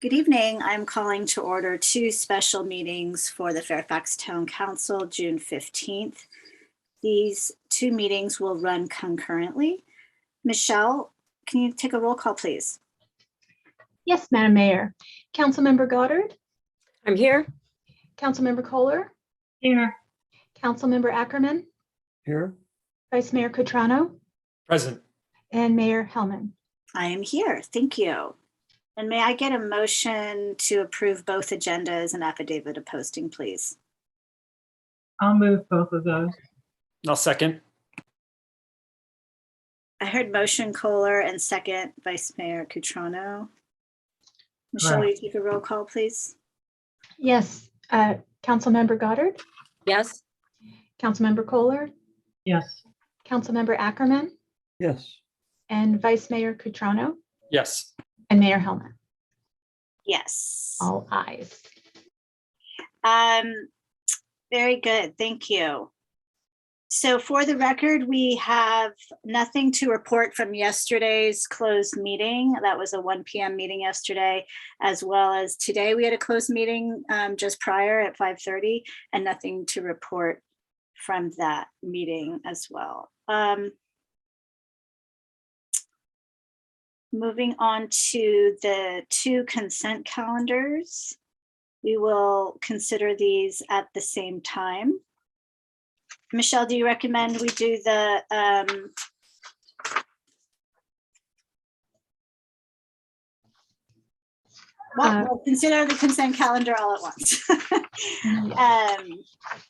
Good evening. I'm calling to order two special meetings for the Fairfax Town Council, June 15th. These two meetings will run concurrently. Michelle, can you take a roll call, please? Yes, Madam Mayor. Councilmember Goddard? I'm here. Councilmember Kohler? Here. Councilmember Ackerman? Here. Vice Mayor Cutrano? Present. And Mayor Hellman. I am here. Thank you. And may I get a motion to approve both agendas and affidavit of posting, please? I'll move both of those. I'll second. I heard motion Kohler and second Vice Mayor Cutrano. Michelle, will you take a roll call, please? Yes, Councilmember Goddard? Yes. Councilmember Kohler? Yes. Councilmember Ackerman? Yes. And Vice Mayor Cutrano? Yes. And Mayor Hellman. Yes. All ayes. Very good. Thank you. So for the record, we have nothing to report from yesterday's closed meeting. That was a 1 p.m. meeting yesterday, as well as today we had a closed meeting just prior at 5:30, and nothing to report from that meeting as well. Moving on to the two consent calendars. We will consider these at the same time. Michelle, do you recommend we do the we'll consider the consent calendar all at once.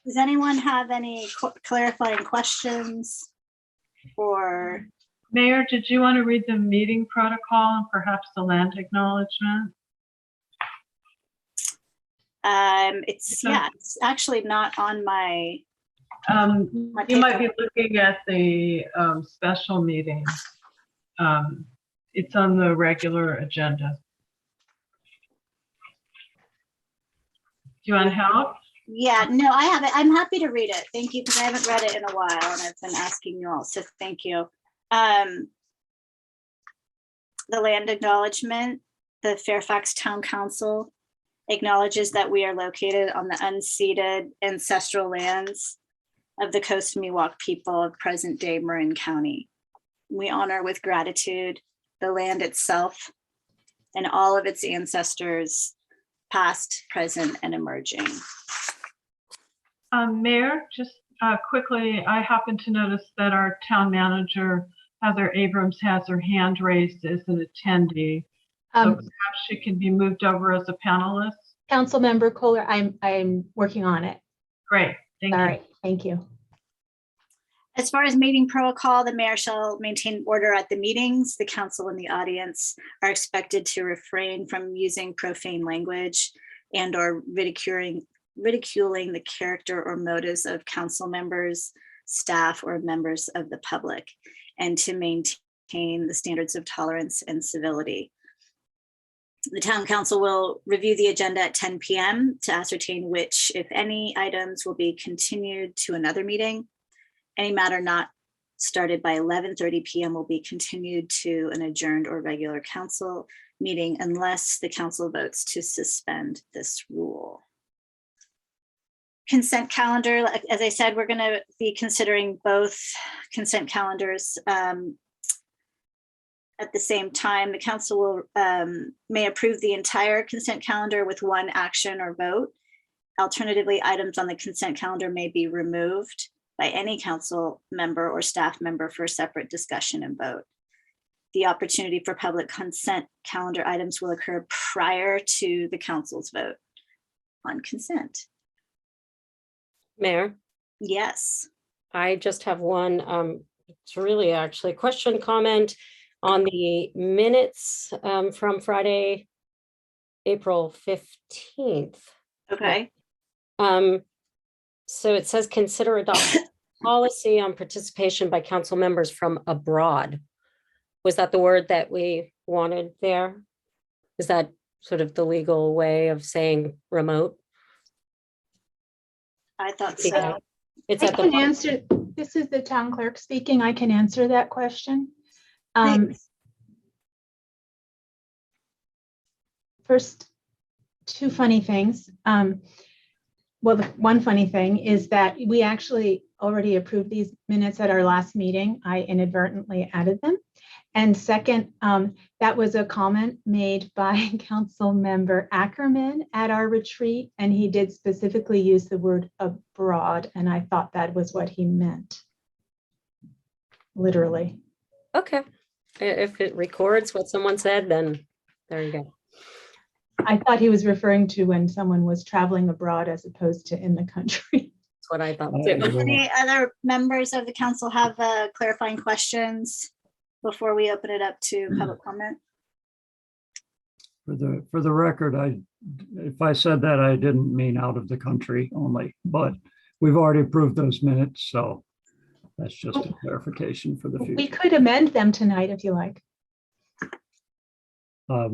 Does anyone have any clarifying questions? Or Mayor, did you want to read the meeting protocol and perhaps the land acknowledgement? it's actually not on my You might be looking at the special meeting. It's on the regular agenda. Do you want help? Yeah, no, I have it. I'm happy to read it. Thank you, because I haven't read it in a while and I've been asking you all, so thank you. The land acknowledgement, the Fairfax Town Council acknowledges that we are located on the unceded ancestral lands of the Coast Miwok people of present-day Marin County. We honor with gratitude the land itself and all of its ancestors, past, present, and emerging. Mayor, just quickly, I happen to notice that our town manager, Heather Abrams, has her hand raised as an attendee. So perhaps she can be moved over as a panelist. Councilmember Kohler, I'm working on it. Great, thank you. All right, thank you. As far as meeting protocol, the mayor shall maintain order at the meetings. The council and the audience are expected to refrain from using profane language and or ridiculing the character or motives of council members, staff, or members of the public, and to maintain the standards of tolerance and civility. The town council will review the agenda at 10 p.m. to ascertain which, if any, items will be continued to another meeting. Any matter not started by 11:30 p.m. will be continued to an adjourned or regular council meeting unless the council votes to suspend this rule. Consent calendar, as I said, we're going to be considering both consent calendars at the same time. The council will may approve the entire consent calendar with one action or vote. Alternatively, items on the consent calendar may be removed by any council member or staff member for separate discussion and vote. The opportunity for public consent calendar items will occur prior to the council's vote on consent. Mayor, Yes. I just have one, it's really actually a question, comment on the minutes from Friday, April 15th. Okay. So it says consider adopting policy on participation by council members from abroad. Was that the word that we wanted there? Is that sort of the legal way of saying remote? I thought so. It's I at can the answer. This is the town clerk speaking. I can answer that question. Thanks. First, two funny things. Well, the one funny thing is that we actually already approved these minutes at our last meeting. I inadvertently added them. And second, that was a comment made by Council Member Ackerman at our retreat, and he did specifically use the word abroad, and I thought that was what he meant. Literally. Okay. If it records what someone said, then there you go. I thought he was referring to when someone was traveling abroad as opposed to in the country. That's what I thought Yeah. too. Any other members of the council have clarifying questions before we open it up to public comment? For the record, if I said that, I didn't mean out of the country only, but we've already approved those minutes, so that's just a clarification for the We future. could amend them tonight if you like. I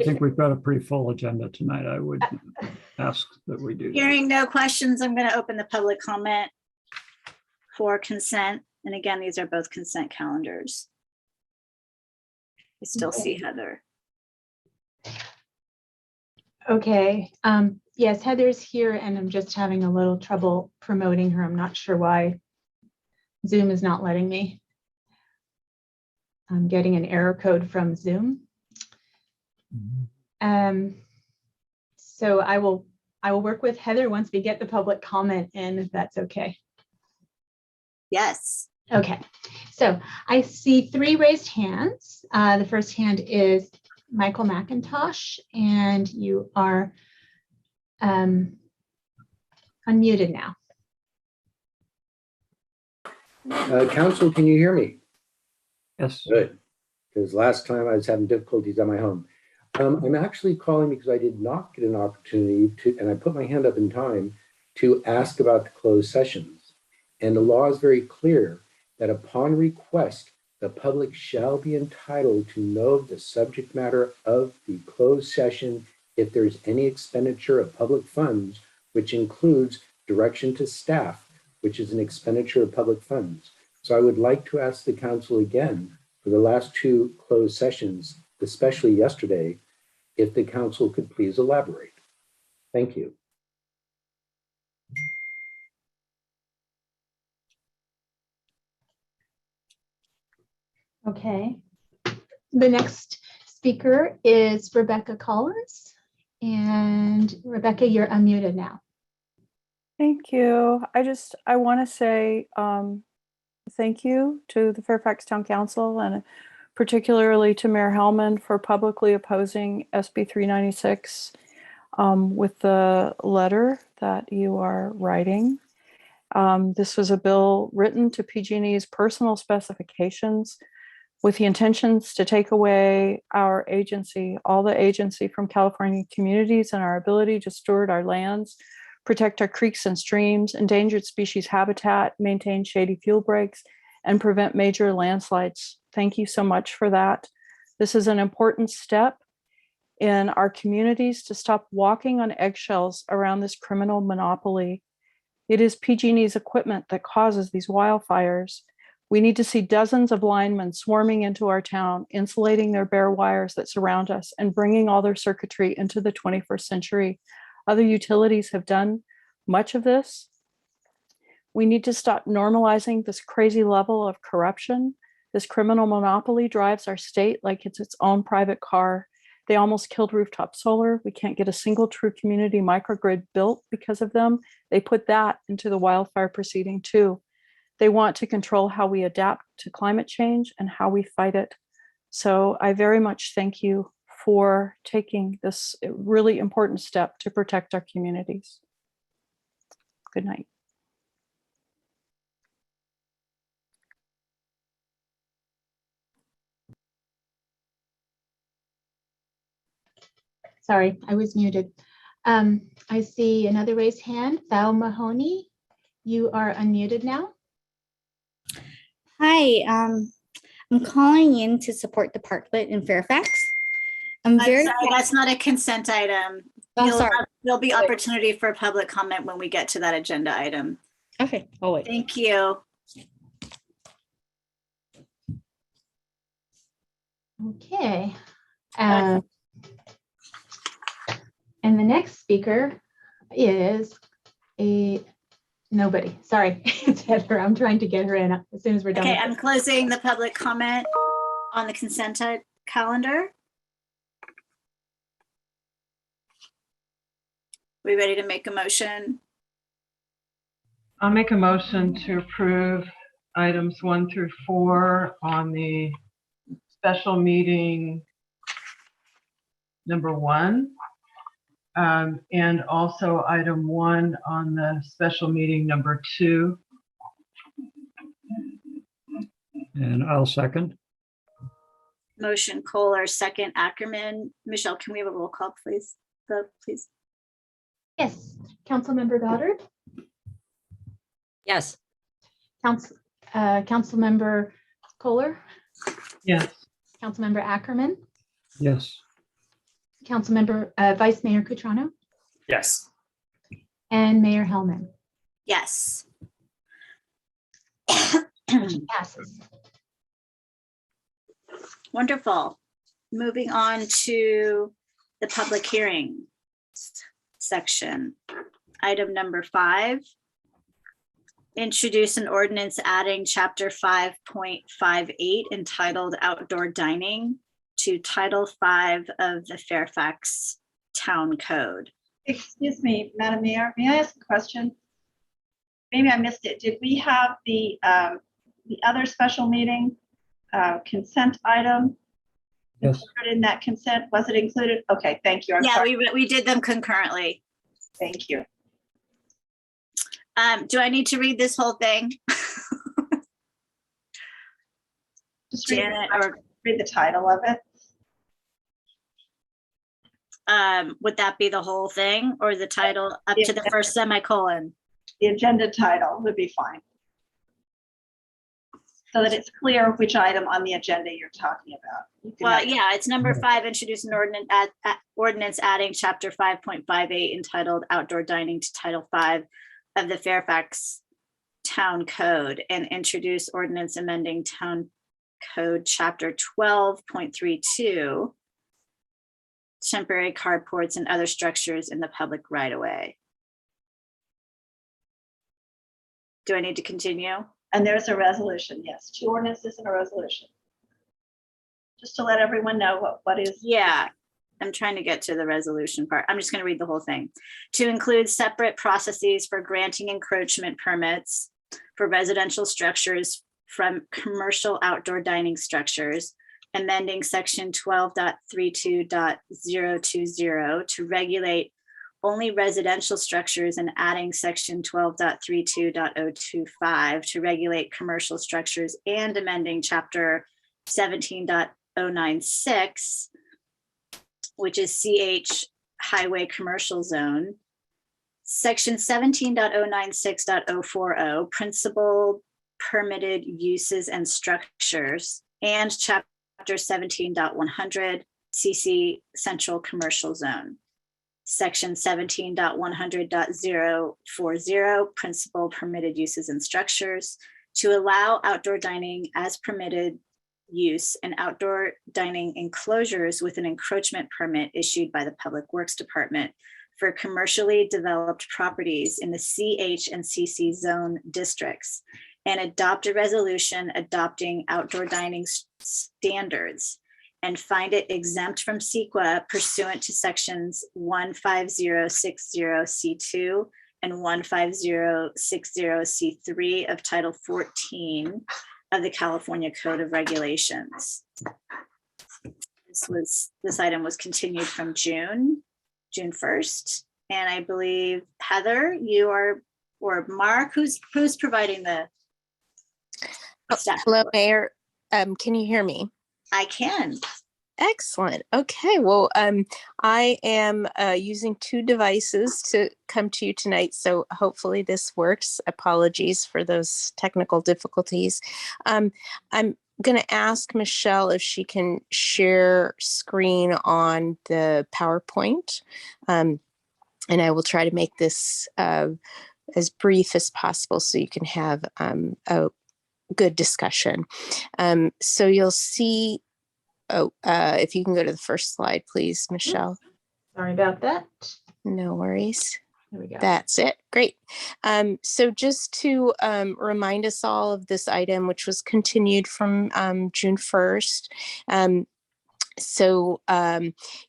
think we've got a pretty full agenda tonight. I would ask that we do. that. Hearing no questions, I'm going to open the public comment for consent. And again, these are both consent calendars. I still see Heather. Okay. Yes, Heather's here and I'm just having a little trouble promoting her. I'm not sure why Zoom is not letting me. I'm getting an error code from Zoom. So I will work with Heather once we get the public comment in, if that's okay. Yes. Okay, so I see 3 raised hands. The first hand is Michael McIntosh, and you are unmuted now. Council, can you hear me? Yes. Good, because last time I was having difficulties on my home. I'm actually calling because I did not get an opportunity to, and I put my hand up in time, to ask about the closed sessions. And the law is very clear that upon request, the public shall be entitled to know the subject matter of the closed session if there's any expenditure of public funds, which includes direction to staff, which is an expenditure of public funds. So I would like to ask the council again for the last 2 closed sessions, especially yesterday, if the council could please elaborate. Thank you. Okay. The next speaker is Rebecca Collins. And Rebecca, you're unmuted now. Thank you. I want to say thank you to the Fairfax Town Council and particularly to Mayor Hellman for publicly opposing SB 396 with the letter that you are writing. This was a bill written to PG&E's personal specifications with the intentions to take away our agency, all the agency from California communities and our ability to steward our lands, protect our creeks and streams, endangered species habitat, maintain shady fuel breaks, and prevent major landslides. Thank you so much for that. This is an important step in our communities to stop walking on eggshells around this criminal monopoly. It is PG&E's equipment that causes these wildfires. We need to see dozens of linemen swarming into our town, insulating their bare wires that surround us and bringing all their circuitry into the 21st century. Other utilities have done much of this. We need to stop normalizing this crazy level of corruption. This criminal monopoly drives our state like it's its own private car. They almost killed rooftop solar. We can't get a single true community microgrid built because of them. They put that into the wildfire proceeding too. They want to control how we adapt to climate change and how we fight it. So I very much thank you for taking this really important step to protect our communities. Good night. Sorry, I was muted. I see another raised hand, Val Mahoney. You are unmuted now. Hi, I'm calling in to support the parklet in Fairfax. I'm very sorry, that's not a consent item. sorry. There'll be opportunity for public comment when we get to that agenda item. Okay, I'll wait. Thank you. Okay. And the next speaker is nobody. Sorry, it's Heather. I'm trying to get her in as soon as we're done. Okay, with I'm this. closing the public comment on the consent calendar. We ready to make a motion? I'll make a motion to approve items 1 through 4 on the special meeting number 1. And also item 1 on the special meeting number 2. And I'll second. Motion Kohler, second Ackerman. Michelle, can we have a roll call, please? Please. Yes, Councilmember Goddard, Yes. Councilmember Kohler, Yes. Councilmember Ackerman, Yes. Councilmember Vice Mayor Cutrano, Yes. and Mayor Hellman. Yes. Motion passes. Wonderful. Moving on to the public hearing section. Item number 5. Introduce an ordinance adding chapter 5.58 entitled Outdoor Dining to Title 5 of the Fairfax Town Code. Excuse me, Madam Mayor, may I ask a question? Maybe I missed it. Did we have the other special meeting consent item Yes. included in that consent? Was it included? Okay, thank you. I'm Yeah, sorry. we did them concurrently. Thank you. Do I need to read this whole thing? Just Janet, or read the title of it. would that be the whole thing or the title up to the first semicolon? The agenda title would be fine. So that it's clear which item on the agenda you're talking about. You can Well, have- yeah, it's number 5, introduce an ordinance adding chapter 5.58 entitled Outdoor Dining to Title 5 of the Fairfax Town Code, and introduce ordinance amending Town Code chapter 12.32, temporary carports and other structures in the public right of way. Do I need to continue? And there's a resolution, yes, 2 ordinances and a resolution. Just to let everyone know what is. Yeah, I'm trying to get to the resolution part. I'm just going to read the whole thing. To include separate processes for granting encroachment permits for residential structures from commercial outdoor dining structures, amending section 12.32.020 to regulate only residential structures and adding section 12.32.025 to regulate commercial structures, and amending chapter 17.096, which is CH Highway Commercial Zone, section 17.096.040, principal permitted uses and structures, and chapter 17.100, CC Central Commercial Zone, section 17.100.040, principal permitted uses and structures, to allow outdoor dining as permitted use and outdoor dining enclosures with an encroachment permit issued by the Public Works Department for commercially developed properties in the CH and CC zone districts, and adopt a resolution adopting outdoor dining standards, and find it exempt from CEQA pursuant to sections 15060C2 and 15060C3 of Title 14 of the California Code of Regulations. This item was continued from June 1st. And I believe Heather, you are, or Mark, who's providing the staff Hello, report? Mayor. Can you hear me? I can. Excellent. Okay. Well, I am using 2 devices to come to you tonight, so hopefully this works. Apologies for those technical difficulties. I'm going to ask Michelle if she can share screen on the PowerPoint, and I will try to make this as brief as possible so you can have a good discussion. So you'll see, if you can go to the first slide, please, Michelle. Sorry about that. No worries. There we go. That's it. Great. So just to remind us all of this item, which was continued from June 1st. So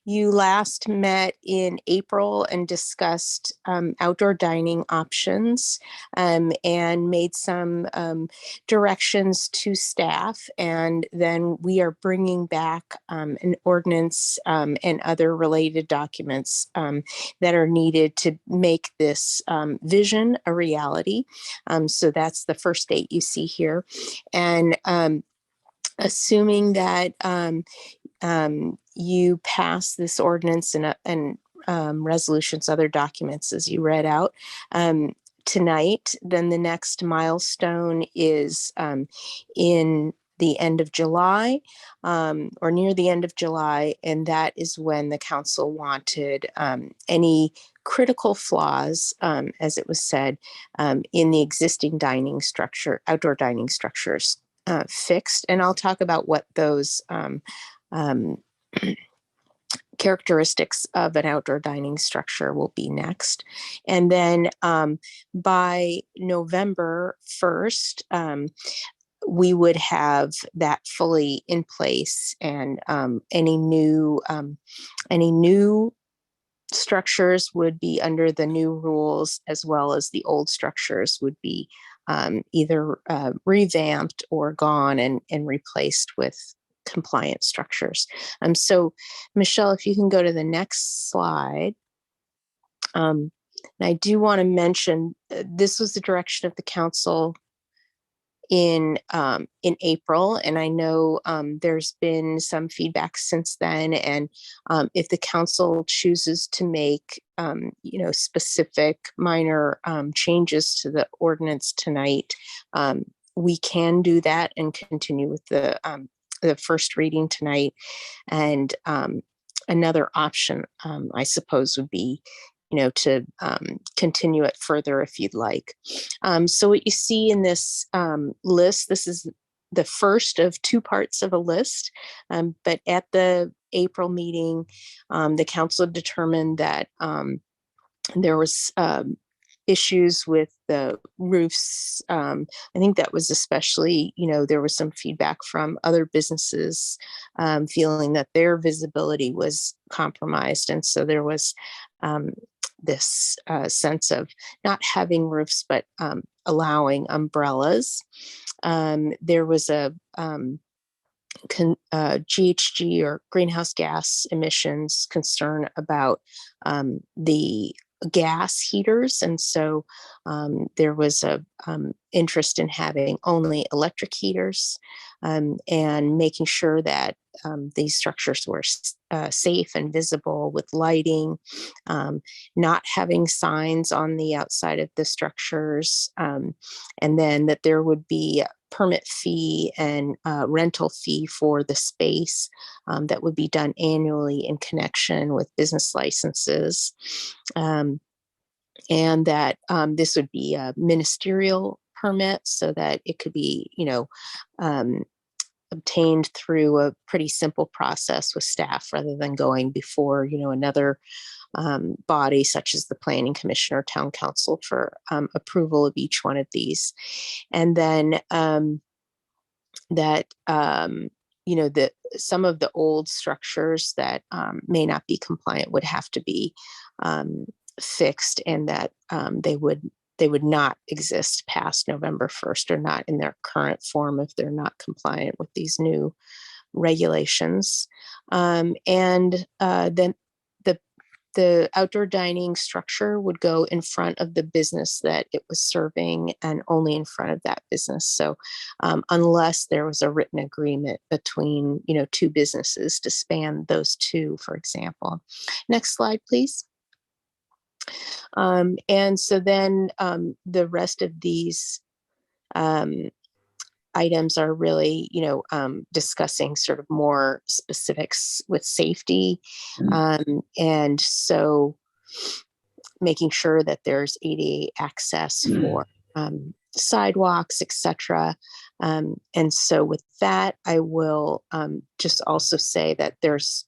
you last met in April and discussed outdoor dining options and made some directions to staff. And then we are bringing back an ordinance and other related documents that are needed to make this vision a reality. So that's the first date you see here. And assuming that you pass this ordinance and resolutions, other documents as you read out tonight, then the next milestone is in the end of July or near the end of July. And that is when the council wanted any critical flaws, as it was said, in the existing dining structure, outdoor dining structures fixed. And I'll talk about what those characteristics of an outdoor dining structure will be next. And then by November 1st, we would have that fully in place, and any new structures would be under the new rules, as well as the old structures would be either revamped or gone and replaced with compliant structures. So Michelle, if you can go to the next slide. And I do want to mention this was the direction of the council in April, and I know there's been some feedback since then. And if the council chooses to make specific minor changes to the ordinance tonight, we can do that and continue with the first reading tonight. And another option, I suppose, would be to continue it further if you'd like. So what you see in this list, this is the first of two parts of a list, but at the April meeting, the council determined that there was issues with the roofs. I think that was especially, there was some feedback from other businesses feeling that their visibility was compromised. And so there was this sense of not having roofs, but allowing umbrellas. There was a GHG or greenhouse gas emissions concern about the gas heaters. And so there was a interest in having only electric heaters and making sure that these structures were safe and visible with lighting, not having signs on the outside of the structures, and then that there would be permit fee and rental fee for the space that would be done annually in connection with business licenses. And that this would be a ministerial permit so that it could be, obtained through a pretty simple process with staff rather than going before, another body such as the Planning Commission or Town Council for approval of each one of these. And then that some of the old structures that may not be compliant would have to be fixed, and that they would not exist past November 1st, or not in their current form if they're not compliant with these new regulations. And then the outdoor dining structure would go in front of the business that it was serving, and only in front of that business. So unless there was a written agreement between, two businesses to span those two, for example. Next slide, please. And so then the rest of these items are really, discussing sort of more specifics with safety. And so making sure that there's ADA access for sidewalks, etc. And so with that, I will just also say that there's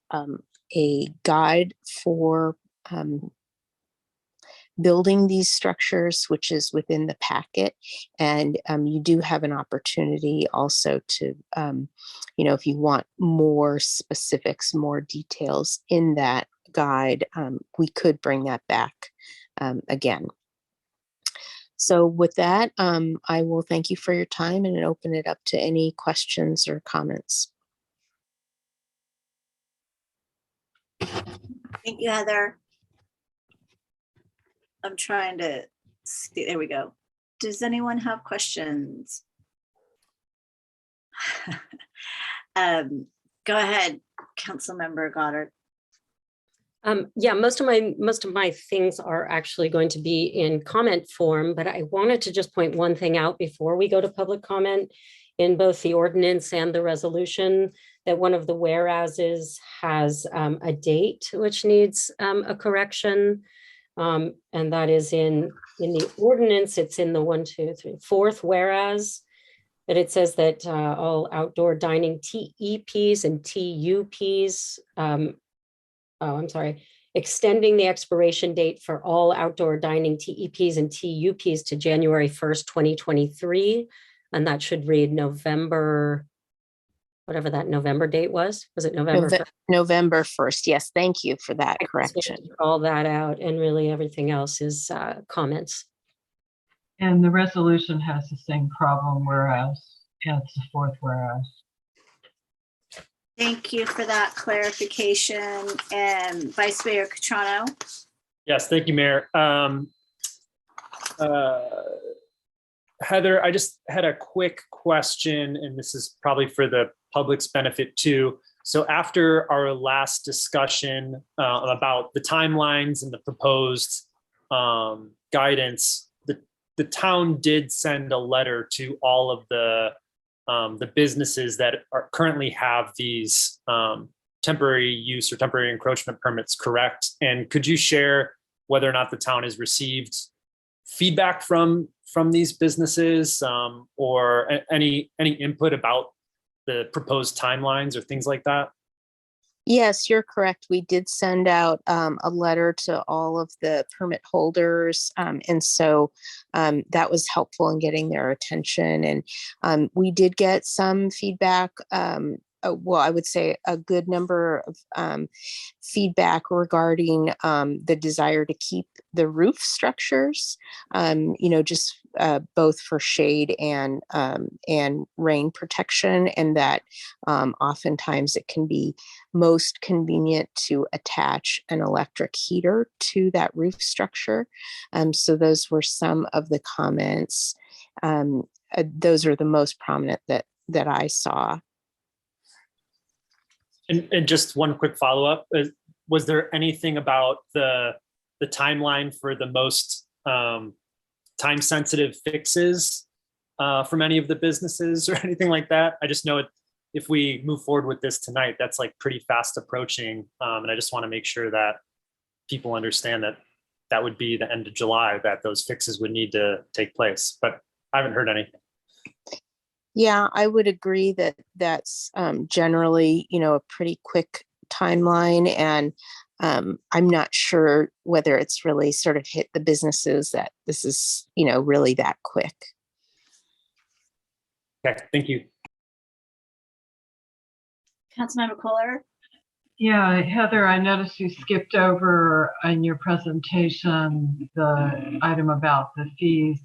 a guide for building these structures, which is within the packet. And you do have an opportunity also to, if you want more specifics, more details in that guide, we could bring that back again. So with that, I will thank you for your time and open it up to any questions or comments. Thank you, Heather. I'm trying to see, there we go. Does anyone have questions? Go ahead, Councilmember Goddard. Yeah, most of my things are actually going to be in comment form, but I wanted to just point one thing out before we go to public comment. In both the ordinance and the resolution, that one of the whereases has a date which needs a correction. And that is in the ordinance, it's in the fourth whereas, that it says that all outdoor dining TEPs and TUPs, extending the expiration date for all outdoor dining TEPs and TUPs to January 1st, 2023. And that should read November, whatever that November date was. Was it November 1st? November 1st. Yes, thank you for that correction. All that out, and really everything else is comments. And the resolution has the same problem, whereas, yeah, it's the fourth whereas. Thank you for that clarification. And Vice Mayor Catrano. Yes, thank you, Mayor. Heather, I just had a quick question, and this is probably for the public's benefit too. So after our last discussion about the timelines and the proposed guidance, the town did send a letter to all of the businesses that currently have these temporary use or temporary encroachment permits, correct? And could you share whether or not the town has received feedback from these businesses or any input about the proposed timelines or things like that? Yes, you're correct. We did send out a letter to all of the permit holders. And so that was helpful in getting their attention. And we did get some feedback. Well, I would say a good number of feedback regarding the desire to keep the roof structures, just both for shade and rain protection, and that oftentimes it can be most convenient to attach an electric heater to that roof structure. So those were some of the comments. Those are the most prominent that I saw. And just one quick follow-up, was there anything about the timeline for the most time-sensitive fixes from any of the businesses or anything like that? I just know if we move forward with this tonight, that's like pretty fast approaching. And I just want to make sure that people understand that would be the end of July, that those fixes would need to take place, but I haven't heard anything. Yeah, I would agree that that's generally, a pretty quick timeline. And I'm not sure whether it's really sort of hit the businesses that this is, really that quick. Okay, thank you. Councilmember Kohler. Yeah, Heather, I noticed you skipped over in your presentation the item about the fees.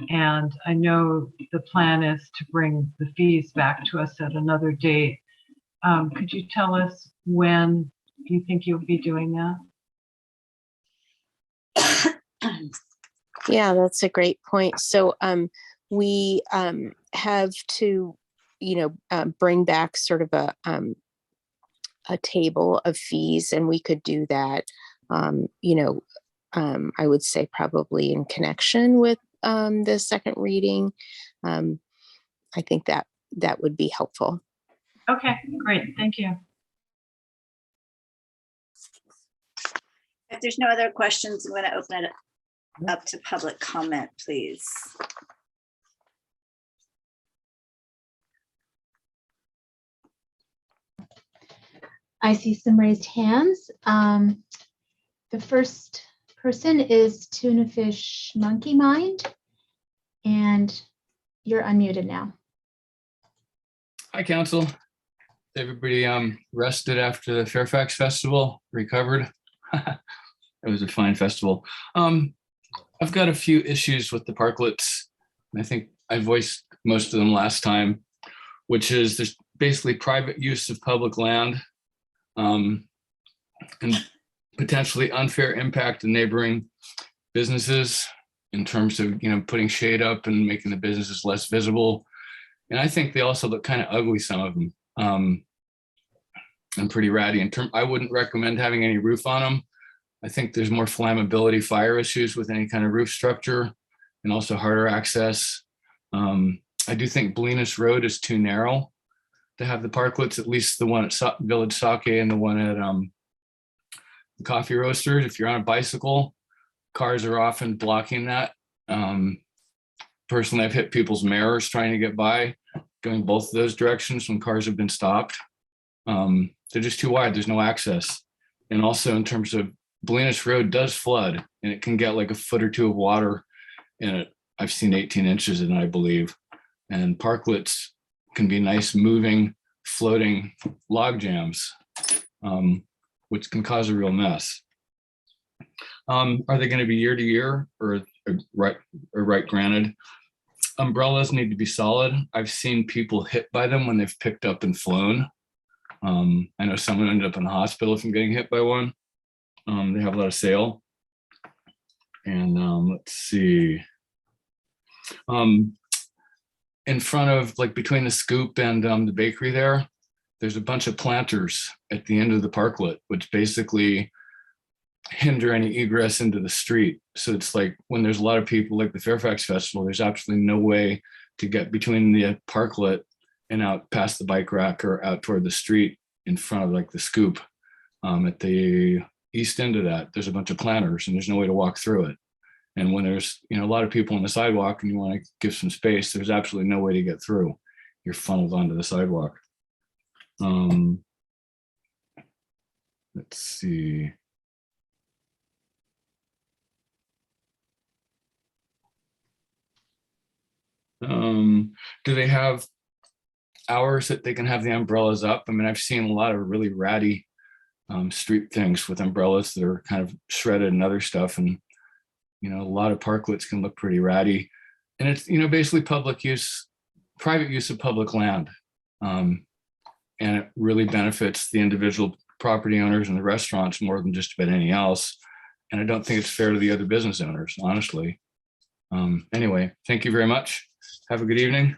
And I know the plan is to bring the fees back to us at another date. Could you tell us when you think you'll be doing that? Yeah, that's a great point. So we have to, bring back sort of a table of fees, and we could do that, I would say probably in connection with the second reading. I think that would be helpful. Okay, great. Thank you. If there's no other questions, I'm going to open it up to public comment, please. I see some raised hands. The first person is Tuna Fish Monkey Mind, and you're unmuted now. Hi, Council. Everybody rested after the Fairfax Festival, recovered. It was a fine festival. I've got a few issues with the parklets. I think I voiced most of them last time, which is there's basically private use of public land and potentially unfair impact to neighboring businesses in terms of, putting shade up and making the businesses less visible. And I think they also look kind of ugly, some of them, and pretty ratty. I wouldn't recommend having any roof on them. I think there's more flammability, fire issues with any kind of roof structure, and also harder access. I do think Bolinas Road is too narrow to have the parklets, at least the one at Village Sake and the one at the Coffee Roasters. If you're on a bicycle, cars are often blocking that. Personally, I've hit people's mirrors trying to get by, going both of those directions when cars have been stopped. They're just too wide, there's no access. And also in terms of Bolinas Road does flood, and it can get like a foot or two of water in it. I've seen 18 inches in it, I believe. And parklets can be nice moving, floating log jams, which can cause a real mess. Are they going to be year to year or right granted? Umbrellas need to be solid. I've seen people hit by them when they've picked up and flown. I know someone ended up in the hospital from getting hit by one. They have a lot of sail. And let's see. In front of, like, between the Scoop and the bakery there's a bunch of planters at the end of the parklet, which basically hinder any egress into the street. So it's like when there's a lot of people, like the Fairfax Festival, there's absolutely no way to get between the parklet and out past the bike rack or out toward the street in front of, like, the Scoop. At the east end of that, there's a bunch of planters and there's no way to walk through it. And when there's, a lot of people on the sidewalk and you want to give some space, there's absolutely no way to get through. You're funneled onto the sidewalk. Let's see. Do they have hours that they can have the umbrellas up? I mean, I've seen a lot of really ratty street things with umbrellas that are kind of shredded and other stuff. And, a lot of parklets can look pretty ratty. And it's, basically public use, private use of public land. And it really benefits the individual property owners and the restaurants more than just about anything else. And I don't think it's fair to the other business owners, honestly. Anyway, thank you very much. Have a good evening.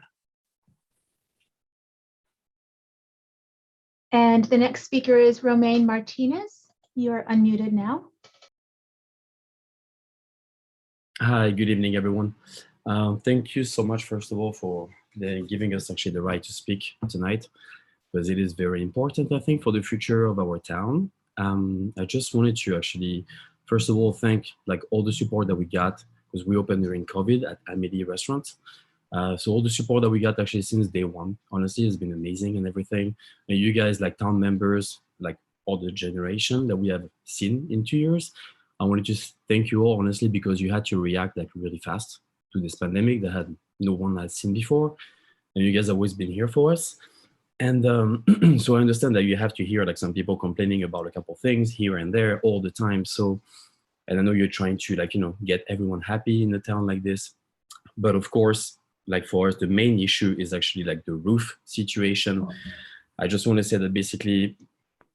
And the next speaker is Romaine Martinez. You're unmuted now. Hi, good evening, everyone. Thank you so much, first of all, for giving us actually the right to speak tonight, because it is very important, I think, for the future of our town. I just wanted to actually, first of all, thank all the support that we got, because we opened during COVID at Amending restaurant. So all the support that we got actually since day one, honestly, has been amazing and everything. And you guys, like town members, like all the generation that we have seen in 2 years, I want to just thank you all, honestly, because you had to react really fast to this pandemic that no one had seen before. And you guys have always been here for us. And so I understand that you have to hear some people complaining about a couple things here and there all the time. So, and I know you're trying to get everyone happy in a town like this. But of course, for us, the main issue is actually the roof situation. I just want to say that basically,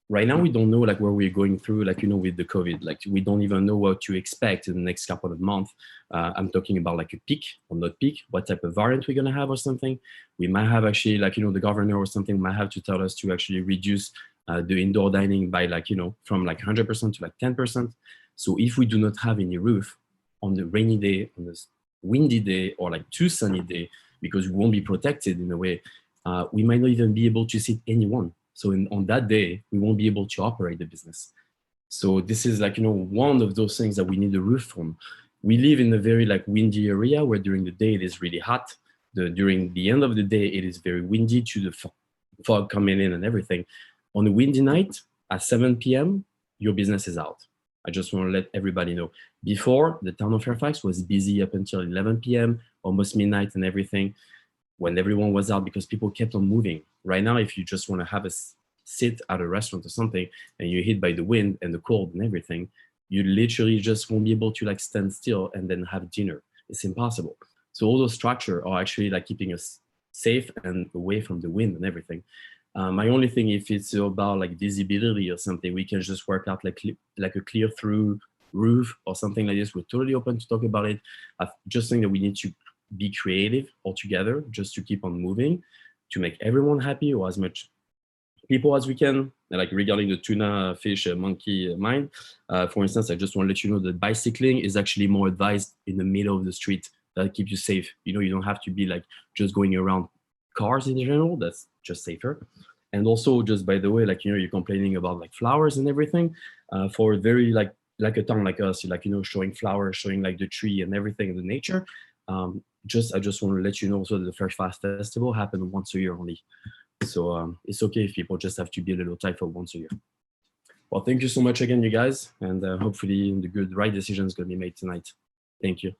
right now we don't know where we're going through, with the COVID. We don't even know what to expect in the next couple of months. I'm talking about a peak or not peak, what type of variant we're gonna have or something. We might have actually the governor or something might have to tell us to actually reduce the indoor dining by from 100% to 10%. So if we do not have any roof on the rainy day, on this windy day, or too sunny day, because we won't be protected in a way, we might not even be able to seat anyone. So on that day, we won't be able to operate the business. So this is one of those things that we need a roof from. We live in a very windy area where during the day it is really hot. During the end of the day, it is very windy to the fog coming in and everything. On a windy night, at 7 p.m., your business is out. I just want to let everybody know. Before, the town of Fairfax was busy up until 11 p.m., almost midnight and everything, when everyone was out because people kept on moving. Right now, if you just want to have a sit at a restaurant or something and you're hit by the wind and the cold and everything, you literally just won't be able to like stand still and then have dinner. It's impossible. So all those structures are actually like keeping us safe and away from the wind and everything. My only thing, if it's about like visibility or something, we can just work out like a clear through roof or something like this. We're totally open to talk about it. I just think that we need to be creative altogether just to keep on moving, to make everyone happy or as much people as we can. Like regarding the tuna fish monkey mind, for instance, I just want to let you know that bicycling is actually more advised in the middle of the street. That keeps you safe. You know, you don't have to be like just going around cars in general. That's just safer. And also, just by the way, like, you know, you're complaining about like flowers and everything. For very like a town like us, like, you know, showing flowers, showing like the tree and everything, the nature. I just want to let you know also that the Fairfax Festival happened once a year only. So it's okay if people just have to be a little tight for once a year. Well, thank you so much again, you guys, and hopefully the right decision is going to be made tonight. Thank you.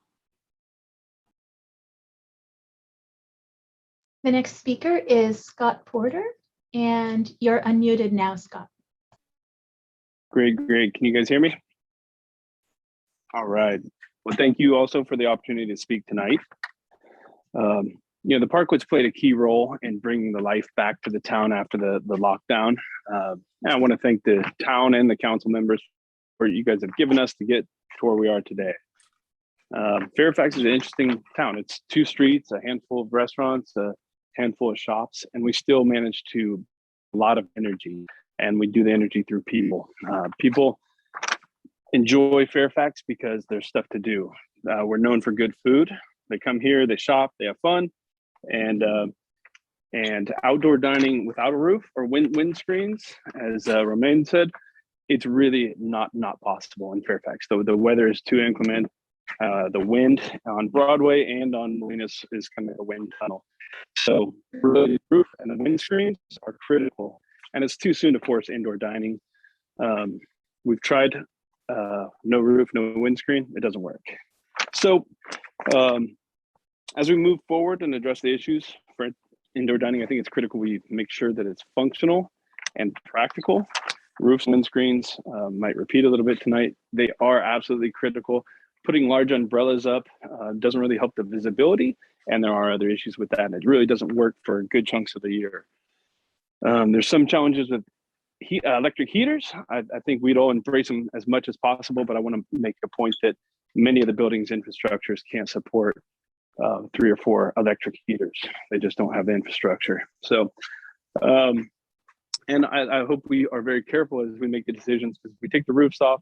The next speaker is Scott Porter, and you're unmuted now, Scott. Great. Can you guys hear me? All right. Well, thank you also for the opportunity to speak tonight. You know, the Parklets played a key role in bringing the life back to the town after the lockdown. And I want to thank the town and the council members for what you guys have given us to get to where we are today. Fairfax is an interesting town. It's 2 streets, a handful of restaurants, a handful of shops, and we still manage to a lot of energy, and we do the energy through people. People enjoy Fairfax because there's stuff to do. We're known for good food. They come here, they shop, they have fun, and outdoor dining without a roof or wind screens, as Romaine said, it's really not possible in Fairfax. The weather is too inclement. The wind on Broadway and on Molina is kind of a wind tunnel. So really, the roof and the wind screens are critical, and it's too soon to force indoor dining. We've tried no roof, no windscreen. It doesn't work. So as we move forward and address the issues for indoor dining, I think it's critical we make sure that it's functional and practical. Roofs and windscreens, might repeat a little bit tonight. They are absolutely critical. Putting large umbrellas up doesn't really help the visibility, and there are other issues with that. And it really doesn't work for good chunks of the year. There's some challenges with electric heaters. I think we'd all embrace them as much as possible, but I want to make a point that many of the buildings' infrastructures can't support 3 or 4 electric heaters. They just don't have the infrastructure. So, and I hope we are very careful as we make the decisions, because if we take the roofs off,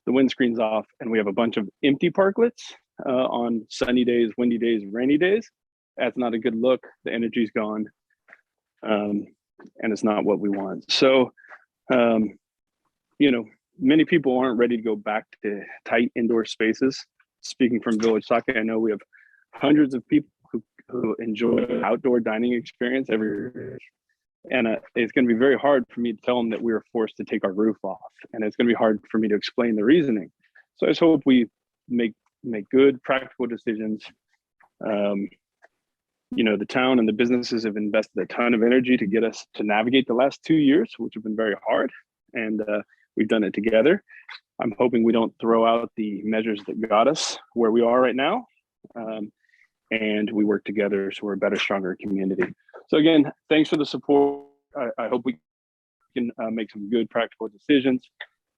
the windscreens off, and we have a bunch of empty parklets on sunny days, windy days, rainy days, that's not a good look. The energy's gone, and it's not what we want. So, you know, many people aren't ready to go back to tight indoor spaces. Speaking from Village Sake, I know we have hundreds of people who enjoy an outdoor dining experience every year. And it's going to be very hard for me to tell them that we were forced to take our roof off. And it's going to be hard for me to explain the reasoning. So I just hope we make good, practical decisions. You know, the town and the businesses have invested a ton of energy to get us to navigate the last 2 years, which have been very hard. And we've done it together. I'm hoping we don't throw out the measures that got us where we are right now. And we work together so we're a better, stronger community. So again, thanks for the support. I hope we can make some good practical decisions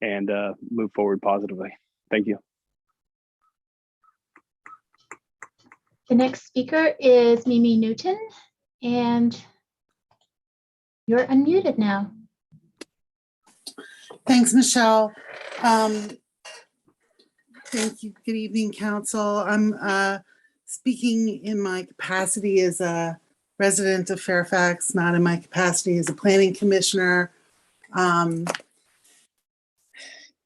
and move forward positively. Thank you. The next speaker is Mimi Newton, and you're unmuted now. Thanks, Michelle. Thank you. Good evening, Council. I'm speaking in my capacity as a resident of Fairfax, not in my capacity as a planning commissioner. You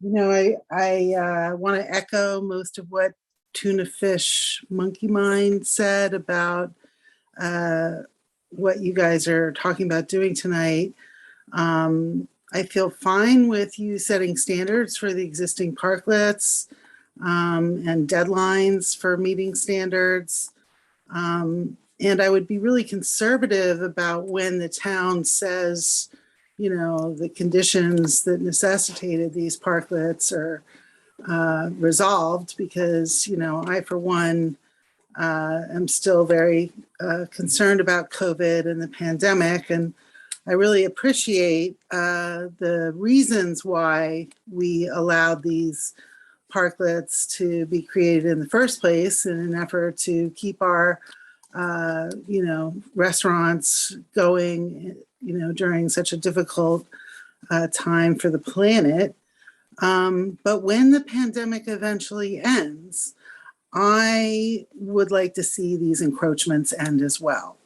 know, I want to echo most of what Tuna Fish Monkey Mind said about what you guys are talking about doing tonight. I feel fine with you setting standards for the existing parklets and deadlines for meeting standards. And I would be really conservative about when the town says, you know, the conditions that necessitated these parklets are resolved, because, you know, I, for one, am still very concerned about COVID and the pandemic. And I really appreciate the reasons why we allowed these parklets to be created in the first place in an effort to keep our, you know, restaurants going, you know, during such a difficult time for the planet. But when the pandemic eventually ends, I would like to see these encroachments end as well.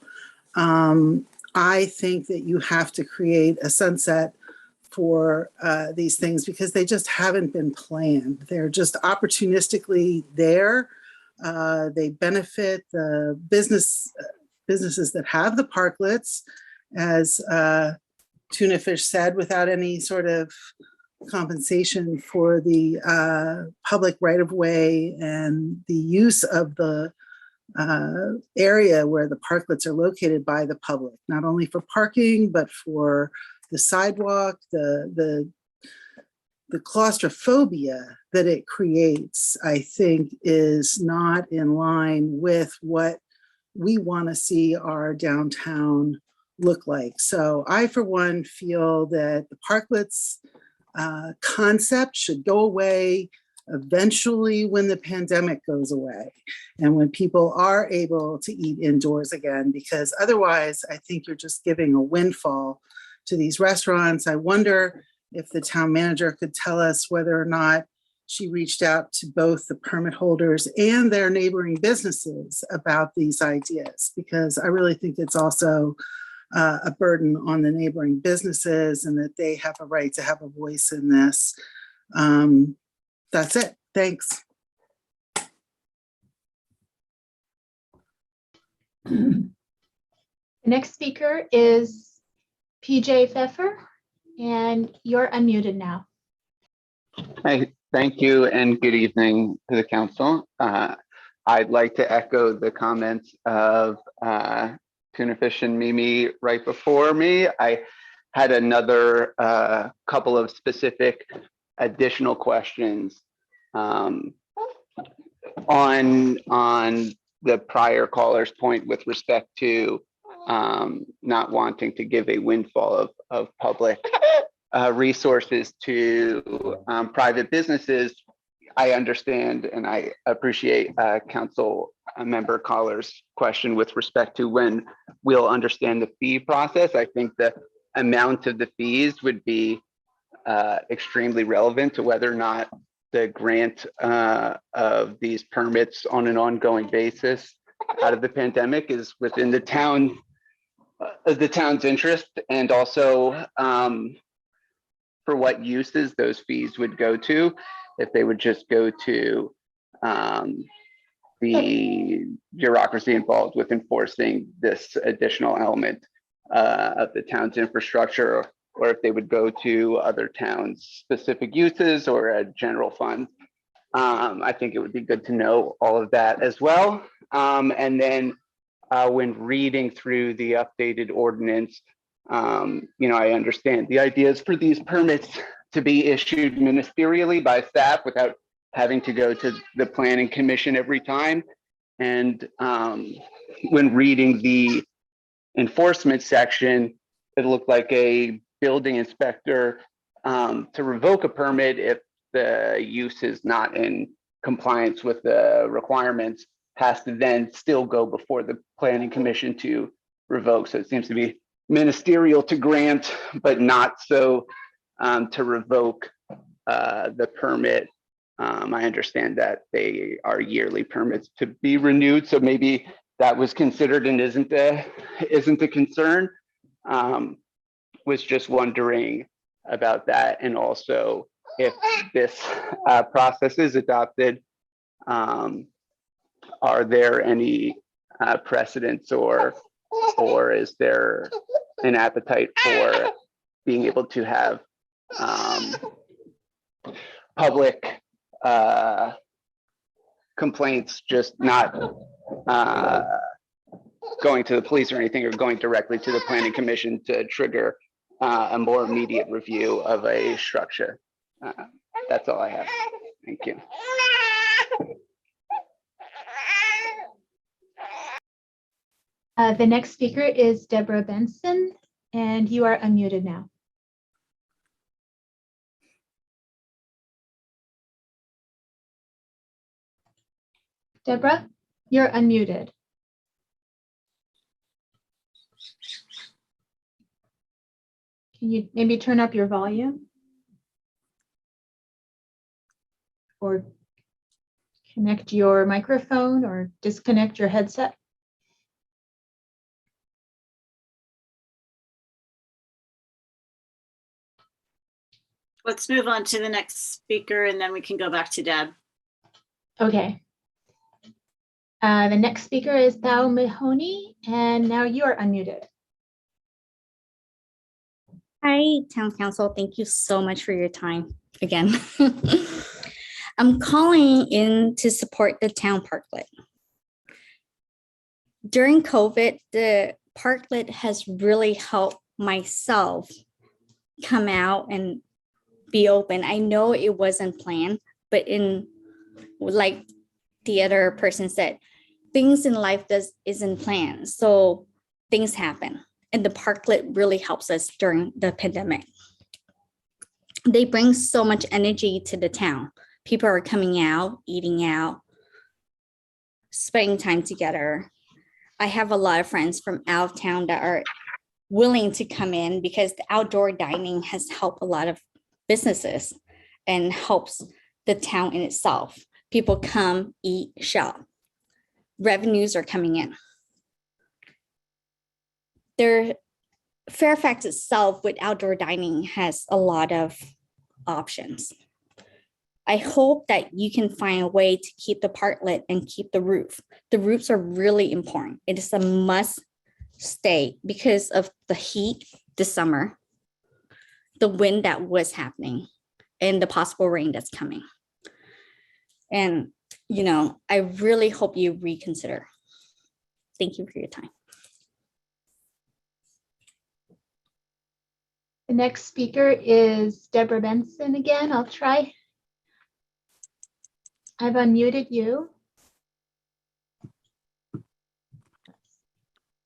I think that you have to create a sunset for these things because they just haven't been planned. They're just opportunistically there. They benefit the businesses that have the parklets, as Tuna Fish said, without any sort of compensation for the public right-of-way and the use of the area where the parklets are located by the public, not only for parking, but for the sidewalk, the claustrophobia that it creates, I think, is not in line with what we want to see our downtown look like. So I, for one, feel that the parklets concept should go away eventually when the pandemic goes away and when people are able to eat indoors again, because otherwise I think you're just giving a windfall to these restaurants. I wonder if the town manager could tell us whether or not she reached out to both the permit holders and their neighboring businesses about these ideas, because I really think it's also a burden on the neighboring businesses and that they have a right to have a voice in this. That's it. Thanks. The next speaker is PJ Pfeffer, and you're unmuted now. Hi, thank you and good evening to the council. I'd like to echo the comments of Tuna Fish and Mimi right before me. I had another couple of specific additional questions on the prior caller's point with respect to not wanting to give a windfall of public resources to private businesses. I understand and I appreciate council member caller's question with respect to when we'll understand the fee process. I think the amount of the fees would be extremely relevant to whether or not the grant of these permits on an ongoing basis out of the pandemic is within the town's interest, and also for what uses those fees would go to, if they would just go to the bureaucracy involved with enforcing this additional element of the town's infrastructure, or if they would go to other towns' specific uses or a general fund. I think it would be good to know all of that as well. And then when reading through the updated ordinance, you know, I understand the idea is for these permits to be issued ministerially by staff without having to go to the planning commission every time. And when reading the enforcement section, it looked like a building inspector to revoke a permit if the use is not in compliance with the requirements has to then still go before the planning commission to revoke. So it seems to be ministerial to grant, but not so to revoke the permit. I understand that they are yearly permits to be renewed, so maybe that was considered and isn't a concern. Was just wondering about that, and also if this process is adopted, are there any precedents or is there an appetite for being able to have public complaints just not going to the police or anything, or going directly to the planning commission to trigger a more immediate review of a structure. That's all I have. Thank you. The next speaker is Deborah Benson, and you are unmuted now. Deborah, you're unmuted. Can you maybe turn up your volume? Or connect your microphone or disconnect your headset? Let's move on to the next speaker and then we can go back to Deb. Okay. The next speaker is Thao Mahoney, and now you are unmuted. Hi, Town Council. Thank you so much for your time again. I'm calling in to support the town parklet. During COVID, the parklet has really helped myself come out and be open. I know it wasn't planned, but in like the other person said, things in life isn't planned. So things happen. And the parklet really helps us during the pandemic. They bring so much energy to the town. People are coming out, eating out, spending time together. I have a lot of friends from out of town that are willing to come in because the outdoor dining has helped a lot of businesses and helps the town in itself. People come, eat, shop. Revenues are coming in. Fairfax itself with outdoor dining has a lot of options. I hope that you can find a way to keep the parklet and keep the roof. The roofs are really important. It is a must stay because of the heat this summer, the wind that was happening, and the possible rain that's coming. And, you know, I really hope you reconsider. Thank you for your time. The next speaker is Deborah Benson again. I'll try. I've unmuted you.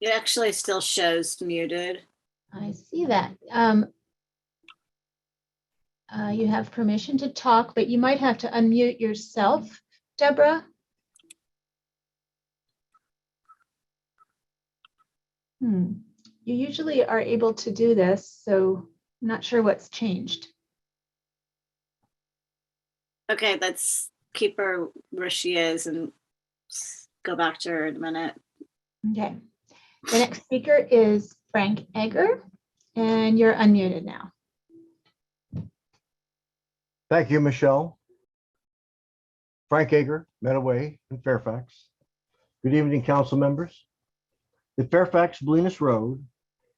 It actually still shows muted. I see that. You have permission to talk, but you might have to unmute yourself, Deborah. You usually are able to do this, so I'm not sure what's changed. Okay, let's keep her where she is and go back to her in a minute. Okay. The next speaker is Frank Egger, and you're unmuted now. Thank you, Michelle. Frank Egger, Medaway and Fairfax. Good evening, council members. The Fairfax-Bolinas Road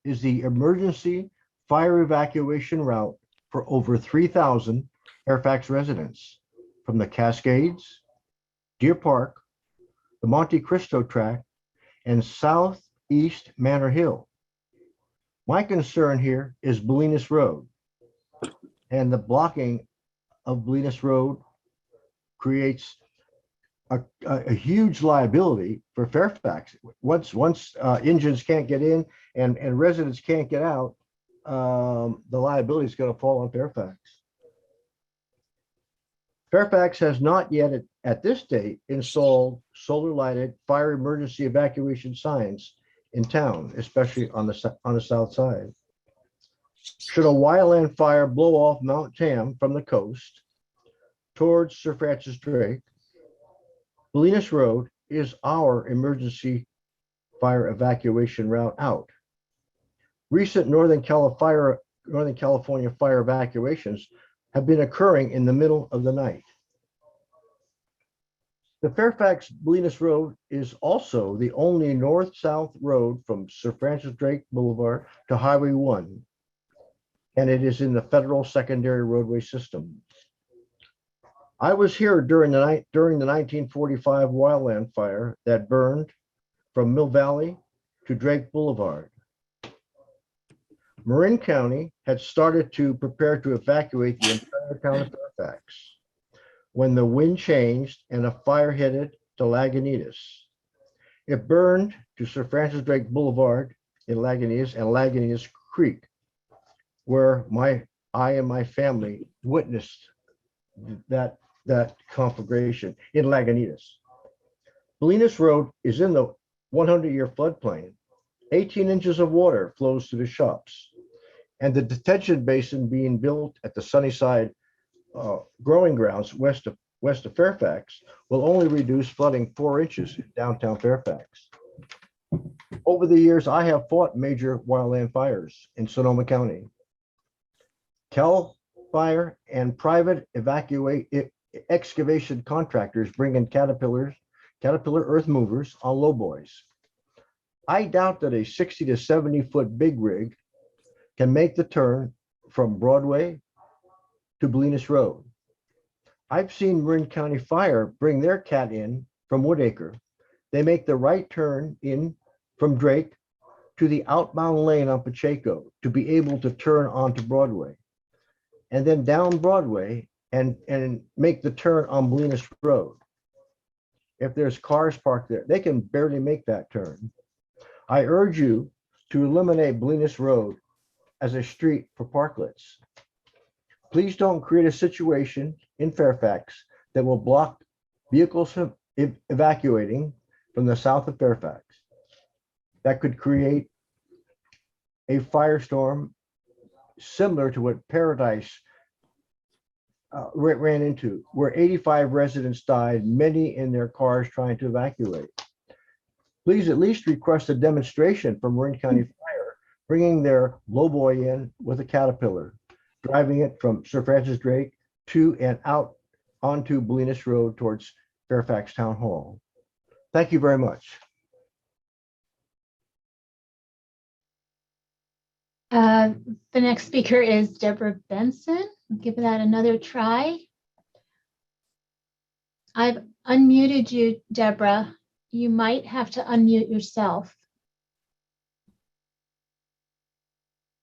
is the emergency fire evacuation route for over 3,000 Fairfax residents from the Cascades, Deer Park, the Monte Cristo tract, and southeast Manor Hill. My concern here is Bolinas Road, and the blocking of Bolinas Road creates a huge liability for Fairfax. Once engines can't get in and residents can't get out, the liability is going to fall on Fairfax. Fairfax has not yet at this date installed solar lighted fire emergency evacuation signs in town, especially on the south side. Should a wildland fire blow off Mount Tam from the coast towards Sir Francis Drake, Bolinas Road is our emergency fire evacuation route out. Recent Northern California fire evacuations have been occurring in the middle of the night. The Fairfax-Bolinas Road is also the only north-south road from Sir Francis Drake Boulevard to Highway 1. and it is in the federal secondary roadway system. I was here during the 1945 wildland fire that burned from Mill Valley to Drake Boulevard. Marin County had started to prepare to evacuate the entire town of Fairfax when the wind changed and a fire headed to Lagunitas. It burned to Sir Francis Drake Boulevard in Lagunitas and Lagunitas Creek, where I and my family witnessed that conflagration in Lagunitas. Bolinas Road is in the 100-year floodplain. 18 inches of water flows to the shops, and the detention basin being built at the Sunnyside growing grounds west of Fairfax will only reduce flooding 4 inches in downtown Fairfax. Over the years, I have fought major wildland fires in Sonoma County. Cal Fire and private excavation contractors bring in Caterpillar earth movers on lowboys. I doubt that a 60 to 70 foot big rig can make the turn from Broadway to Bolinas Road. I've seen Marin County Fire bring their cat in from Woodacre. They make the right turn in from Drake to the outbound lane on Pacheco to be able to turn onto Broadway, and then down Broadway and make the turn on Bolinas Road. If there's cars parked there, they can barely make that turn. I urge you to eliminate Bolinas Road as a street for parklets. Please don't create a situation in Fairfax that will block vehicles from evacuating from the south of Fairfax. That could create a firestorm similar to what Paradise ran into, where 85 residents died, many in their cars trying to evacuate. Please at least request a demonstration from Marin County Fire, bringing their lowboy in with a Caterpillar, driving it from Sir Francis Drake to and out onto Bolinas Road towards Fairfax Town Hall. Thank you very much. The next speaker is Deborah Benson. I'll give that another try. I've unmuted you, Deborah. You might have to unmute yourself.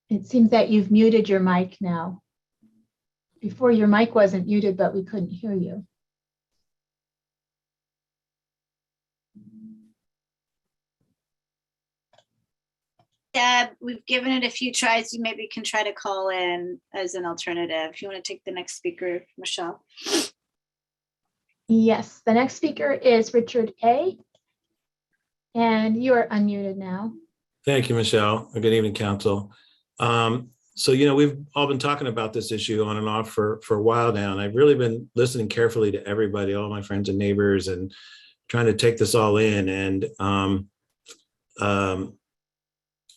It seems that you've muted your mic now. Before your mic wasn't muted, but we couldn't hear you. Deb, we've given it a few tries. You maybe can try to call in as an alternative. If you want to take the next speaker, Michelle. Yes, the next speaker is Richard A. And you are unmuted now. Thank you, Michelle. Good evening, Council. So, we've all been talking about this issue on and off for a while now, and I've really been listening carefully to everybody, all my friends and neighbors, and trying to take this all in. And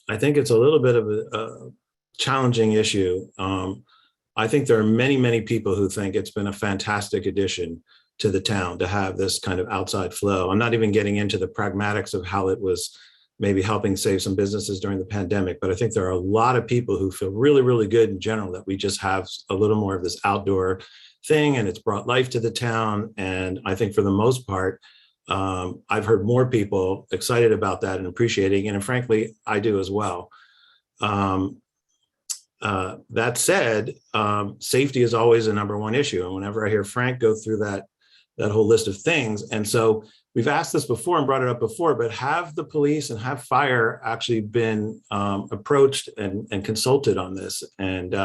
I think it's a little bit of a challenging issue. I think there are many, many people who think it's been a fantastic addition to the town to have this kind of outside flow. I'm not even getting into the pragmatics of how it was maybe helping save some businesses during the pandemic, but I think there are a lot of people who feel really, really good in general that we just have a little more of this outdoor thing, and it's brought life to the town. And I think for the most part, I've heard more people excited about that and appreciating it, and frankly, I do as well. That said, safety is always a number one issue. And whenever I hear Frank go through that whole list of things, and so we've asked this before and brought it up before, but have the police and have fire actually been approached and consulted on this? And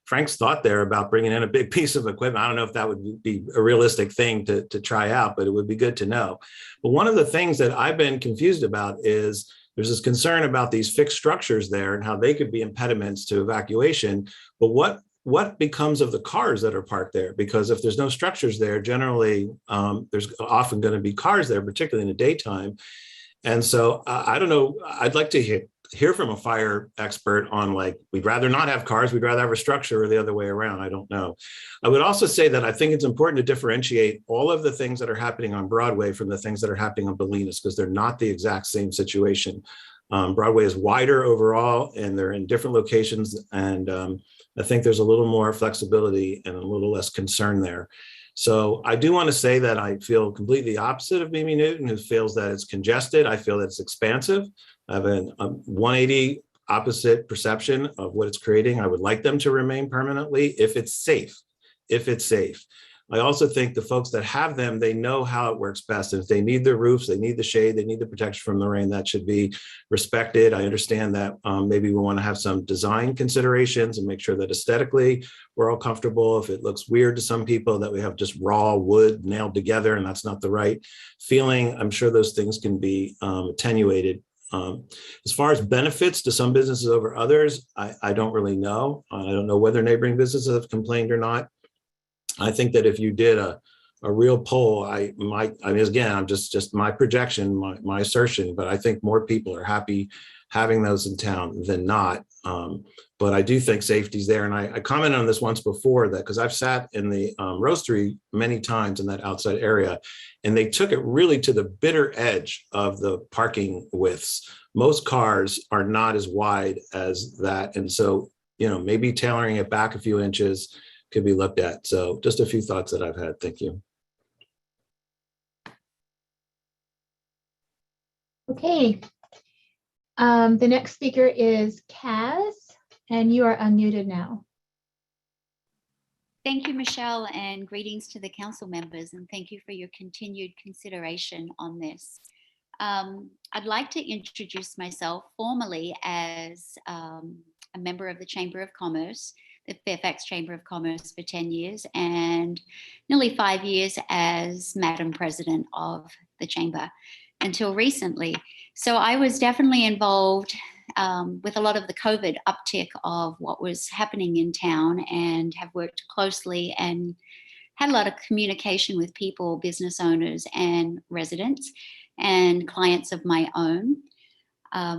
Frank's thought there about bringing in a big piece of equipment, I don't know if that would be a realistic thing to try out, but it would be good to know. But one of the things that I've been confused about is there's this concern about these fixed structures there and how they could be impediments to evacuation. But what becomes of the cars that are parked there? Because if there's no structures there, generally there's often going to be cars there, particularly in the daytime. And so I don't know, I'd like to hear from a fire expert on, like, we'd rather not have cars, we'd rather have a structure, or the other way around. I don't know. I would also say that I think it's important to differentiate all of the things that are happening on Broadway from the things that are happening on Bolinas, because they're not the exact same situation. Broadway is wider overall, and they're in different locations. And I think there's a little more flexibility and a little less concern there. So I do want to say that I feel completely opposite of Mimi Newton, who feels that it's congested. I feel that it's expansive. I have a 180 opposite perception of what it's creating. I would like them to remain permanently if it's safe, if it's safe. I also think the folks that have them, they know how it works best. And if they need the roofs, they need the shade, they need the protection from the rain, that should be respected. I understand that maybe we want to have some design considerations and make sure that aesthetically we're all comfortable. If it looks weird to some people that we have just raw wood nailed together and that's not the right feeling, I'm sure those things can be attenuated. As far as benefits to some businesses over others, I don't really know. I don't know whether neighboring businesses have complained or not. I think that if you did a real poll, I mean, again, I'm just my projection, my assertion, but I think more people are happy having those in town than not. But I do think safety's there. And I commented on this once before, that because I've sat in the roastery many times in that outside area, and they took it really to the bitter edge of the parking widths. Most cars are not as wide as that. And so, maybe tailoring it back a few inches could be looked at. So just a few thoughts that I've had. Thank you. Okay. The next speaker is Kaz, and you are unmuted now. Thank you, Michelle, and greetings to the council members, and thank you for your continued consideration on this. I'd like to introduce myself formally as a member of the Chamber of Commerce, the Fairfax Chamber of Commerce, for 10 years and nearly 5 years as Madam President of the Chamber until recently. So I was definitely involved with a lot of the COVID uptick of what was happening in town, and have worked closely and had a lot of communication with people, business owners and residents and clients of my own.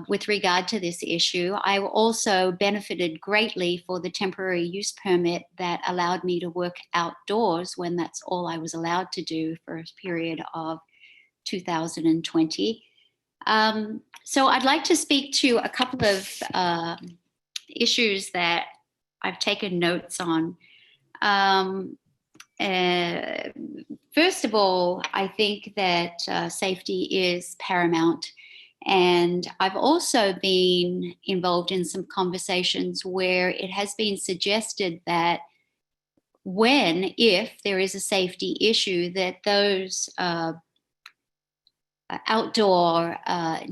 With regard to this issue, I also benefited greatly for the temporary use permit that allowed me to work outdoors when that's all I was allowed to do for a period of 2020. So I'd like to speak to a couple of issues that I've taken notes on. First of all, I think that safety is paramount. And I've also been involved in some conversations where it has been suggested that if there is a safety issue, that those outdoor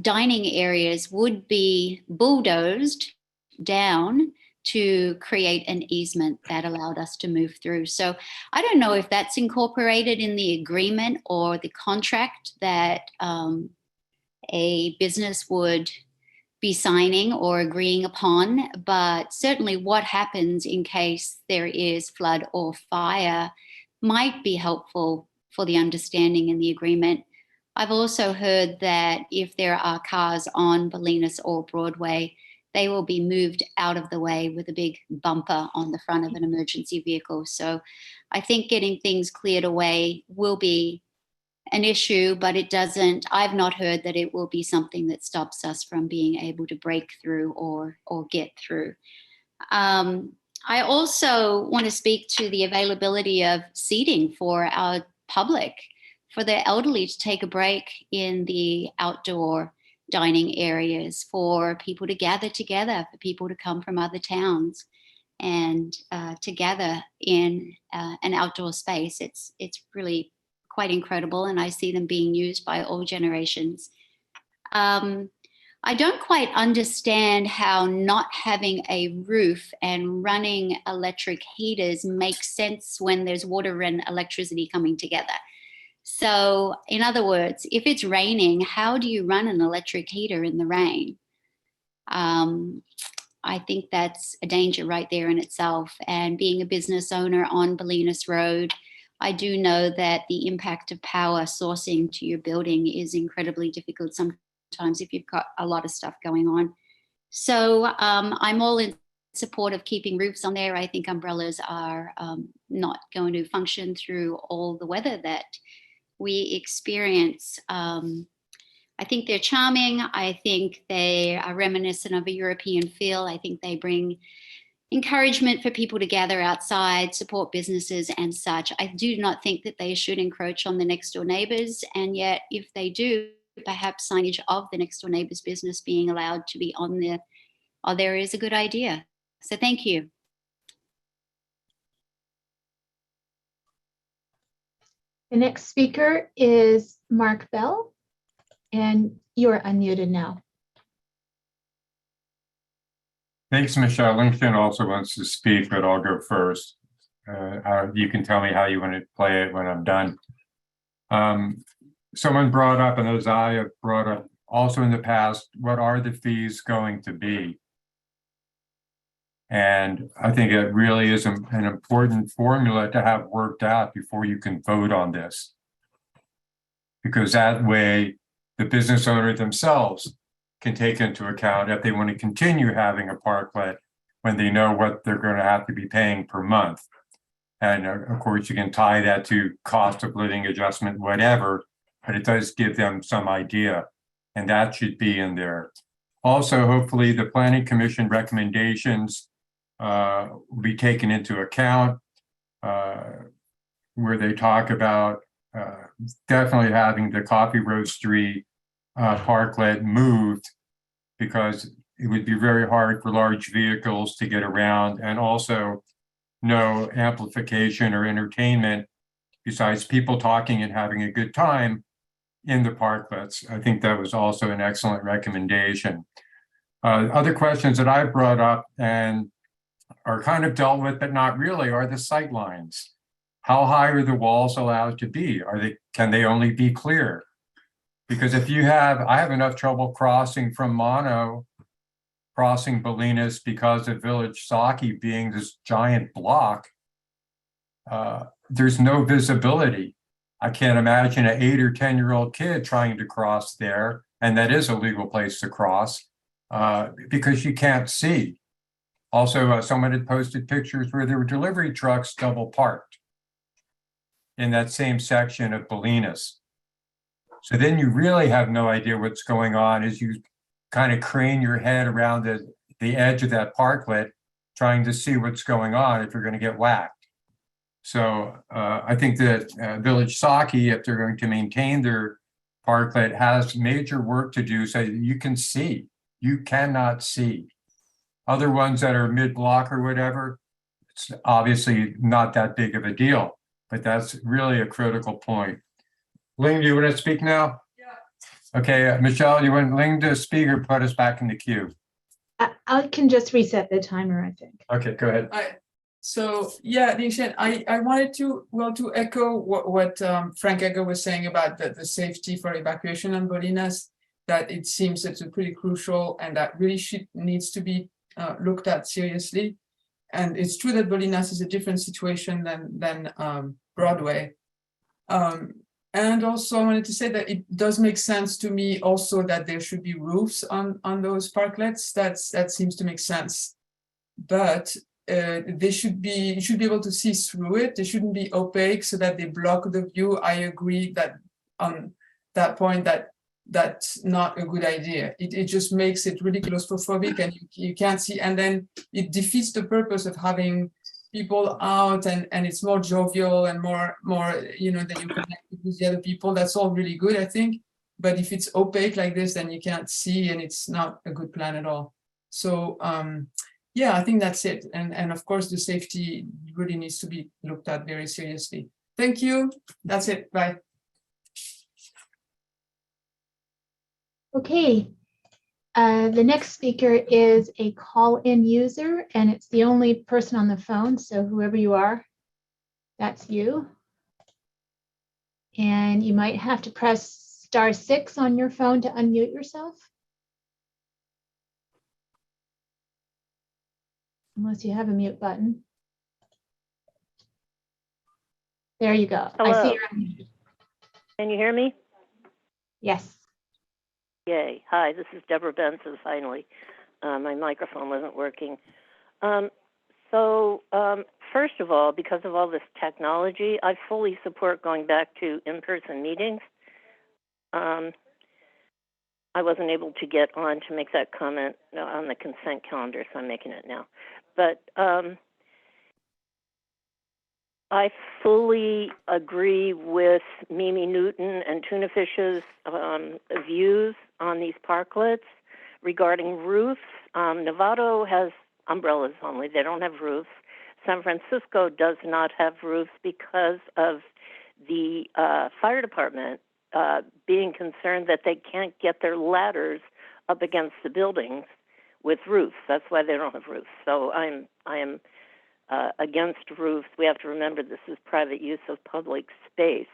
dining areas would be bulldozed down to create an easement that allowed us to move through. So I don't know if that's incorporated in the agreement or the contract that a business would be signing or agreeing upon, but certainly what happens in case there is flood or fire might be helpful for the understanding in the agreement. I've also heard that if there are cars on Bolinas or Broadway, they will be moved out of the way with a big bumper on the front of an emergency vehicle. So I think getting things cleared away will be an issue, but I've not heard that it will be something that stops us from being able to break through or get through. I also want to speak to the availability of seating for our public, for the elderly to take a break in the outdoor dining areas, for people to gather together, for people to come from other towns and to gather in an outdoor space. It's really quite incredible, and I see them being used by all generations. I don't quite understand how not having a roof and running electric heaters makes sense when there's water and electricity coming together. So in other words, if it's raining, how do you run an electric heater in the rain? I think that's a danger right there in itself. And being a business owner on Bolinas Road, I do know that the impact of power sourcing to your building is incredibly difficult sometimes if you've got a lot of stuff going on. So I'm all in support of keeping roofs on there. I think umbrellas are not going to function through all the weather that we experience. I think they're charming. I think they are reminiscent of a European feel. I think they bring encouragement for people to gather outside, support businesses and such. I do not think that they should encroach on the next door neighbors. And yet if they do, perhaps signage of the next door neighbor's business being allowed to be on there is a good idea. So thank you. The next speaker is Mark Bell, and you're unmuted now. Thanks, Michelle. LinkedIn also wants to speak, but I'll go first. You can tell me how you want to play it when I'm done. Someone brought up, and as I have brought up also in the past, what are the fees going to be? And I think it really is an important formula to have worked out before you can vote on this. Because that way, the business owner themselves can take into account if they want to continue having a parklet when they know what they're going to have to be paying per month. And of course, you can tie that to cost of living adjustment, whatever, but it does give them some idea, and that should be in there. Also, hopefully, the Planning Commission recommendations will be taken into account, where they talk about definitely having the coffee roastery parklet moved, because it would be very hard for large vehicles to get around, and also no amplification or entertainment besides people talking and having a good time in the parklets. I think that was also an excellent recommendation. Other questions that I've brought up and are kind of dealt with, but not really, are the sight lines. How high are the walls allowed to be? Can they only be clear? Because if you have, I have enough trouble crossing from Mono, crossing Bolinas because of Village Saki being this giant block. There's no visibility. I can't imagine an 8 or 10-year-old kid trying to cross there, and that is a legal place to cross, because you can't see. Also, someone had posted pictures where there were delivery trucks double parked in that same section of Bolinas. So then you really have no idea what's going on as you kind of crane your head around the edge of that parklet, trying to see what's going on if you're going to get whacked. So I think that Village Saki, if they're going to maintain their parklet, has major work to do so that you can see. You cannot see. Other ones that are mid-block or whatever, it's obviously not that big of a deal, but that's really a critical point. Ling, do you want to speak now? Yeah. Okay, Michelle, you want Ling to speak or put us back in the queue? I can just reset the timer, I think. Okay, go ahead. So yeah, Ling-Shen, I wanted to echo what Frank Egger was saying about the safety for evacuation on Bolinas, that it seems it's a pretty crucial and that really needs to be looked at seriously. And it's true that Bolinas is a different situation than Broadway. And also I wanted to say that it does make sense to me also that there should be roofs on those parklets. That seems to make sense. But you should be able to see through it. They shouldn't be opaque so that they block the view. I agree that on that point that's not a good idea. It just makes it really claustrophobic and you can't see, and then it defeats the purpose of having people out and it's more jovial and more that you connect with the other people. That's all really good, I think. But if it's opaque like this, then you can't see and it's not a good plan at all. So yeah, I think that's it. And of course the safety really needs to be looked at very seriously. Thank you. That's it. Bye. Okay, the next speaker is a call-in user, and it's the only person on the phone, so whoever you are, that's you. And you might have to press *6 on your phone to unmute yourself. Unless you have a mute button. There you go. Hello. I see you're unmuted. Can you hear me? Yes. Yay. Hi, this is Deborah Benson, finally. My microphone wasn't working. First of all, because of all this technology, I fully support going back to in-person meetings. I wasn't able to get on to make that comment on the consent calendar, so I'm making it now. But I fully agree with Mimi Newton and Tuna Fish's views on these parklets regarding roofs. Novato has umbrellas only. They don't have roofs. San Francisco does not have roofs because of the fire department being concerned that they can't get their ladders up against the buildings with roofs. That's why they don't have roofs. So I am against roofs. We have to remember this is private use of public space.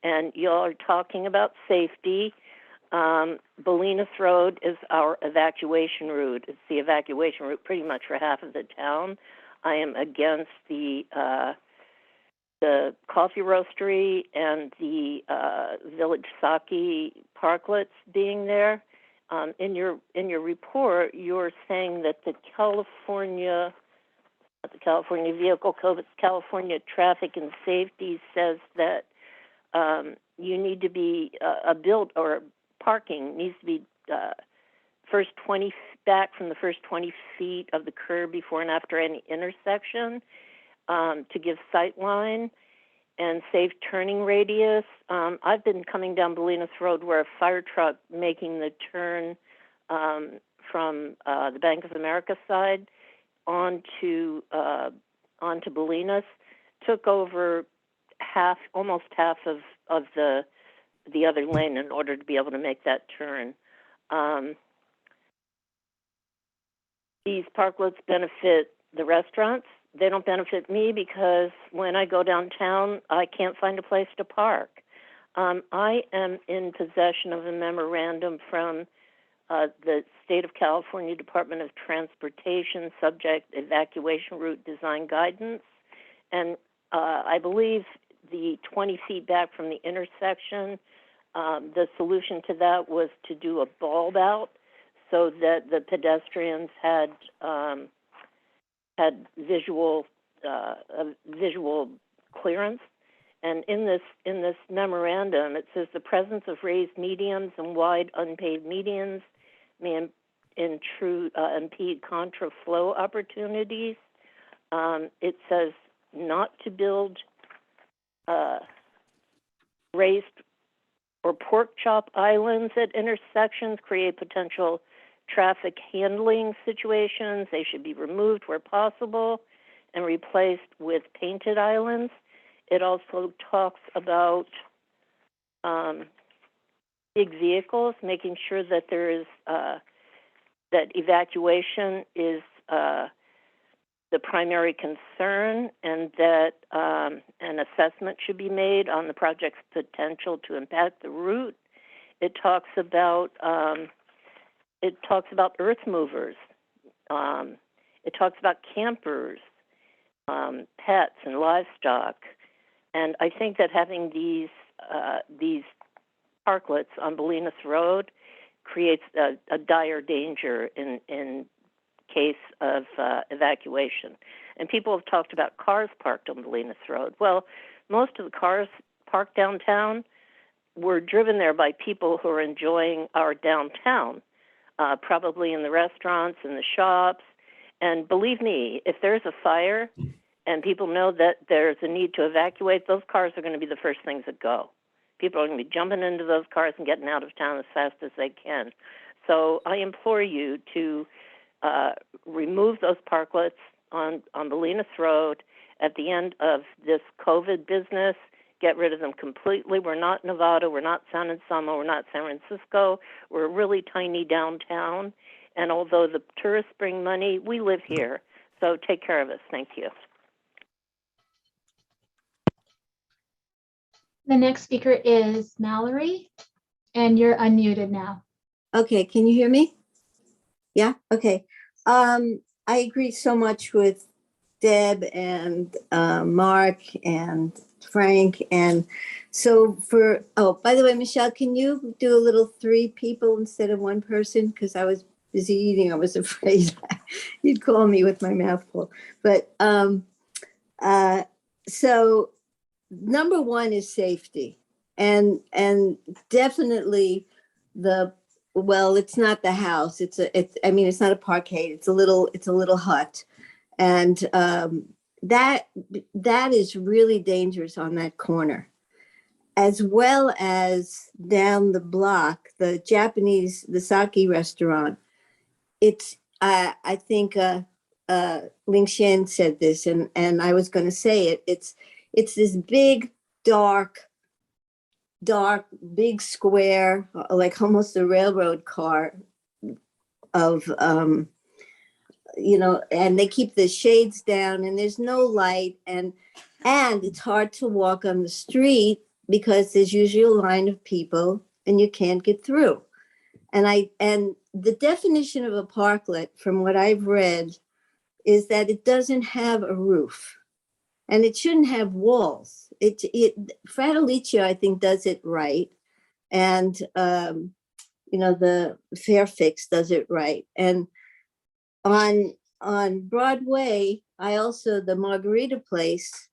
And y'all are talking about safety. Bolinas Road is our evacuation route. It's the evacuation route pretty much for half of the town. I am against the coffee roastery and the Village Sake parklets being there. In your report, you're saying that the California Vehicle Code, it's California Traffic and Safety says that you need to be parking needs to be first 20 back from the first 20 feet of the curb before and after any intersection to give sight line and safe turning radius. I've been coming down Bolinas Road where a fire truck making the turn from the Bank of America side onto Bolinas took over almost half of the other lane in order to be able to make that turn. These parklets benefit the restaurants. They don't benefit me because when I go downtown, I can't find a place to park. I am in possession of a memorandum from the State of California Department of Transportation, subject evacuation route design guidance. And I believe the 20 feet back from the intersection, the solution to that was to do a bulb out so that the pedestrians had visual clearance. And in this memorandum, it says the presence of raised medians and wide unpaved medians may impede contra flow opportunities. It says not to build raised or pork chop islands at intersections, create potential traffic handling situations. They should be removed where possible and replaced with painted islands. It also talks about big vehicles, making sure that there is that evacuation is the primary concern, and that an assessment should be made on the project's potential to impact the route. It talks about earth movers. It talks about campers, pets, and livestock. And I think that having these parklets on Bolinas Road creates a dire danger in case of evacuation. And people have talked about cars parked on Bolinas Road. Well, most of the cars parked downtown were driven there by people who are enjoying our downtown, probably in the restaurants and the shops. And believe me, if there's a fire and people know that there's a need to evacuate, those cars are going to be the first things that go. People are going to be jumping into those cars and getting out of town as fast as they can. So I implore you to remove those parklets on Bolinas Road at the end of this COVID business. Get rid of them completely. We're not Nevada. We're not San Anselmo. We're not San Francisco. We're a really tiny downtown. And although the tourists bring money, we live here. So take care of us. Thank you. The next speaker is Mallory, and you're unmuted now. Okay, can you hear me? Yeah, okay. I agree so much with Deb and Mark and Frank. And so by the way, Michelle, can you do a little 3 people instead of 1 person? Because I was busy eating. I was afraid you'd call me with my mouth full. But so number 1 is safety. And definitely the well, it's not the house. I mean, it's not a parkade. It's a little hut. And that is really dangerous on that corner, as well as down the block, the sake restaurant. It's, I think Ling Shan said this, and I was going to say it. It's this big, dark, big square, like almost a railroad car of, and they keep the shades down and there's no light, and it's hard to walk on the street because there's usually a line of people and you can't get through. And the definition of a parklet, from what I've read, is that it doesn't have a roof and it shouldn't have walls. Fratelliccio, I think, does it right. And, the Fairfax does it right. And on Broadway, the Margarita place,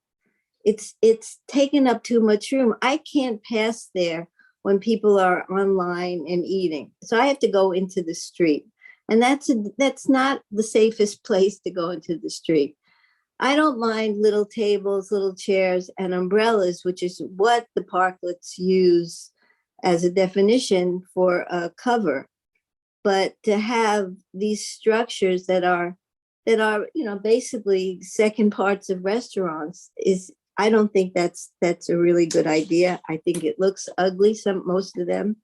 it's taken up too much room. I can't pass there when people are online and eating. So I have to go into the street. And that's not the safest place to go into the street. I don't mind little tables, little chairs, and umbrellas, which is what the parklets use as a definition for a cover. But to have these structures that are basically second parts of restaurants I don't think that's a really good idea. I think it looks ugly, most of them,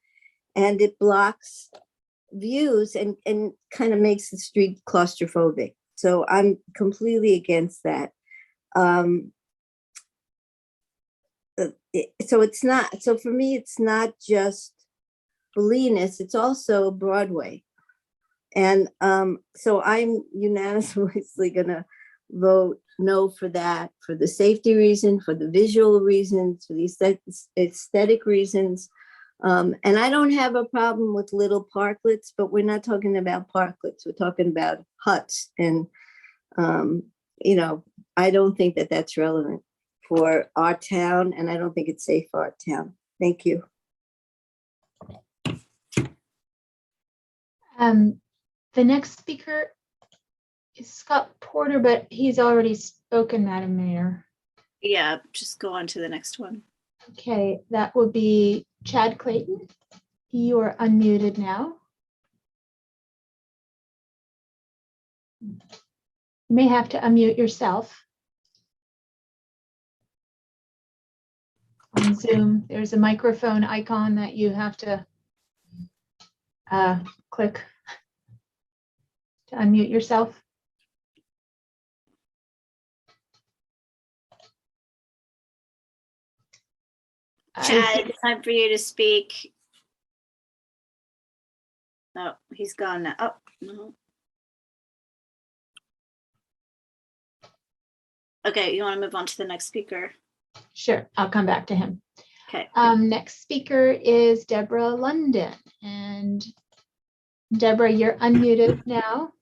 and it blocks views and kind of makes the street claustrophobic. So I'm completely against that. So for me, it's not just Bolinas, it's also Broadway. And so I'm unanimously gonna vote no for that, for the safety reason, for the visual reasons, for the aesthetic reasons. And I don't have a problem with little parklets, but we're not talking about parklets. We're talking about huts. And, I don't think that that's relevant for our town, and I don't think it's safe for our town. Thank you. The next speaker is Scott Porter, but he's already spoken, Madam Mayor. Yeah, just go on to the next one. Okay, that would be Chad Clayton. You are unmuted now. You may have to unmute yourself. On Zoom, there's a microphone icon that you have to click to unmute yourself. Chad, it's time for you to speak. Oh, he's gone now. Oh, no. Okay, you want to move on to the next speaker? Sure, I'll come back to him. Okay. Next speaker is Debra London. And Debra, you're unmuted now.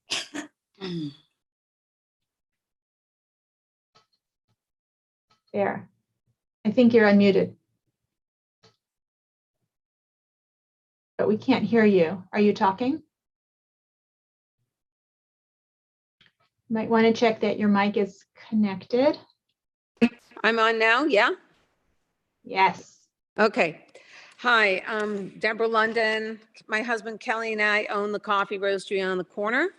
There. I think you're unmuted. But we can't hear you. Are you talking? Might want to check that your mic is connected. I'm on now, yeah? Yes. Okay. Hi, I'm Debra London. My husband Kelly and I own the coffee roastery on the corner.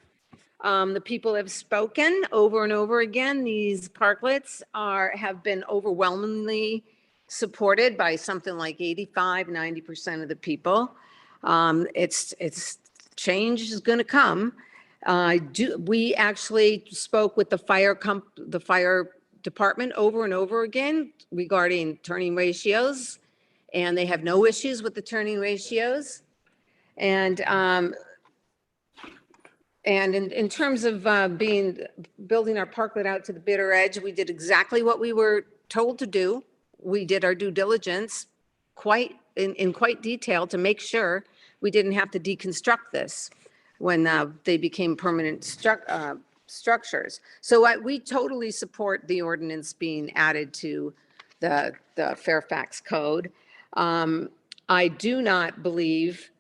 The people have spoken over and over again. These parklets have been overwhelmingly supported by something like 85–90% of the people. It's change is going to come. We actually spoke with the fire department over and over again regarding turning ratios, and they have no issues with the turning ratios. And in terms of building our parklet out to the bitter edge, we did exactly what we were told to do. We did our due diligence in quite detail to make sure we didn't have to deconstruct this when they became permanent structures. So we totally support the ordinance being added to the Fairfax code. I do not believe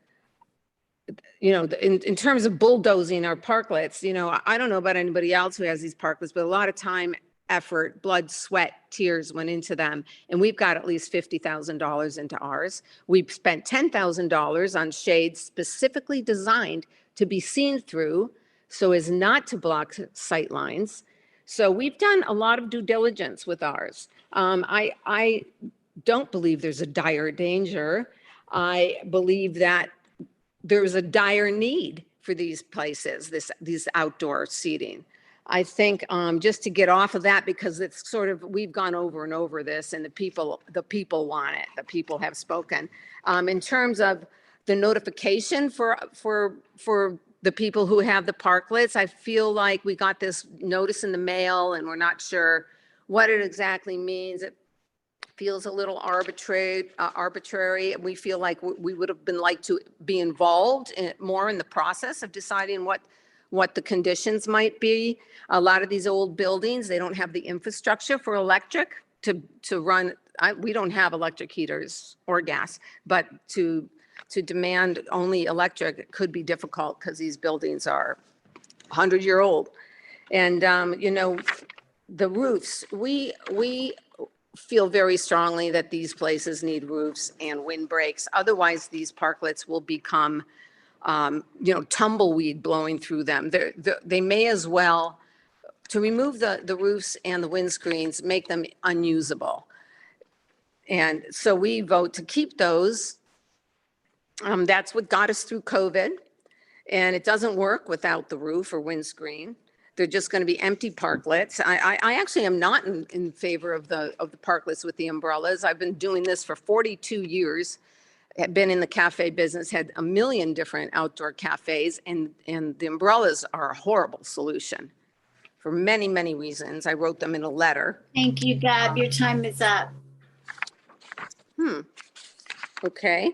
in terms of bulldozing our parklets, I don't know about anybody else who has these parklets, but a lot of time, effort, blood, sweat, tears went into them. And we've got at least $50,000 into ours. We've spent $10,000 on shades specifically designed to be seen through so as not to block sight lines. So we've done a lot of due diligence with ours. I don't believe there's a dire danger. I believe that there's a dire need for these places, these outdoor seating. I think just to get off of that, because it's sort of, we've gone over and over this, and the people want it. The people have spoken. In terms of the notification for the people who have the parklets, I feel like we got this notice in the mail and we're not sure what it exactly means. It feels a little arbitrary. We feel like we would have been like to be involved more in the process of deciding what the conditions might be. A lot of these old buildings, they don't have the infrastructure for electric to run. We don't have electric heaters or gas, but to demand only electric could be difficult because these buildings are 100-year-old. And the roofs, we feel very strongly that these places need roofs and windbreaks. Otherwise, these parklets will become tumbleweed blowing through them. They may as well, to remove the roofs and the windscreens, make them unusable. And so we vote to keep those. That's what got us through COVID. And it doesn't work without the roof or windscreen. They're just going to be empty parklets. I actually am not in favor of the parklets with the umbrellas. I've been doing this for 42 years. Had been in the cafe business, had a million different outdoor cafes, and the umbrellas are a horrible solution for many, many reasons. I wrote them in a letter. Thank you, Deb. Your time is up. Okay.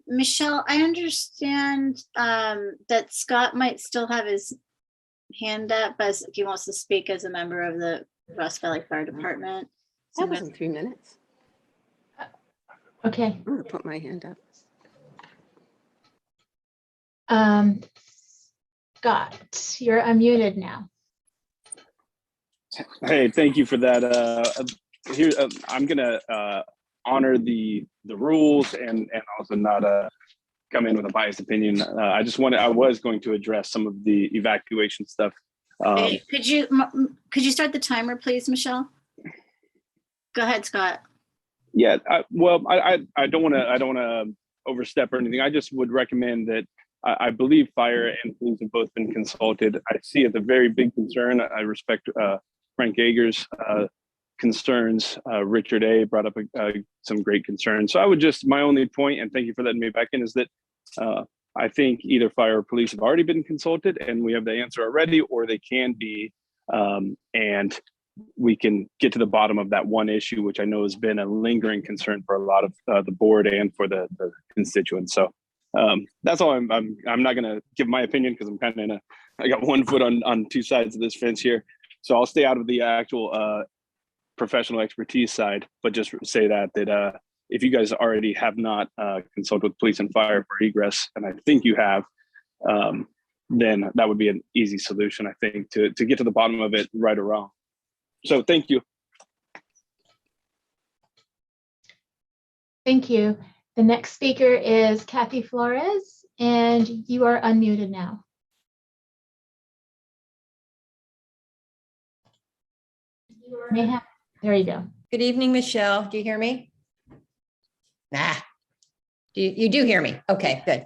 Michelle, I understand that Scott might still have his hand up as he wants to speak as a member of the Ross Valley Fire Department. That wasn't 3 minutes. Okay. I'm gonna put my hand up. Scott, you're unmuted now. Hey, thank you for that. Here, I'm gonna honor the rules and also not come in with a biased opinion. I was going to address some of the evacuation stuff. Hey, could you start the timer, please, Michelle? Go ahead, Scott. Yeah, I don't want to overstep or anything. I just would recommend that I believe fire and police have both been consulted. I see it as a very big concern. I respect Frank Yeager's concerns. Richard A. brought up some great concerns. So I would just, my only point, and thank you for letting me back in, is that I think either fire or police have already been consulted and we have the answer already, or they can be, and we can get to the bottom of that one issue, which I know has been a lingering concern for a lot of the board and for the constituents. So that's all. I'm not going to give my opinion because I'm kind of I got one foot on two sides of this fence here. So I'll stay out of the actual professional expertise side, but just say that if you guys already have not consulted with police and fire for egress, and I think you have, then that would be an easy solution, I think, to get to the bottom of it, right or wrong. So thank you. Thank you. The next speaker is Kathy Flores, and you are unmuted now. There you go. Good evening, Michelle. Do you hear me? Nah. You do hear me. Okay, good.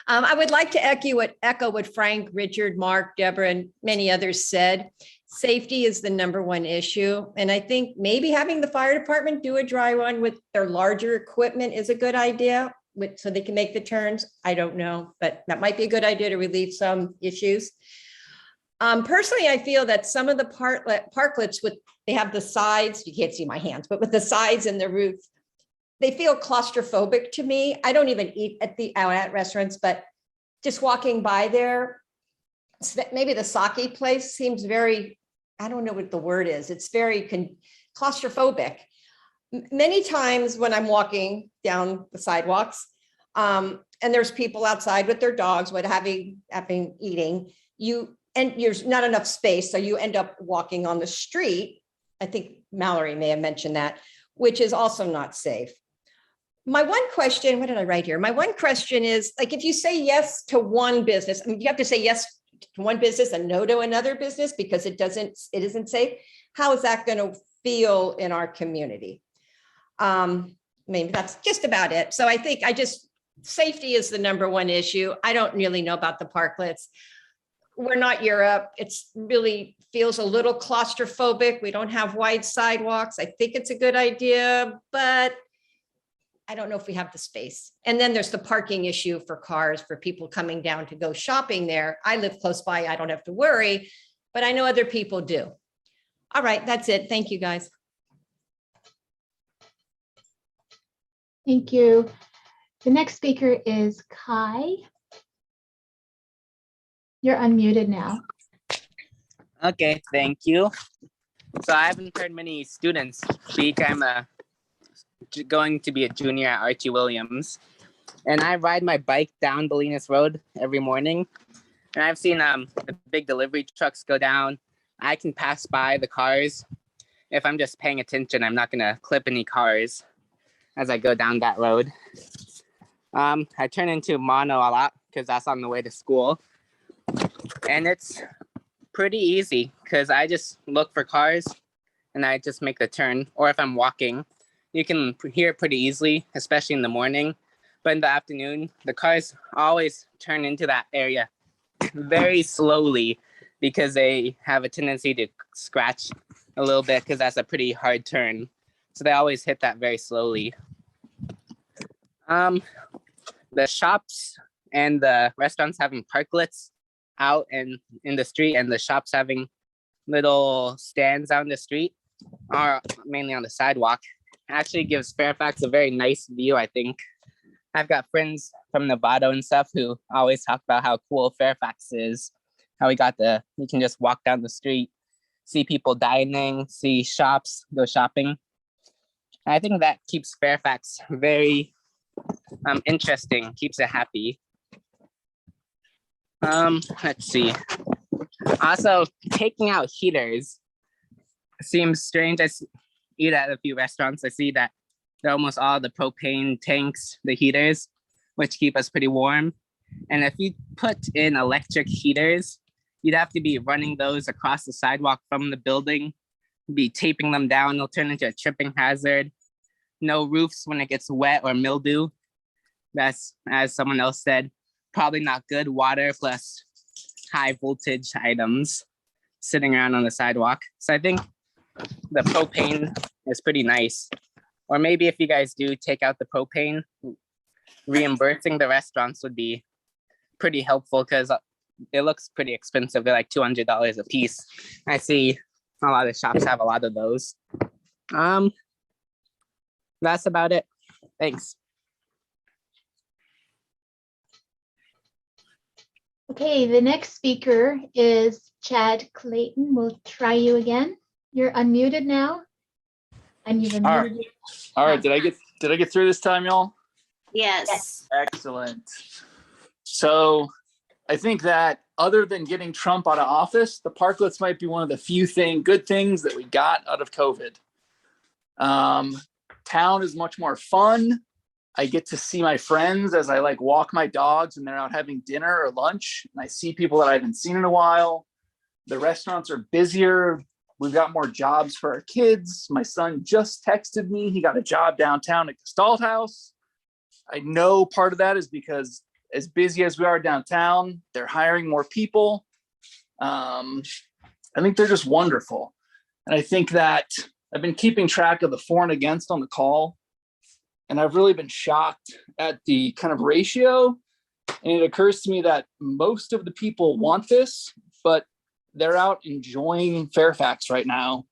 I would like to echo what Frank, Richard, Mark, Deborah, and many others said. Safety is the #1 issue. And I think maybe having the fire department do a dry run with their larger equipment is a good idea, so they can make the turns. I don't know, but that might be a good idea to relieve some issues. Personally, I feel that some of the parklets they have the sides, you can't see my hands, but with the sides and the roof, they feel claustrophobic to me. I don't even eat at restaurants, but just walking by there, maybe the sake place seems very, I don't know what the word is. It's very claustrophobic. Many times when I'm walking down the sidewalks, And there's people outside with their dogs, eating, and there's not enough space, so you end up walking on the street. I think Mallory may have mentioned that, which is also not safe. My one question, what did I write here? My one question is, like, if you say yes to one business, I mean, you have to say yes to one business and no to another business because it isn't safe. How is that going to feel in our community? Maybe that's just about it. So I think safety is the number one issue. I don't really know about the parklets. We're not Europe. It's really feels a little claustrophobic. We don't have wide sidewalks. I think it's a good idea, but I don't know if we have the space. And then there's the parking issue for cars, for people coming down to go shopping there. I live close by. I don't have to worry, but I know other people do. All right, that's it. Thank you, guys. Thank you. The next speaker is Kai. You're unmuted now. Okay, thank you. So I haven't heard many students speak. I'm going to be a junior at Archie Williams, and I ride my bike down Bolinas Road every morning, and I've seen the big delivery trucks go down. I can pass by the cars. If I'm just paying attention, I'm not gonna clip any cars as I go down that road. I turn into mono a lot because that's on the way to school, and it's pretty easy because I just look for cars and I just make the turn. Or if I'm walking, you can hear it pretty easily, especially in the morning. But in the afternoon, the cars always turn into that area very slowly because they have a tendency to scratch a little bit because that's a pretty hard turn. So they always hit that very slowly. The shops and the restaurants having parklets out and in the street, and the shops having little stands out in the street, or mainly on the sidewalk, actually gives Fairfax a very nice view, I think. I've got friends from Nevada and stuff who always talk about how cool Fairfax is, how you can just walk down the street, see people dining, see shops, go shopping. I think that keeps Fairfax very interesting, keeps it happy. Let's see. Also, taking out heaters seems strange. I eat at a few restaurants. I see that they're almost all the propane tanks, the heaters, which keep us pretty warm. And if you put in electric heaters, you'd have to be running those across the sidewalk from the building, be taping them down. They'll turn into a tripping hazard. No roofs when it gets wet or mildew. That's, as someone else said, probably not good. Water plus high voltage items sitting around on the sidewalk. So I think the propane is pretty nice. Or maybe if you guys do take out the propane, reimbursing the restaurants would be pretty helpful because it looks pretty expensive. They're like $200 a piece. I see a lot of shops have a lot of those. That's about it. Thanks. Okay, the next speaker is Chad Clayton. We'll try you again. You're unmuted now. And you've unmuted. All right. Did I get through this time, y'all? Yes. Excellent. So I think that other than getting Trump out of office, the parklets might be one of the few good things that we got out of COVID. Town is much more fun. I get to see my friends as I walk my dogs and they're out having dinner or lunch. And I see people that I haven't seen in a while. The restaurants are busier. We've got more jobs for our kids. My son just texted me. He got a job downtown at Gestalt House. I know part of that is because as busy as we are downtown, they're hiring more people. I think they're just wonderful. And I think that I've been keeping track of the for and against on the call. And I've really been shocked at the kind of ratio. And it occurs to me that most of the people want this, but they're out enjoying Fairfax right now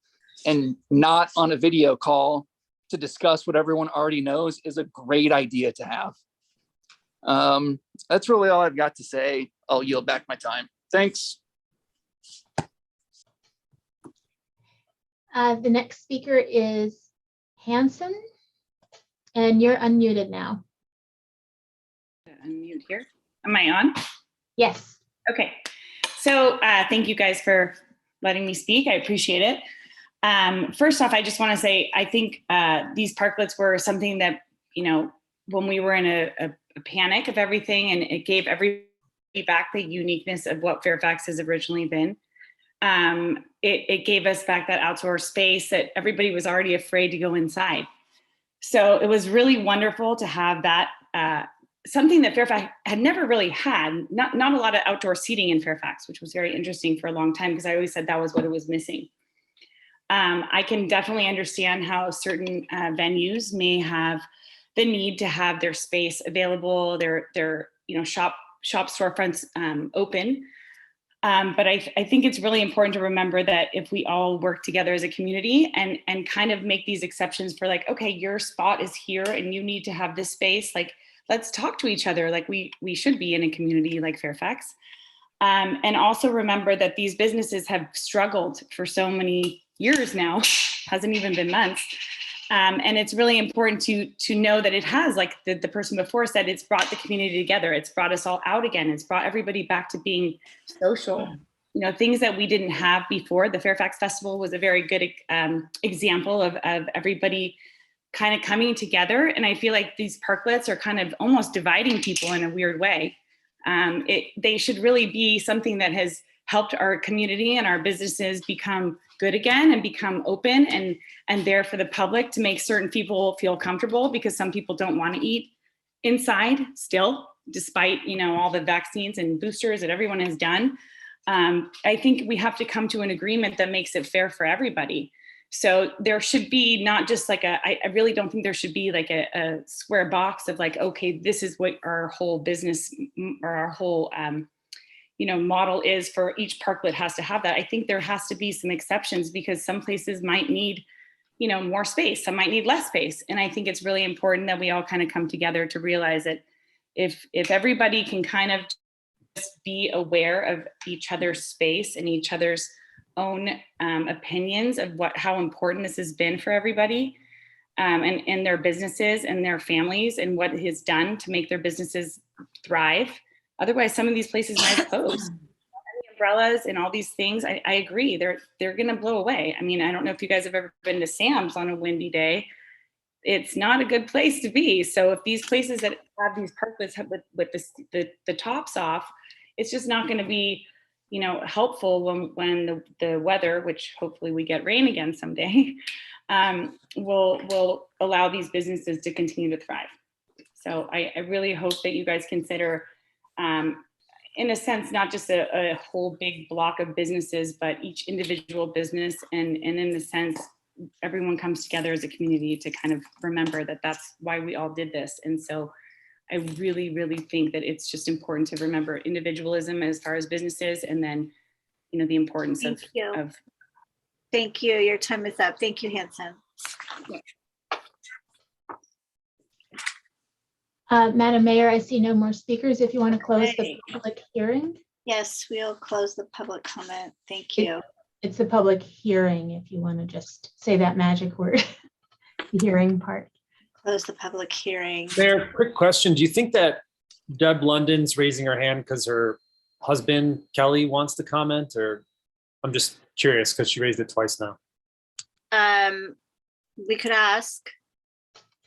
and not on a video call to discuss what everyone already knows is a great idea to have. That's really all I've got to say. I'll yield back my time. Thanks. The next speaker is Hanson, and you're unmuted now. unmute here. Am I on? Yes. Okay. So thank you guys for letting me speak. I appreciate it. First off, I just want to say, I think these parklets were something that, you know, when we were in a panic of everything, and it gave everybody back the uniqueness of what Fairfax has originally been. It gave us back that outdoor space that everybody was already afraid to go inside. So it was really wonderful to have that, something that Fairfax had never really had, not a lot of outdoor seating in Fairfax, which was very interesting for a long time, because I always said that was what it was missing. I can definitely understand how certain venues may have the need to have their space available, their you know, shop storefronts open. But I think it's really important to remember that if we all work together as a community and kind of make these exceptions for like, okay, your spot is here and you need to have this space, like, let's talk to each other like we should be in a community like Fairfax. And also remember that these businesses have struggled for so many years now, hasn't even been months. And it's really important to know that it has, like the person before said, it's brought the community together. It's brought us all out again. It's brought everybody back to being social. You know, things that we didn't have before. The Fairfax Festival was a very good example of everybody kind of coming together. And I feel like these parklets are kind of almost dividing people in a weird way. They should really be something that has helped our community and our businesses become good again and become open and there for the public to make certain people feel comfortable, because some people don't want to eat inside still, despite, you know, all the vaccines and boosters that everyone has done. I think we have to come to an agreement that makes it fair for everybody. So there should be not just like I really don't think there should be like a square box of like, okay, this is what our whole business or our whole you know, model is for each parklet has to have that. I think there has to be some exceptions, because some places might need, you know, more space, some might need less space. And I think it's really important that we all kind of come together to realize that if everybody can kind of just be aware of each other's space and each other's own opinions of how important this has been for everybody, and their businesses and their families, and what it has done to make their businesses thrive. Otherwise, some of these places might close. The umbrellas and all these things, I agree, they're going to blow away. I mean, I don't know if you guys have ever been to Sam's on a windy day. It's not a good place to be. So if these places that have these parklets with the tops off, it's just not going to be, you know, helpful when the weather, which hopefully we get rain again someday, will allow these businesses to continue to thrive. So I really hope that you guys consider, in a sense, not just a whole big block of businesses, but each individual business, and in a sense, everyone comes together as a community to kind of remember that that's why we all did this. And so I really, really think that it's just important to remember individualism as far as businesses, and then, you know, the importance of. Thank you. Your time is up. Thank you, Hanson. Madam Mayor, I see no more speakers. If you want to close the public hearing. Yes, we'll close the public comment. Thank you. It's a public hearing, if you want to just say that magic word, the hearing part. Close the public hearing. Mayor, quick question. Do you think that Deb London's raising her hand because her husband, Kelly, wants to comment? Or I'm just curious because she raised it twice now. We could ask.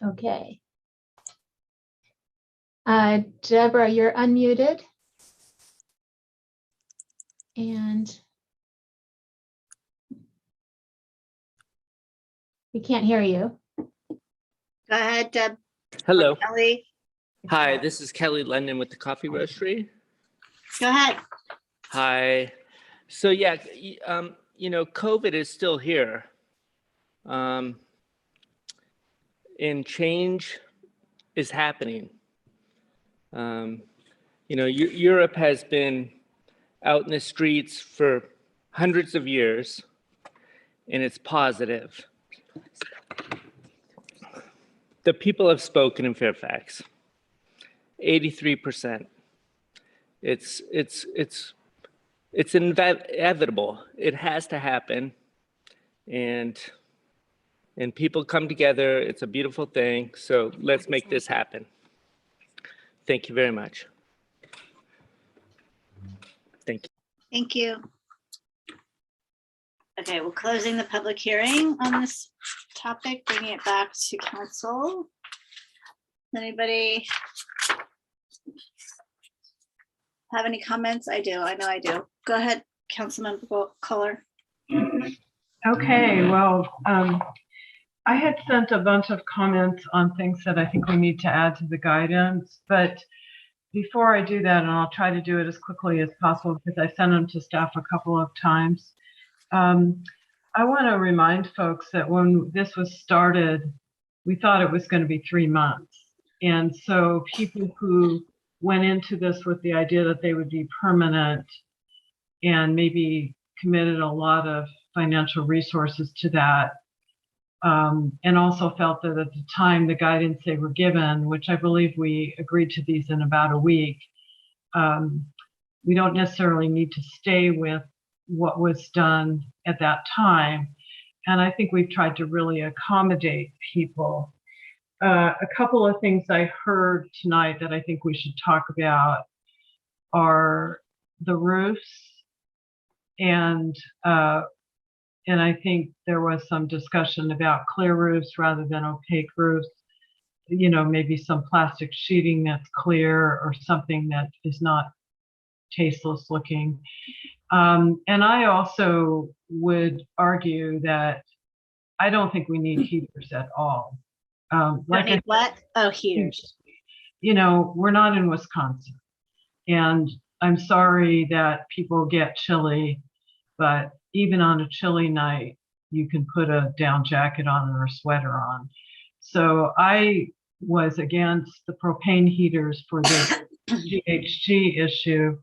Okay. Deborah, you're unmuted. And we can't hear you. Go ahead, Deb. Hello. Kelly. Hi, this is Kelly London with the Coffee Roastery. Go ahead. Hi. So yeah, you know, COVID is still here. And change is happening. You know, Europe has been out in the streets for hundreds of years, and it's positive. The people have spoken in Fairfax. 83%. It's inevitable. It has to happen, and people come together. It's a beautiful thing. So let's make this happen. Thank you very much. Thank you. Thank you. Okay, we're closing the public hearing on this topic, bringing it back to council. Anybody have any comments? I do. I know I do. Go ahead, Councilmember Kohler. Okay, well, I had sent a bunch of comments on things that I think we need to add to the guidance, but before I do that, and I'll try to do it as quickly as possible because I sent them to staff a couple of times. I want to remind folks that when this was started, we thought it was going to be 3 months. And so people who went into this with the idea that they would be permanent and maybe committed a lot of financial resources to that, and also felt that at the time the guidance they were given, which I believe we agreed to these in about a week, we don't necessarily need to stay with what was done at that time. And I think we've tried to really accommodate people. A couple of things I heard tonight that I think we should talk about are the roofs, and I think there was some discussion about clear roofs rather than opaque roofs. You know, maybe some plastic sheeting that's clear or something that is not tasteless looking. And I also would argue that I don't think we need heaters at all. What? Oh, heaters. You know, we're not in Wisconsin. And I'm sorry that people get chilly, but even on a chilly night, you can put a down jacket on or a sweater on. So I was against the propane heaters for the GHG issue,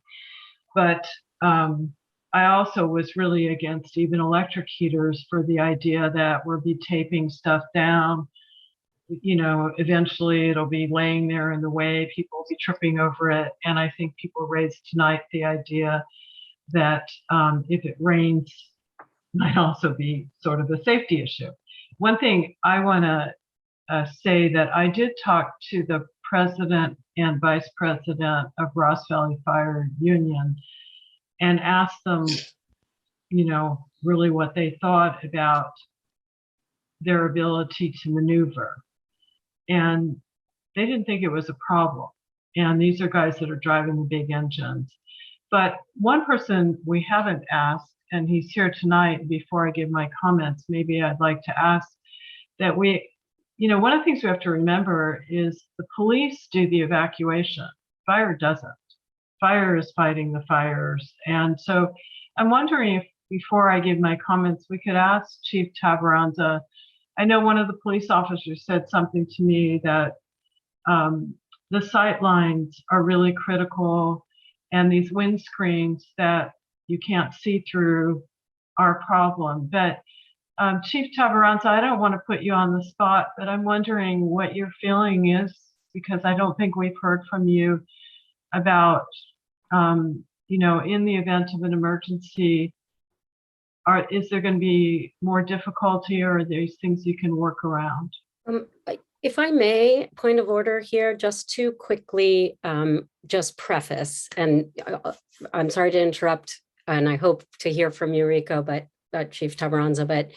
but I also was really against even electric heaters for the idea that we'll be taping stuff down. You know, eventually it'll be laying there in the way, people will be tripping over it. And I think people raised tonight the idea that if it rains, might also be sort of a safety issue. One thing I want to say that I did talk to the president and vice president of Ross Valley Fire Union and asked them, you know, really what they thought about their ability to maneuver. And they didn't think it was a problem. And these are guys that are driving the big engines. But one person we haven't asked, and he's here tonight, before I give my comments, maybe I'd like to ask that we, you know, one of the things we have to remember is the police do the evacuation. Fire doesn't. Fire is fighting the fires. And so I'm wondering if, before I give my comments, we could ask Chief Tabaranza. I know one of the police officers said something to me that the sight lines are really critical, and these windscreens that you can't see through are a problem. But Chief Tabaranza, I don't want to put you on the spot, but I'm wondering what your feeling is, because I don't think we've heard from you about, you know, in the event of an emergency, is there going to be more difficulty, or are these things you can work around? If I may, point of order here, just to quickly just preface, and I'm sorry to interrupt, and I hope to hear from Eureka, but Chief Tabaranza, but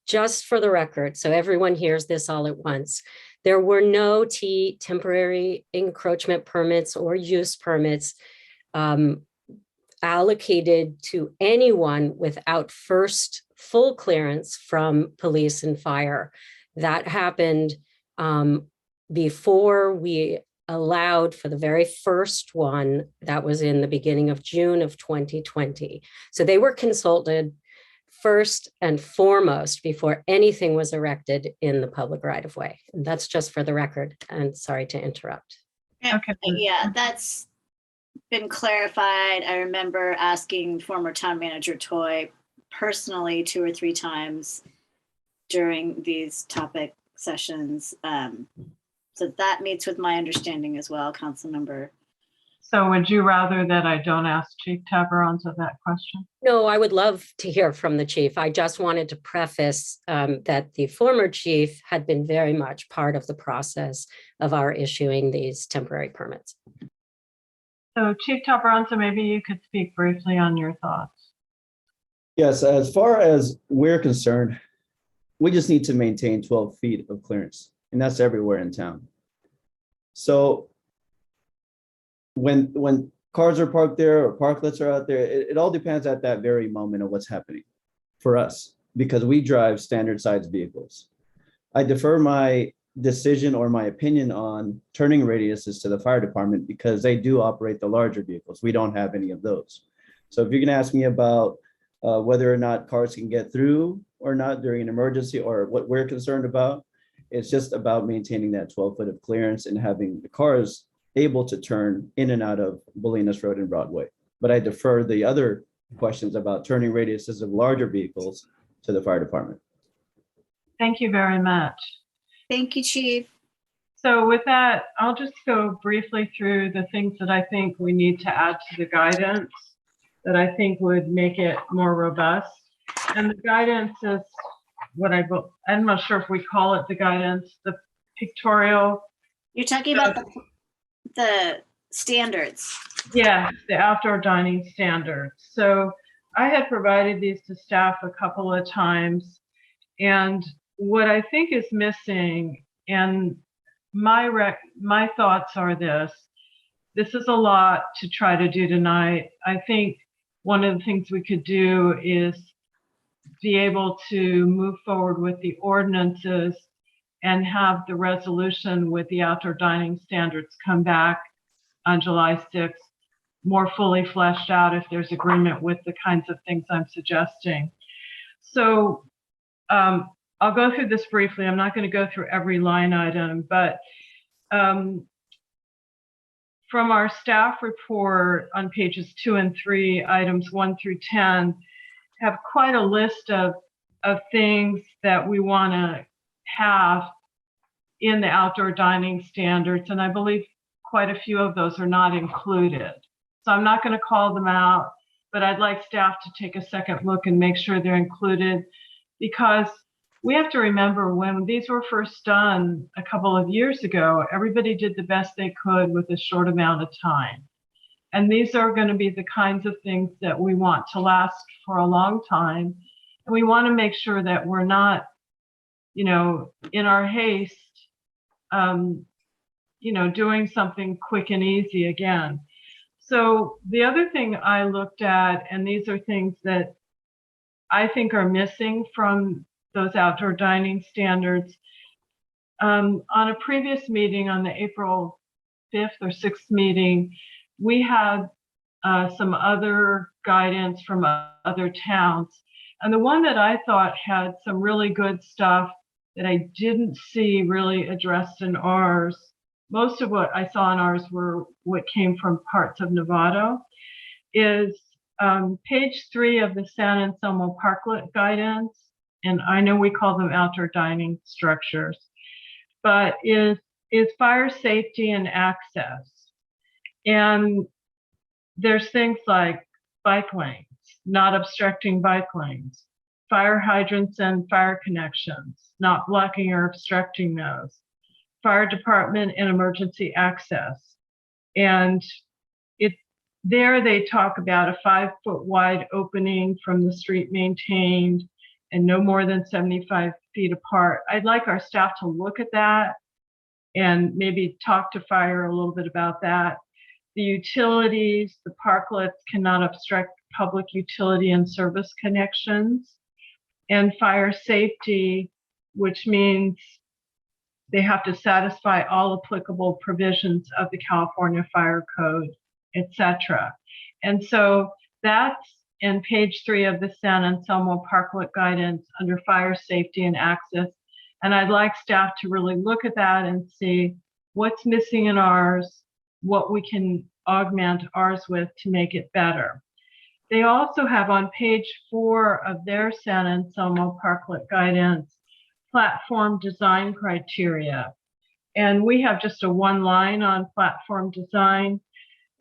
just for the record, so everyone hears this all at once, there were no temporary encroachment permits or use permits allocated to anyone without first full clearance from police and fire. That happened before we allowed for the very first one. That was in the beginning of June of 2020. So they were consulted first and foremost before anything was erected in the public right of way. And that's just for the record, and sorry to interrupt. Okay. Yeah, that's been clarified. I remember asking former town manager Toy personally 2 or 3 times during these topic sessions. So that meets with my understanding as well, Councilmember So would you rather that I don't ask Chief Tabaronza that question? No, I would love to hear from the chief. I just wanted to preface that the former chief had been very much part of the process of our issuing these temporary permits. So Chief Tabaronza, maybe you could speak briefly on your thoughts. Yes, as far as we're concerned, we just need to maintain 12 feet of clearance, and that's everywhere in town. So when cars are parked there or parklets are out there, it all depends at that very moment of what's happening for us, because we drive standard sized vehicles. I defer my decision or my opinion on turning radiuses to the fire department because they do operate the larger vehicles. We don't have any of those. So if you're gonna ask me about whether or not cars can get through or not during an emergency, or what we're concerned about, it's just about maintaining that 12 foot of clearance and having the cars able to turn in and out of Bolinas Road and Broadway. But I defer the other questions about turning radiuses of larger vehicles to the fire department. Thank you very much. Thank you, Chief. So with that, I'll just go briefly through the things that I think we need to add to the guidance that I think would make it more robust. And the guidance is what I'm not sure if we call it the guidance, the pictorial. You're talking about the standards. Yes, the outdoor dining standards. So I had provided these to staff a couple of times, and what I think is missing, and my thoughts are this is a lot to try to do tonight. I think one of the things we could do is be able to move forward with the ordinances and have the resolution with the outdoor dining standards come back on July 6th, more fully fleshed out if there's agreement with the kinds of things I'm suggesting. So I'll go through this briefly. I'm not going to go through every line item, but from our staff report on pages 2 and 3, items 1 through 10, have quite a list of things that we want to have in the outdoor dining standards, and I believe quite a few of those are not included. So I'm not going to call them out, but I'd like staff to take a second look and make sure they're included, because we have to remember when these were first done a couple of years ago, everybody did the best they could with a short amount of time. And these are going to be the kinds of things that we want to last for a long time. And we want to make sure that we're not, in our haste, doing something quick and easy again. So the other thing I looked at, and these are things that I think are missing from those outdoor dining standards. On a previous meeting, on the April 5th or 6th meeting, we had some other guidance from other towns. And the one that I thought had some really good stuff that I didn't see really addressed in ours, most of what I saw in ours were what came from parts of Novato, is page 3 of the San Anselmo Parklet guidance. And I know we call them outdoor dining structures, but is fire safety and access. And there's things like bike lanes, not obstructing bike lanes, fire hydrants and fire connections, not blocking or obstructing those, fire department and emergency access. And there they talk about a 5-foot wide opening from the street maintained and no more than 75 feet apart. I'd like our staff to look at that and maybe talk to fire a little bit about that. The utilities, the parklets cannot obstruct public utility and service connections. And fire safety, which means they have to satisfy all applicable provisions of the California Fire Code, etc. And so that's in page 3 of the San Anselmo Parklet guidance under fire safety and access. And I'd like staff to really look at that and see what's missing in ours, what we can augment ours with to make it better. They also have on page 4 of their San Anselmo Parklet guidance, platform design criteria. And we have just a one line on platform design.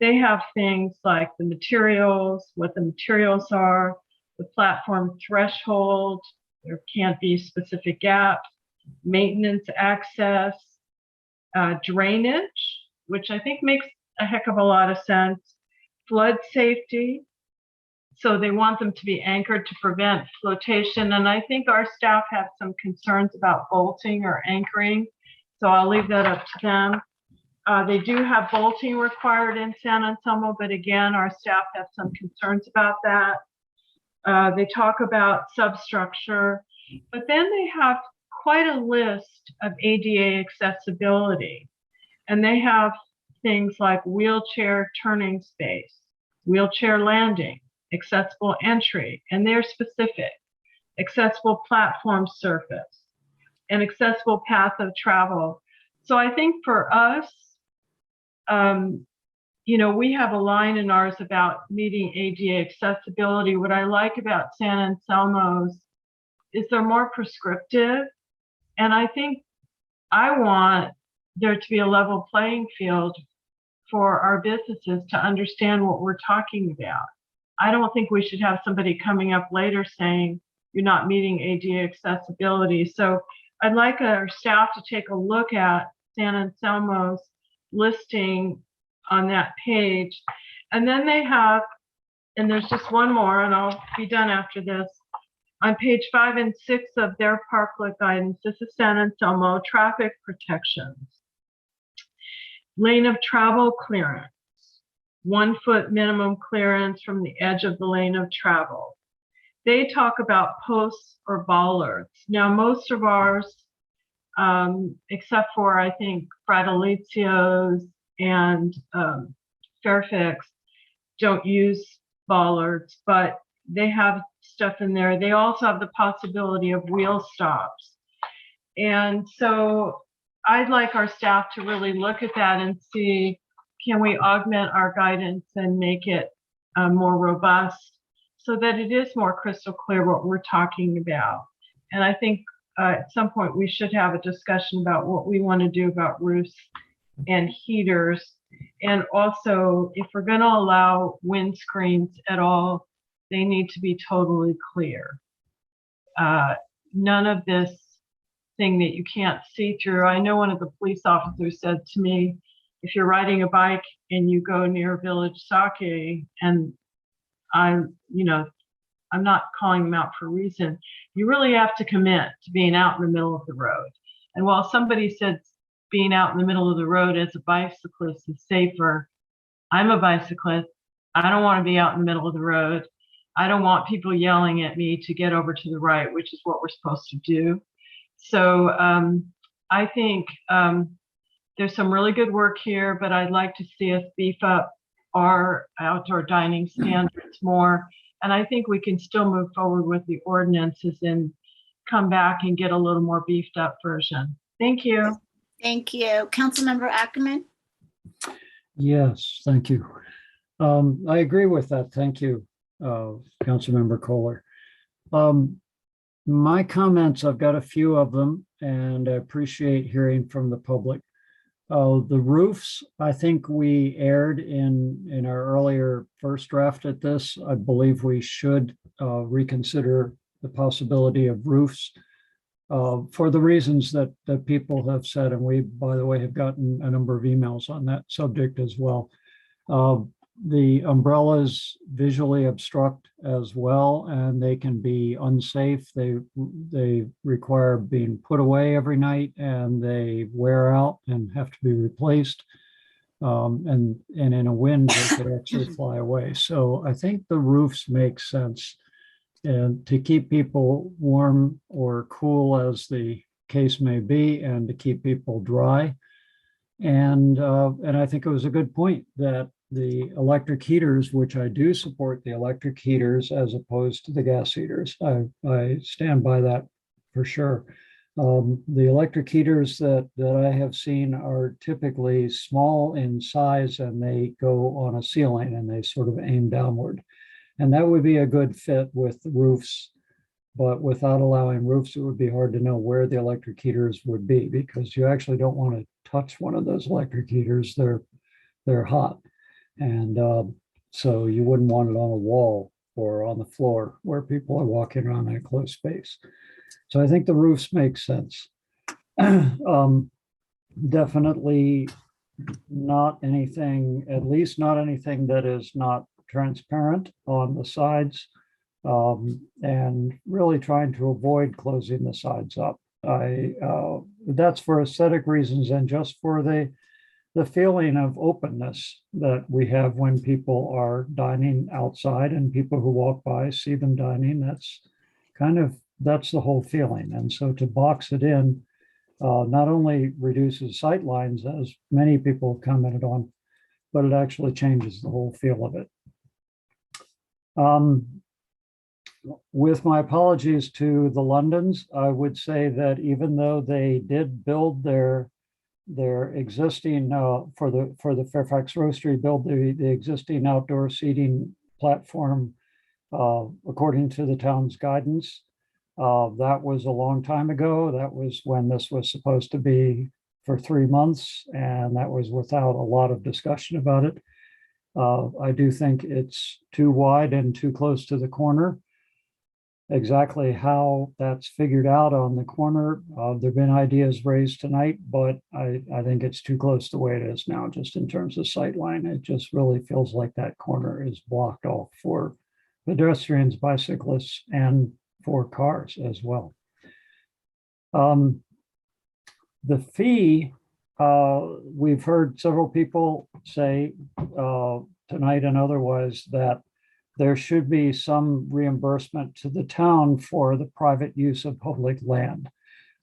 They have things like the materials, what the materials are, the platform threshold, there can't be specific gaps, maintenance access, drainage, which I think makes a heck of a lot of sense, flood safety. So they want them to be anchored to prevent flotation. And I think our staff have some concerns about bolting or anchoring. So I'll leave that up to them. They do have bolting required in San Anselmo, but again, our staff have some concerns about that. They talk about substructure, but then they have quite a list of ADA accessibility. And they have things like wheelchair turning space, wheelchair landing, accessible entry, and they're specific, accessible platform surface, and accessible path of travel. So I think for us, you know, we have a line in ours about meeting ADA accessibility. What I like about San Anselmo's is they're more prescriptive. And I think I want there to be a level playing field for our businesses to understand what we're talking about. I don't think we should have somebody coming up later saying you're not meeting ADA accessibility. So I'd like our staff to take a look at San Anselmo's listing on that page. And then they have, and there's just one more and I'll be done after this. On page 5 and 6 of their parklet guidance, this is San Anselmo, traffic protections. Lane of travel clearance, 1 foot minimum clearance from the edge of the lane of travel. They talk about posts or bollards. Now, most of ours, except for I think Fratellizio's and Fairfax, don't use bollards, but they have stuff in there. They also have the possibility of wheel stops. And so I'd like our staff to really look at that and see, can we augment our guidance and make it more robust so that it is more crystal clear what we're talking about. And I think at some point we should have a discussion about what we want to do about roofs and heaters. And also, if we're going to allow windscreens at all, they need to be totally clear. None of this thing that you can't see through. I know one of the police officers said to me, if you're riding a bike and you go near Village Sake, and I'm not calling them out for a reason, you really have to commit to being out in the middle of the road. And while somebody said being out in the middle of the road as a bicyclist is safer, I'm a bicyclist. I don't want to be out in the middle of the road. I don't want people yelling at me to get over to the right, which is what we're supposed to do. So I think there's some really good work here, but I'd like to see us beef up our outdoor dining standards more. And I think we can still move forward with the ordinances and come back and get a little more beefed up version. Thank you. Thank you. Councilmember Ackerman? Yes, thank you. I agree with that. Thank you, Councilmember Kohler. My comments, I've got a few of them, and I appreciate hearing from the public. The roofs, I think we erred in our earlier first draft at this. I believe we should reconsider the possibility of roofs for the reasons that people have said. And we, by the way, have gotten a number of emails on that subject as well. The umbrellas visually obstruct as well, and they can be unsafe. They require being put away every night, and they wear out and have to be replaced. And in a wind, they could actually fly away. So I think the roofs make sense, and to keep people warm or cool as the case may be, and to keep people dry. And I think it was a good point that the electric heaters, which I do support the electric heaters as opposed to the gas heaters. I stand by that for sure. The electric heaters that I have seen are typically small in size, and they go on a ceiling and they sort of aim downward. And that would be a good fit with roofs, but without allowing roofs, it would be hard to know where the electric heaters would be, because you actually don't want to touch one of those electric heaters. They're hot. And so you wouldn't want it on a wall or on the floor where people are walking around in a closed space. So I think the roofs make sense. Definitely not anything, at least not anything that is not transparent on the sides, and really trying to avoid closing the sides up. That's for aesthetic reasons and just for the feeling of openness that we have when people are dining outside and people who walk by see them dining. That's the whole feeling. And so to box it in not only reduces sight lines, as many people have commented on, but it actually changes the whole feel of it. With my apologies to the Londons, I would say that even though they did build their existing for the Fairfax Roastery, build the existing outdoor seating platform according to the town's guidance. That was a long time ago. That was when this was supposed to be for 3 months, and that was without a lot of discussion about it. I do think it's too wide and too close to the corner. Exactly how that's figured out on the corner, there've been ideas raised tonight, but I think it's too close the way it is now, just in terms of sight line. It just really feels like that corner is blocked off for pedestrians, bicyclists, and for cars as well. The fee, we've heard several people say tonight and otherwise that there should be some reimbursement to the town for the private use of public land.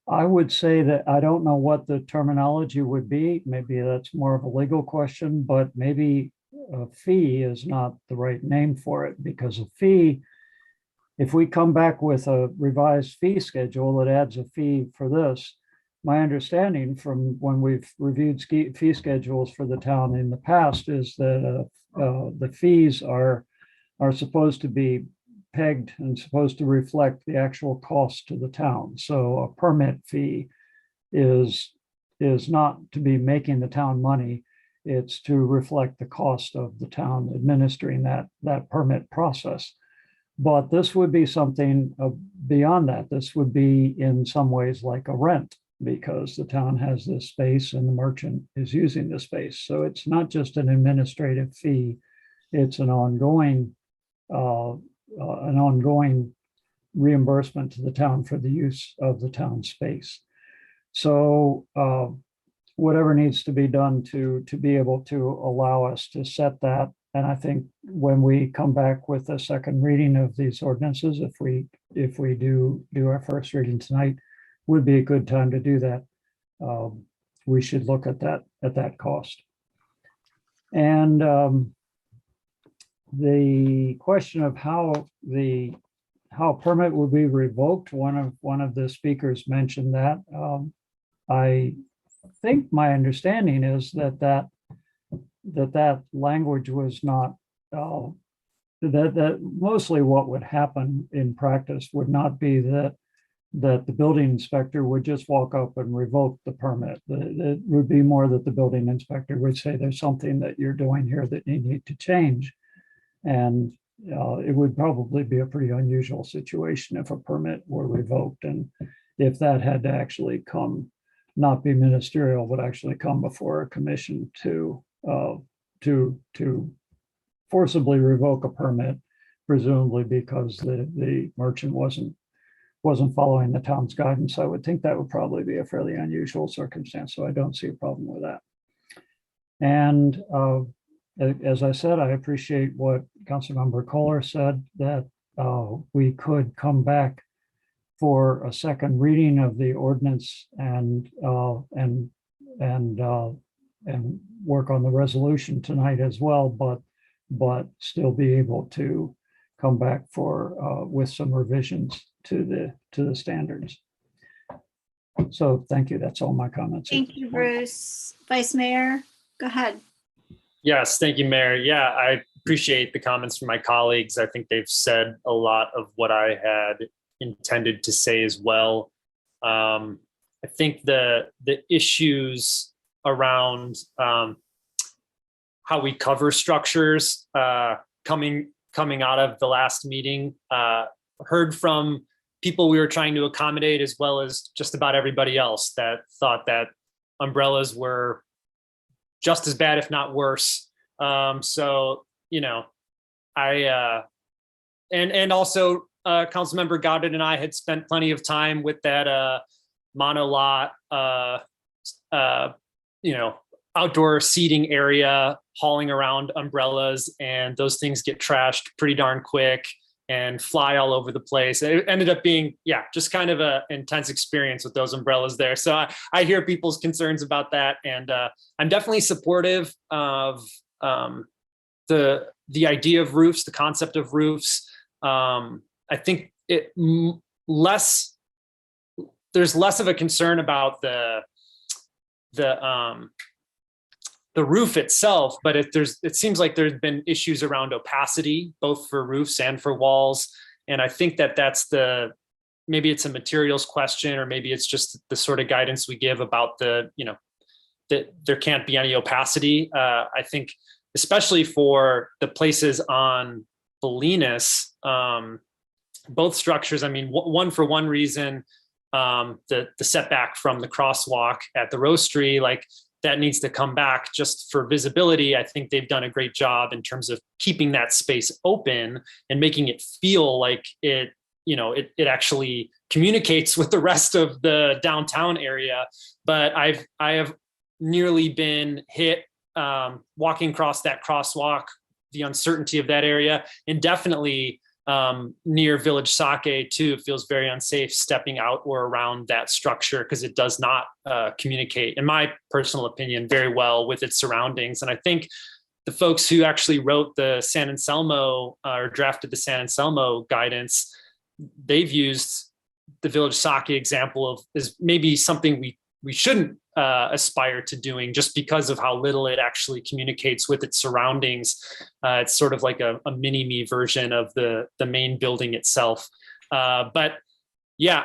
I would say that I don't know what the terminology would be. Maybe that's more of a legal question, but maybe a fee is not the right name for it, because a fee, if we come back with a revised fee schedule that adds a fee for this, my understanding from when we've reviewed fee schedules for the town in the past is that the fees are supposed to be pegged and supposed to reflect the actual cost to the town. So a permit fee is not to be making the town money. It's to reflect the cost of the town administering that permit process. But this would be something beyond that. This would be in some ways like a rent, because the town has this space and the merchant is using the space. So it's not just an administrative fee, it's an ongoing reimbursement to the town for the use of the town space. So whatever needs to be done to be able to allow us to set that. And I think when we come back with a second reading of these ordinances, if we do our first reading tonight, would be a good time to do that. We should look at that cost. And the question of how permit will be revoked, one of the speakers mentioned that. I think my understanding is that language was not, that mostly what would happen in practice would not be that the building inspector would just walk up and revoke the permit. It would be more that the building inspector would say there's something that you're doing here that you need to change. And it would probably be a pretty unusual situation if a permit were revoked, and if that had to actually come, not be ministerial, but actually come before a commission to forcibly revoke a permit, presumably because the merchant wasn't following the town's guidance. I would think that would probably be a fairly unusual circumstance, so I don't see a problem with that. And as I said, I appreciate what Councilmember Kohler said, that we could come back for a second reading of the ordinance and work on the resolution tonight as well, but still be able to come back with some revisions to the standards. So thank you. That's all my comments. Thank you, Bruce. Vice Mayor, go ahead. Yes, thank you, Mayor. Yeah, I appreciate the comments from my colleagues. I think they've said a lot of what I had intended to say as well. I think the issues around how we cover structures coming out of the last meeting. Heard from people we were trying to accommodate, as well as just about everybody else that thought that umbrellas were just as bad, if not worse. So, you know, and also Councilmember Goddard and I had spent plenty of time with that mono lot, you know, outdoor seating area, hauling around umbrellas, and those things get trashed pretty darn quick and fly all over the place. It ended up being, yeah, just kind of an intense experience with those umbrellas there. So I hear people's concerns about that, and I'm definitely supportive of the idea of roofs, the concept of roofs. I think there's less of a concern about the roof itself, but it seems like there's been issues around opacity, both for roofs and for walls. And I think that's maybe it's a materials question, or maybe it's just the sort of guidance we give about that there can't be any opacity. I think, especially for the places on Bolinas, both structures, I mean, for one reason, the setback from the crosswalk at the roastery, like that needs to come back just for visibility. I think they've done a great job in terms of keeping that space open and making it feel like it actually communicates with the rest of the downtown area. But I have nearly been hit walking across that crosswalk, the uncertainty of that area, and definitely near Village Sake too. It feels very unsafe stepping out or around that structure because it does not communicate, in my personal opinion, very well with its surroundings. And I think the folks who actually wrote the San Anselmo or drafted the San Anselmo guidance, they've used the Village Sake example as maybe something we shouldn't aspire to doing, just because of how little it actually communicates with its surroundings. It's sort of like a mini-me version of the main building itself. But yeah,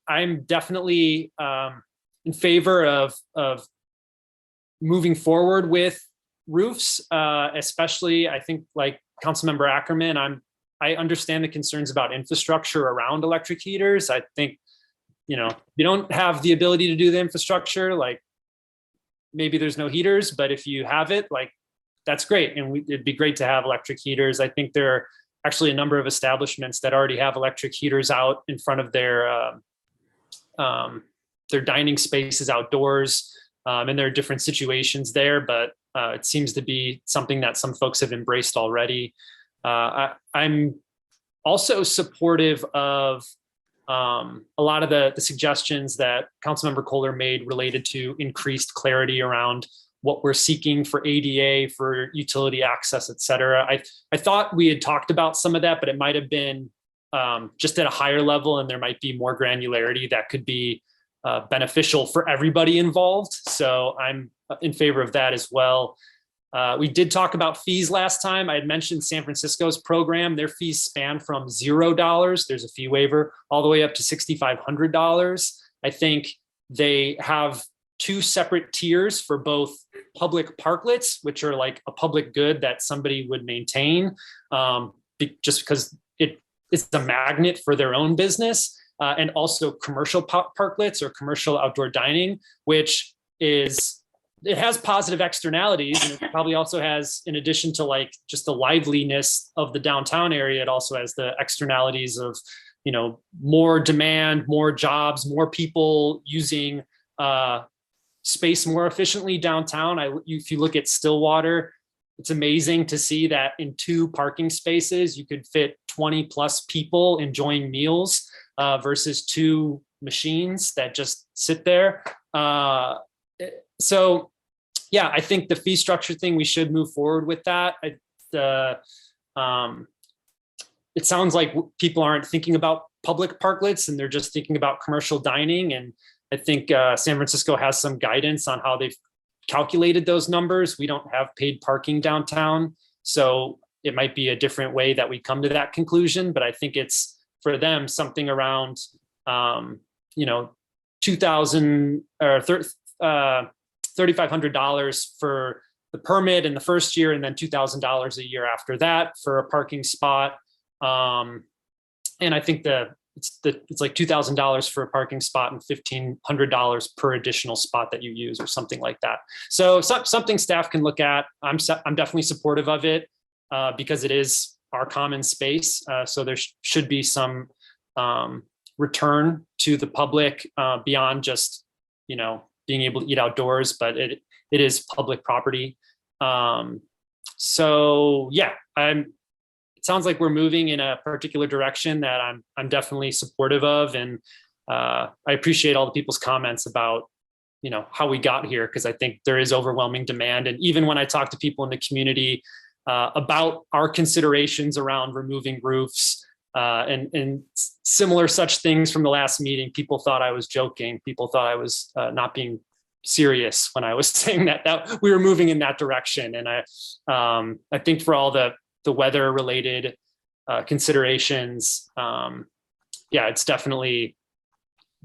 I'm definitely in favor of moving forward with roofs, especially I think like Councilmember Ackerman, I understand the concerns about infrastructure around electric heaters. I think, you don't have the ability to do the infrastructure, like maybe there's no heaters, but if you have it, like that's great. And it'd be great to have electric heaters. I think there are actually a number of establishments that already have electric heaters out in front of their dining spaces outdoors. And there are different situations there, but it seems to be something that some folks have embraced already. I'm also supportive of a lot of the suggestions that Councilmember Kohler made related to increased clarity around what we're seeking for ADA, for utility access, et cetera. I thought we had talked about some of that, but it might have been just at a higher level, and there might be more granularity that could be beneficial for everybody involved. So I'm in favor of that as well. We did talk about fees last time. I had mentioned San Francisco's program. Their fees span from $0, there's a fee waiver, all the way up to $6,500. I think they have two separate tiers for both public parklets, which are like a public good that somebody would maintain, just because it's a magnet for their own business, and also commercial parklets or commercial outdoor dining, which it has positive externalities, and it probably also has, in addition to like just the liveliness of the downtown area, it also has the externalities of, more demand, more jobs, more people using space more efficiently downtown. If you look at Stillwater, it's amazing to see that in 2 parking spaces, you could fit 20 plus people enjoying meals versus 2 machines that just sit there. So yeah, I think the fee structure thing, we should move forward with that. It sounds like people aren't thinking about public parklets and they're just thinking about commercial dining. And I think San Francisco has some guidance on how they've calculated those numbers. We don't have paid parking downtown, so it might be a different way that we come to that conclusion. But I think it's, for them, something around, $2,000 or $3,500 for the permit in the first year, and then $2,000 a year after that for a parking spot. And I think it's like $2,000 for a parking spot and $1,500 per additional spot that you use, or something like that. So something staff can look at. I'm definitely supportive of it because it is our common space. So there should be some return to the public beyond just, you know, being able to eat outdoors, but it is public property. So yeah, it sounds like we're moving in a particular direction that I'm definitely supportive of. And I appreciate all the people's comments about, you know, how we got here, because I think there is overwhelming demand. And even when I talk to people in the community about our considerations around removing roofs and similar such things from the last meeting, people thought I was joking. People thought I was not being serious when I was saying that we were moving in that direction. And I think for all the weather related considerations, yeah, it's definitely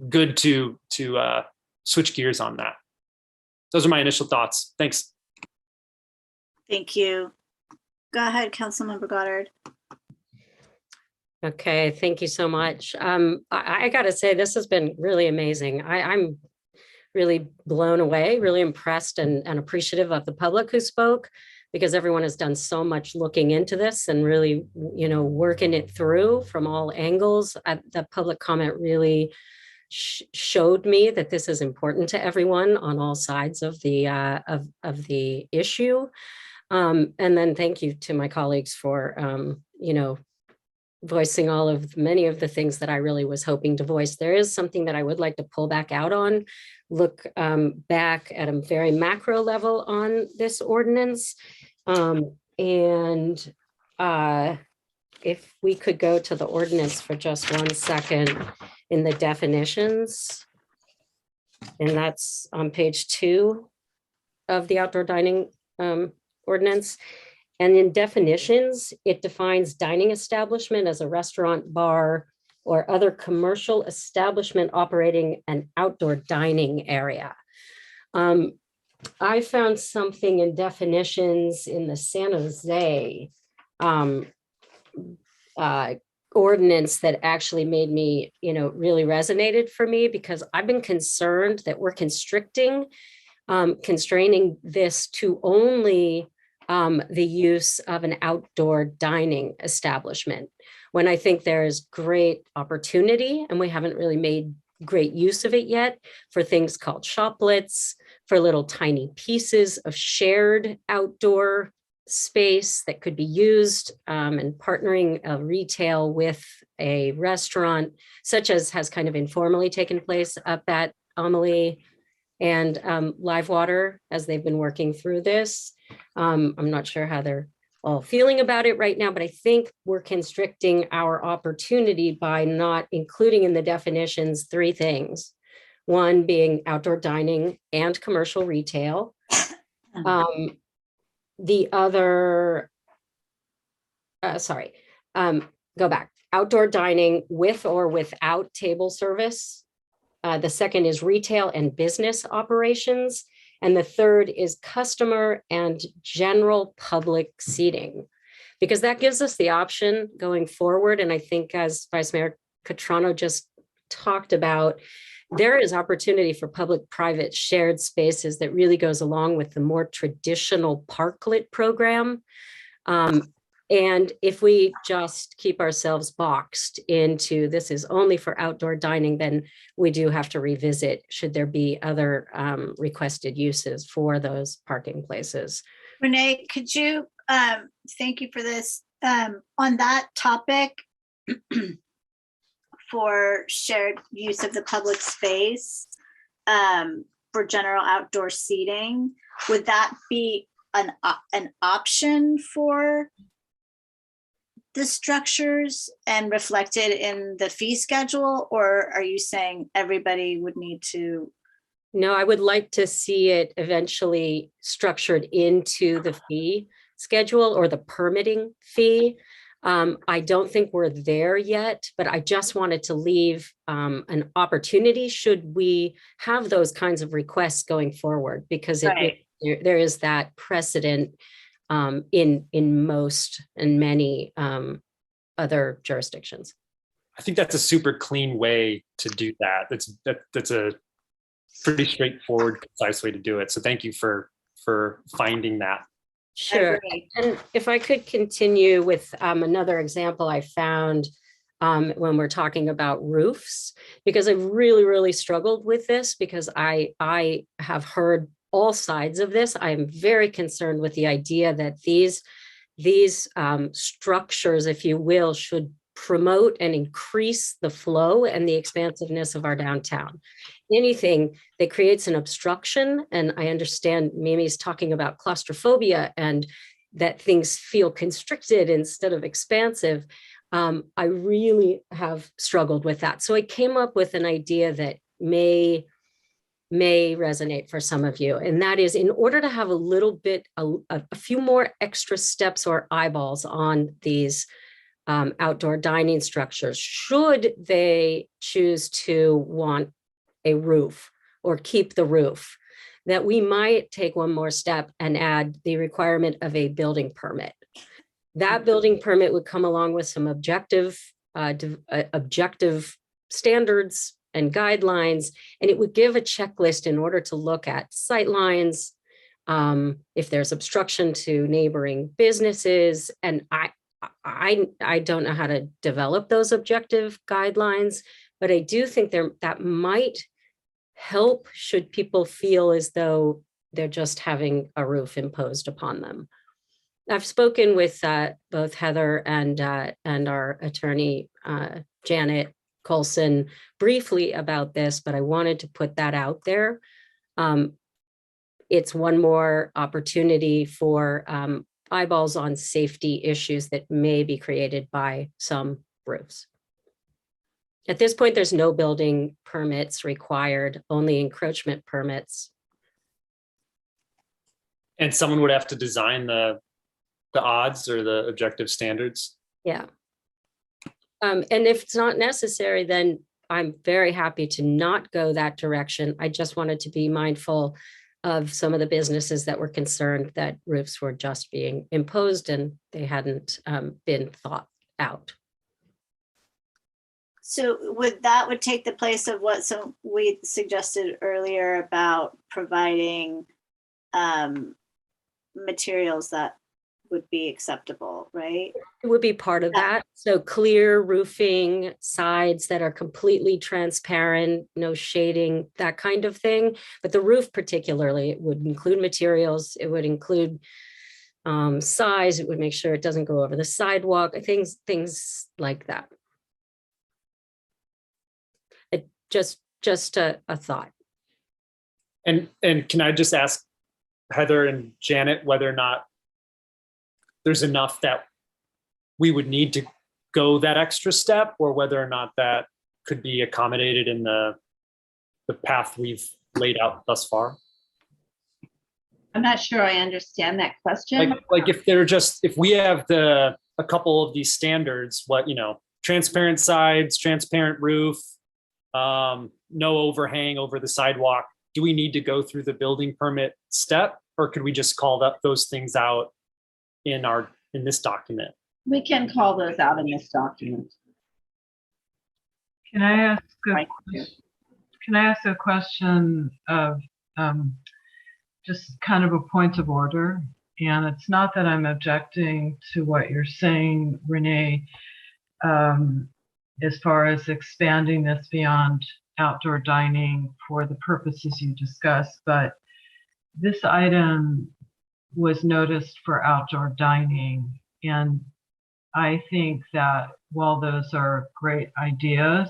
good to switch gears on that. Those are my initial thoughts. Thanks. Thank you. Go ahead, Councilmember Goddard. Okay, thank you so much. I gotta say, this has been really amazing. I'm really blown away, really impressed and appreciative of the public who spoke, because everyone has done so much looking into this and really, you know, working it through from all angles. The public comment really showed me that this is important to everyone on all sides of the issue. And then thank you to my colleagues for, you know, voicing many of the things that I really was hoping to voice. There is something that I would like to pull back out on, look back at a very macro level on this ordinance. And if we could go to the ordinance for just 1 second in the definitions, and that's on page 2 of the outdoor dining ordinance. And in definitions, it defines dining establishment as a restaurant, bar, or other commercial establishment operating an outdoor dining area. I found something in definitions in the San Jose ordinance that actually made me, you know, really resonated for me, because I've been concerned that we're constraining this to only the use of an outdoor dining establishment, when I think there is great opportunity, and we haven't really made great use of it yet, for things called shoplets, for little tiny pieces of shared outdoor space that could be used, and partnering a retail with a restaurant, such as has kind of informally taken place up at Amelie and Live Water, as they've been working through this. I'm not sure how they're all feeling about it right now, but I think we're constricting our opportunity by not including in the definitions 3 things. One being outdoor dining and commercial retail. The other, go back. Outdoor dining with or without table service. The second is retail and business operations. And the third is customer and general public seating, because that gives us the option going forward. And I think, as Vice Mayor Catrano just talked about, there is opportunity for public-private shared spaces that really goes along with the more traditional parklet program. And if we just keep ourselves boxed into this is only for outdoor dining, then we do have to revisit, should there be other requested uses for those parking places. Renee, could you, thank you for this. On that topic, for shared use of the public space for general outdoor seating, would that be an option for the structures and reflected in the fee schedule, or are you saying everybody would need to? No, I would like to see it eventually structured into the fee schedule or the permitting fee. I don't think we're there yet, but I just wanted to leave an opportunity should we have those kinds of requests going forward, because it there is that precedent in most and many other jurisdictions. I think that's a super clean way to do that. That's a pretty straightforward, concise way to do it. So thank you for finding that. Sure. And if I could continue with another example I found when we're talking about roofs, because I really struggled with this because I have heard all sides of this. I'm very concerned with the idea that these structures, if you will, should promote and increase the flow and the expansiveness of our downtown. Anything that creates an obstruction, and I understand Mimi's talking about claustrophobia and that things feel constricted instead of expansive. I really have struggled with that. So I came up with an idea that may resonate for some of you. And that is, in order to have a little bit, a few more extra steps or eyeballs on these outdoor dining structures, should they choose to want a roof or keep the roof, that we might take one more step and add the requirement of a building permit. That building permit would come along with some objective standards and guidelines, and it would give a checklist in order to look at sight lines, if there's obstruction to neighboring businesses. And I don't know how to develop those objective guidelines, but I do think that might help should people feel as though they're just having a roof imposed upon them. I've spoken with both Heather and our attorney, Janet Colson, briefly about this, but I wanted to put that out there. It's one more opportunity for eyeballs on safety issues that may be created by some roofs. At this point, there's no building permits required, only encroachment permits. And someone would have to design the odds or the objective standards. Yeah. And if it's not necessary, then I'm very happy to not go that direction. I just wanted to be mindful of some of the businesses that were concerned that roofs were just being imposed and they hadn't been thought out. So would take the place of what we suggested earlier about providing materials that would be acceptable, right? It would be part of that. So clear roofing, sides that are completely transparent, no shading, that kind of thing. But the roof particularly, it would include materials, it would include size, it would make sure it doesn't go over the sidewalk, things like that. Just a thought. And can I just ask Heather and Janet whether or not there's enough that we would need to go that extra step, or whether or not that could be accommodated in the path we've laid out thus far? I'm not sure I understand that question. Like if we have a couple of these standards, transparent sides, transparent roof, no overhang over the sidewalk, do we need to go through the building permit step, or could we just call those things out in this document? We can call those out in this document. Can I ask a question of just kind of a point of order? And it's not that I'm objecting to what you're saying, Renee, as far as expanding this beyond outdoor dining for the purposes you discussed, but this item was noticed for outdoor dining. And I think that while those are great ideas,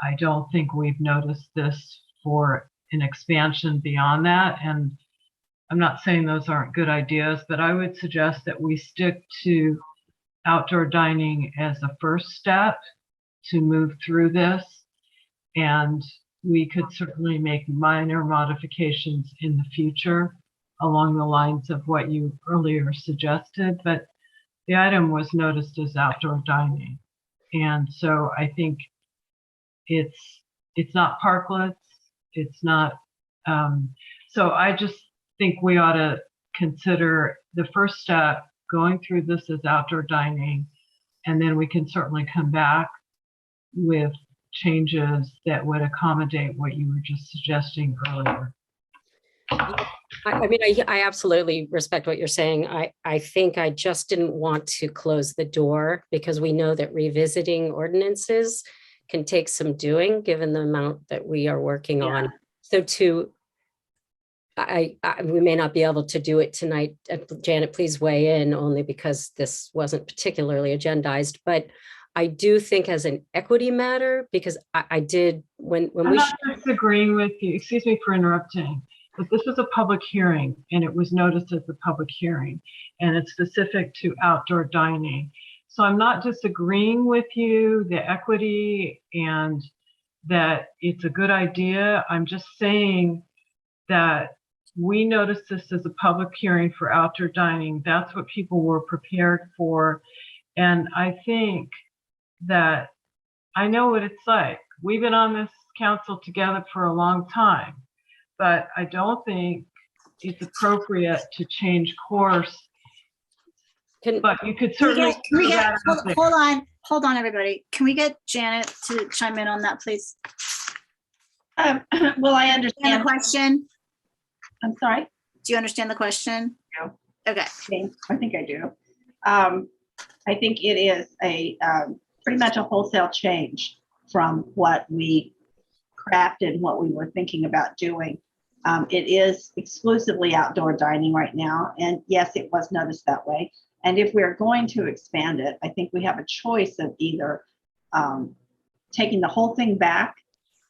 I don't think we've noticed this for an expansion beyond that. And I'm not saying those aren't good ideas, but I would suggest that we stick to outdoor dining as a first step to move through this. And we could certainly make minor modifications in the future along the lines of what you earlier suggested, but the item was noticed as outdoor dining. And so I think it's not parklets, it's not, so I just think we ought to consider the first step, going through this as outdoor dining, and then we can certainly come back with changes that would accommodate what you were just suggesting earlier. I mean, I absolutely respect what you're saying. I think I just didn't want to close the door because we know that revisiting ordinances can take some doing given the amount that we are working on. So we may not be able to do it tonight. Janet, please weigh in, only because this wasn't particularly agendized, but I do think as an equity matter, because I did when I'm we not disagreeing with you, excuse me for interrupting, but this was a public hearing and it was noticed as a public hearing and it's specific to outdoor dining. So I'm not disagreeing with you, the equity, and that it's a good idea. I'm just saying that we noticed this as a public hearing for outdoor dining. That's what people were prepared for. And I think that I know what it's like. We've been on this council together for a long time, but I don't think it's appropriate to change course. But you could certainly. Hold on, everybody. Can we get Janet to chime in on that, please? Well, I understand the question. I'm sorry? Do you understand the question? No. Okay. I think I do. I think it is a pretty much a wholesale change from what we crafted, what we were thinking about doing. It is exclusively outdoor dining right now. And yes, it was noticed that way. And if we're going to expand it, I think we have a choice of either taking the whole thing back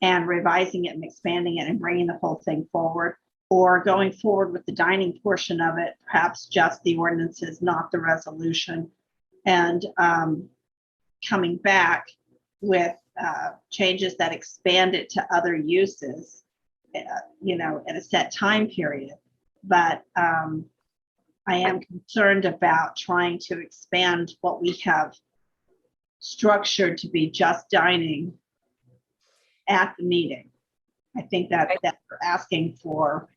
and revising it and expanding it and bringing the whole thing forward, or going forward with the dining portion of it, perhaps just the ordinances, not the resolution, and coming back with changes that expand it to other uses, in a set time period. But I am concerned about trying to expand what we have structured to be just dining at the meeting. I think that we're asking for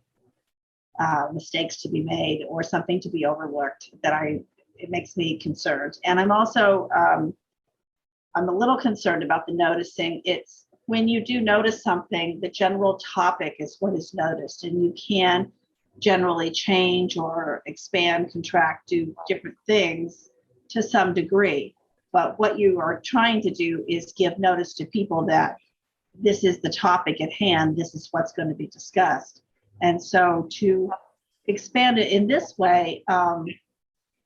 mistakes to be made or something to be overlooked it makes me concerned. And I'm also, I'm a little concerned about the noticing. It's when you do notice something, the general topic is what is noticed, and you can generally change or expand, contract, do different things to some degree. But what you are trying to do is give notice to people that this is the topic at hand, this is what's going to be discussed. And so to expand it in this way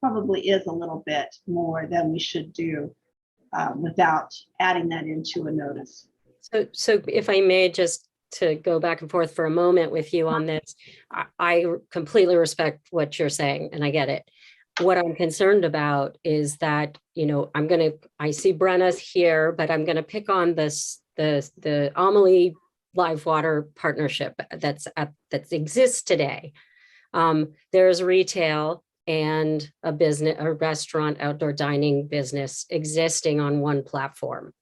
probably is a little bit more than we should do without adding that into a notice. So if I may just to go back and forth for a moment with you on this, I completely respect what you're saying and I get it. What I'm concerned about is that, I see Brenna's here, but I'm going to pick on the Amelie Live Water partnership that exists today. There's retail and a restaurant, outdoor dining business existing on one platform.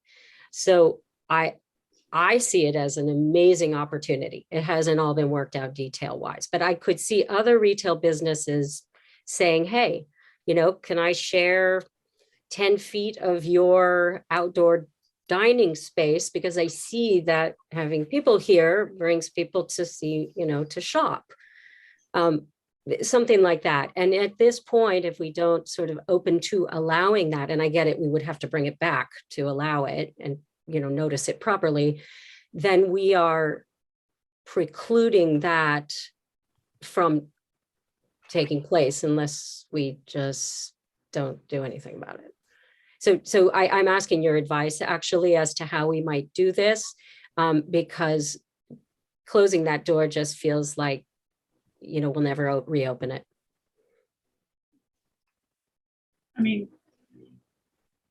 So I see it as an amazing opportunity. It hasn't all been worked out detail wise, but I could see other retail businesses saying, hey, can I share 10 feet of your outdoor dining space? Because I see that having people here brings people to see, to shop. Something like that. And at this point, if we don't sort of open to allowing that, and I get it, we would have to bring it back to allow it and, notice it properly, then we are precluding that from taking place unless we just don't do anything about it. So I'm asking your advice actually as to how we might do this, because closing that door just feels like, we'll never reopen it. I mean,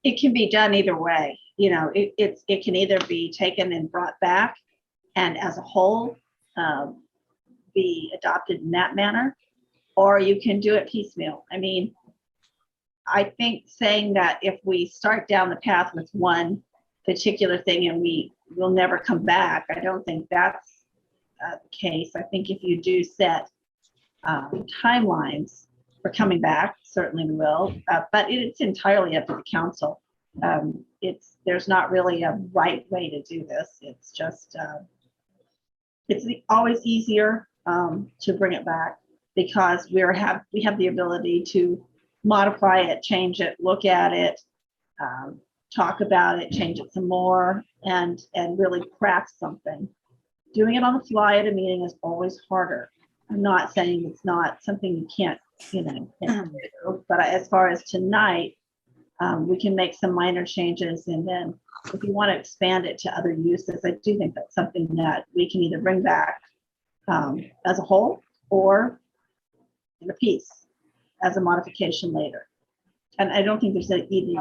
it can be done either way. It can either be taken and brought back and as a whole be adopted in that manner, or you can do it piecemeal. I mean, I think saying that if we start down the path with one particular thing and we will never come back, I don't think that's the case. I think if you do set timelines for coming back. Certainly we will, but it's entirely up to the council. There's not really a right way to do this. It's just always easier to bring it back because we have the ability to modify it, change it, look at it, talk about it, change it some more, and really craft something. Doing it on the fly at a meeting is always harder. I'm not saying it's not something you can't do, but as far as tonight, we can make some minor changes, and then if you want to expand it to other uses, I do think that's something that we can either bring back as a whole or in a piece as a modification later. And I don't think there's any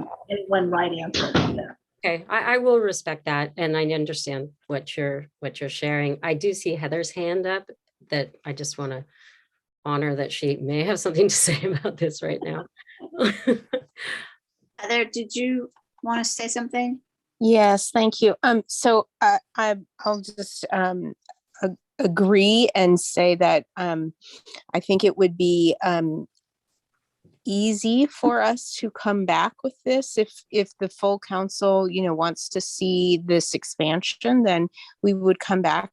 one right answer to that. Okay, I will respect that, and I understand what you're sharing. I do see Heather's hand up that I just want to honor that she may have something to say about this right now. Heather, did you want to say something? Yes, thank you. So I'll just agree and say that I think it would be easy for us to come back with this if the full council wants to see this expansion, then we would come back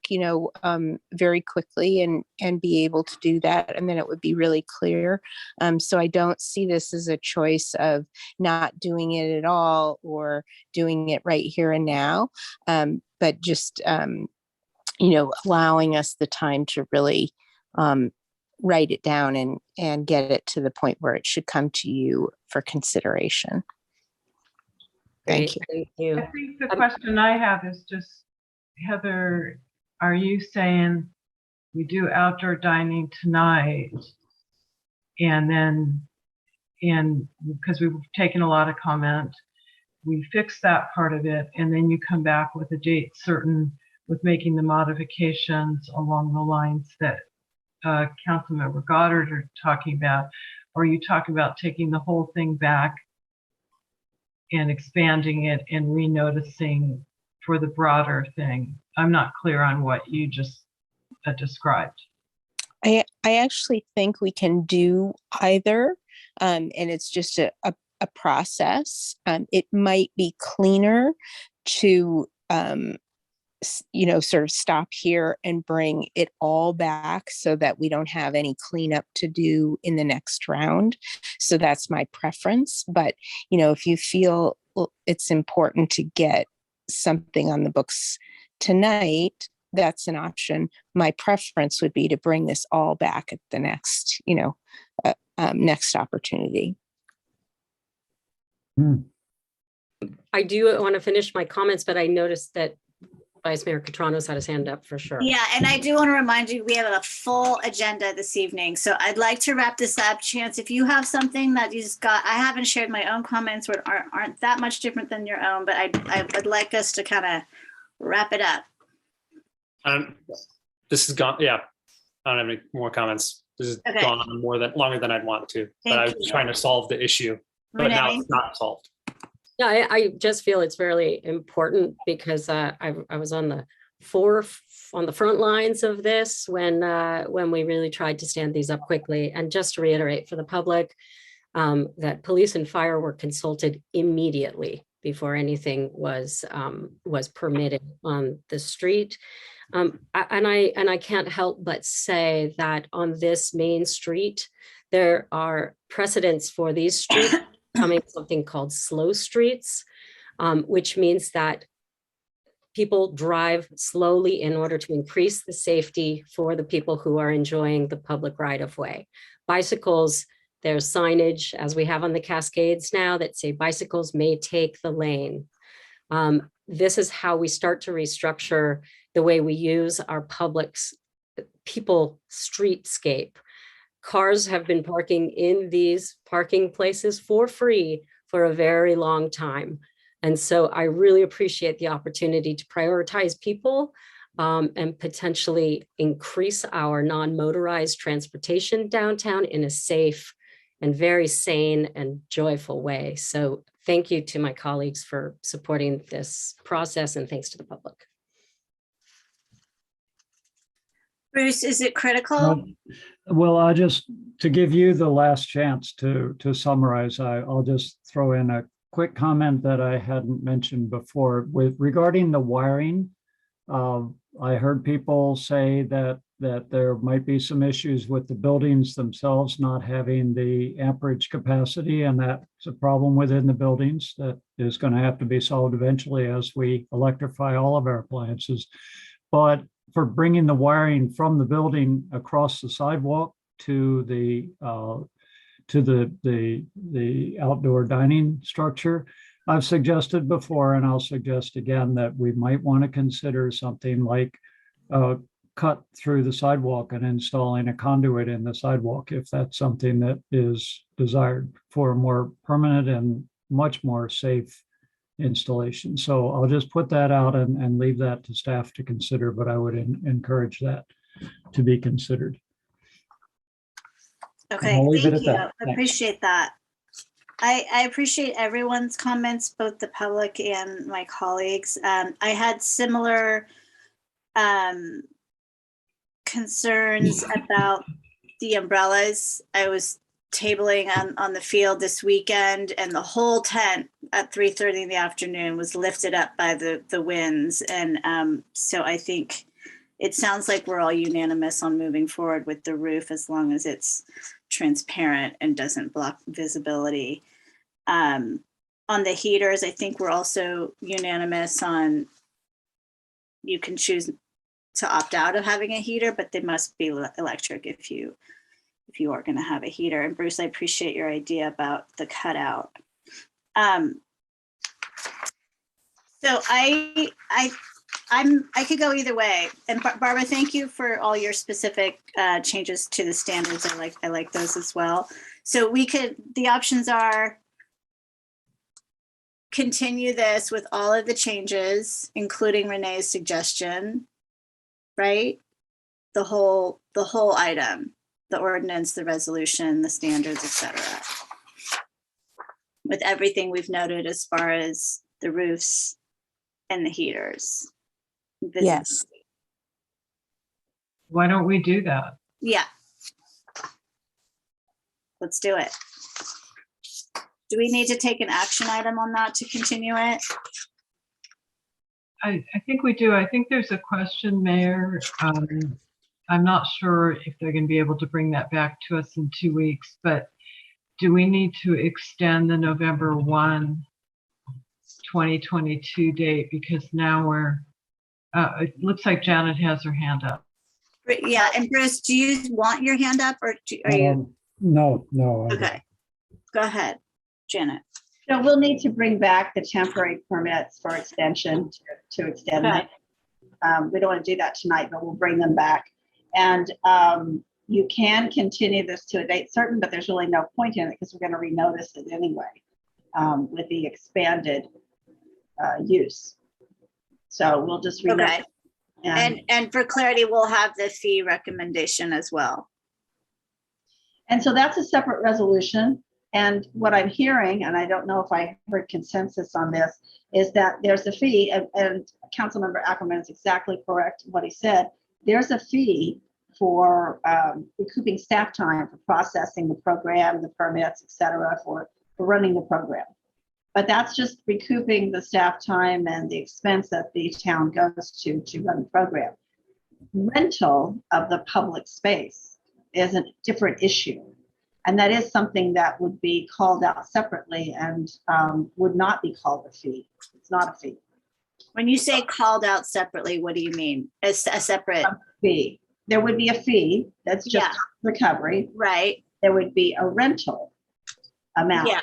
very quickly and be able to do that, and then it would be really clear. So I don't see this as a choice of not doing it at all or doing it right here and now, but just allowing us the time to really write it down and get it to the point where it should come to you for consideration. Thank you. Thank you. I think the question I have is just, Heather, are you saying we do outdoor dining tonight and because we've taken a lot of comment, we fix that part of it, and then you come back with a date certain with making the modifications along the lines that Councilmember Goddard are talking about, or you talk about taking the whole thing back and expanding it and renoticing for the broader thing? I'm not clear on what you just described. I actually think we can do either, and it's just a process. It might be cleaner to sort of stop here and bring it all back so that we don't have any cleanup to do in the next round. So that's my preference. But, if you feel it's important to get something on the books tonight, that's an option. My preference would be to bring this all back at the next, next opportunity. I do want to finish my comments, but I noticed that Vice Mayor Catrano's had his hand up for sure. Yeah, and I do want to remind you, we have a full agenda this evening. So I'd like to wrap this up. Chance, if you have something that you just got, I haven't shared my own comments, which aren't that much different than your own, but I would like us to kind of wrap it up. This has gone, yeah, I don't have any more comments. This has gone on longer than I'd want to, but I was trying to solve the issue, but now it's not solved. Yeah, I just feel it's very important because I was on the front lines of this when we really tried to stand these up quickly. And just to reiterate for the public, that police and fire were consulted immediately before anything was permitted on the street. And I can't help but say that on this main street, there are precedents for these streets becoming something called slow streets, which means that people drive slowly in order to increase the safety for the people who are enjoying the public right of way. Bicycles, there's signage, as we have on the Cascades now, that say bicycles may take the lane. This is how we start to restructure the way we use our people streetscape. Cars have been parking in these parking places for free for a very long time. And so I really appreciate the opportunity to prioritize people and potentially increase our non-motorized transportation downtown in a safe and very sane and joyful way. So thank you to my colleagues for supporting this process, and thanks to the public. Bruce, is it critical? Well, I just, to give you the last chance to summarize, I'll just throw in a quick comment that I hadn't mentioned before with regarding the wiring. I heard people say that there might be some issues with the buildings themselves not having the amperage capacity, and that's a problem within the buildings that is going to have to be solved eventually as we electrify all of our appliances. But for bringing the wiring from the building across the sidewalk to the outdoor dining structure, I've suggested before, and I'll suggest again, that we might want to consider something like cut through the sidewalk and installing a conduit in the sidewalk, if that's something that is desired for a more permanent and much more safe installation. So I'll just put that out and leave that to staff to consider, but I would encourage that to be considered. Okay, thank you. I appreciate that. I appreciate everyone's comments, both the public and my colleagues. I had similar concerns about the umbrellas. I was tabling on the field this weekend, and the whole tent at 3:30 in the afternoon was lifted up by the winds. And so I think it sounds like we're all unanimous on moving forward with the roof, as long as it's transparent and doesn't block visibility. On the heaters, I think we're also unanimous on you can choose to opt out of having a heater, but they must be electric if you are going to have a heater. And Bruce, I appreciate your idea about the cutout. So I could go either way. And Barbara, thank you for all your specific changes to the standards. I like those as well. So the options are continue this with all of the changes, including Renee's suggestion, right? The whole item, the ordinance, the resolution, the standards, etc. With everything we've noted as far as the roofs and the heaters. Yes. Why don't we do that? Yeah. Let's do it. Do we need to take an action item on that to continue it? I think we do. I think there's a question, Mayor. I'm not sure if they're going to be able to bring that back to us in 2 weeks, but do we need to extend the November 1, 2022 date? Because now it looks like Janet has her hand up. Yeah, and Bruce, do you want your hand up, or are you? No. Okay, go ahead, Janet. So we'll need to bring back the temporary permits for extension to extend them. We don't want to do that tonight, but we'll bring them back. And you can continue this to a date certain, but there's really no point in it because we're going to renotice it anyway with the expanded use. So we'll just renotice. Okay. And for clarity, we'll have the fee recommendation as well. And so that's a separate resolution. And what I'm hearing, and I don't know if I heard consensus on this, is that there's a fee, and Councilmember Ackerman is exactly correct in what he said. There's a fee for recouping staff time for processing the program, the permits, et cetera, for running the program. But that's just recouping the staff time and the expense that the town goes to run the program. Rental of the public space is a different issue. And that is something that would be called out separately and would not be called a fee. It's not a fee. When you say called out separately, what do you mean? A separate fee. There would be a fee that's just recovery. Right. There would be a rental amount. Yeah.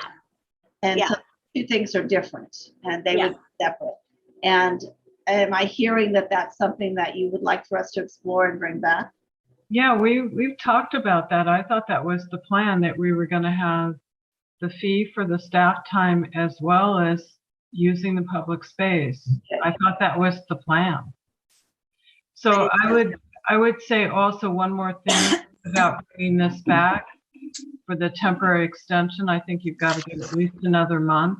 And so two things are different and they would be separate. And am I hearing that that's something that you would like for us to explore and bring back? Yeah, we've talked about that. I thought that was the plan, that we were going to have the fee for the staff time as well as using the public space. Okay. I thought that was the plan. So I would say also one more thing about bringing this back for the temporary extension. I think you've got to give at least another month.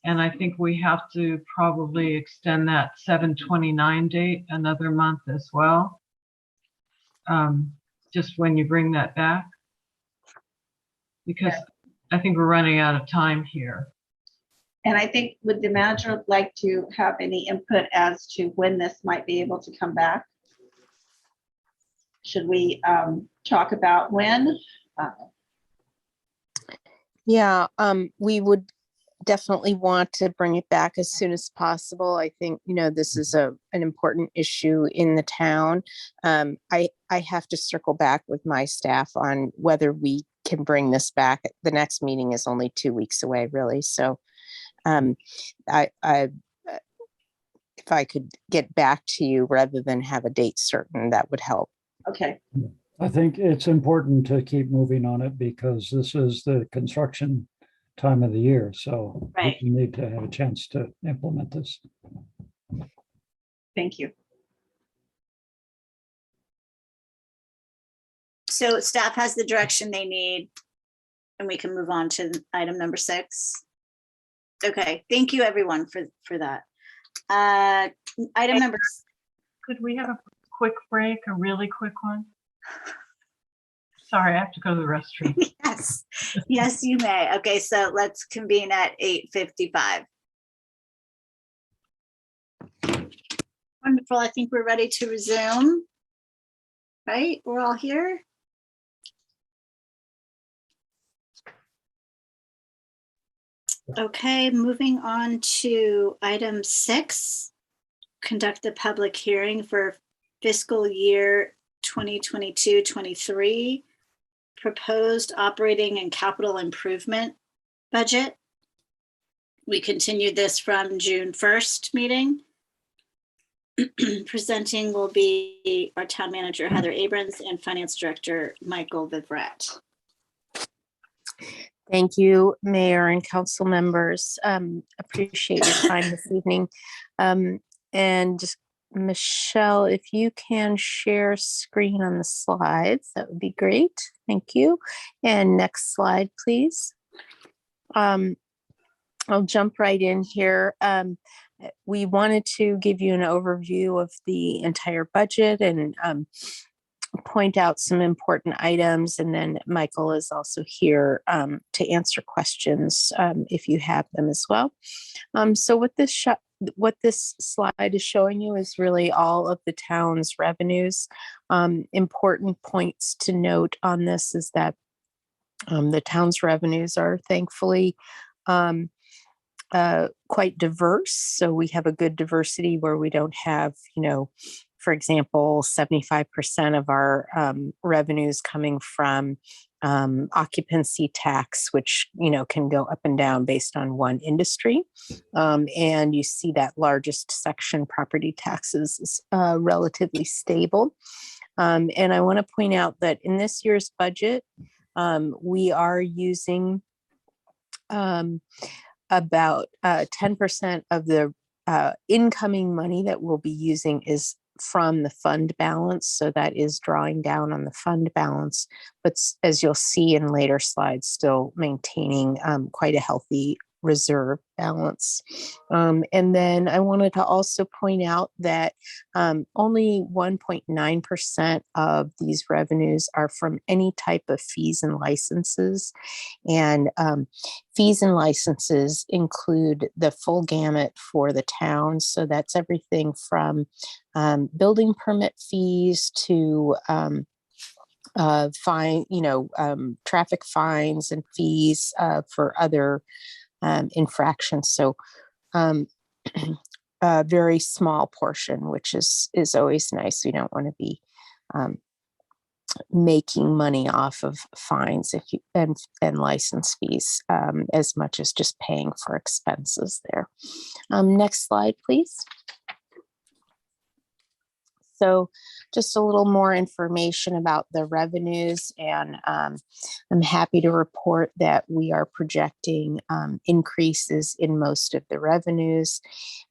And I think we have to probably extend that 7/29 date another month as well. just when you bring that back? Because I think we're running out of time here. And I think, would the manager like to have any input as to when this might be able to come back? Should we talk about when? Yeah, we would definitely want to bring it back as soon as possible. I think, this is an important issue in the town. I have to circle back with my staff on whether we can bring this back. The next meeting is only 2 weeks away, really. So if I could get back to you rather than have a date certain, that would help. Okay. I think it's important to keep moving on it because this is the construction time of the year. So Right. we need to have a chance to implement this. Thank you. So staff has the direction they need and we can move on to item number 6. Okay, thank you everyone for that. Item number. Could we have a quick break, a really quick one? Sorry, I have to go to the restroom. Yes, yes, you may. Okay, so let's convene at 8:55. Wonderful, I think we're ready to resume. Right, we're all here. Okay, moving on to item 6, conduct a public hearing for fiscal year 2022-23, proposed operating and capital improvement budget. We continued this from June 1st meeting. Presenting will be our town manager, Heather Abrams, and finance director, Michael Vivret. Thank you, Mayor and council members. Appreciate your time this evening. And Michelle, if you can share screen on the slides, that would be great. Thank you. And next slide, please. I'll jump right in here. We wanted to give you an overview of the entire budget and point out some important items. And then Michael is also here to answer questions if you have them as well. So what this slide is showing you is really all of the town's revenues. Important points to note on this is that the town's revenues are thankfully quite diverse. So we have a good diversity where we don't have, for example, 75% of our revenues coming from occupancy tax, which, can go up and down based on one industry. And you see that largest section, property taxes, is relatively stable. And I want to point out that in this year's budget, we are using about 10% of the incoming money that we'll be using is from the fund balance. So that is drawing down on the fund balance, but as you'll see in later slides, still maintaining quite a healthy reserve balance. And then I wanted to also point out that only 1.9% of these revenues are from any type of fees and licenses. And fees and licenses include the full gamut for the town. So that's everything from building permit fees to traffic fines and fees for other infractions. So a very small portion, which is always nice. We don't want to be making money off of fines and license fees as much as just paying for expenses there. Next slide, please. So just a little more information about the revenues, and I'm happy to report that we are projecting increases in most of the revenues,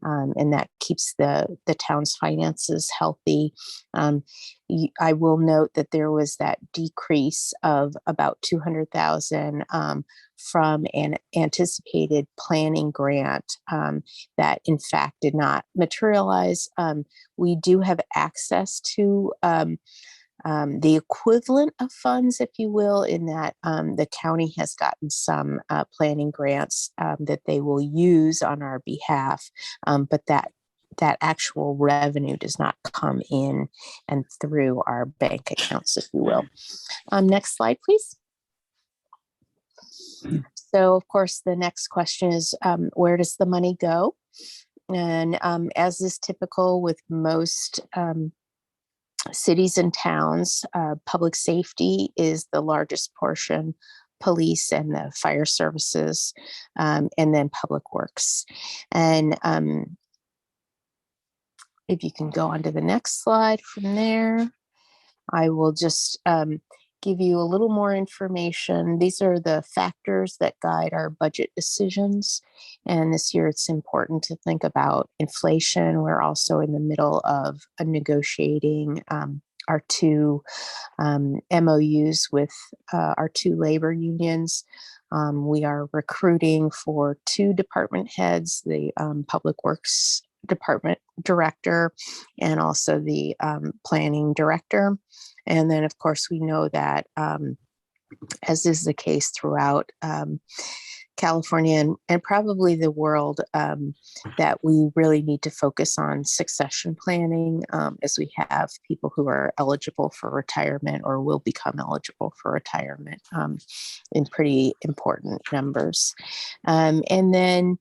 and that keeps the town's finances healthy. I will note that there was that decrease of about $200,000 from an anticipated planning grant that in fact did not materialize. We do have access to the equivalent of funds, if you will, in that the county has gotten some planning grants that they will use on our behalf, but that actual revenue does not come in and through our bank accounts, if you will. Next slide, please. So, of course, the next question is, where does the money go? And as is typical with most cities and towns, public safety is the largest portion, police and the fire services, and then public works. And if you can go on to the next slide from there, I will just give you a little more information. These are the factors that guide our budget decisions. And this year it's important to think about inflation. We're also in the middle of negotiating our two MOUs with our two labor unions. We are recruiting for two department heads, the Public Works Department Director and also the Planning Director. And then, of course, we know that, as is the case throughout California and probably the world, that we really need to focus on succession planning as we have people who are eligible for retirement or will become eligible for retirement in pretty important numbers. And then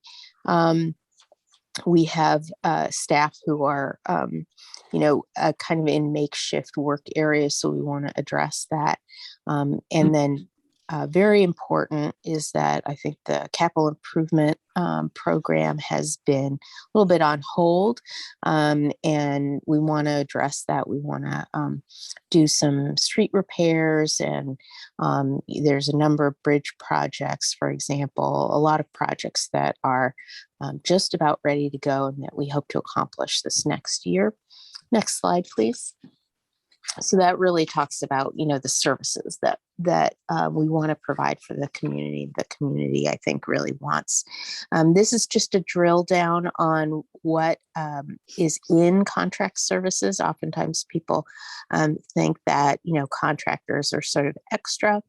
we have staff who are, kind of in makeshift work areas. So we want to address that. And then very important is that I think the capital improvement program has been a little bit on hold. And we want to address that. We want to do some street repairs, and there's a number of bridge projects, for example, a lot of projects that are just about ready to go and that we hope to accomplish this next year. Next slide, please. So that really talks about, the services that we want to provide for the community. The community, I think, really wants. This is just a drill down on what is in contract services. Oftentimes people think that, contractors are sort of extra,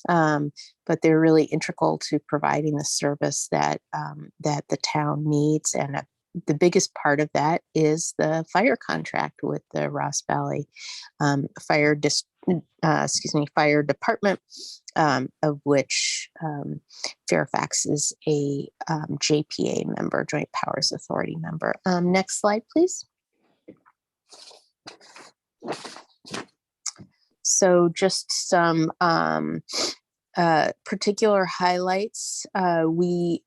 but they're really integral to providing the service that the town needs. And the biggest part of that is the fire contract with the Ross Valley Fire Department, of which Fairfax is a JPA member, Joint Powers Authority member. Next slide, please. So just some particular highlights. We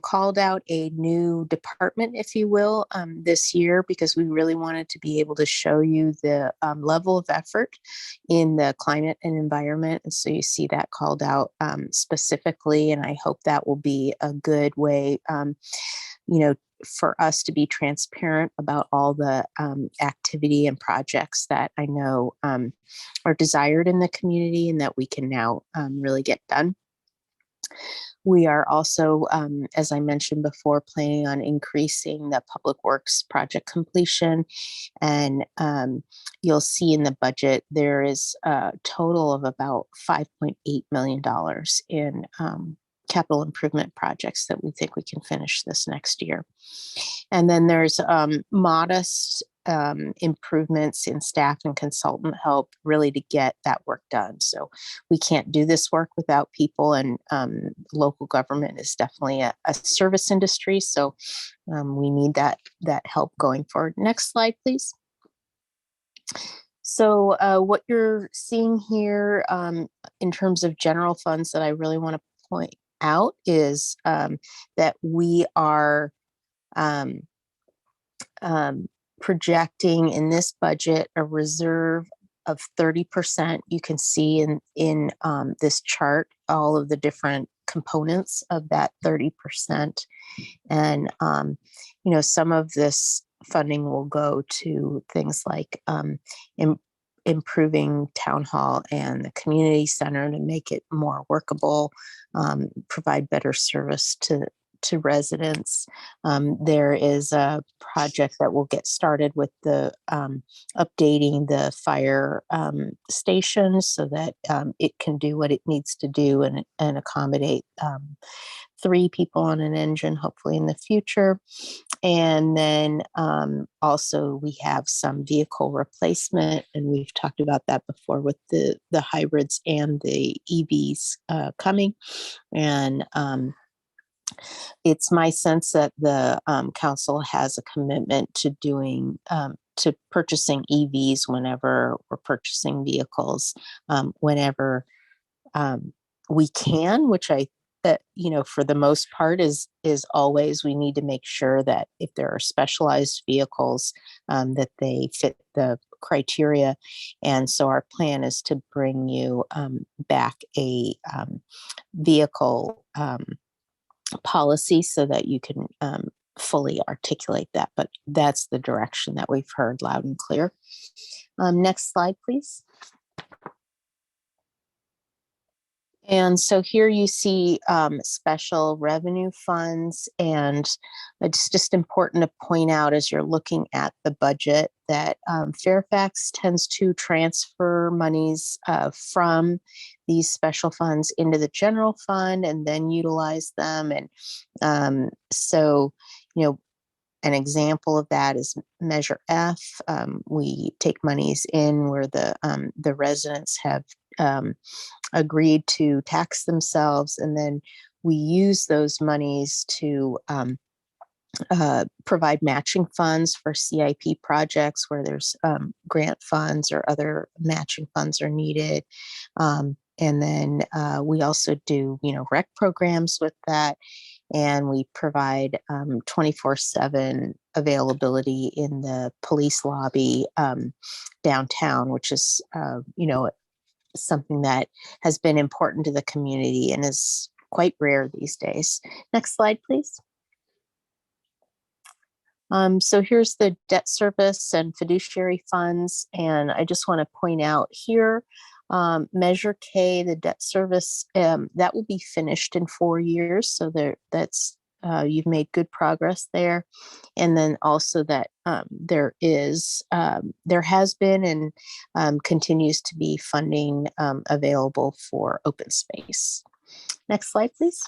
called out a new department, if you will, this year, because we really wanted to be able to show you the level of effort in the climate and environment. And so you see that called out specifically, and I hope that will be a good way, for us to be transparent about all the activity and projects that I know are desired in the community and that we can now really get done. We are also, as I mentioned before, planning on increasing the public works project completion. And you'll see in the budget, there is a total of about $5.8 million in capital improvement projects that we think we can finish this next year. And then there's modest improvements in staff and consultant help really to get that work done. So we can't do this work without people, and local government is definitely a service industry. So we need that help going forward. Next slide, please. So what you're seeing here in terms of general funds that I really want to point out is that we are projecting in this budget a reserve of 30%. You can see in this chart all of the different components of that 30%. And some of this funding will go to things like improving town hall and the community center to make it more workable, provide better service to to residents. There is a project that will get started with the updating the fire station so that it can do what it needs to do and accommodate 3 people on an engine, hopefully in the future. And then also we have some vehicle replacement, and we've talked about that before with the hybrids and the EVs coming. And it's my sense that the council has a commitment to doing to purchasing EVs whenever we're purchasing vehicles, whenever we can, which I for the most part is always, we need to make sure that if there are specialized vehicles that they fit the criteria. And so our plan is to bring you back a vehicle policy so that you can fully articulate that. But that's the direction that we've heard loud and clear. Next slide, please. And so here you see special revenue funds, and it's just important to point out as you're looking at the budget that Fairfax tends to transfer monies from these special funds into the general fund and then utilize them. And so, an example of that is Measure F. We take monies in where the residents have agreed to tax themselves, and then we use those monies to provide matching funds for CIP projects where there's grant funds or other matching funds are needed. And then we also do, rec programs with that. And we provide 24/7 availability in the police lobby downtown, which is, something that has been important to the community and is quite rare these days. Next slide, please. So here's the debt service and fiduciary funds. And I just want to point out here, Measure K, the debt service, that will be finished in 4 years. So that's you've made good progress there. And then also that there has been and continues to be funding available for open space. Next slide, please.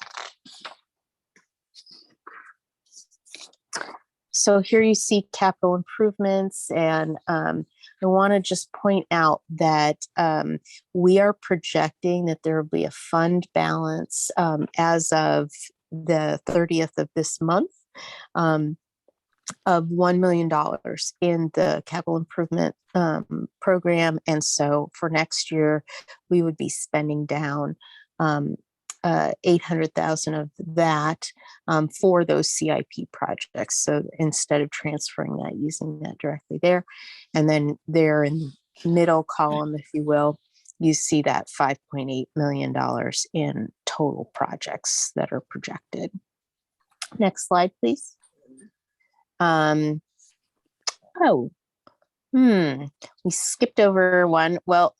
So here you see capital improvements, and I want to just point out that we are projecting that there will be a fund balance as of the 30th of this month of $1 million in the capital improvement program. And so for next year, we would be spending down $800,000 of that for those CIP projects. So instead of transferring that, using that directly there. And then there in the middle column, if you will, you see that $5.8 million in total projects that are projected. Next slide, please. We skipped over one. Well,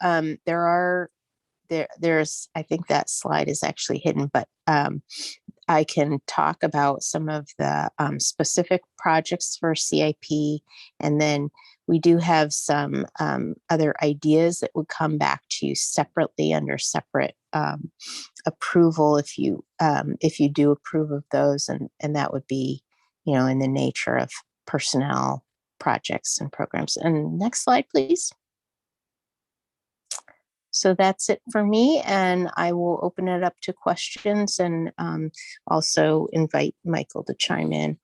there's, I think that slide is actually hidden, but I can talk about some of the specific projects for CIP, and then we do have some other ideas that would come back to you separately under separate approval if you do approve of those, and that would be, in the nature of personnel projects and programs. And next slide, please. So that's it for me, and I will open it up to questions and also invite Michael to chime in.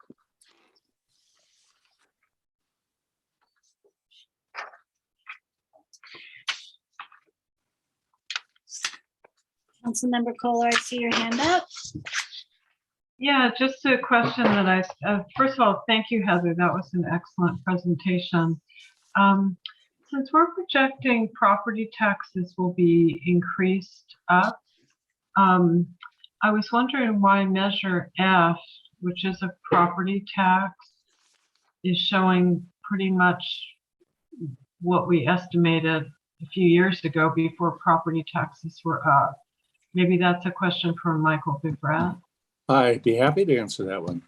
Councilmember Kohler, I see your hand up. Yeah, just a question that first of all, thank you, Heather. That was an excellent presentation. Since we're projecting property taxes will be increased up, I was wondering why Measure F, which is a property tax, is showing pretty much what we estimated a few years ago before property taxes were up. Maybe that's a question for Michael Bigrat. I'd be happy to answer that one.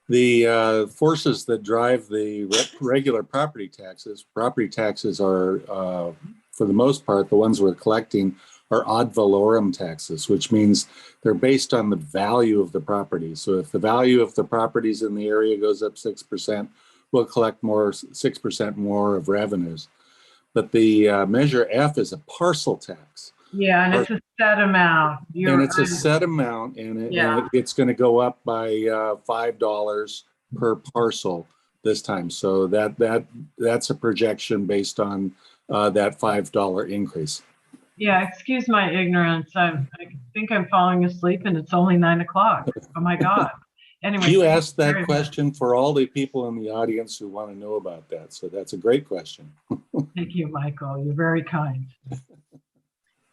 The forces that drive the regular property taxes are, for the most part, the ones we're collecting are ad valorem taxes, which means they're based on the value of the property. So if the value of the properties in the area goes up 6%, we'll collect 6% more of revenues. But the Measure F is a parcel tax. Yeah, and it's a set amount. And it's a set amount, and it's going to go up by $5 per parcel this time. So that's a projection based on that $5 increase. Yeah, excuse my ignorance. I think I'm falling asleep and it's only 9 o'clock. Oh my God. Anyway. You asked that question for all the people in the audience who want to know about that. So that's a great question. Thank you, Michael. You're very kind. Go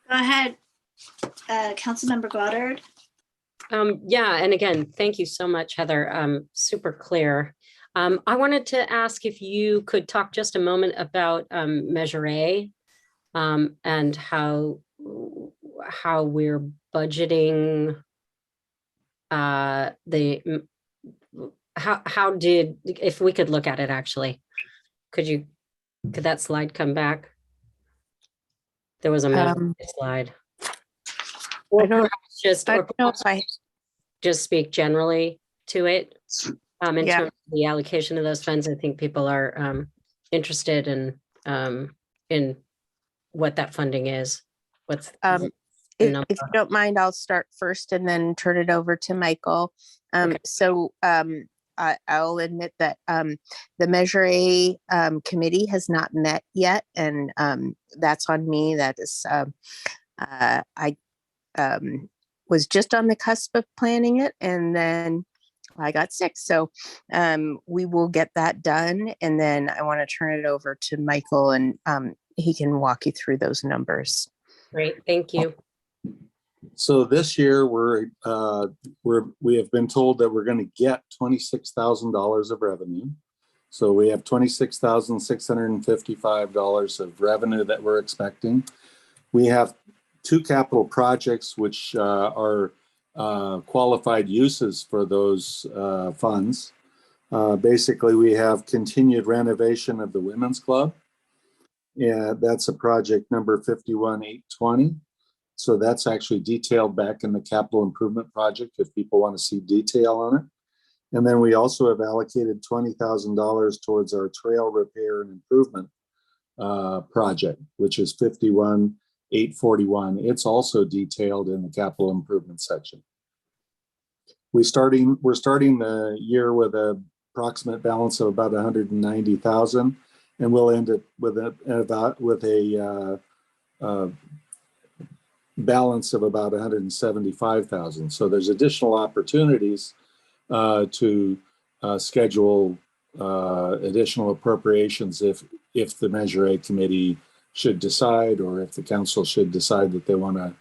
ahead, Councilmember Goddard. Yeah, and again, thank you so much, Heather. Super clear. I wanted to ask if you could talk just a moment about Measure A and how we're budgeting if we could look at it actually. Could that slide come back? There was a slide. Or perhaps just speak generally to it in terms of the allocation of those funds. I think people are interested in what that funding is. What's if you don't mind, I'll start first and then turn it over to Michael. Okay. So I'll admit that the Measure A committee has not met yet, and that's on me. That is, I was just on the cusp of planning it, and then I got sick. So we will get that done, and then I want to turn it over to Michael, and he can walk you through those numbers. Great, thank you. So this year we have been told that we're going to get $26,000 of revenue. So we have $26,655 of revenue that we're expecting. We have 2 capital projects which are qualified uses for those funds. Basically, we have continued renovation of the Women's Club. Yeah, that's a project number 51820. So that's actually detailed back in the capital improvement project if people want to see detail on it. And then we also have allocated $20,000 towards our trail repair and improvement project, which is 51841. It's also detailed in the capital improvement section. We're starting the year with an approximate balance of about 190,000, and we'll end it with a balance of about 175,000. So there's additional opportunities to schedule additional appropriations if the Measure A committee should decide, or if the council should decide that they want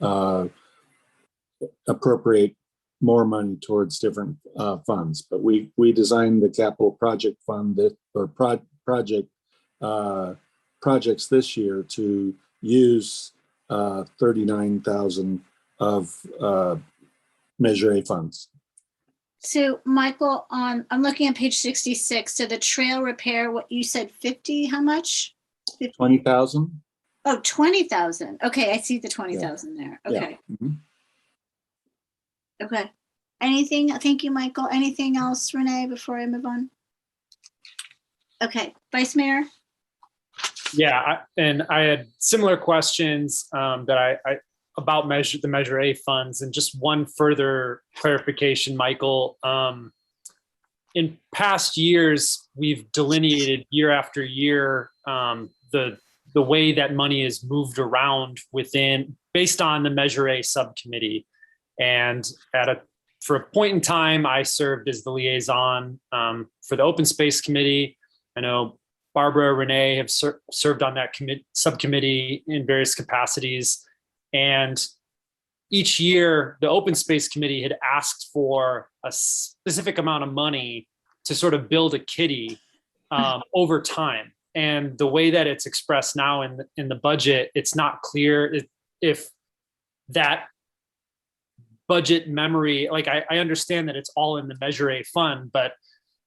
to appropriate more money towards different funds. But we designed the capital project fund projects this year to use 39,000 of Measure A funds. So Michael, I'm looking at page 66. So the trail repair, what you said, 50, how much? 20,000. Oh, 20,000. Okay, I see the 20,000 there. Okay. Yeah. Mm-hmm. Okay. Anything? Thank you, Michael. Anything else, Renee, before I move on? Okay, Vice Mayor. Yeah, and I had similar questions that I about the Measure A funds, and just one further clarification, Michael. In past years, we've delineated year after year the way that money is moved around based on the Measure A subcommittee, and for a point in time, I served as the liaison for the Open Space Committee. I know Barbara, Renee have served on that subcommittee in various capacities. And each year, the Open Space Committee had asked for a specific amount of money to sort of build a kitty over time. And the way that it's expressed now in the budget, it's not clear if that budget memory, like I understand that it's all in the Measure A fund, but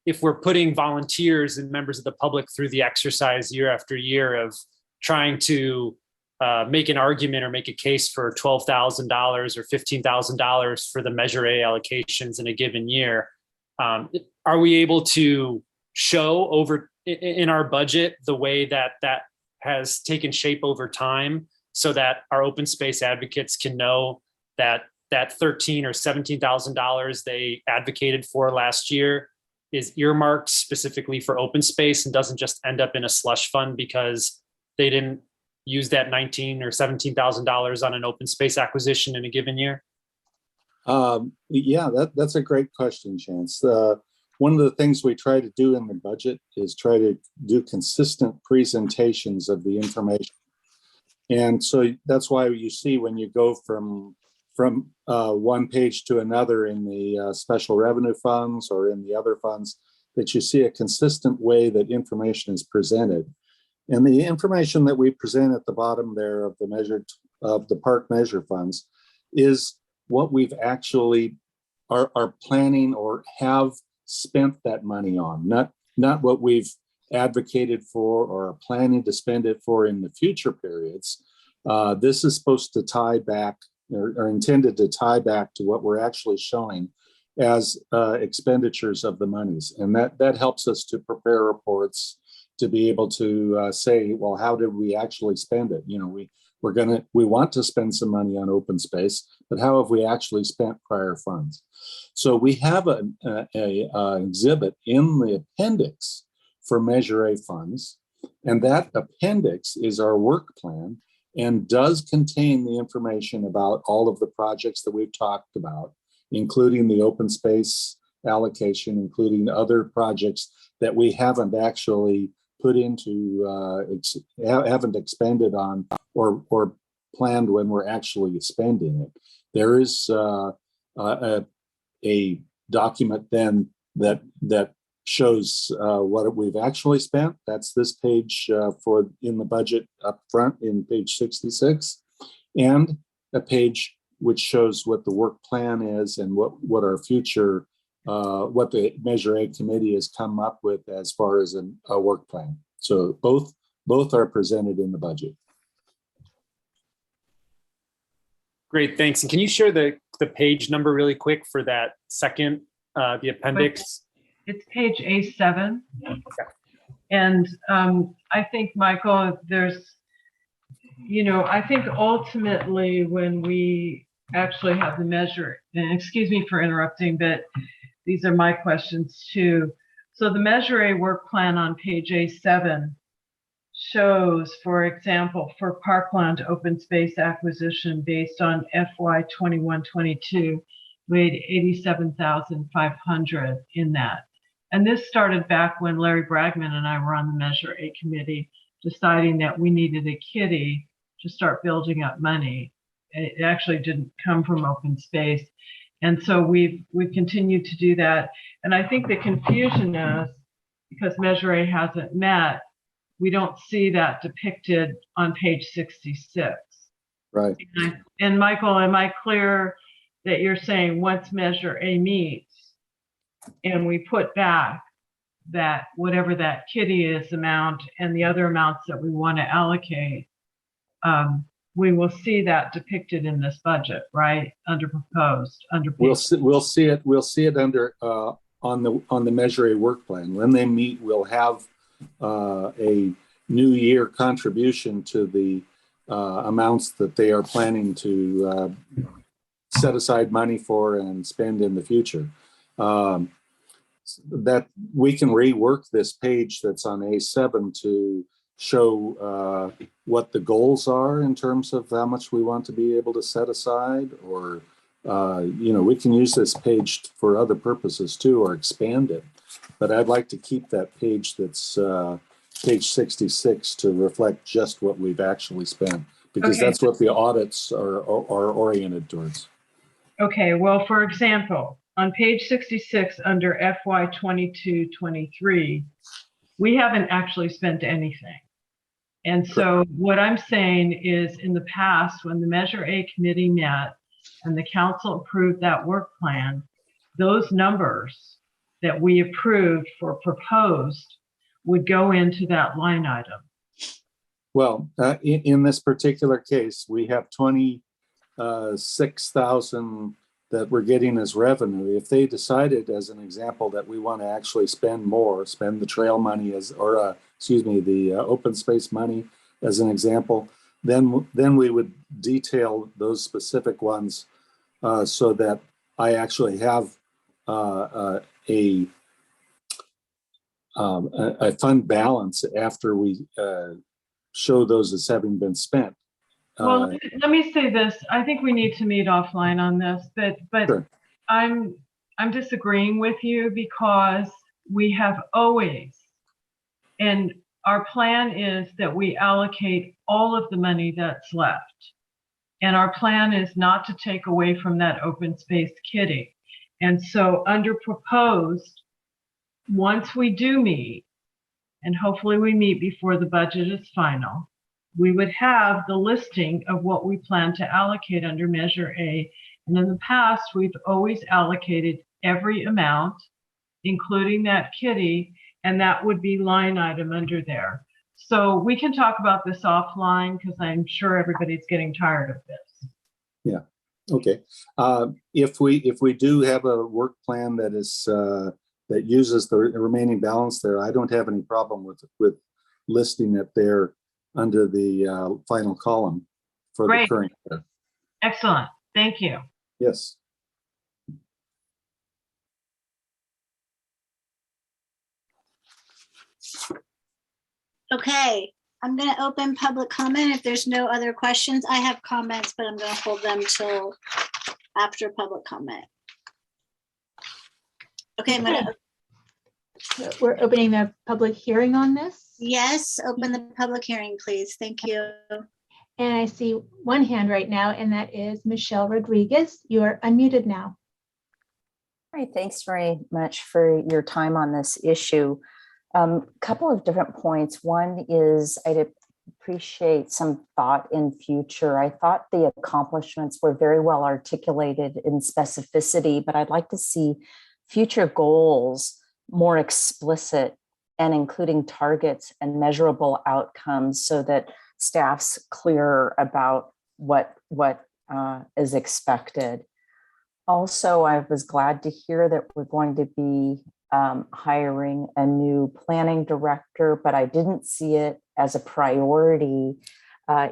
if we're putting volunteers and members of the public through the exercise year after year of trying to make an argument or make a case for $12,000 or $15,000 for the Measure A allocations in a given year, are we able to show over in our budget the way that that has taken shape over time so that our open space advocates can know that that $13,000 or $17,000 they advocated for last year is earmarked specifically for open space and doesn't just end up in a slush fund because they didn't use that $19,000 or $17,000 on an open space acquisition in a given year? Yeah, that's a great question, Chance. One of the things we try to do in the budget is try to do consistent presentations of the information. And so that's why you see when you go from one page to another in the special revenue funds or in the other funds, that you see a consistent way that information is presented. And the information that we present at the bottom there of the park measure funds is what we've actually are planning or have spent that money on, not what we've advocated for or are planning to spend it for in the future periods. This is supposed to tie back or intended to tie back to what we're actually showing as expenditures of the monies. And that helps us to prepare reports to be able to say, well, how did we actually spend it? You know, we want to spend some money on open space, but how have we actually spent prior funds? So we have an exhibit in the appendix for Measure A funds, and that appendix is our work plan and does contain the information about all of the projects that we've talked about, including the open space allocation, including other projects that we haven't actually put into, haven't expended on or planned when we're actually spending it. There is a document then that shows what we've actually spent. That's this page for in the budget up front in page 66, and a page which shows what the work plan is and what our future, what the Measure A committee has come up with as far as a work plan. So both are presented in the budget. Great, thanks. And can you share the page number really quick for that second, the appendix? It's page A7. Okay. And I think, Michael, there's, I think ultimately when we actually have the measure, and excuse me for interrupting, but these are my questions too. So the Measure A work plan on page A7 shows, for example, for parkland open space acquisition based on FY 21-22, we had 87,500 in that. And this started back when Larry Bragman and I were on the Measure A committee, deciding that we needed a kitty to start building up money. It actually didn't come from open space. And so we've continued to do that. And I think the confusion is because Measure A hasn't met, we don't see that depicted on page 66. Right. And Michael, am I clear that you're saying once Measure A meets and we put back that whatever that kitty is amount and the other amounts that we want to allocate, we will see that depicted in this budget, right? Under proposed, under. We'll see it under on the Measure A work plan. When they meet, we'll have a new year contribution to the amounts that they are planning to set aside money for and spend in the future. That we can rework this page that's on A7 to show what the goals are in terms of how much we want to be able to set aside, or we can use this page for other purposes too, or expand it. But I'd like to keep that page that's page 66 to reflect just what we've actually spent, because that's what the audits are oriented towards. Okay, well, for example, on page 66 under FY 22-23, we haven't actually spent anything. And so what I'm saying is in the past, when the Measure A committee met, and the council approved that work plan, those numbers that we approved for proposed would go into that line item. Well, in this particular case, we have 26,000 that we're getting as revenue. If they decided, as an example, that we want to actually spend more, spend the trail money as, or excuse me, the open space money as an example, then we would detail those specific ones so that I actually have a fund balance after we show those as having been spent. Well, let me say this. I think we need to meet offline on this, but Sure. I'm disagreeing with you because we have always, and our plan is that we allocate all of the money that's left. And our plan is not to take away from that open space kitty. And so under proposed, once we do meet, and hopefully we meet before the budget is final, we would have the listing of what we plan to allocate under Measure A. And in the past, we've always allocated every amount, including that kitty, and that would be line item under there. So we can talk about this offline because I'm sure everybody's getting tired of this. Yeah. Okay. If we do have a work plan that is that uses the remaining balance there, I don't have any problem with listing it there under the final column for Great. the current year. Excellent. Thank you. Yes. Okay, I'm going to open public comment. If there's no other questions, I have comments, but I'm going to hold them till after public comment. Okay, I'm going to. We're opening the public hearing on this. Yes, open the public hearing, please. Thank you. And I see one hand right now, and that is Michelle Rodriguez. You are unmuted now. All right, thanks very much for your time on this issue. Couple of different points. One is I'd appreciate some thought in future. I thought the accomplishments were very well articulated in specificity, but I'd like to see future goals more explicit and including targets and measurable outcomes so that staff's clear about what is expected. Also, I was glad to hear that we're going to be hiring a new planning director, but I didn't see it as a priority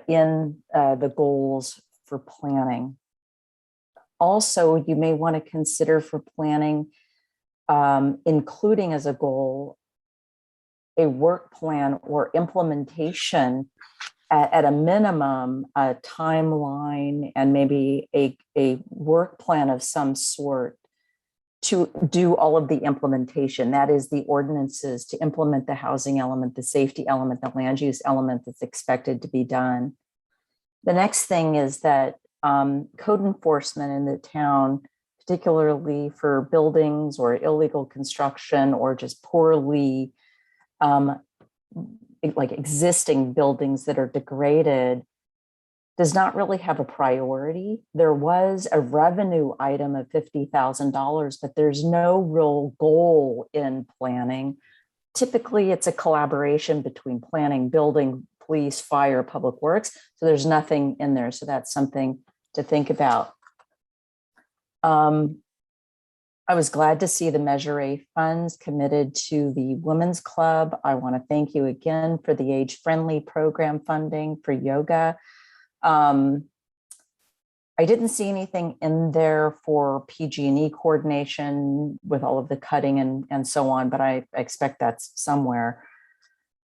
in the goals for planning. Also, you may want to consider for planning, including as a goal, a work plan or implementation at a minimum, a timeline and maybe a work plan of some sort to do all of the implementation. That is the ordinances to implement the housing element, the safety element, the land use element that's expected to be done. The next thing is that code enforcement in the town, particularly for buildings or illegal construction or just poorly like existing buildings that are degraded, does not really have a priority. There was a revenue item of $50,000, but there's no real goal in planning. Typically, it's a collaboration between planning, building, police, fire, public works. So there's nothing in there. So that's something to think about. I was glad to see the Measure A funds committed to the Women's Club. I want to thank you again for the age-friendly program funding for yoga. I didn't see anything in there for PG&E coordination with all of the cutting and so on, but I expect that's somewhere.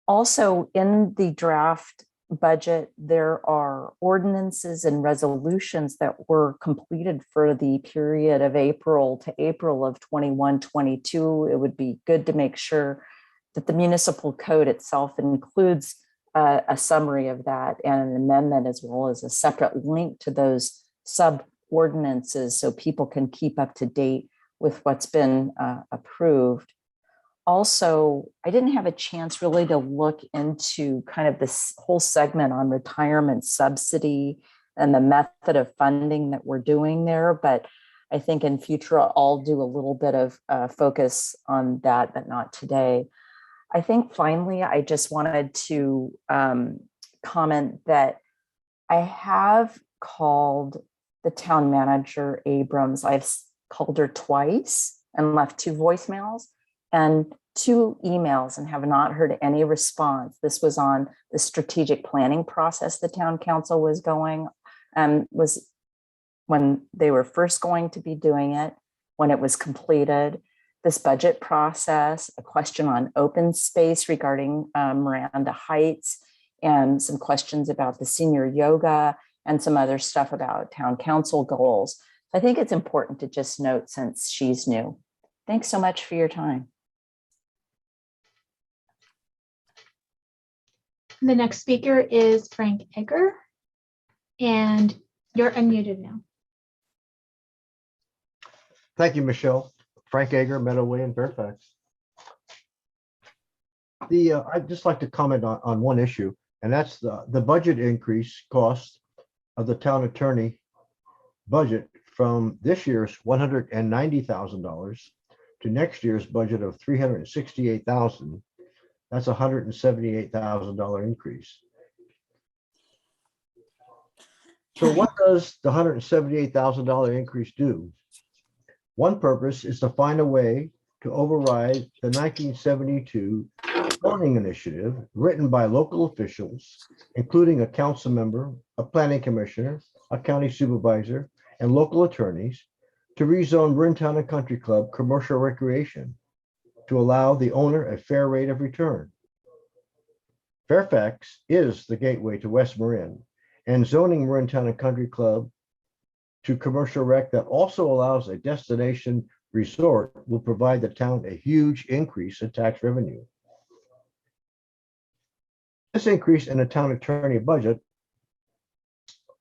Also, in the draft budget, there are ordinances and resolutions that were completed for the period of April to April of 21-22. It would be good to make sure that the municipal code itself includes a summary of that and an amendment, as well as a separate link to those sub ordinances so people can keep up to date with what's been approved. Also, I didn't have a chance really to look into kind of this whole segment on retirement subsidy and the method of funding that we're doing there. But I think in future, I'll do a little bit of focus on that, but not today. I think finally, I just wanted to comment that I have called the town manager, Abrams. I've called her twice and left 2 voicemails and 2 emails and have not heard any response. This was on the strategic planning process the town council was going, was when they were first going to be doing it, when it was completed, this budget process, a question on open space regarding Miranda Heights, and some questions about the senior yoga and some other stuff about town council goals. I think it's important to just note since she's new. Thanks so much for your time. The next speaker is Frank Egger, and you're unmuted now. Thank you, Michelle. Frank Egger, Meadowway in Fairfax. I'd just like to comment on one issue, and that's the budget increase cost of the town attorney budget from this year's $190,000 to next year's budget of $368,000. That's a $178,000 increase. So what does the $178,000 increase do? One purpose is to find a way to override the 1972 zoning initiative written by local officials, including a council member, a planning commissioner, a county supervisor, and local attorneys, to rezone Marin Town and Country Club commercial recreation to allow the owner a fair rate of return. Fairfax is the gateway to West Marin, and zoning Marin Town and Country Club to commercial rec that also allows a destination resort will provide the town a huge increase in tax revenue. This increase in the town attorney budget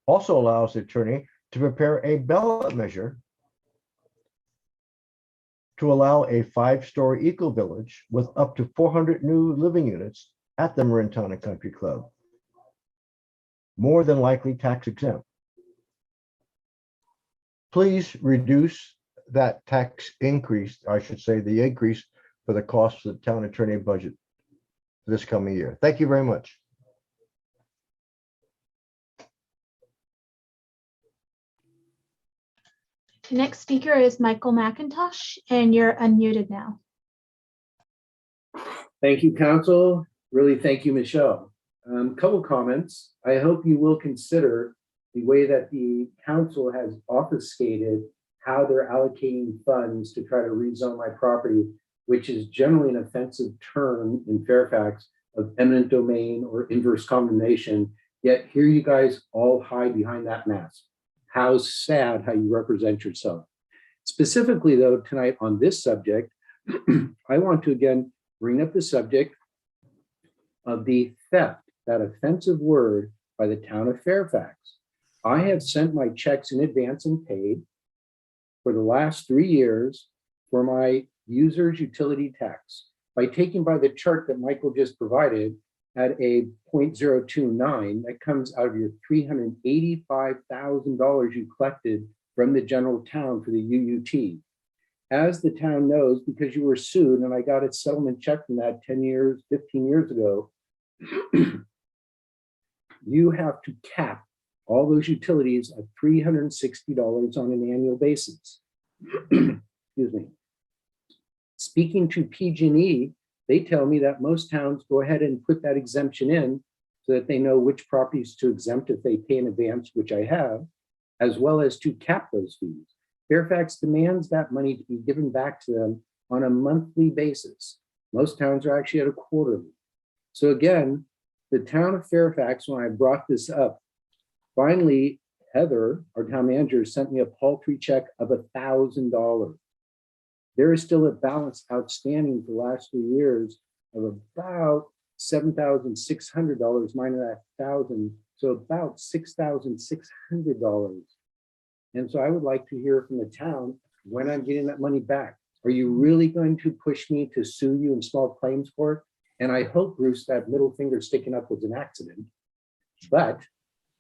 also allows the attorney to prepare a ballot measure to allow a 5-story eco-village with up to 400 new living units at the Marin Town and Country Club, more than likely tax exempt. Please reduce that tax increase, I should say the increase for the cost of the town attorney budget this coming year. Thank you very much. The next speaker is Michael McIntosh, and you're unmuted now. Thank you, Council. Really, thank you, Michelle. Couple comments. I hope you will consider the way that the council has obfuscated how they're allocating funds to try to rezone my property, which is generally an offensive term in Fairfax of eminent domain or inverse condemnation. Yet here you guys all hide behind that mask. How sad how you represent yourself. Specifically though, tonight on this subject, I want to again bring up the subject of the theft, that offensive word, by the town of Fairfax. I have sent my checks in advance and paid for the last 3 years for my user's utility tax. By taking by the chart that Michael just provided at a 0.029, that comes out of your $385,000 you collected from the general town for the UUT. As the town knows, because you were sued and I got a settlement check from that 10 years, 15 years ago, you have to cap all those utilities at $360 on an annual basis. Excuse me. Speaking to PG&E, they tell me that most towns go ahead and put that exemption in so that they know which properties to exempt if they pay in advance, which I have, as well as to cap those fees. Fairfax demands that money to be given back to them on a monthly basis. Most towns are actually at a quarterly. So again, the town of Fairfax, when I brought this up, finally, Heather, our town manager, sent me a paltry check of $1,000. There is still a balance outstanding for the last 3 years of about $7,600 minus that 1,000, so about $6,600. And so I would like to hear from the town when I'm getting that money back. Are you really going to push me to sue you in small claims court? And I hope, Bruce, that middle finger sticking up was an accident. But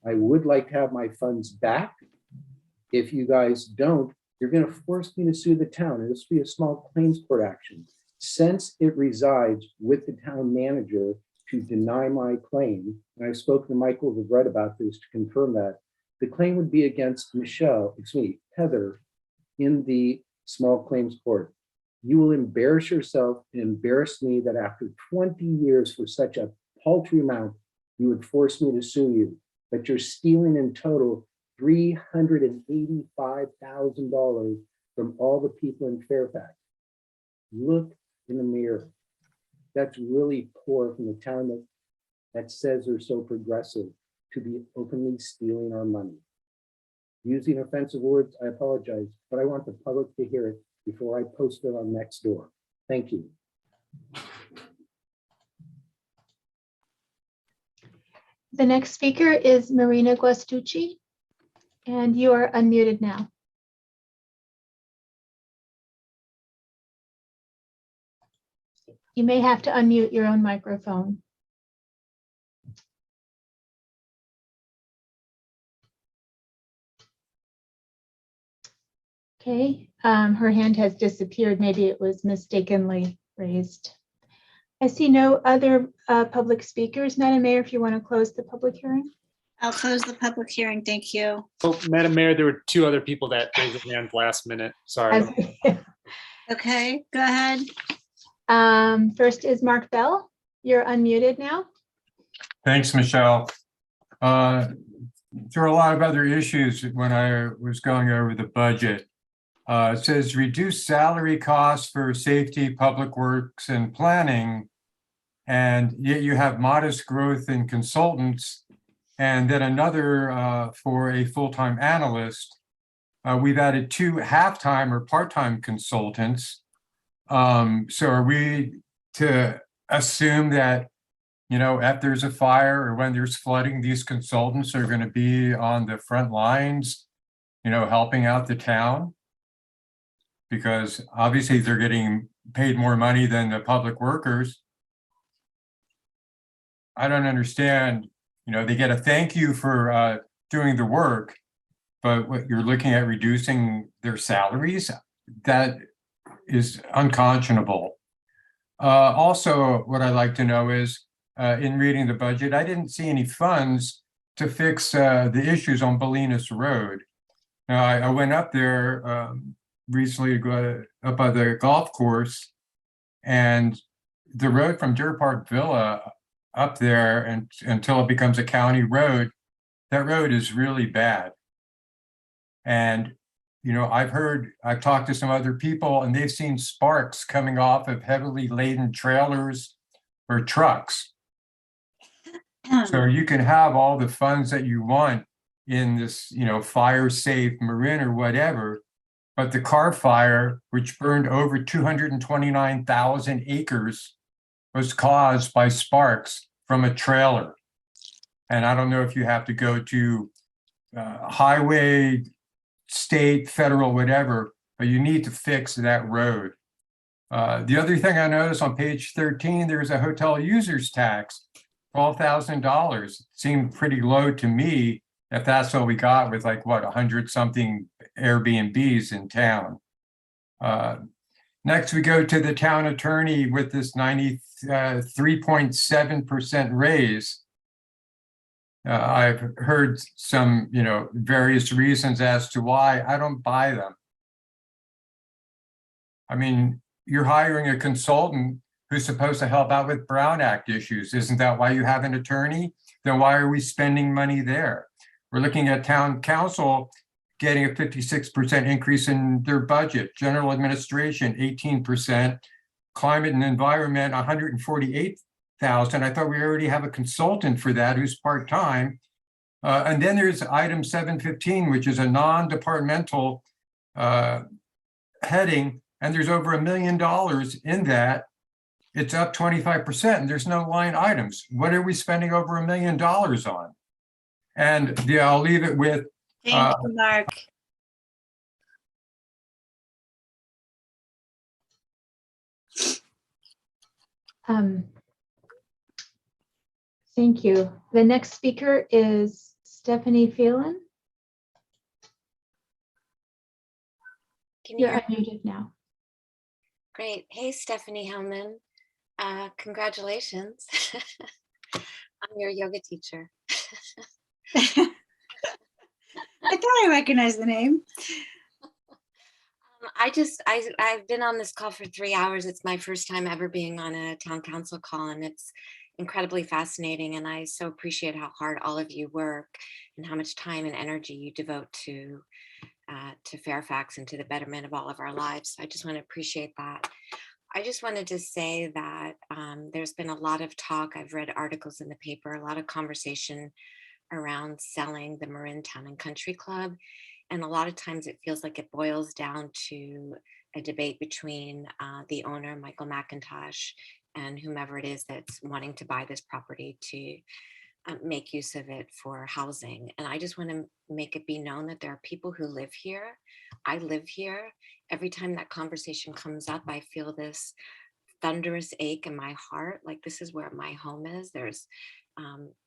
I would like to have my funds back. If you guys don't, you're going to force me to sue the town. And this will be a small claims court action. Since it resides with the town manager to deny my claim, and I've spoken to Michael Verbrett about this to confirm that, the claim would be against Heather, in the small claims court. You will embarrass yourself and embarrass me that after 20 years for such a paltry amount, you would force me to sue you. But you're stealing in total $385,000 from all the people in Fairfax. Look in the mirror. That's really poor from the town that says they're so progressive to be openly stealing our money. Using offensive words, I apologize, but I want the public to hear it before I post it on Nextdoor. Thank you. The next speaker is Marina Guastucci, and you are unmuted now. You may have to unmute your own microphone. Okay, her hand has disappeared. Maybe it was mistakenly raised. I see no other public speakers. Madam Mayor, if you want to close the public hearing. I'll close the public hearing. Thank you. Oh, Madam Mayor, there were two other people that raised their hands last minute. Sorry. Okay, go ahead. First is Mark Bell. You're unmuted now. Thanks, Michelle. There are a lot of other issues when I was going over the budget. It says reduce salary costs for safety, public works, and planning, and yet you have modest growth in consultants, and then another for a full-time analyst. We've added 2 half-time or part-time consultants. So are we to assume that, you know, if there's a fire or when there's flooding, these consultants are going to be on the front lines, you know, helping out the town? Because obviously they're getting paid more money than the public workers. I don't understand, you know, they get a thank you for doing the work, but what you're looking at reducing their salaries, that is unconscionable. Also, what I'd like to know is, in reading the budget, I didn't see any funds to fix the issues on Bolinas Road. Now, I went up there recently to go up by the golf course, and the road from Deer Park Villa up there and until it becomes a county road, that road is really bad. And, you know, I've talked to some other people and they've seen sparks coming off of heavily laden trailers or trucks. So you can have all the funds that you want in this, you know, fire safe Marin or whatever, but the car fire, which burned over 229,000 acres, was caused by sparks from a trailer. And I don't know if you have to go to highway, state, federal, whatever, but you need to fix that road. The other thing I noticed on page 13, there's a hotel users tax, $12,000. Seemed pretty low to me, if that's what we got with like, what, 100 something Airbnbs in town. Next, we go to the town attorney with this 93.7% raise. I've heard some, you know, various reasons as to why. I don't buy them. I mean, you're hiring a consultant who's supposed to help out with Brown Act issues. Isn't that why you have an attorney? Then why are we spending money there? We're looking at town council getting a 56% increase in their budget, general administration 18%, climate and environment 148,000. I thought we already have a consultant for that who's part-time. And then there's item 715, which is a non-departmental heading, and there's over $1 million in that. It's up 25%, and there's no line items. What are we spending over $1 million on? And yeah, I'll leave it with. Thank you, Mark. Thank you. The next speaker is Stephanie Phelan. Can you You're hear me? unmuted now. Great. Hey, Stephanie Hellman. Congratulations. I'm your yoga teacher. I thought I recognized the name. I've been on this call for 3 hours. It's my first time ever being on a town council call, and it's incredibly fascinating. And I so appreciate how hard all of you work and how much time and energy you devote to Fairfax and to the betterment of all of our lives. I just want to appreciate that. I just wanted to say that there's been a lot of talk. I've read articles in the paper, a lot of conversation around selling the Marin Town and Country Club. And a lot of times it feels like it boils down to a debate between the owner, Michael McIntosh, and whomever it is that's wanting to buy this property to make use of it for housing. And I just want to make it be known that there are people who live here. I live here. Every time that conversation comes up, I feel this thunderous ache in my heart. Like, this is where my home is. There's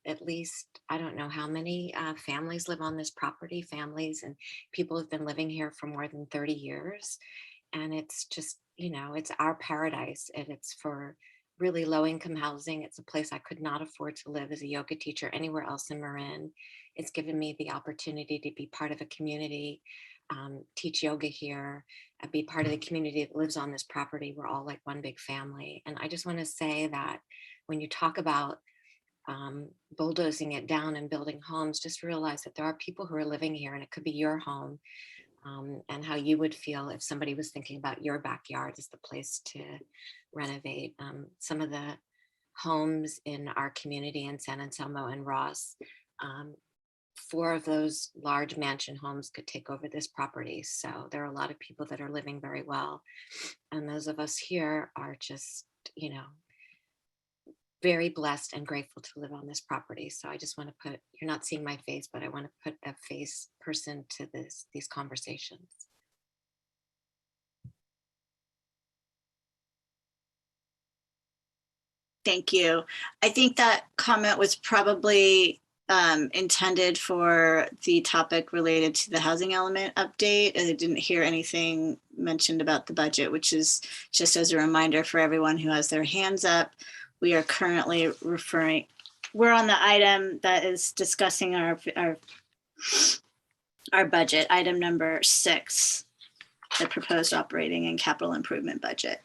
at least, I don't know how many families live on this property, families and people have been living here for more than 30 years. And it's just, you know, it's our paradise, and it's for really low income housing. It's a place I could not afford to live as a yoga teacher anywhere else in Marin. It's given me the opportunity to be part of a community, teach yoga here, be part of the community that lives on this property. We're all like one big family. And I just want to say that when you talk about bulldozing it down and building homes, just realize that there are people who are living here, and it could be your home, and how you would feel if somebody was thinking about your backyard as the place to renovate. Some of the homes in our community in San Anselmo and Ross, 4 of those large mansion homes could take over this property. So there are a lot of people that are living very well. And those of us here are just, you know, very blessed and grateful to live on this property. So I just want to put, you're not seeing my face, but I want to put a face person to these conversations. Thank you. I think that comment was probably intended for the topic related to the housing element update. I didn't hear anything mentioned about the budget, which is just as a reminder for everyone who has their hands up. We are currently we're on the item that is discussing our budget, item number 6, the proposed operating and capital improvement budget.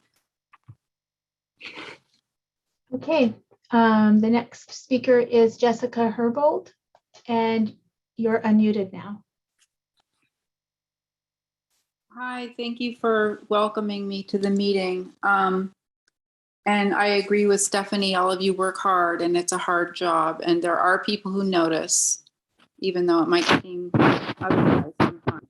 Okay, the next speaker is Jessica Herbold, and you're unmuted now. Hi, thank you for welcoming me to the meeting. And I agree with Stephanie, all of you work hard and it's a hard job, and there are people who notice, even though it might seem otherwise sometimes.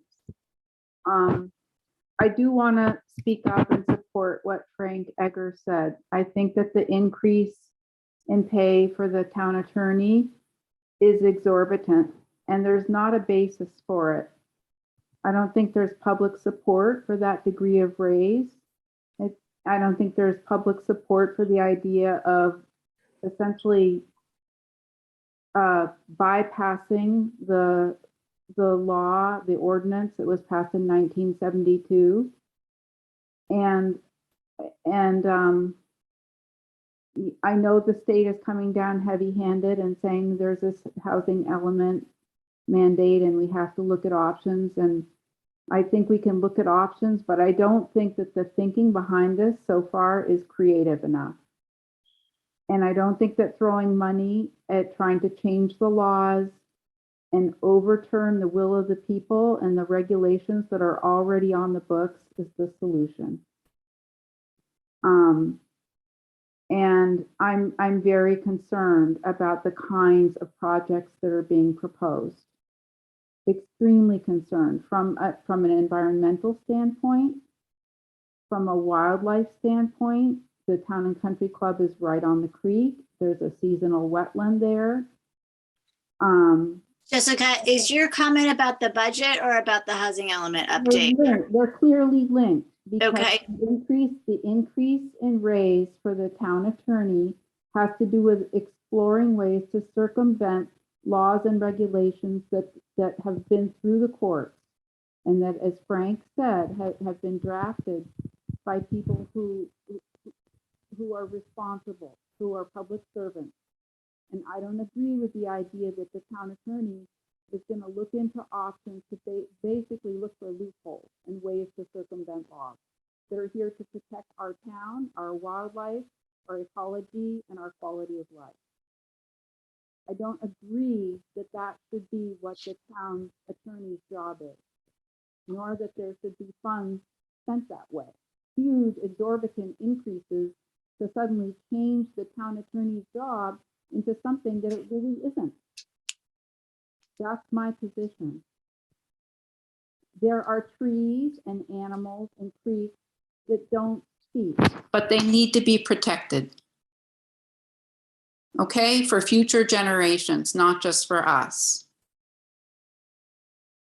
I do want to speak up and support what Frank Egger said. I think that the increase in pay for the town attorney is exorbitant, and there's not a basis for it. I don't think there's public support for that degree of raise. I don't think there's public support for the idea of essentially bypassing the law, the ordinance that was passed in 1972. And I know the state is coming down heavy-handed and saying there's this housing element mandate and we have to look at options. And I think we can look at options, but I don't think that the thinking behind this so far is creative enough. And I don't think that throwing money at trying to change the laws and overturn the will of the people and the regulations that are already on the books is the solution. And I'm very concerned about the kinds of projects that are being proposed. Extremely concerned from an environmental standpoint, from a wildlife standpoint. The Town and Country Club is right on the creek. There's a seasonal wetland there. Jessica, is your comment about the budget or about the housing element update? They're clearly linked. Because okay. The increase in raise for the town attorney has to do with exploring ways to circumvent laws and regulations that have been through the courts and that, as Frank said, have been drafted by people who are responsible, who are public servants. And I don't agree with the idea that the town attorney is going to look into options to basically look for loopholes and ways to circumvent laws that are here to protect our town, our wildlife, our ecology, and our quality of life. I don't agree that that should be what the town attorney's job is, nor that there should be funds spent that way. Huge exorbitant increases to suddenly change the town attorney's job into something that it really isn't. That's my position. There are trees and animals and creeks that don't speak. But they need to be protected. Okay, for future generations, not just for us.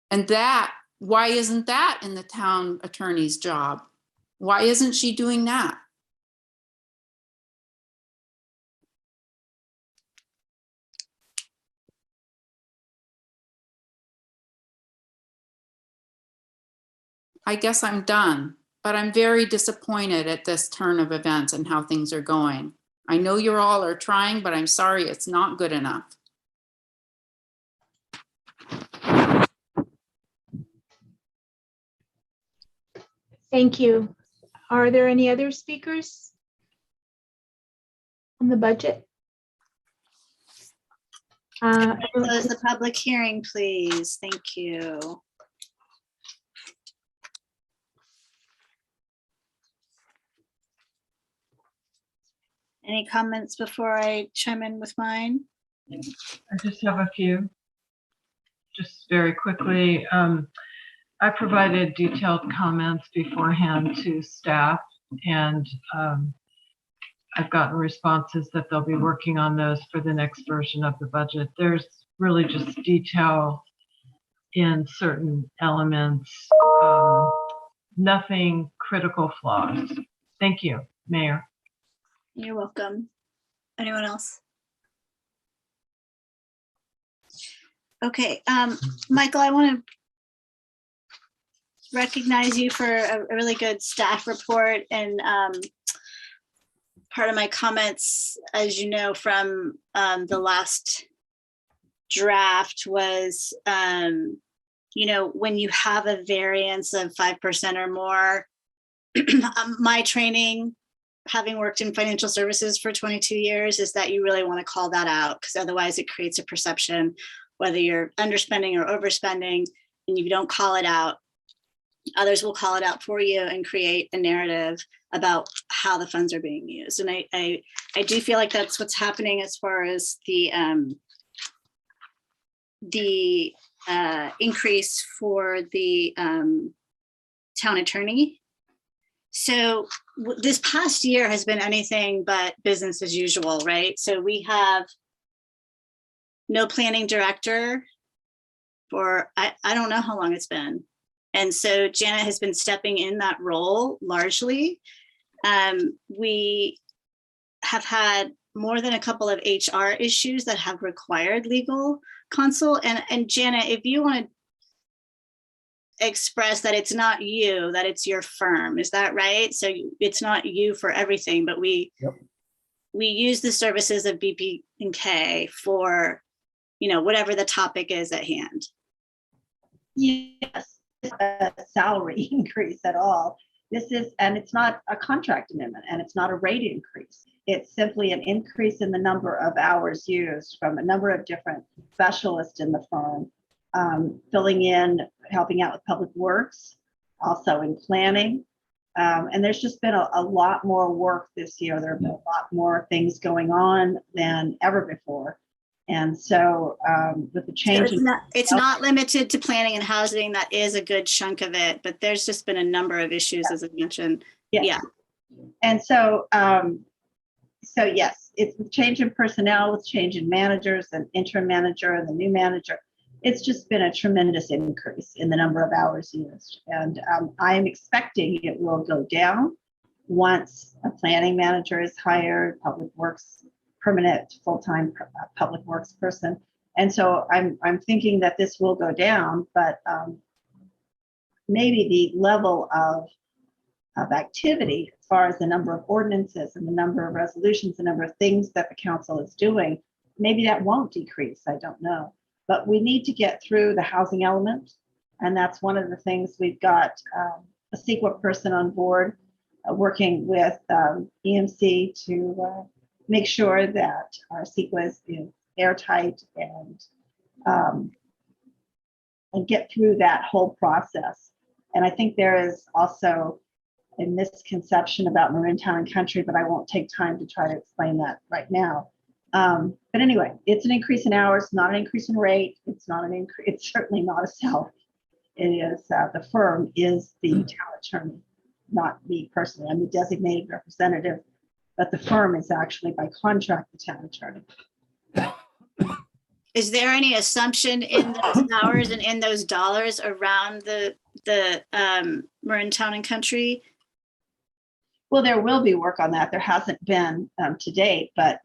And that, why isn't that in the town attorney's job? Why isn't she doing that? I guess I'm done, but I'm very disappointed at this turn of events and how things are going. I know you all are trying, but I'm sorry, it's not good enough. Thank you. Are there any other speakers on the budget? Close the public hearing, please. Thank you. Any comments before I chime in with mine? I just have a few. Just very quickly, I provided detailed comments beforehand to staff, and I've gotten responses that they'll be working on those for the next version of the budget. There's really just detail in certain elements, nothing critical flaws. Thank you, Mayor. You're welcome. Anyone else? Okay, Michael, I want to recognize you for a really good staff report, and part of my comments, as you know, from the last draft was, you know, when you have a variance of 5% or more, my training, having worked in financial services for 22 years, is that you really want to call that out, because otherwise it creates a perception, whether you're underspending or overspending, and you don't call it out, others will call it out for you and create a narrative about how the funds are being used. And I do feel like that's what's happening as far as the increase for the town attorney. So this past year has been anything but business as usual, right? So we have no planning director for, I don't know how long it's been. And so Janet has been stepping in that role largely. We have had more than a couple of HR issues that have required legal counsel. And Janet, if you want to express that it's not you, that it's your firm, is that right? So it's not you for everything, but we use the services of BP&K for, you know, whatever the topic is at hand. Yes, a salary increase at all. This is, and it's not a contract amendment, and it's not a rate increase. It's simply an increase in the number of hours used from a number of different specialists in the firm, filling in, helping out with public works, also in planning. And there's just been a lot more work this year. There have been a lot more things going on than ever before. And so with the change, so it's not limited to planning and housing. That is a good chunk of it, but there's just been a number of issues, as I mentioned. Yeah. And so, so yes, it's with change in personnel, with change in managers and interim manager and the new manager. It's just been a tremendous increase in the number of hours used. And I am expecting it will go down once a planning manager is hired, public works, permanent full-time public works person, And so I'm thinking that this will go down, but maybe the level of activity as far as the number of ordinances and the number of resolutions, the number of things that the council is doing, maybe that won't decrease. I don't know. But we need to get through the housing element. And that's one of the things we've got a CEQA person on board working with EMC to make sure that our CEQA is airtight and get through that whole process. And I think there is also a misconception about Marin Town and Country, but I won't take time to try to explain that right now. But anyway, it's an increase in hours, not an increase in rate. It's not an increase. It's certainly not a salary. It is the firm is the town attorney, not me personally. I'm the designated representative, but the firm is actually by contract the town attorney. Is there any assumption in those hours and in those dollars around the Marin Town and Country? Well, there will be work on that. There hasn't been to date, but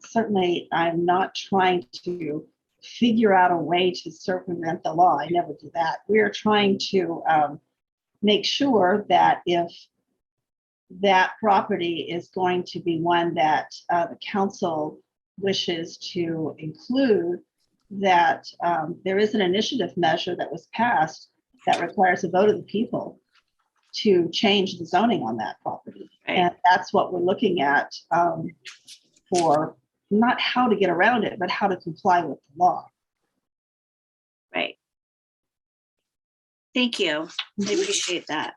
certainly I'm not trying to figure out a way to circumvent the law. I never do that. We're trying to make sure that if that property is going to be one that the council wishes to include, that there is an initiative measure that was passed that requires a vote of the people to change the zoning on that property. Right. And that's what we're looking at for not how to get around it, but how to comply with the law. Right. Thank you. I appreciate that.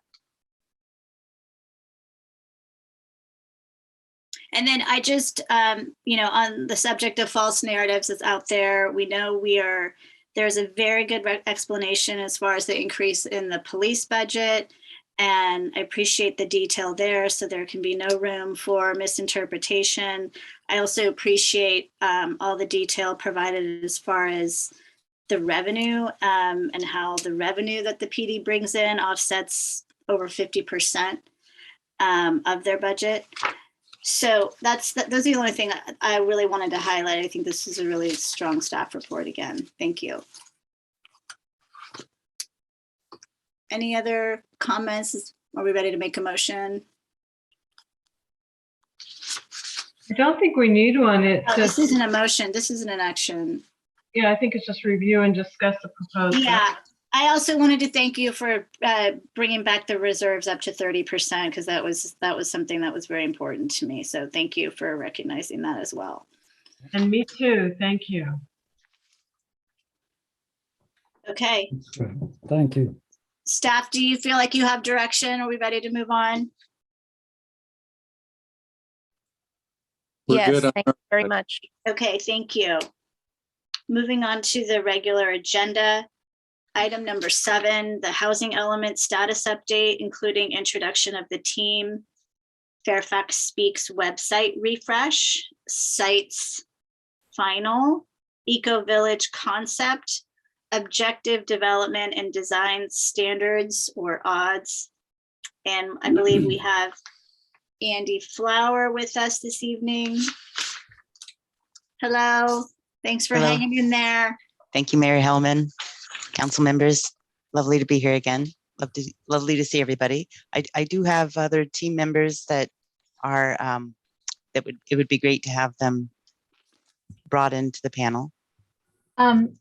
And then I just, on the subject of false narratives that's out there, we know there's a very good explanation as far as the increase in the police budget. And I appreciate the detail there, so there can be no room for misinterpretation. I also appreciate all the detail provided as far as the revenue and how the revenue that the PD brings in offsets over 50% of their budget. So those are the only thing I really wanted to highlight. I think this is a really strong staff report again. Thank you. Any other comments? Are we ready to make a motion? I don't think we need one. This isn't a motion. This isn't an action. Yeah, I think it's just review and discuss the proposal. Yeah, I also wanted to thank you for bringing back the reserves up to 30%, because that was something that was very important to me. So thank you for recognizing that as well. And me too. Thank you. Okay. Thank you. Staff, do you feel like you have direction? Are we ready to move on? Yes, thank you very much. Okay, thank you. Moving on to the regular agenda. Item number 7, the housing element status update, including introduction of the team, Fairfax Speaks website refresh, sites final, Eco Village concept, objective development and design standards or odds. And I believe we have Andy Flower with us this evening. Hello, thanks for hanging in there. Thank you, Mary Hellman. Council members, lovely to be here again. Lovely to see everybody. I do have other team members that are, it would be great to have them brought into the panel.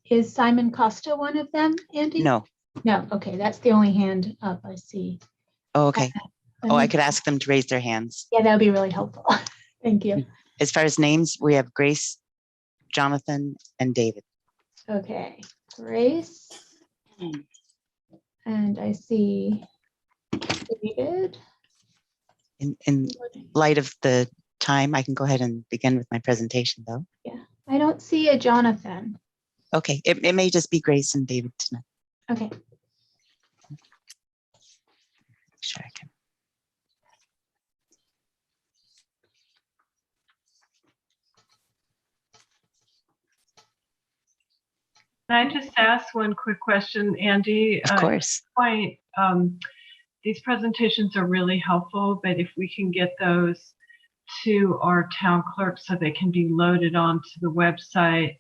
Is Simon Costa one of them, Andy? No. No, okay, that's the only hand up I see. Oh, okay. I could ask them to raise their hands. Yeah, that would be really helpful. Thank you. As far as names, we have Grace, Jonathan, and David. Okay, Grace. And I see David. In light of the time, I can go ahead and begin with my presentation though. Yeah, I don't see a Jonathan. Okay, it may just be Grace and David tonight. Okay. Sure, I can. Can I just ask one quick question, Andy? Of course. These presentations are really helpful, but if we can get those to our town clerk so they can be loaded onto the website,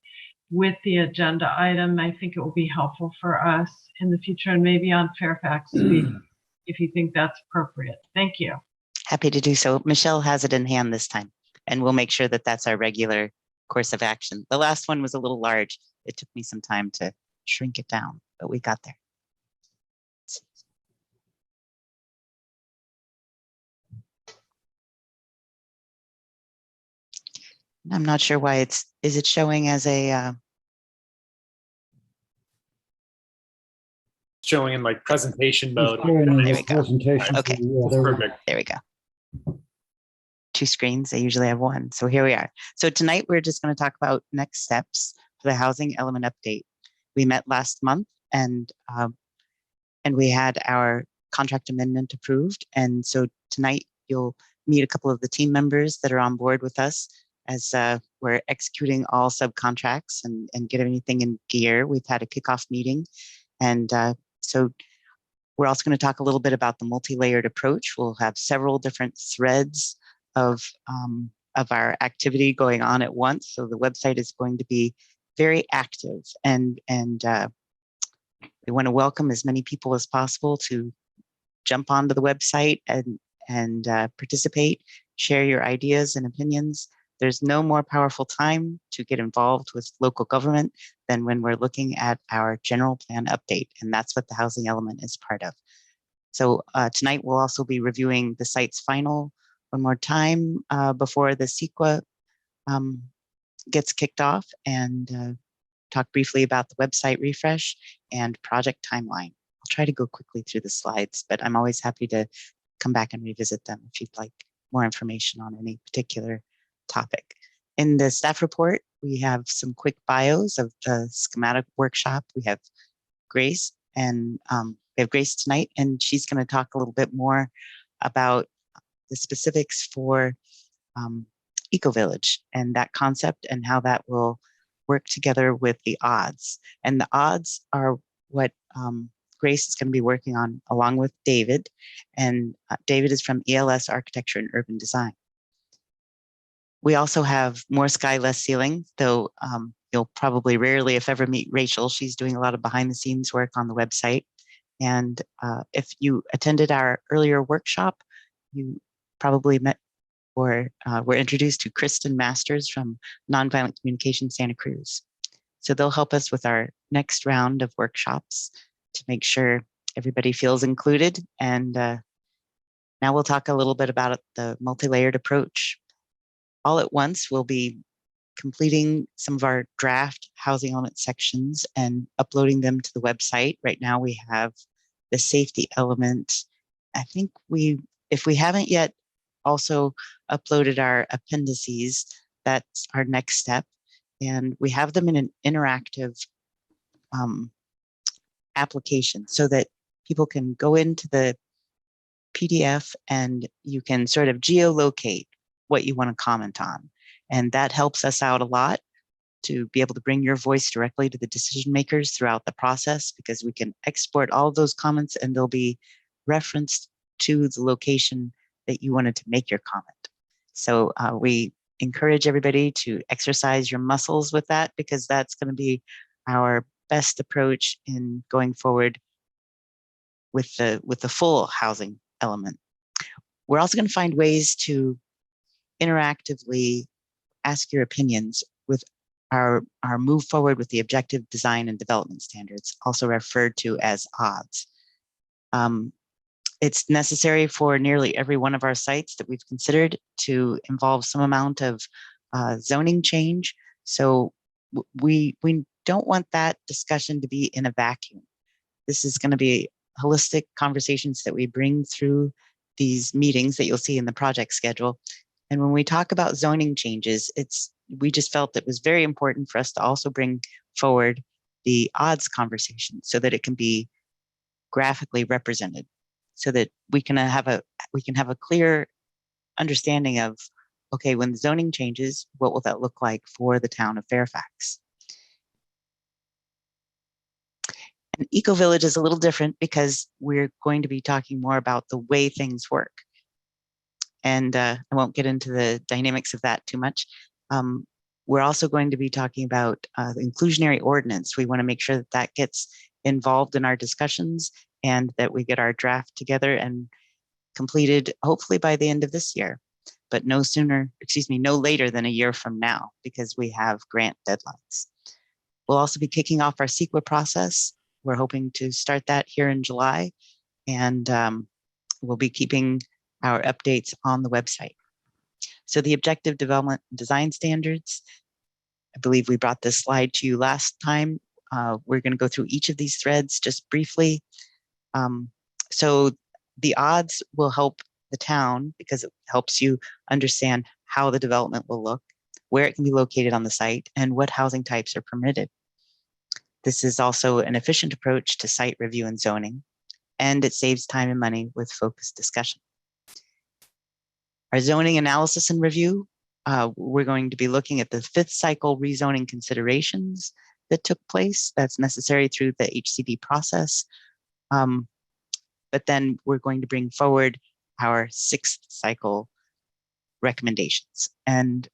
with the agenda item. I think it will be helpful for us in the future, and maybe on Fairfax Week, if you think that's appropriate. Thank you. Happy to do so. Michelle has it in hand this time, and we'll make sure that that's our regular course of action. The last one was a little large. It took me some time to shrink it down, but we got there. I'm not sure why is it showing as a, Showing in like presentation mode. There we go. Presentation. Okay, Perfect. there we go. 2 screens, they usually have 1. So here we are. So tonight we're just going to talk about next steps for the housing element update. We met last month and we had our contract amendment approved. And so tonight you'll meet a couple of the team members that are on board with us as we're executing all subcontracts and get everything in gear. We've had a kickoff meeting. And so we're also going to talk a little bit about the multi-layered approach. We'll have several different threads of our activity going on at once. So the website is going to be very active, and we want to welcome as many people as possible to jump onto the website and participate, share your ideas and opinions. There's no more powerful time to get involved with local government than when we're looking at our general plan update, and that's what the housing element is part of. So tonight we'll also be reviewing the site's final one more time before the CEQA gets kicked off, and talk briefly about the website refresh and project timeline. I'll try to go quickly through the slides, but I'm always happy to come back and revisit them if you'd like more information on any particular topic. In the staff report, we have some quick bios of the schematic workshop. We have Grace, and we have Grace tonight, and she's going to talk a little bit more about the specifics for Eco-Village and that concept and how that will work together with the odds. And the odds are what Grace is going to be working on along with David. And David is from ELS Architecture and Urban Design. We also have More Sky, Less Ceiling, though you'll probably rarely, if ever, meet Rachel. She's doing a lot of behind the scenes work on the website. And if you attended our earlier workshop, you probably met or were introduced to Kristen Masters from Nonviolent Communication Santa Cruz. So they'll help us with our next round of workshops to make sure everybody feels included. And now we'll talk a little bit about the multi-layered approach. All at once, we'll be completing some of our draft housing element sections and uploading them to the website. Right now we have the safety element. I think if we haven't yet also uploaded our appendices, that's our next step. And we have them in an interactive application so that people can go into the PDF and you can sort of geolocate what you want to comment on. And that helps us out a lot to be able to bring your voice directly to the decision makers throughout the process, because we can export all of those comments and they'll be referenced to the location that you wanted to make your comment. So we encourage everybody to exercise your muscles with that, because that's going to be our best approach in going forward with the full housing element. We're also going to find ways to interactively ask your opinions with our move forward with the objective design and development standards, also referred to as odds. It's necessary for nearly every one of our sites that we've considered to involve some amount of zoning change. So we don't want that discussion to be in a vacuum. This is going to be holistic conversations that we bring through these meetings that you'll see in the project schedule. And when we talk about zoning changes, we just felt it was very important for us to also bring forward the odds conversation so that it can be graphically represented, so that we can have a clear understanding of, okay, when the zoning changes, what will that look like for the town of Fairfax? And Eco-Village is a little different because we're going to be talking more about the way things work. And I won't get into the dynamics of that too much. We're also going to be talking about the inclusionary ordinance. We want to make sure that that gets involved in our discussions and that we get our draft together and completed hopefully by the end of this year, but no later than a year from now, because we have grant deadlines. We'll also be kicking off our CEQA process. We're hoping to start that here in July, and we'll be keeping our updates on the website. So the objective development design standards, I believe we brought this slide to you last time. We're going to go through each of these threads just briefly. So the odds will help the town because it helps you understand how the development will look, where it can be located on the site, and what housing types are permitted. This is also an efficient approach to site review and zoning, and it saves time and money with focused discussion. Our zoning analysis and review, we're going to be looking at the 5th cycle rezoning considerations that took place. That's necessary through the HCD process. But then we're going to bring forward our 6th cycle recommendations. And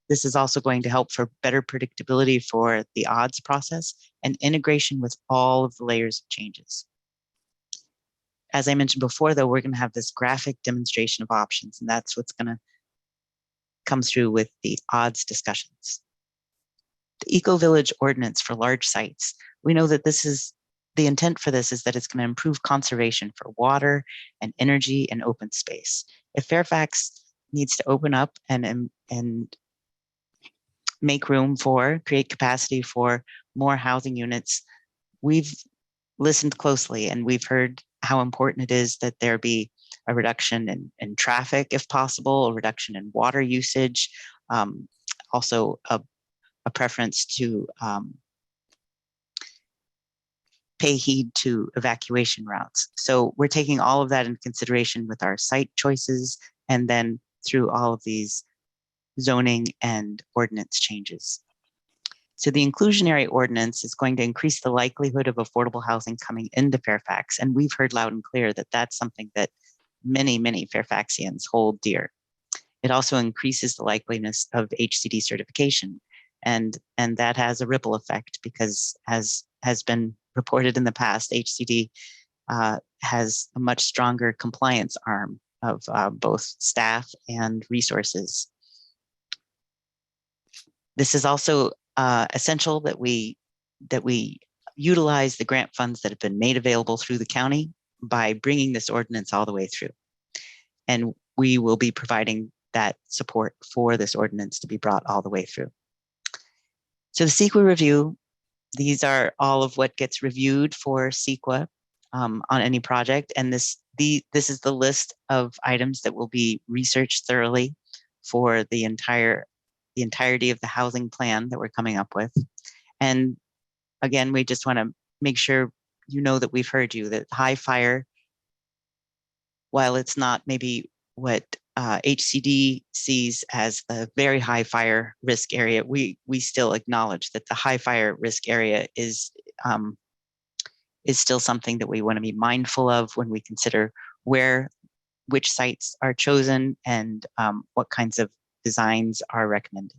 this is also going to help for better predictability for the odds process and integration with all of the layers of changes. As I mentioned before, though, we're going to have this graphic demonstration of options, and that's what's going to come through with the odds discussions. The Eco-Village Ordinance for large sites. We know that this is, the intent for this is that it's going to improve conservation for water and energy and open space. If Fairfax needs to open up and make room for, create capacity for more housing units, we've listened closely and we've heard how important it is that there be a reduction in traffic, if possible, a reduction in water usage, also a preference to pay heed to evacuation routes. So we're taking all of that into consideration with our site choices and then through all of these zoning and ordinance changes. So the inclusionary ordinance is going to increase the likelihood of affordable housing coming into Fairfax. And we've heard loud and clear that that's something that many, many Fairfaxians hold dear. It also increases the likeliness of HCD certification. And that has a ripple effect because, as has been reported in the past, HCD has a much stronger compliance arm of both staff and resources. This is also essential that we utilize the grant funds that have been made available through the county by bringing this ordinance all the way through. And we will be providing that support for this ordinance to be brought all the way through. So the CEQA review, these are all of what gets reviewed for CEQA on any project. And this is the list of items that will be researched thoroughly for the entirety of the housing plan that we're coming up with. And again, we just want to make sure you know that we've heard you, that high fire, while it's not maybe what HCD sees as the very high fire risk area, we still acknowledge that the high fire risk area is still something that we want to be mindful of when we consider which sites are chosen and what kinds of designs are recommended.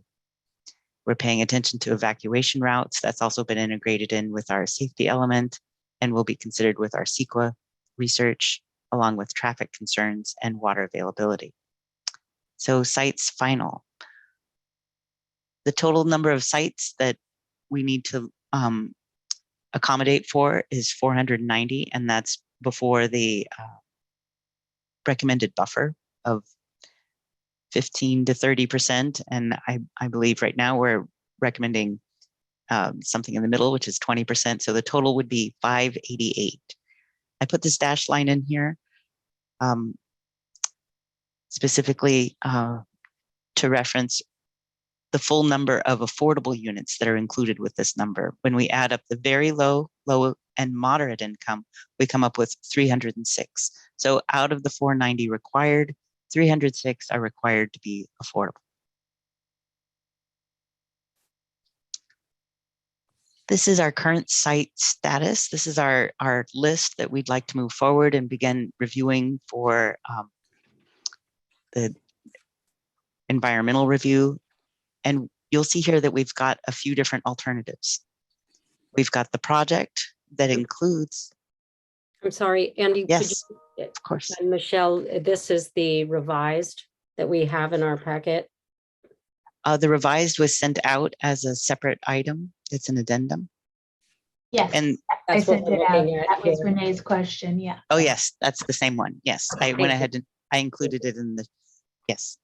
We're paying attention to evacuation routes. That's also been integrated in with our safety element and will be considered with our CEQA research, along with traffic concerns and water availability. So sites final. The total number of sites that we need to accommodate for is 490, and that's before the recommended buffer of 15 to 30%. And I believe right now we're recommending something in the middle, which is 20%. So the total would be 588. I put this dashed line in here specifically to reference the full number of affordable units that are included with this number. When we add up the very low, and moderate income, we come up with 306. So out of the 490 required, 306 are required to be affordable. This is our current site status. This is our list that we'd like to move forward and begin reviewing for the environmental review. And you'll see here that we've got a few different alternatives. We've got the project that includes. I'm sorry, Andy. Yes, of course. And Michelle, this is the revised that we have in our packet. The revised was sent out as a separate item. It's an addendum. Yes, And I That's what sent we're it out. looking at That was here. Renee's question. Yeah. oh yes, that's the same one. Yes, I went you. ahead and I included it in the, yes.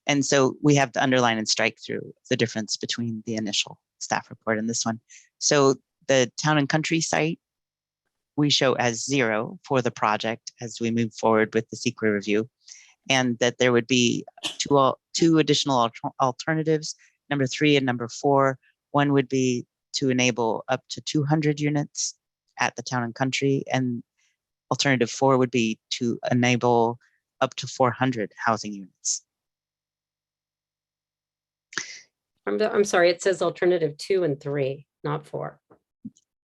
And so we have to underline and strike through the difference between the initial staff report and this one. So the Town and Country site, we show as 0 for the project as we move forward with the CEQA review, and that there would be two additional alternatives, number 3 and number 4. One would be to enable up to 200 units at the Town and Country, and alternative 4 would be to enable up to 400 housing units. I'm sorry, it says alternative 2 and 3, not 4.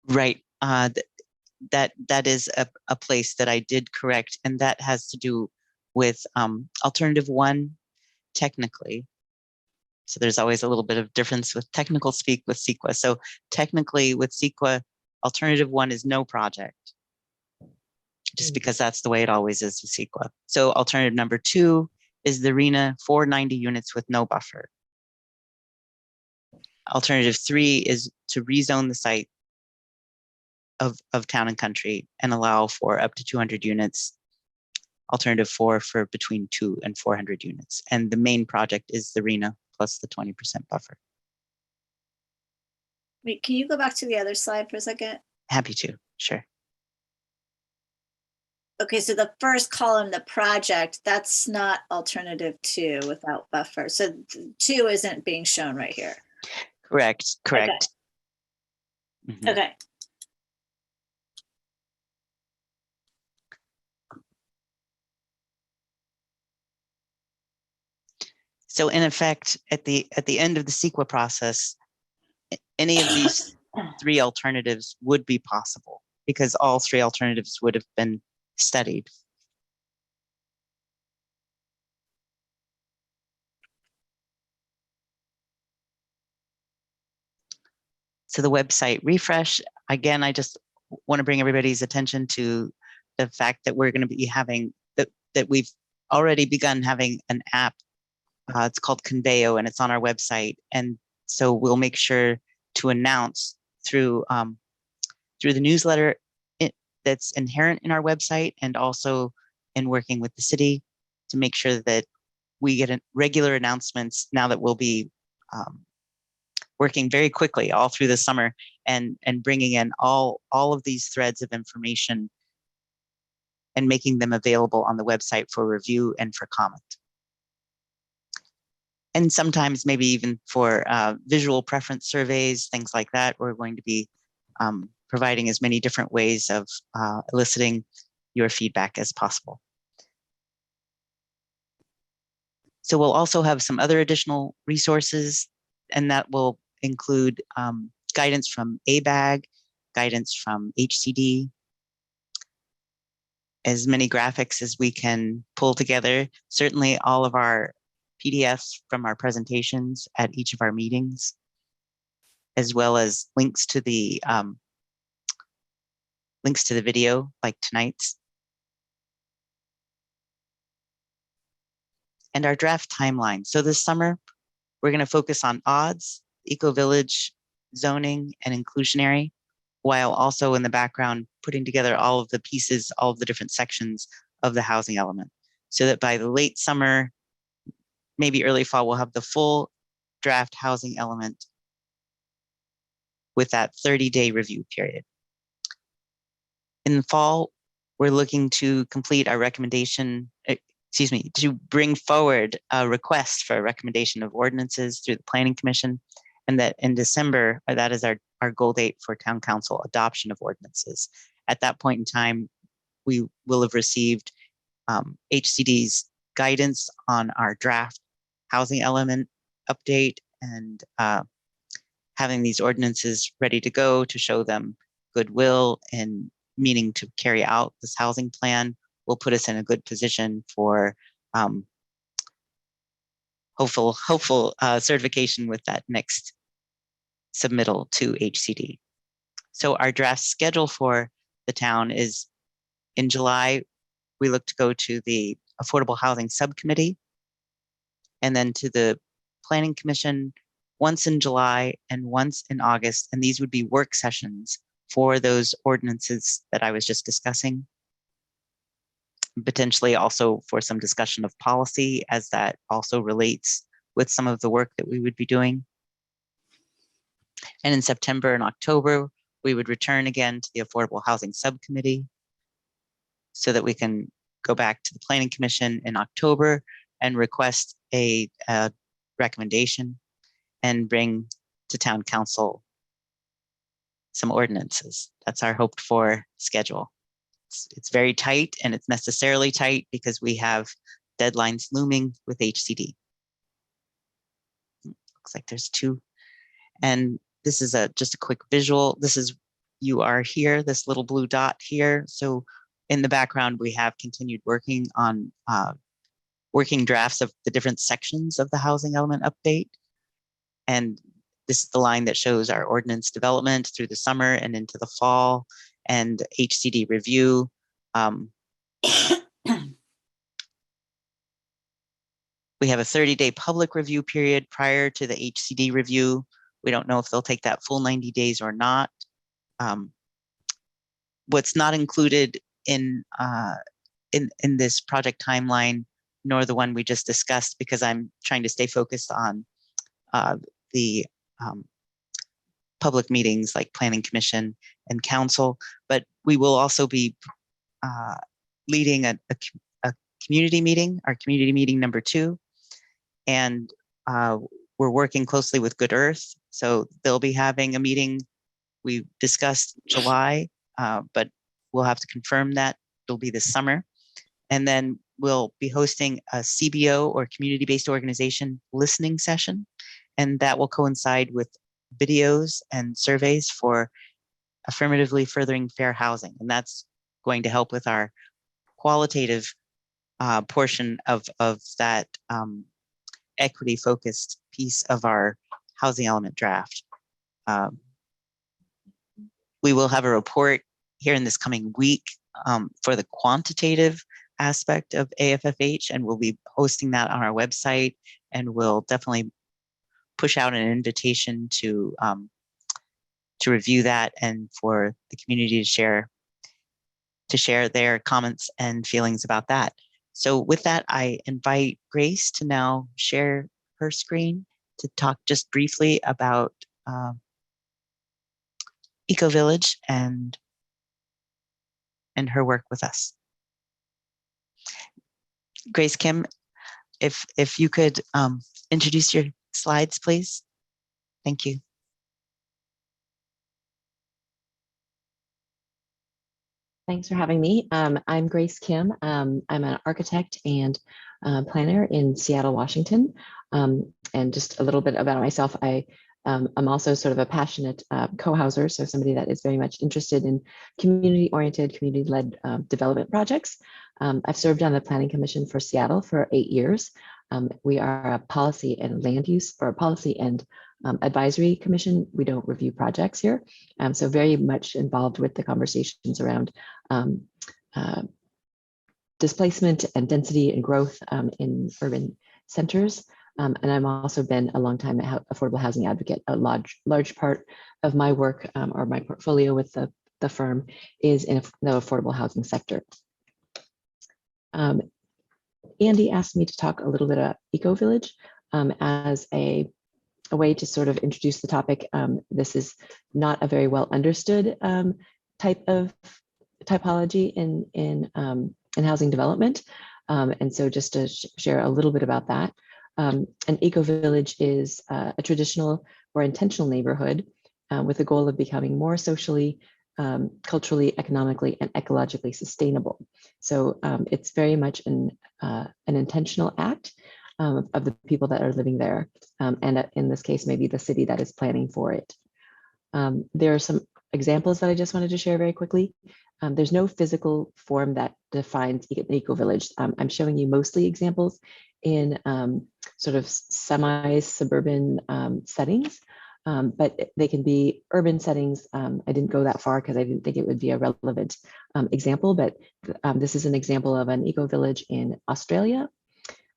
Right. That is a place that I did correct, and that has to do with alternative 1 technically. So there's always a little bit of difference with technical speak with CEQA. So technically with CEQA, alternative 1 is no project, just because that's the way it always is with CEQA. So alternative number 2 is the RENA 490 units with no buffer. Alternative 3 is to rezone the site of Town and Country and allow for up to 200 units. Alternative 4 for between 200 and 400 units. And the main project is the RENA plus the 20% buffer. Wait, can you go back to the other slide for a second? Happy to, sure. Okay, so the first column, the project, that's not alternative 2 without buffer. So 2 isn't being shown right here. Correct. Okay. Mhm. Okay. So in effect, at the end of the CEQA process, any of these 3 alternatives would be possible because all 3 alternatives would have been studied. So the website refresh, again, I just want to bring everybody's attention to the fact that we're going to be having, that we've already begun having an app. It's called Conveo, and it's on our website. And so we'll make sure to announce through the newsletter that's inherent in our website, and also in working with the city to make sure that we get regular announcements now that we'll be working very quickly all through the summer and bringing in all of these threads of information and making them available on the website for review and for comment. And sometimes maybe even for visual preference surveys, things like that, we're going to be providing as many different ways of eliciting your feedback as possible. So we'll also have some other additional resources, and that will include guidance from ABAG, guidance from HCD, as many graphics as we can pull together. Certainly all of our PDFs from our presentations at each of our meetings, as well as links to the video like tonight's. And our draft timeline. So this summer, we're going to focus on odds, eco-village, zoning, and inclusionary, while also in the background putting together all of the pieces, all of the different sections of the housing element, so that by the late summer, maybe early fall, we'll have the full draft housing element with that 30-day review period. In the fall, we're looking to complete our recommendation, to bring forward a request for a recommendation of ordinances through the Planning Commission, and that in December, that is our goal date for Town Council adoption of ordinances. At that point in time, we will have received HCD's guidance on our draft housing element update, and having these ordinances ready to go to show them goodwill and meaning to carry out this housing plan will put us in a good position for hopeful certification with that next submittal to HCD. So our draft schedule for the town is in July, we look to go to the Affordable Housing Subcommittee and then to the Planning Commission once in July and once in August. And these would be work sessions for those ordinances that I was just discussing. Potentially also for some discussion of policy, as that also relates with some of the work that we would be doing. And in September and October, we would return again to the Affordable Housing Subcommittee so that we can go back to the Planning Commission in October and request a recommendation and bring to Town Council some ordinances. That's our hoped for schedule. It's very tight, and it's necessarily tight because we have deadlines looming with HCD. Looks like there's two. And this is just a quick visual. This is, you are here, this little blue dot here. So in the background, we have continued working on working drafts of the different sections of the housing element update. And this is the line that shows our ordinance development through the summer and into the fall, and HCD review. We have a 30-day public review period prior to the HCD review. We don't know if they'll take that full 90 days or not. What's not included in this project timeline, nor the one we just discussed, because I'm trying to stay focused on the public meetings like Planning Commission and Council, but we will also be leading a community meeting, our community meeting number 2. And we're working closely with Good Earth. So they'll be having a meeting. We discussed July, but we'll have to confirm that. It'll be this summer. And then we'll be hosting a CBO, or community-based organization, listening session. And that will coincide with videos and surveys for affirmatively furthering fair housing. And that's going to help with our qualitative portion of that equity-focused piece of our housing element draft. We will have a report here in this coming week for the quantitative aspect of AFFH, and we'll be posting that on our website, and we'll definitely push out an invitation to review that and for the community to share their comments and feelings about that. So with that, I invite Grace to now share her screen to talk just briefly about Eco Village and her work with us. Grace Kim, if you could introduce your slides, please. Thank you. Thanks for having me. I'm Grace Kim. I'm an architect and planner in Seattle, Washington. And just a little bit about myself, I'm also sort of a passionate co-houser, so somebody that is very much interested in community-oriented, community-led development projects. I've served on the Planning Commission for Seattle for 8 years. We are a policy and land use, or policy and advisory commission. We don't review projects here. So very much involved with the conversations around displacement and density and growth in urban centers. And I've also been a long time affordable housing advocate. A large part of my work or my portfolio with the firm is in the affordable housing sector. Andy asked me to talk a little bit about Eco Village as a way to sort of introduce the topic. This is not a very well understood type of typology in housing development. And so just to share a little bit about that. An Eco Village is a traditional or intentional neighborhood with the goal of becoming more socially, culturally, economically, and ecologically sustainable. So it's very much an intentional act of the people that are living there. And in this case, maybe the city that is planning for it. There are some examples that I just wanted to share very quickly. There's no physical form that defines an eco-village. I'm showing you mostly examples in sort of semi-suburban settings, but they can be urban settings. I didn't go that far because I didn't think it would be a relevant example, but this is an example of an eco-village in Australia.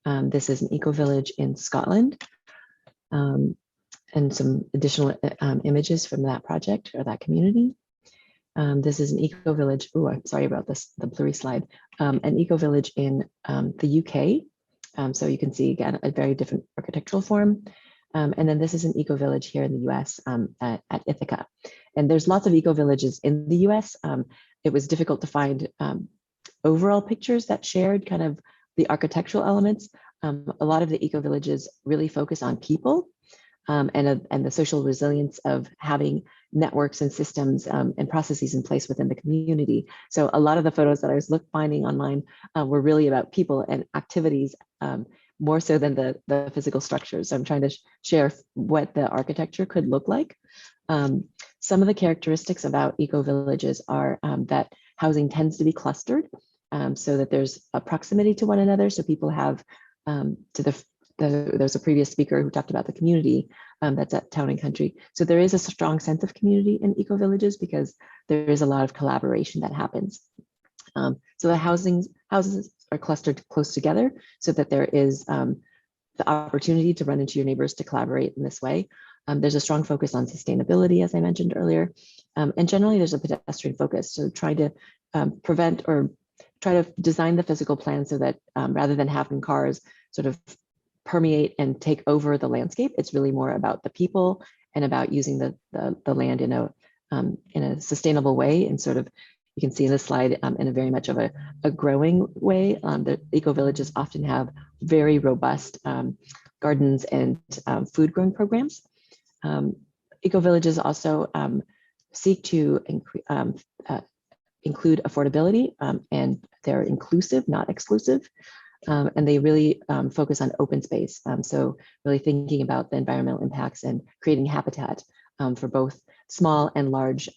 This is an eco-village in Scotland. And some additional images from that project or that community. This is an eco-village. Oh, I'm sorry about this, the blurry slide. An eco-village in the UK. So you can see, again, a very different architectural form. And then this is an eco-village here in the US at Ithaca. And there's lots of eco-villages in the US. It was difficult to find overall pictures that shared kind of the architectural elements. A lot of the eco-villages really focus on people. And the social resilience of having networks and systems and processes in place within the community. So a lot of the photos that I was finding online were really about people and activities more so than the physical structures. So I'm trying to share what the architecture could look like. Some of the characteristics about eco-villages are that housing tends to be clustered so that there's a proximity to one another. So people have there's a previous speaker who talked about the community that's at Town and Country. So there is a strong sense of community in eco-villages because there is a lot of collaboration that happens. So the houses are clustered close together so that there is the opportunity to run into your neighbors to collaborate in this way. There's a strong focus on sustainability, as I mentioned earlier. And generally there's a pedestrian focus. So trying to prevent or try to design the physical plan so that rather than having cars sort of permeate and take over the landscape, it's really more about the people and about using the land in a sustainable way. And sort of, you can see in this slide in a very much of a growing way. The eco-villages often have very robust gardens and food growing programs. Eco-villages also seek to include affordability and they're inclusive, not exclusive. And they really focus on open space. So really thinking about the environmental impacts and creating habitat for both small and large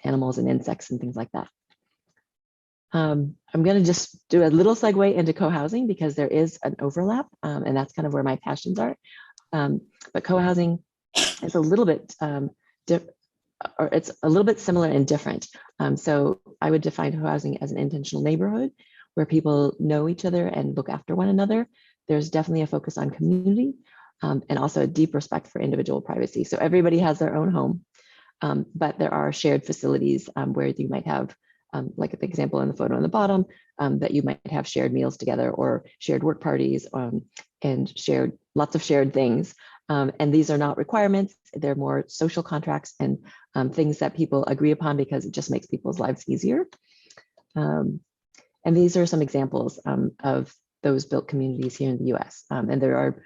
animals and insects and things like that. I'm going to just do a little segue into co-housing because there is an overlap and that's kind of where my passions are. But co-housing is a little bit it's a little bit similar and different. So I would define co-housing as an intentional neighborhood where people know each other and look after one another. There's definitely a focus on community and also a deep respect for individual privacy. So everybody has their own home, but there are shared facilities where you might have, like the example in the photo on the bottom, that you might have shared meals together or shared work parties and lots of shared things. And these are not requirements. They're more social contracts and things that people agree upon because it just makes people's lives easier. And these are some examples of those built communities here in the US. And there are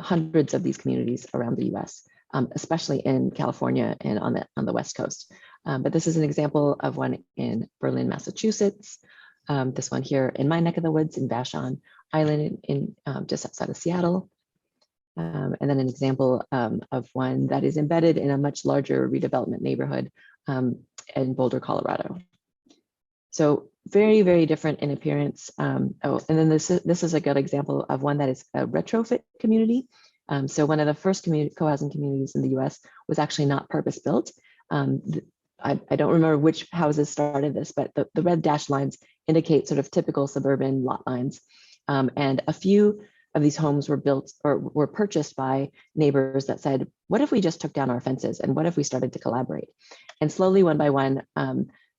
hundreds of these communities around the US, especially in California and on the West Coast. But this is an example of one in Berlin, Massachusetts. This one here in my neck of the woods in Vashon Island in just outside of Seattle. And then an example of one that is embedded in a much larger redevelopment neighborhood in Boulder, Colorado. So very, very different in appearance. And then this is a good example of one that is a retrofit community. So one of the first co-housing communities in the US was actually not purpose-built. I don't remember which houses started this, but the red dashed lines indicate sort of typical suburban lot lines. And a few of these homes were built or were purchased by neighbors that said, what if we just took down our fences? And what if we started to collaborate? And slowly, one by one,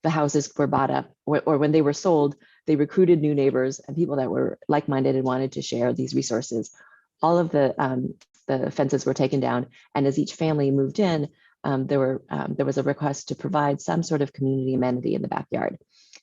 the houses were bought up, or when they were sold, they recruited new neighbors and people that were like-minded and wanted to share these resources. All of the fences were taken down. And as each family moved in, there was a request to provide some sort of community amenity in the backyard.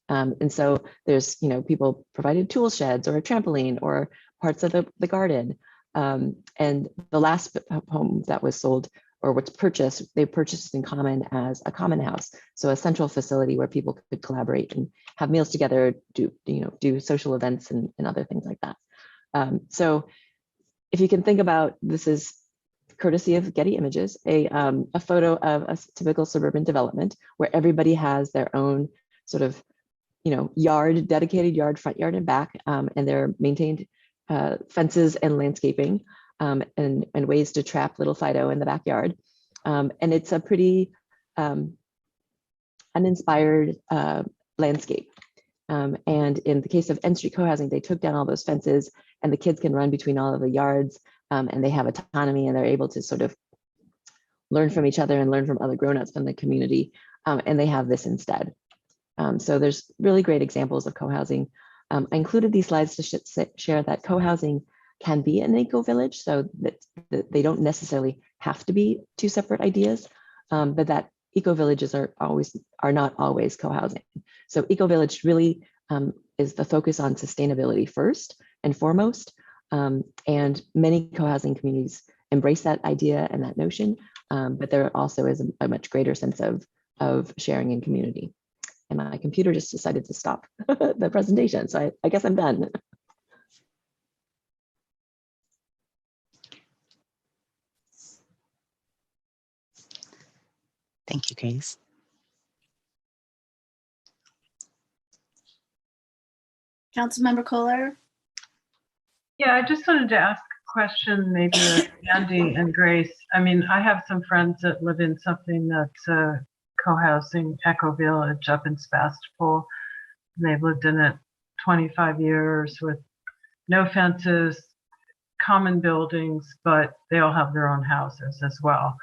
And so there's, people provided tool sheds or a trampoline or parts of the garden. And the last home that was sold or what's purchased, they purchased in common as a common house. So a central facility where people could collaborate and have meals together, do social events and other things like that. So if you can think about, this is courtesy of Getty Images, a photo of a typical suburban development where everybody has their own sort of, yard, dedicated yard, front yard and back, and they're maintained fences and landscaping, and ways to trap little Fido in the backyard. And it's a pretty uninspired landscape. And in the case of N Street Co-housing, they took down all those fences, and the kids can run between all of the yards, and they have autonomy, and they're able to sort of learn from each other and learn from other grown-ups in the community. And they have this instead. So there's really great examples of co-housing. I included these slides to share that co-housing can be an eco-village, so that they don't necessarily have to be two separate ideas, but that eco-villages are not always co-housing. So eco-village really is the focus on sustainability first and foremost, and many co-housing communities embrace that idea and that notion, but there also is a much greater sense of sharing in community. And my computer just decided to stop the presentation, so I guess I'm done. Thank you, Grace. Councilmember Kohler. Yeah, I just wanted to ask a question, maybe of Andy and Grace. I mean, I have some friends that live in something that's a co-housing eco village up in Sebastopol. They've lived in it 25 years with no fences, common buildings, but they all have their own houses as well.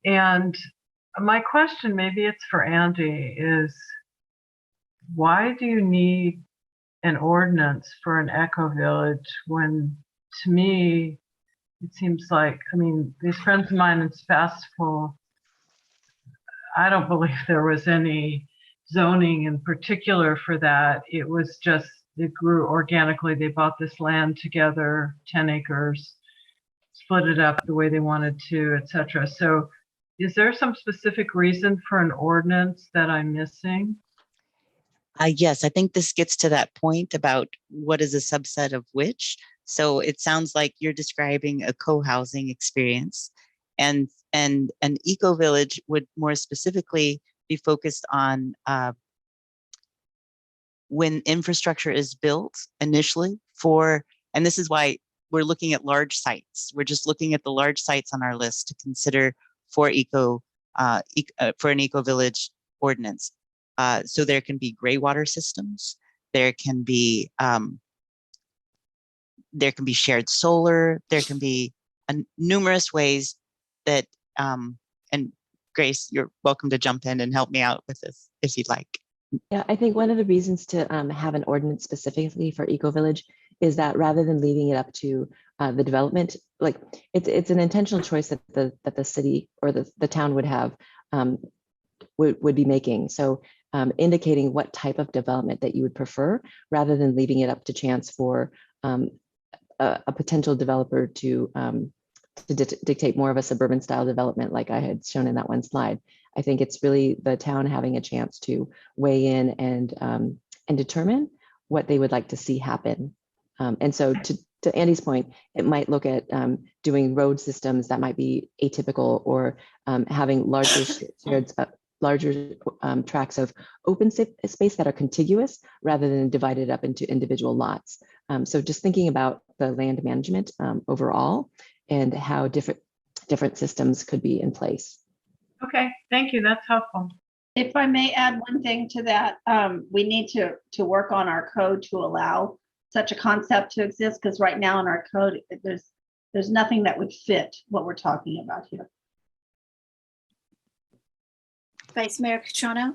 And my question, maybe it's for Andy, is why do you need an ordinance for an eco village when, to me, it seems like, I mean, these friends of mine in Sebastopol, I don't believe there was any zoning in particular for that. It was just, it grew organically. They bought this land together, 10 acres, split it up the way they wanted to, etc. So is there some specific reason for an ordinance that I'm missing? Yes, I think this gets to that point about what is a subset of which. So it sounds like you're describing a co-housing experience, and an eco-village would more specifically be focused on when infrastructure is built initially for, and this is why we're looking at large sites. We're just looking at the large sites on our list to consider for for an eco-village ordinance. So there can be gray water systems. There can be shared solar. There can be numerous ways that, and Grace, you're welcome to jump in and help me out with this if you'd like. Yeah, I think one of the reasons to have an ordinance specifically for eco-village is that rather than leaving it up to the development, like it's an intentional choice that the city or the town would have would be making. So indicating what type of development that you would prefer, rather than leaving it up to chance for a potential developer to dictate more of a suburban style development like I had shown in that one slide. I think it's really the town having a chance to weigh in and determine what they would like to see happen. And so to Andy's point, it might look at doing road systems that might be atypical, or having larger tracts of open space that are contiguous rather than divided up into individual lots. So just thinking about the land management overall and how different systems could be in place. Okay, thank you. That's helpful. If I may add one thing to that, we need to work on our code to allow such a concept to exist, because right now in our code, there's nothing that would fit what we're talking about here. Vice Mayor Catrona.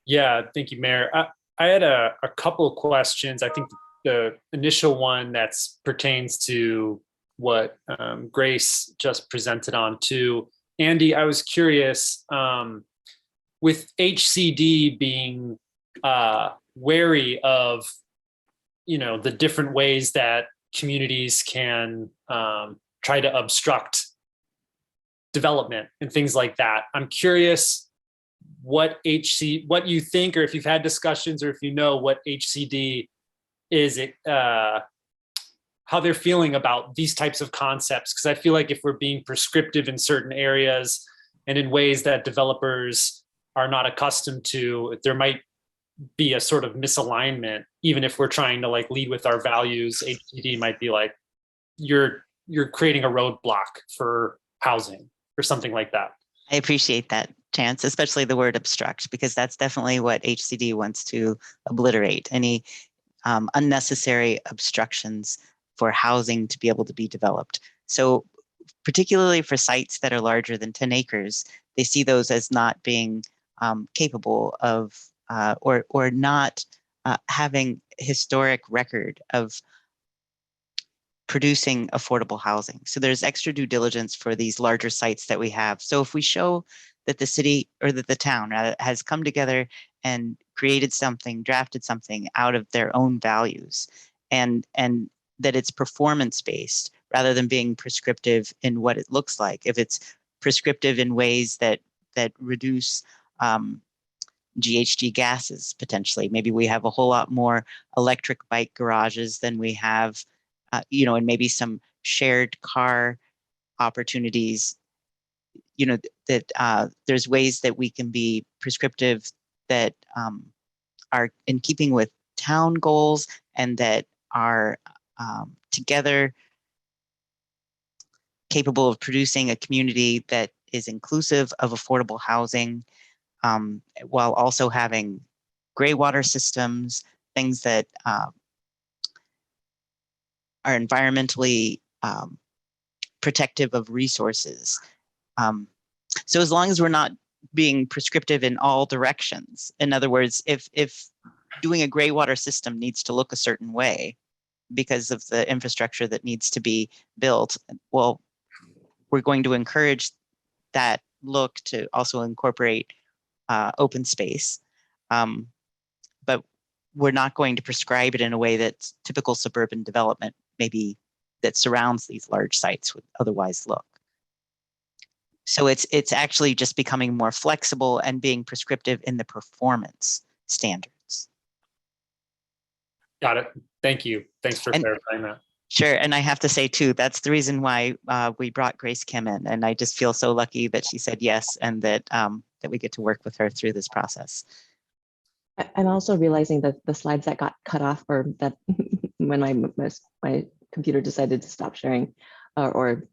Yeah, thank you, Mayor. I had a couple of questions. I think the initial one that pertains to what Grace just presented on too. Andy, I was curious, with HCD being wary of, the different ways that communities can try to obstruct development and things like that. I'm curious what you think, or if you've had discussions, or if you know what HCD is, how they're feeling about these types of concepts. Because I feel like if we're being prescriptive in certain areas and in ways that developers are not accustomed to, there might be a sort of misalignment, even if we're trying to like lead with our values. HCD might be like, you're creating a roadblock for housing or something like that. I appreciate that, Chance, especially the word obstruct, because that's definitely what HCD wants to obliterate, any unnecessary obstructions for housing to be able to be developed. So particularly for sites that are larger than 10 acres, they see those as not being capable of or not having historic record of producing affordable housing. So there's extra due diligence for these larger sites that we have. So if we show that the city or that the town has come together and created something, drafted something out of their own values, and that it's performance-based rather than being prescriptive in what it looks like. If it's prescriptive in ways that reduce GHG gases potentially, maybe we have a whole lot more electric bike garages than we have, and maybe some shared car opportunities. That there's ways that we can be prescriptive that are in keeping with town goals and that are together capable of producing a community that is inclusive of affordable housing, while also having gray water systems, things that are environmentally protective of resources. So as long as we're not being prescriptive in all directions, in other words, if doing a gray water system needs to look a certain way because of the infrastructure that needs to be built, well, we're going to encourage that look to also incorporate open space. But we're not going to prescribe it in a way that's typical suburban development, maybe that surrounds these large sites would otherwise look. So it's actually just becoming more flexible and being prescriptive in the performance standards. Got it. Thank you. Thanks for clarifying that. Sure. And I have to say too, that's the reason why we brought Grace Kim in. And I just feel so lucky that she said yes, and that that we get to work with her through this process. I'm also realizing that the slides that got cut off, or that when my computer decided to stop sharing or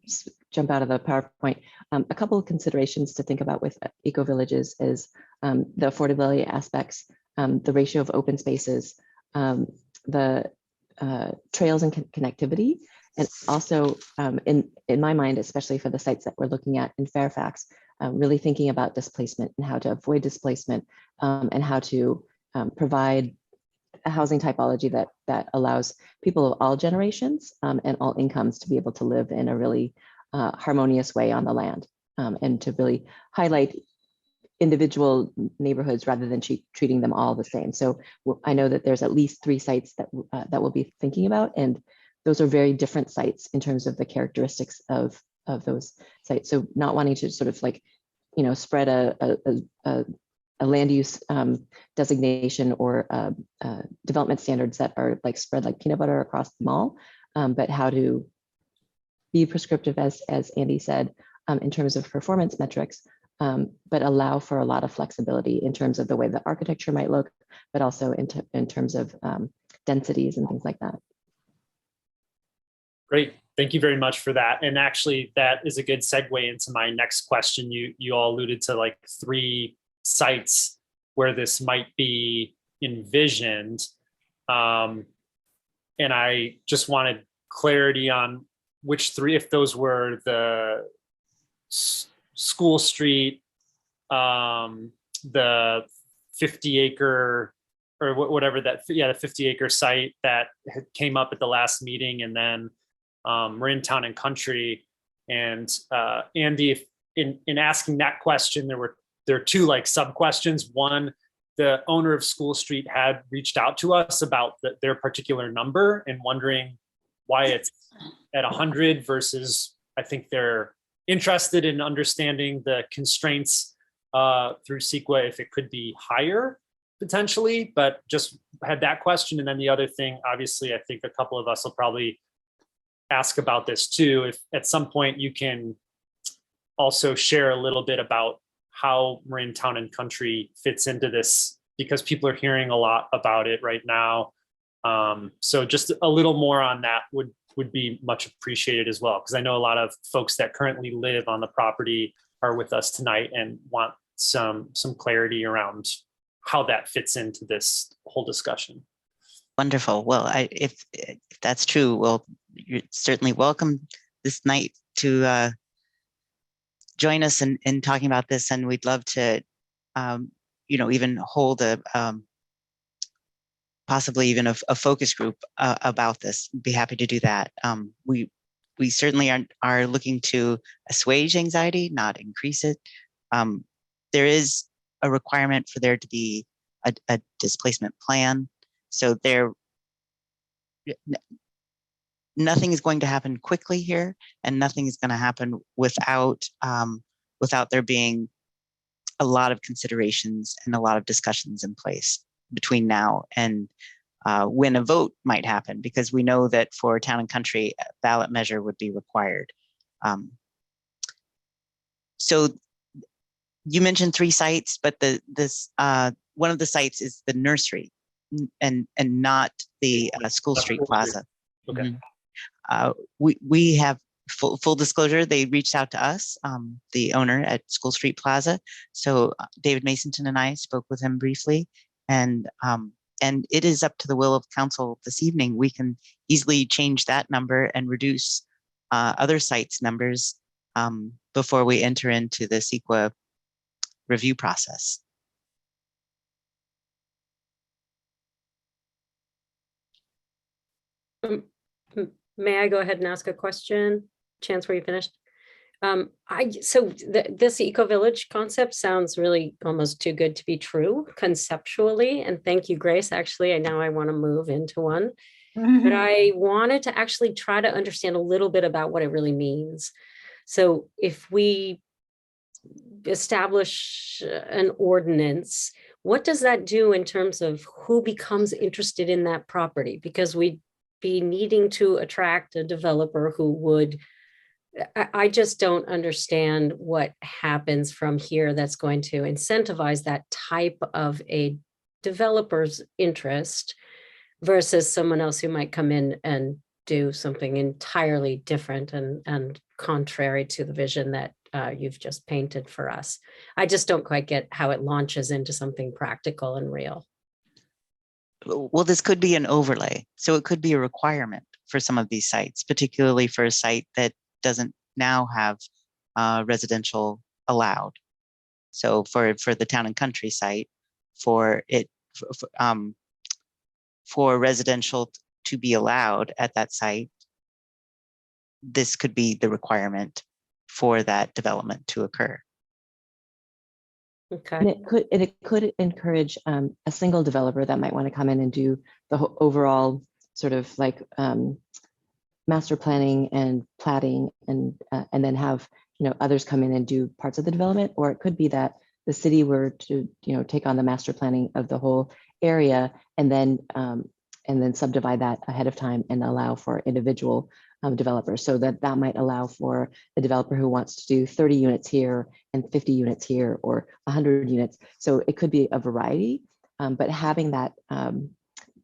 jump out of the PowerPoint, a couple of considerations to think about with eco-villages is the affordability aspects, the ratio of open spaces, the trails and connectivity, and also in my mind, especially for the sites that we're looking at in Fairfax, really thinking about displacement and how to avoid displacement, and how to provide a housing typology that allows people of all generations and all incomes to be able to live in a really harmonious way on the land, and to really highlight individual neighborhoods rather than treating them all the same. So I know that there's at least 3 sites that we'll be thinking about, and those are very different sites in terms of the characteristics of those sites. So not wanting to sort of like, spread a land use designation or development standards that are like spread like peanut butter across them all, but how to be prescriptive, as Andy said, in terms of performance metrics, but allow for a lot of flexibility in terms of the way the architecture might look, but also in terms of densities and things like that. Great. Thank you very much for that. And actually, that is a good segue into my next question. You all alluded to like 3 sites where this might be envisioned. And I just wanted clarity on which 3, if those were the School Street, the 50-acre or whatever the 50-acre site that came up at the last meeting, and then Marin Town and Country. And Andy, if in asking that question, there are 2 like sub questions. One, the owner of School Street had reached out to us about their particular number and wondering why it's at 100 versus, I think they're interested in understanding the constraints through CEQA if it could be higher potentially, but just had that question. And then the other thing, obviously, I think a couple of us will probably ask about this too. If at some point you can also share a little bit about how Marin Town and Country fits into this because people are hearing a lot about it right now. So just a little more on that would be much appreciated as well, because I know a lot of folks that currently live on the property are with us tonight and want some clarity around how that fits into this whole discussion. Wonderful. Well, if that's true, well, you're certainly welcome this night to join us in talking about this, and we'd love to, even hold a possibly even a focus group about this. Be happy to do that. We certainly are looking to assuage anxiety, not increase it. There is a requirement for there to be a displacement plan. So nothing is going to happen quickly here, and nothing is going to happen without there being a lot of considerations and a lot of discussions in place between now and when a vote might happen, because we know that for Town and Country, a ballot measure would be required. So you mentioned 3 sites, but one of the sites is the nursery and not the School Street Plaza. Okay. We have full disclosure, they reached out to us, the owner at School Street Plaza. So David Masonton and I spoke with him briefly, and it is up to the will of council this evening. We can easily change that number and reduce other sites' numbers before we enter into the CEQA review process. May I go ahead and ask a question? Chance, were you finished? This eco-village concept sounds really almost too good to be true conceptually. And thank you, Grace. Actually, now I want to move into one. But I wanted to actually try to understand a little bit about what it really means. So if we establish an ordinance, what does that do in terms of who becomes interested in that property? Because we'd be needing to attract a developer who would, I just don't understand what happens from here that's going to incentivize that type of a developer's interest versus someone else who might come in and do something entirely different and contrary to the vision that you've just painted for us. I just don't quite get how it launches into something practical and real. Well, this could be an overlay. So it could be a requirement for some of these sites, particularly for a site that doesn't now have residential allowed. So for the Town and Country site, for residential to be allowed at that site, this could be the requirement for that development to occur. Okay. And it could encourage a single developer that might want to come in and do the whole overall sort of like master planning and platting, and then have others come in and do parts of the development. Or it could be that the city were to take on the master planning of the whole area and then subdivide that ahead of time and allow for individual developers, so that might allow for a developer who wants to do 30 units here and 50 units here or 100 units. So it could be a variety, but having that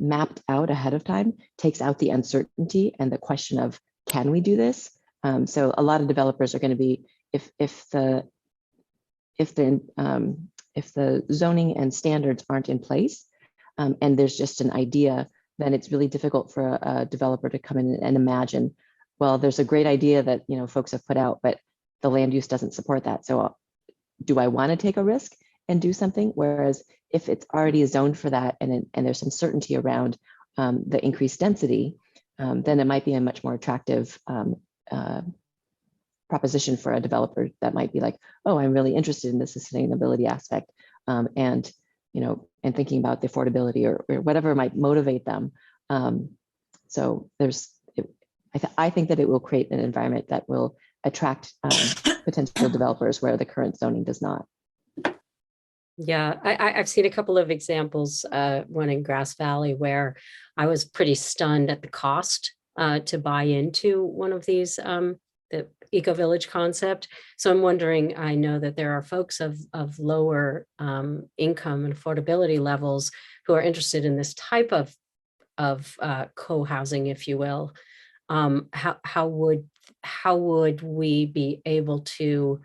mapped out ahead of time takes out the uncertainty and the question of, can we do this? So a lot of developers are going to be, if the zoning and standards aren't in place, and there's just an idea, then it's really difficult for a developer to come in and imagine, well, there's a great idea that folks have put out, but the land use doesn't support that. So do I want to take a risk and do something? Whereas if it's already zoned for that and there's some certainty around the increased density, then it might be a much more attractive proposition for a developer that might be like, oh, I'm really interested in the sustainability aspect, and thinking about the affordability or whatever might motivate them. So I think that it will create an environment that will attract potential developers where the current zoning does not. Yeah, I've seen a couple of examples, one in Grass Valley, where I was pretty stunned at the cost to buy into one of these eco-village concept. So I'm wondering, I know that there are folks of lower income and affordability levels who are interested in this type of co-housing, if you will. How would we be able to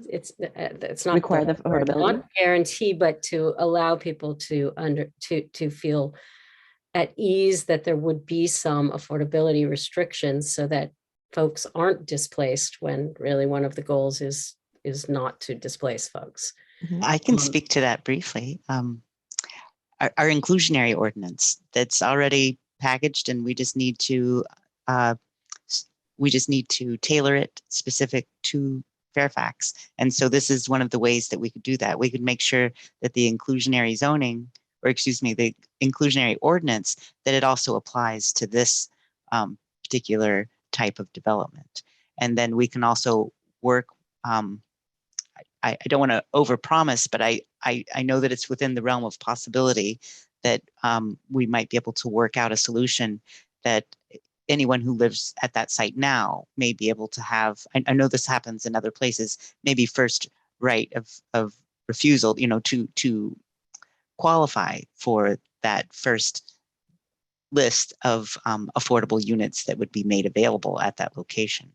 it's not Require the affordability? not guarantee, but to allow people to feel at ease that there would be some affordability restrictions so that folks aren't displaced, when really one of the goals is not to displace folks. I can speak to that briefly. Our inclusionary ordinance that's already packaged, and we just need to tailor it specific to Fairfax. And so this is one of the ways that we could do that. We could make sure that the inclusionary zoning, or excuse me, the inclusionary ordinance, that it also applies to this particular type of development. And then we can also work, I don't want to overpromise, but I know that it's within the realm of possibility that we might be able to work out a solution that anyone who lives at that site now may be able to have. I know this happens in other places, maybe first right of refusal, to qualify for that first list of affordable units that would be made available at that location.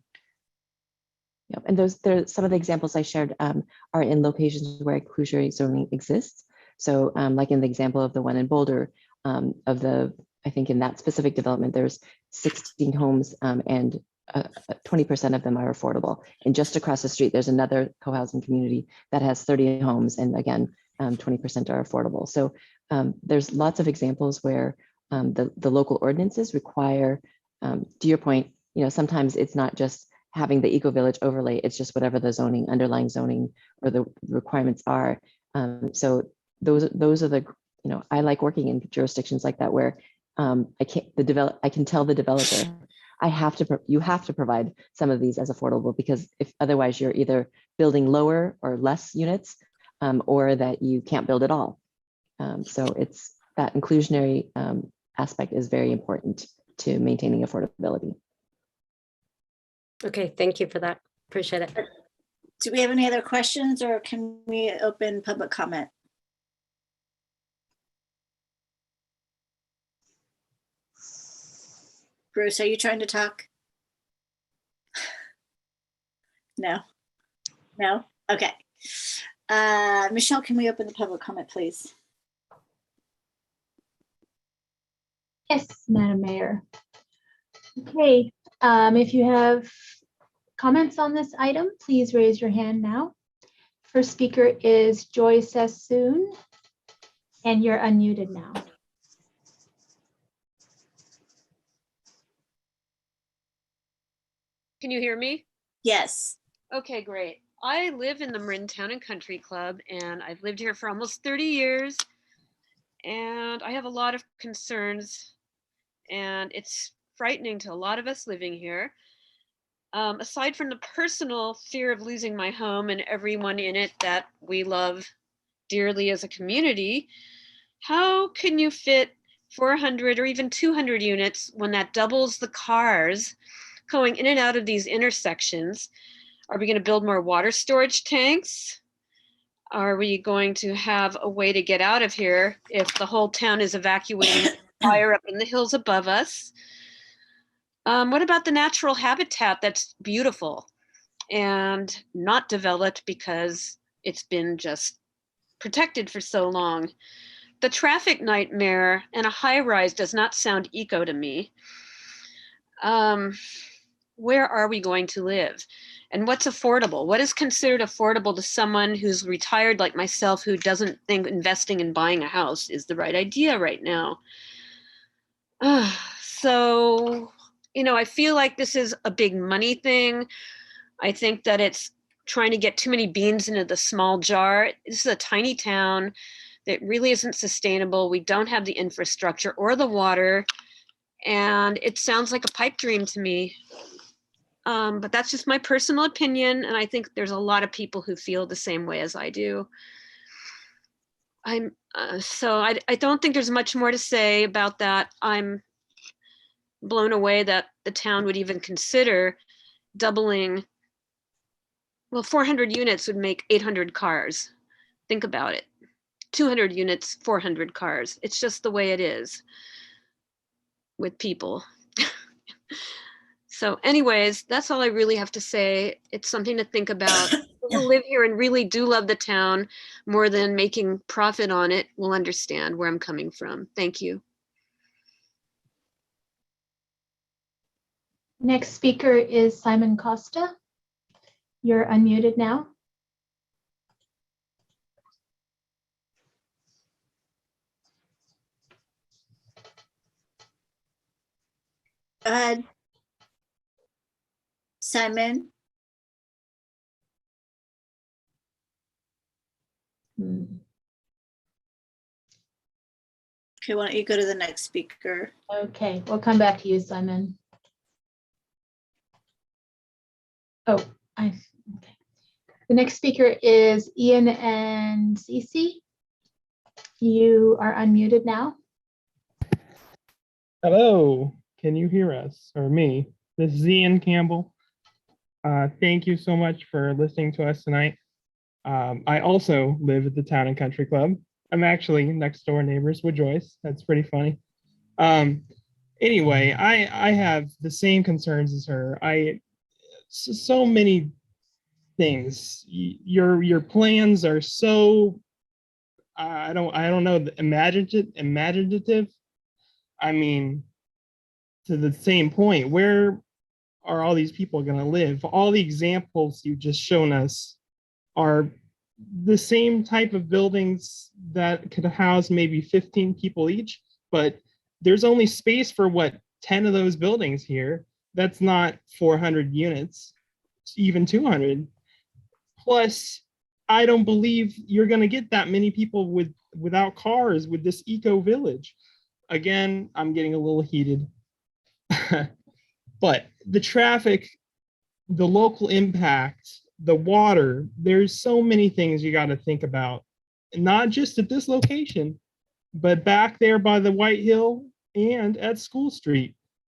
Yep. And some of the examples I shared are in locations where inclusionary zoning exists. So like in the example of the one in Boulder, I think in that specific development, there's 16 homes and 20% of them are affordable. And just across the street, there's another co-housing community that has 30 homes. And again, 20% are affordable. So there's lots of examples where the local ordinances require, to your point, sometimes it's not just having the eco-village overlay, it's just whatever the underlying zoning or the requirements are. So those are the, I like working in jurisdictions like that where I can tell the developer, you have to provide some of these as affordable, because if otherwise you're either building lower or less units, or that you can't build at all. So it's that inclusionary aspect is very important to maintaining affordability. Okay, thank you for that. Appreciate it. Do we have any other questions, or can we open public comment? Bruce, are you trying to talk? No. No? Okay. Michelle, can we open the public comment, please? Yes, Madam Mayor. Okay, if you have comments on this item, please raise your hand now. First speaker is Joy Sassoon, and you're unmuted now. Can you hear me? Yes. Okay, great. I live in the Marin Town and Country Club, and I've lived here for almost 30 years. And I have a lot of concerns, and it's frightening to a lot of us living here. Aside from the personal fear of losing my home and everyone in it that we love dearly as a community, how can you fit 400 or even 200 units when that doubles the cars going in and out of these intersections? Are we going to build more water storage tanks? Are we going to have a way to get out of here if the whole town is evacuating fire up in the hills above us? What about the natural habitat that's beautiful and not developed because it's been just protected for so long? The traffic nightmare and a high rise does not sound eco to me. Where are we going to live? And what's affordable? What is considered affordable to someone who's retired like myself, who doesn't think investing in buying a house is the right idea right now? So, I feel like this is a big money thing. I think that it's trying to get too many beans into the small jar. This is a tiny town that really isn't sustainable. We don't have the infrastructure or the water, and it sounds like a pipe dream to me. But that's just my personal opinion, and I think there's a lot of people who feel the same way as I do. So I don't think there's much more to say about that. I'm blown away that the town would even consider doubling. Well, 400 units would make 800 cars. Think about it. 200 units, 400 cars. It's just the way it is with people. So anyways, that's all I really have to say. It's something to think about. People who live here and really do love the town more than making profit on it will understand where I'm coming from. Thank you. Next speaker is Simon Costa. You're unmuted now. Go ahead. Simon. Okay, why don't you go to the next speaker? Okay, we'll come back to you, Simon. Oh, okay. The next speaker is Ian and Cece. You are unmuted now. Hello, can you hear us or me? This is Ian Campbell. Thank you so much for listening to us tonight. I also live at the Town and Country Club. I'm actually next door neighbors with Joyce. That's pretty funny. Anyway, I have the same concerns as her. So many things. Your plans are so I don't know, imaginative. I mean, to the same point, where are all these people going to live? All the examples you've just shown us are the same type of buildings that could house maybe 15 people each, but there's only space for what, 10 of those buildings here. That's not 400 units, even 200. Plus, I don't believe you're going to get that many people without cars with this eco village. Again, I'm getting a little heated. But the traffic, the local impact, the water, there's so many things you got to think about, not just at this location, but back there by the White Hill and at School Street.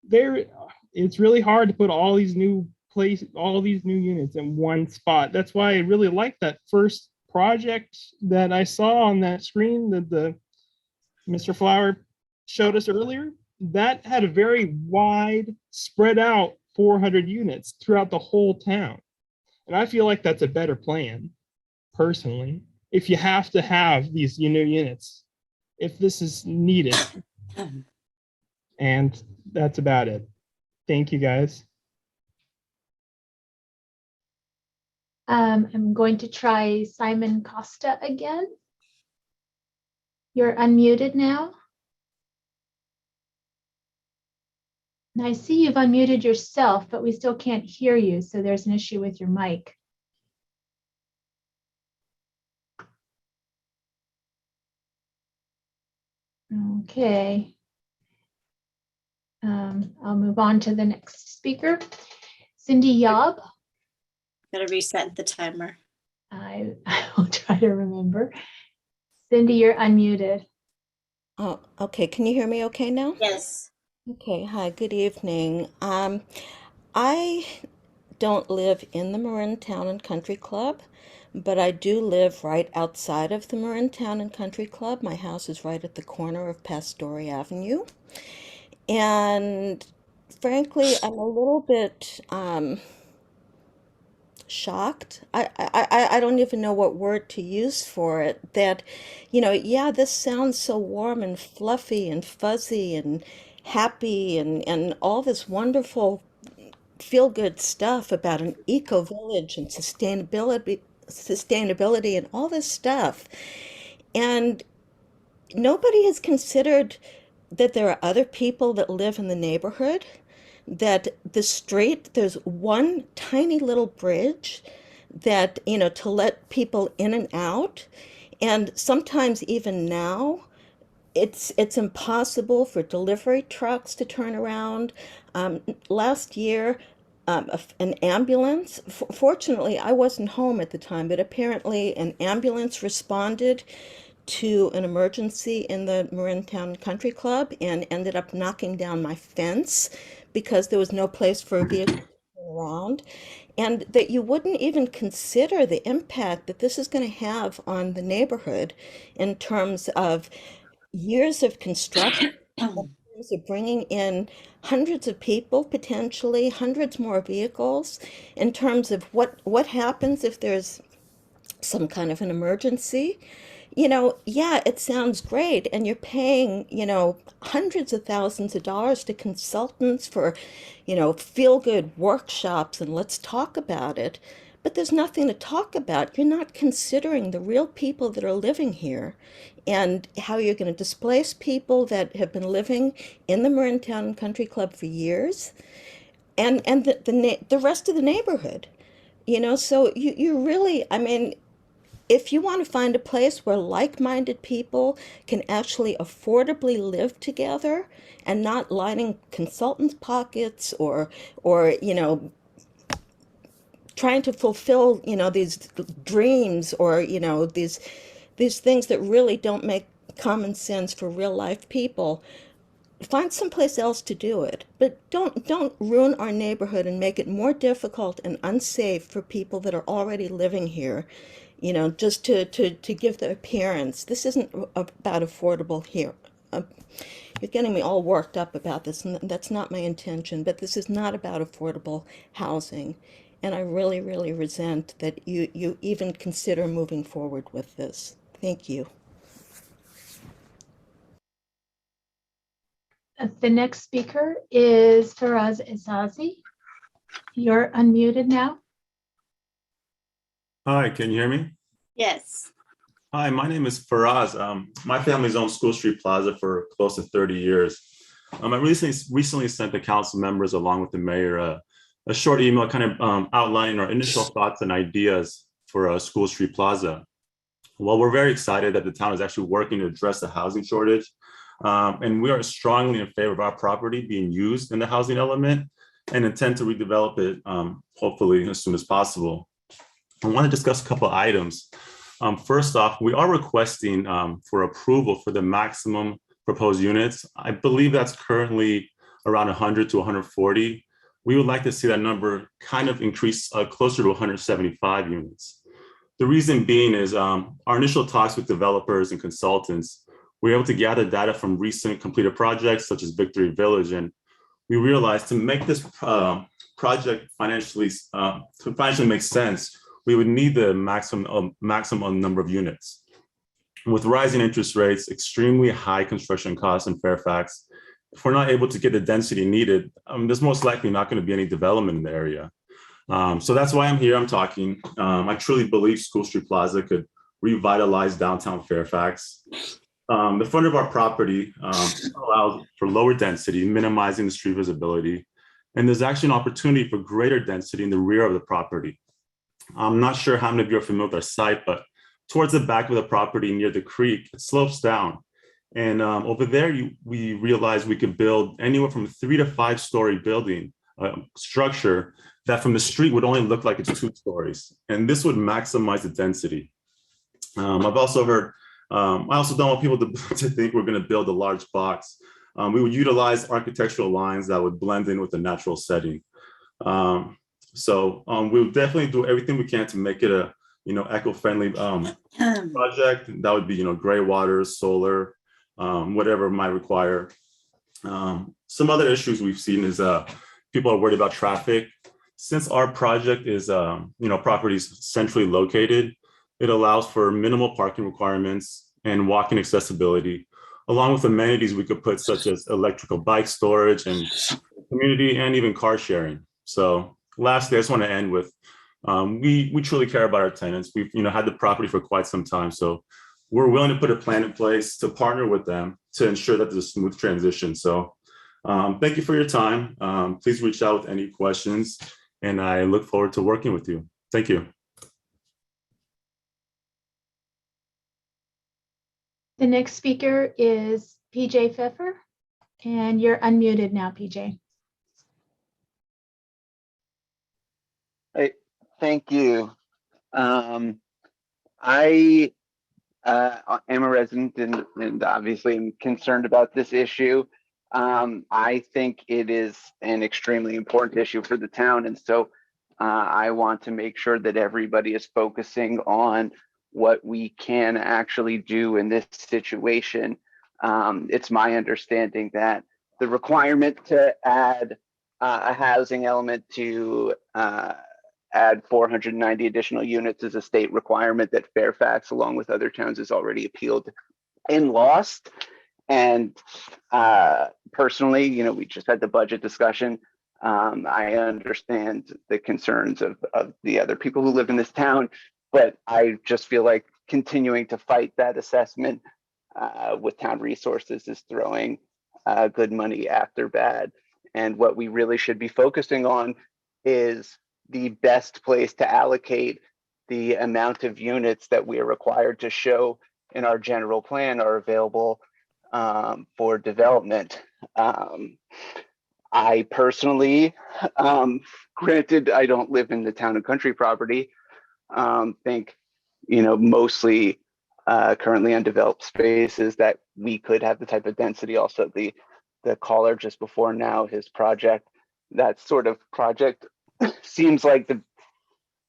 There, it's really hard to put all these new units in one spot. That's why I really like that first project that I saw on that screen that the Mr. Flower showed us earlier. That had a very wide, spread out 400 units throughout the whole town. And I feel like that's a better plan, personally, if you have to have these new units, if this is needed. And that's about it. Thank you, guys. I'm going to try Simon Costa again. You're unmuted now. And I see you've unmuted yourself, but we still can't hear you. So there's an issue with your mic. Okay. I'll move on to the next speaker. Cindy Yob. Gotta reset the timer. I will try to remember. Cindy, you're unmuted. Oh, okay. Can you hear me okay now? Yes. Okay. Hi, good evening. I don't live in the Marin Town and Country Club, but I do live right outside of the Marin Town and Country Club. My house is right at the corner of Pastore Avenue. And frankly, I'm a little bit shocked. I don't even know what word to use for it. That, yeah, this sounds so warm and fluffy and fuzzy and happy and all this wonderful feel-good stuff about an eco-village and sustainability and all this stuff. And nobody has considered that there are other people that live in the neighborhood, that the street, there's one tiny little bridge that, to let people in and out. And sometimes even now, it's impossible for delivery trucks to turn around. Last year, an ambulance, fortunately, I wasn't home at the time, but apparently an ambulance responded to an emergency in the Marin Town Country Club and ended up knocking down my fence because there was no place for a vehicle to turn around, and that you wouldn't even consider the impact that this is going to have on the neighborhood in terms of years of construction, in terms of bringing in hundreds of people, potentially hundreds more vehicles, in terms of what happens if there's some kind of an emergency. Yeah, it sounds great, and you're paying, hundreds of thousands of dollars to consultants for, feel-good workshops and let's talk about it. But there's nothing to talk about. You're not considering the real people that are living here and how you're going to displace people that have been living in the Marin Town Country Club for years and the rest of the neighborhood. So you really, I mean, if you want to find a place where like-minded people can actually affordably live together and not lining consultants' pockets or trying to fulfill, these dreams or, these things that really don't make common sense for real life people, find someplace else to do it. But don't ruin our neighborhood and make it more difficult and unsafe for people that are already living here, just to give the appearance. This isn't about affordable here. You're getting me all worked up about this, and that's not my intention, but this is not about affordable housing. And I really, really resent that you even consider moving forward with this. Thank you. The next speaker is Faraz Azazi. You're unmuted now. Hi, can you hear me? Yes. Hi, my name is Faraz. My family's owned School Street Plaza for close to 30 years. I recently sent the council members along with the mayor a short email kind of outlining our initial thoughts and ideas for School Street Plaza. Well, we're very excited that the town is actually working to address the housing shortage. And we are strongly in favor of our property being used in the housing element and intend to redevelop it, hopefully as soon as possible. I want to discuss a couple of items. First off, we are requesting for approval for the maximum proposed units. I believe that's currently around 100 to 140. We would like to see that number kind of increase closer to 175 units. The reason being is our initial talks with developers and consultants, we were able to gather data from recent completed projects such as Victory Village, and we realized to make this project financially make sense, we would need the maximum number of units. With rising interest rates, extremely high construction costs in Fairfax, if we're not able to get the density needed, there's most likely not going to be any development in the area. So that's why I'm here, I'm talking. I truly believe School Street Plaza could revitalize downtown Fairfax. The front of our property allows for lower density, minimizing the street visibility. And there's actually an opportunity for greater density in the rear of the property. I'm not sure how many of you are familiar with our site, but towards the back of the property near the creek, it slopes down. And over there, we realized we could build anywhere from a 3 to 5 story building structure that from the street would only look like it's 2 stories. And this would maximize the density. I've also heard, I also don't want people to think we're going to build a large box. We would utilize architectural lines that would blend in with the natural setting. So we'll definitely do everything we can to make it a eco-friendly project. That would be gray water, solar, whatever might require. Some other issues we've seen is people are worried about traffic. Since our project is properties centrally located, it allows for minimal parking requirements and walking accessibility, along with amenities we could put such as electrical bike storage and community and even car sharing. So lastly, I just want to end with, we truly care about our tenants. We've had the property for quite some time. So we're willing to put a plan in place to partner with them to ensure that there's a smooth transition. So thank you for your time. Please reach out with any questions, and I look forward to working with you. Thank you. The next speaker is PJ Pfeffer, and you're unmuted now, PJ. Hey, thank you. I am a resident and obviously am concerned about this issue. I think it is an extremely important issue for the town. And so I want to make sure that everybody is focusing on what we can actually do in this situation. It's my understanding that the requirement to add a housing element to add 490 additional units is a state requirement that Fairfax, along with other towns, has already appealed and lost. And personally, you know, we just had the budget discussion. I understand the concerns of the other people who live in this town, but I just feel like continuing to fight that assessment with town resources is throwing good money after bad. And what we really should be focusing on is the best place to allocate the amount of units that we are required to show in our general plan are available for development. I personally, granted, I don't live in the town and country property, think, you know, mostly currently undeveloped spaces that we could have the type of density. Also, the caller just before now, his project, that sort of project seems like the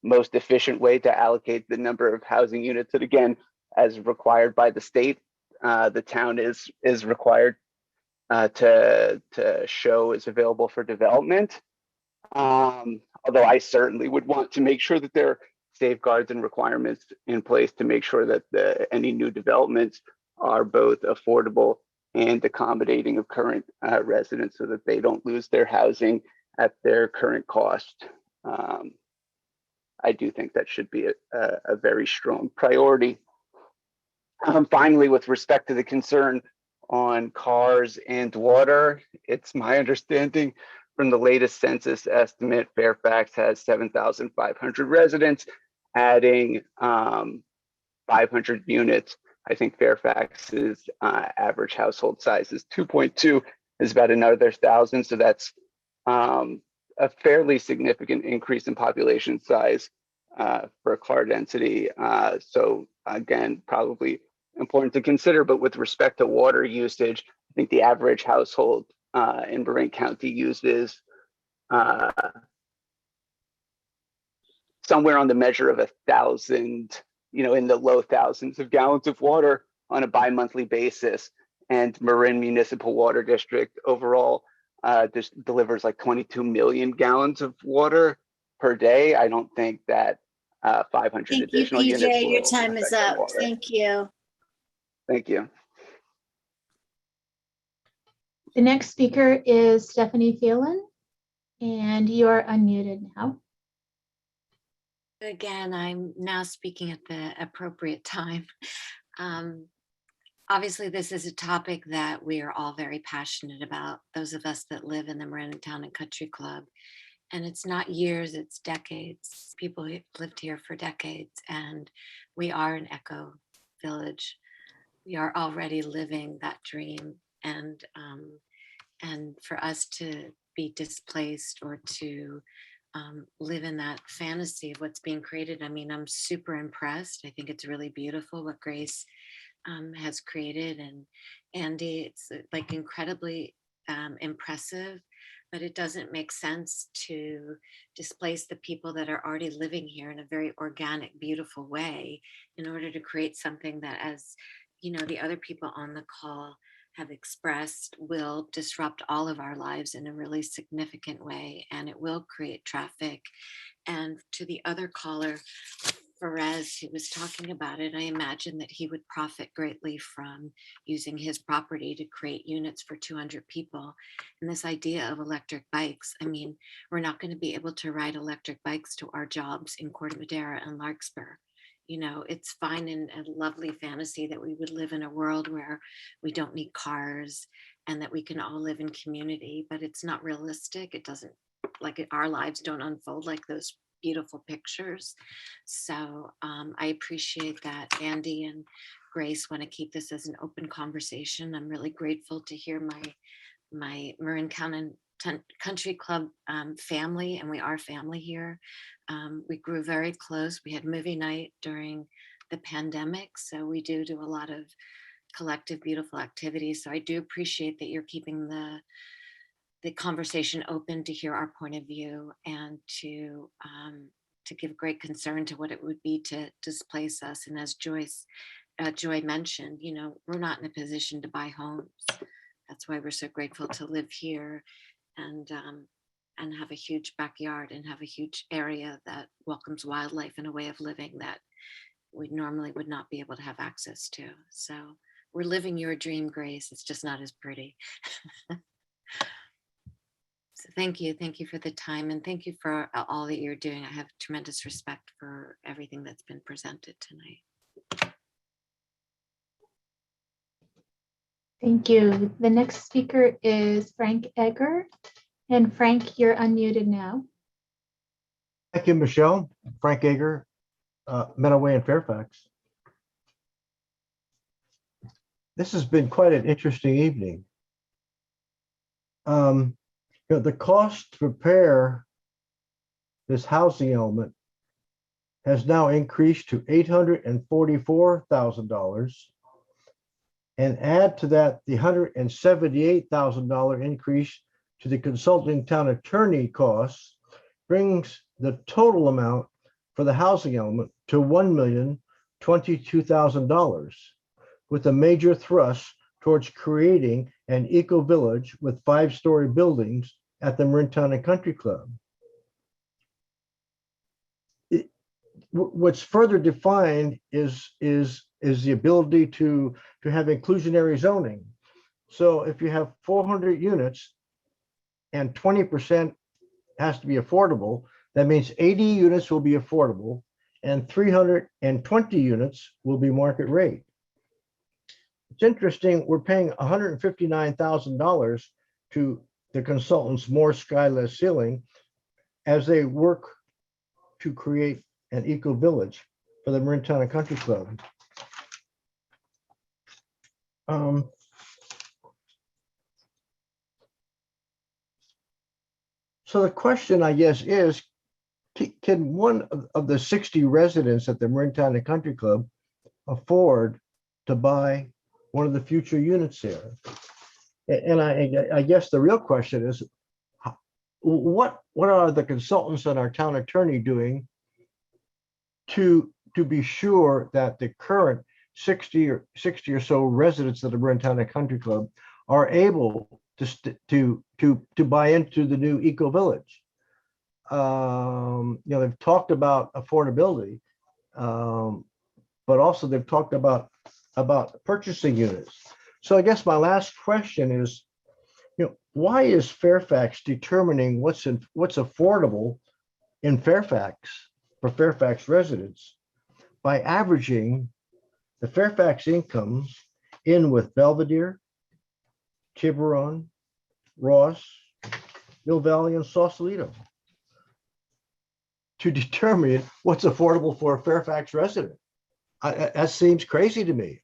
most efficient way to allocate the number of housing units that, again, as required by the state, the town is required to show is available for development. Although I certainly would want to make sure that there are safeguards and requirements in place to make sure that any new developments are both affordable and accommodating of current residents so that they don't lose their housing at their current cost. I do think that should be a very strong priority. Finally, with respect to the concern on cars and water, it's my understanding from the latest census estimate, Fairfax has 7,500 residents, adding 500 units. I think Fairfax's average household size is 2.2, is about another 1,000. So that's a fairly significant increase in population size for car density. So again, probably important to consider, but with respect to water usage, I think the average household in Marin County uses somewhere on the measure of 1,000, you know, in the low thousands of gallons of water on a bi-monthly basis. And Marin Municipal Water District overall just delivers like 22 million gallons of water per day. I don't think that 500 Thank you, additional PJ. units Your will time is affect our up. water. Thank you. Thank you. The next speaker is Stephanie Phelan, and you are unmuted now. Again, I'm now speaking at the appropriate time. Obviously, this is a topic that we are all very passionate about, those of us that live in the Marin Town and Country Club. And it's not years, it's decades. People have lived here for decades, and we are an eco village. We are already living that dream. And for us to be displaced or to live in that fantasy of what's being created, I mean, I'm super impressed. I think it's really beautiful what Grace has created, and Andy, it's like incredibly impressive, but it doesn't make sense to displace the people that are already living here in a very organic, beautiful way in order to create something that, as you know, the other people on the call have expressed, will disrupt all of our lives in a really significant way, and it will create traffic. And to the other caller, Perez, who was talking about it, I imagine that he would profit greatly from using his property to create units for 200 people. And this idea of electric bikes, I mean, we're not going to be able to ride electric bikes to our jobs in Corte Madera and Larkspur. You know, it's fine and a lovely fantasy that we would live in a world where we don't need cars and that we can all live in community, but it's not realistic. It doesn't, like, our lives don't unfold like those beautiful pictures. So I appreciate that Andy and Grace want to keep this as an open conversation. I'm really grateful to hear my Marin County Country Club family, and we are family here. We grew very close. We had movie night during the pandemic. So we do a lot of collective, beautiful activities. So I do appreciate that you're keeping the conversation open to hear our point of view and to give great concern to what it would be to displace us. And as Joy mentioned, you know, we're not in a position to buy homes. That's why we're so grateful to live here and have a huge backyard and have a huge area that welcomes wildlife and a way of living that we normally would not be able to have access to. So we're living your dream, Grace. It's just not as pretty. So thank you for the time, and thank you for all that you're doing. I have tremendous respect for everything that's been presented tonight. Thank you. The next speaker is Frank Egger. And Frank, you're unmuted now. Thank you, Michelle. Frank Egger, Meadowway in Fairfax. This has been quite an interesting evening. You know, the cost to prepare this housing element has now increased to $844,000. And add to that the $178,000 increase to the consulting town attorney costs, brings the total amount for the housing element to $1,022,000, with a major thrust towards creating an eco-village with 5-story buildings at the Marin Town and Country Club. What's further defined is the ability to have inclusionary zoning. So if you have 400 units and 20% has to be affordable, that means 80 units will be affordable and 320 units will be market rate. It's interesting, we're paying $159,000 to the consultants More Sky Less Ceiling as they work to create an eco-village for the Marin Town and Country Club. So the question, I guess, is, can one of the 60 residents at the Marin Town and Country Club afford to buy one of the future units there? And I guess the real question is, what are the consultants and our town attorney doing to be sure that the current 60 or so residents of the Marin Town and Country Club are able to buy into the new eco village? You know, they've talked about affordability, but also they've talked about purchasing units. So I guess my last question is, you know, why is Fairfax determining what's affordable in Fairfax for Fairfax residents by averaging the Fairfax incomes in with Belvedere, Tiburon, Ross, Mill Valley, and Sausalito to determine what's affordable for a Fairfax resident? That seems crazy to me.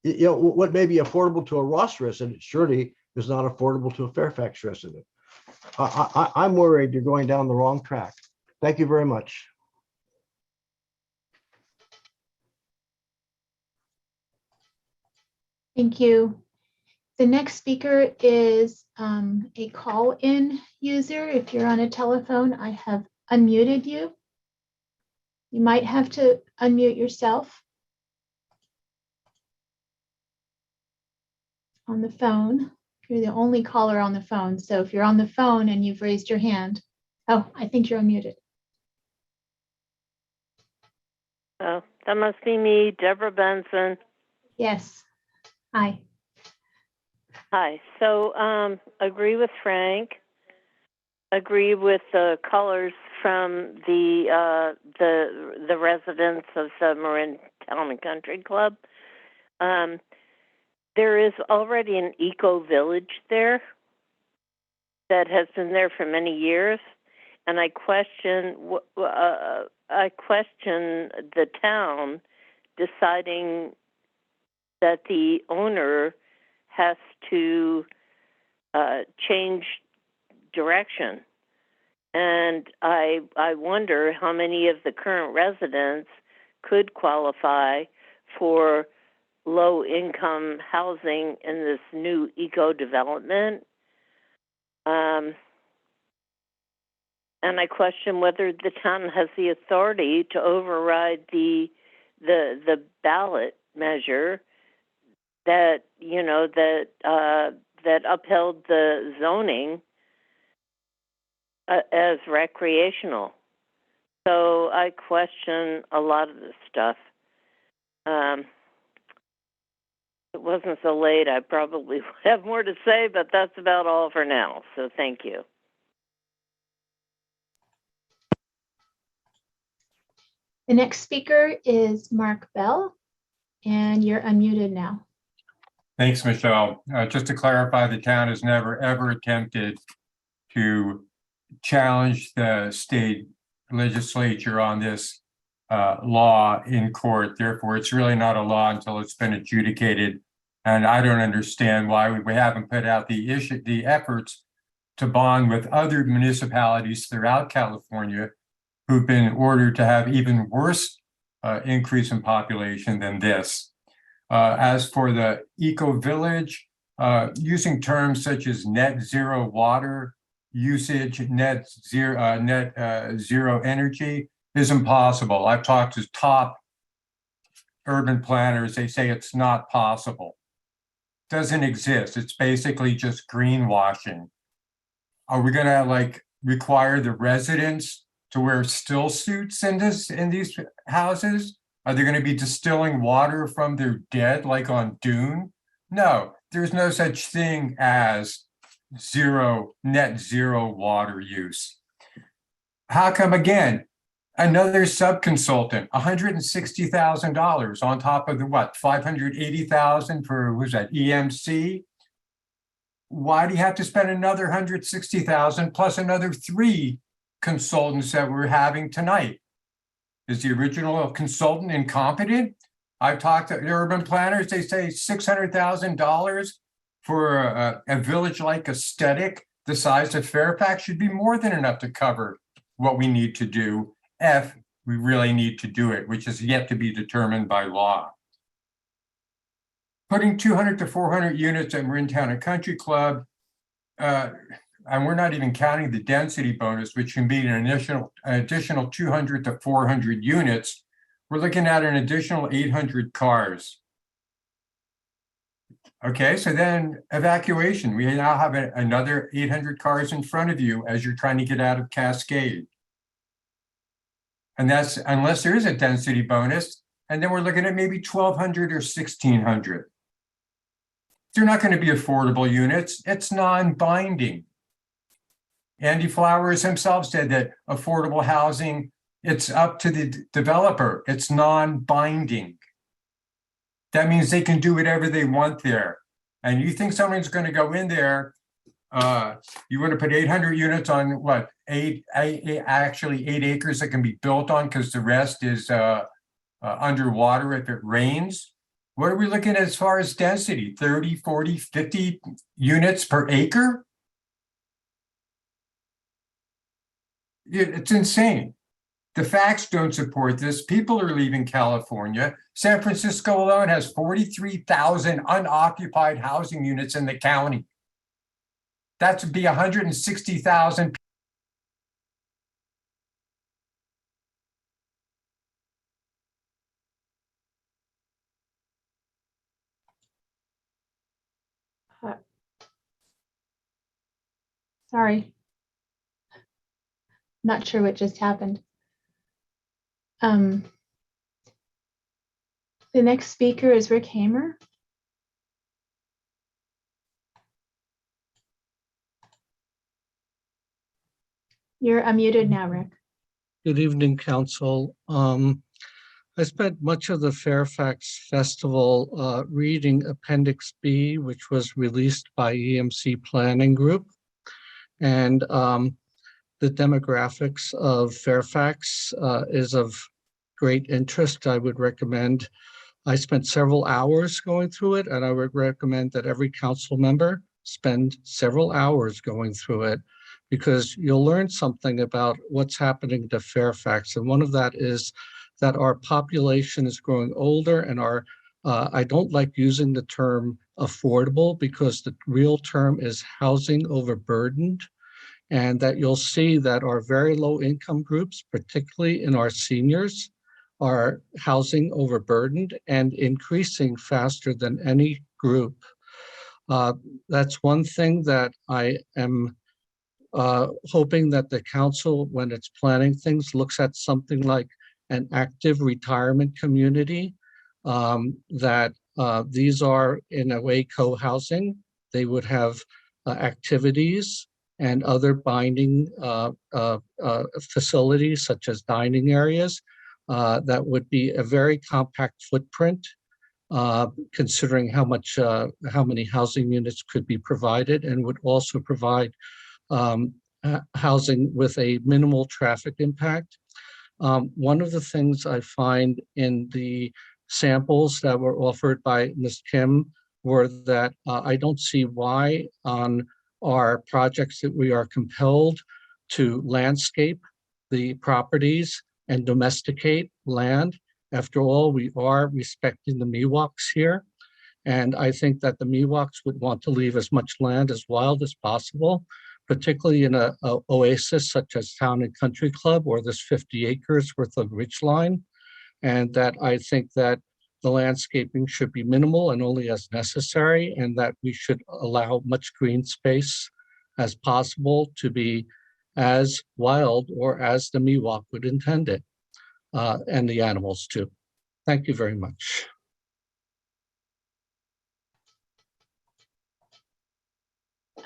You know, what may be affordable to a Ross resident surely is not affordable to a Fairfax resident. I'm worried you're going down the wrong track. Thank you very much. Thank you. The next speaker is a call-in user. If you're on a telephone, I have unmuted you. You might have to unmute yourself on the phone. You're the only caller on the phone. So if you're on the phone and you've raised your hand, oh, I think you're unmuted. Oh, that must be me, Deborah Benson. Yes. Hi. Hi. So agree with Frank. Agree with the colors from the residents of the Marin Town and Country Club. There is already an eco village there that has been there for many years, and I question the town deciding that the owner has to change direction. And I wonder how many of the current residents could qualify for low-income housing in this new eco development. And I question whether the town has the authority to override the ballot measure that that upheld the zoning as recreational. So I question a lot of this stuff. If it wasn't so late, I probably would have more to say, but that's about all for now. So thank you. The next speaker is Mark Bell, and you're unmuted now. Thanks, Michelle. Just to clarify, the town has never, ever attempted to challenge the state legislature on this law in court. Therefore, it's really not a law until it's been adjudicated. And I don't understand why we haven't put out the efforts to bond with other municipalities throughout California who've been ordered to have even worse increase in population than this. As for the eco village, using terms such as net zero water usage, net zero energy is impossible. I've talked to top urban planners. They say it's not possible. Doesn't exist. It's basically just greenwashing. Are we going to require the residents to wear still suits in these houses? Are they going to be distilling water from their dead like on Dune? No, there's no such thing as net zero water use. How come again? Another sub-consultant, $160,000 on top of the what, $580,000 for, who's that, EMC? Why do you have to spend another $160,000 plus another 3 consultants that we're having tonight? Is the original consultant incompetent? I've talked to urban planners, they say $600,000 for a village-like aesthetic the size of Fairfax should be more than enough to cover what we need to do if we really need to do it, which is yet to be determined by law. Putting 200 to 400 units at Marin Town and Country Club, and we're not even counting the density bonus, which can be an additional 200 to 400 units. We're looking at an additional 800 cars. Okay, so then evacuation. We now have another 800 cars in front of you as you're trying to get out of Cascade. And that's unless there is a density bonus, and then we're looking at maybe 1,200 or 1,600. They're not going to be affordable units. It's non-binding. Andy Flowers himself said that affordable housing, it's up to the developer. It's non-binding. That means they can do whatever they want there. And you think someone's going to go in there, you want to put 800 units on what, actually 8 acres that can be built on because the rest is underwater if it rains. What are we looking at as far as density? 30, 40, 50 units per acre? It's insane. The facts don't support this. People are leaving California. San Francisco alone has 43,000 unoccupied housing units in the county. That would be 160,000. Sorry. Not sure what just happened. The next speaker is Rick Hamer. You're unmuted now, Rick. Good evening, Council. I spent much of the Fairfax Festival reading Appendix B, which was released by EMC Planning Group. And the demographics of Fairfax is of great interest. I would recommend, I spent several hours going through it, and I would recommend that every council member spend several hours going through it because you'll learn something about what's happening to Fairfax. And one of that is that our population is growing older, and I don't like using the term affordable because the real term is housing overburdened, and that you'll see that our very low income groups, particularly in our seniors, are housing overburdened and increasing faster than any group. That's one thing that I am hoping that the council, when it's planning things, looks at something like an active retirement community, that these are in a way co-housing. They would have activities and other binding facilities such as dining areas that would be a very compact footprint, considering how many housing units could be provided, and would also provide housing with a minimal traffic impact. One of the things I find in the samples that were offered by Ms. Kim were that I don't see why on our projects that we are compelled to landscape the properties and domesticate land. After all, we are respecting the Miwoks here. And I think that the Miwoks would want to leave as much land as wild as possible, particularly in a oasis such as Town and Country Club or this 50 acres worth of ridgeline. And that I think that the landscaping should be minimal and only as necessary, and that we should allow much green space as possible to be as wild or as the Miwok would intend it, and the animals too. Thank you very much.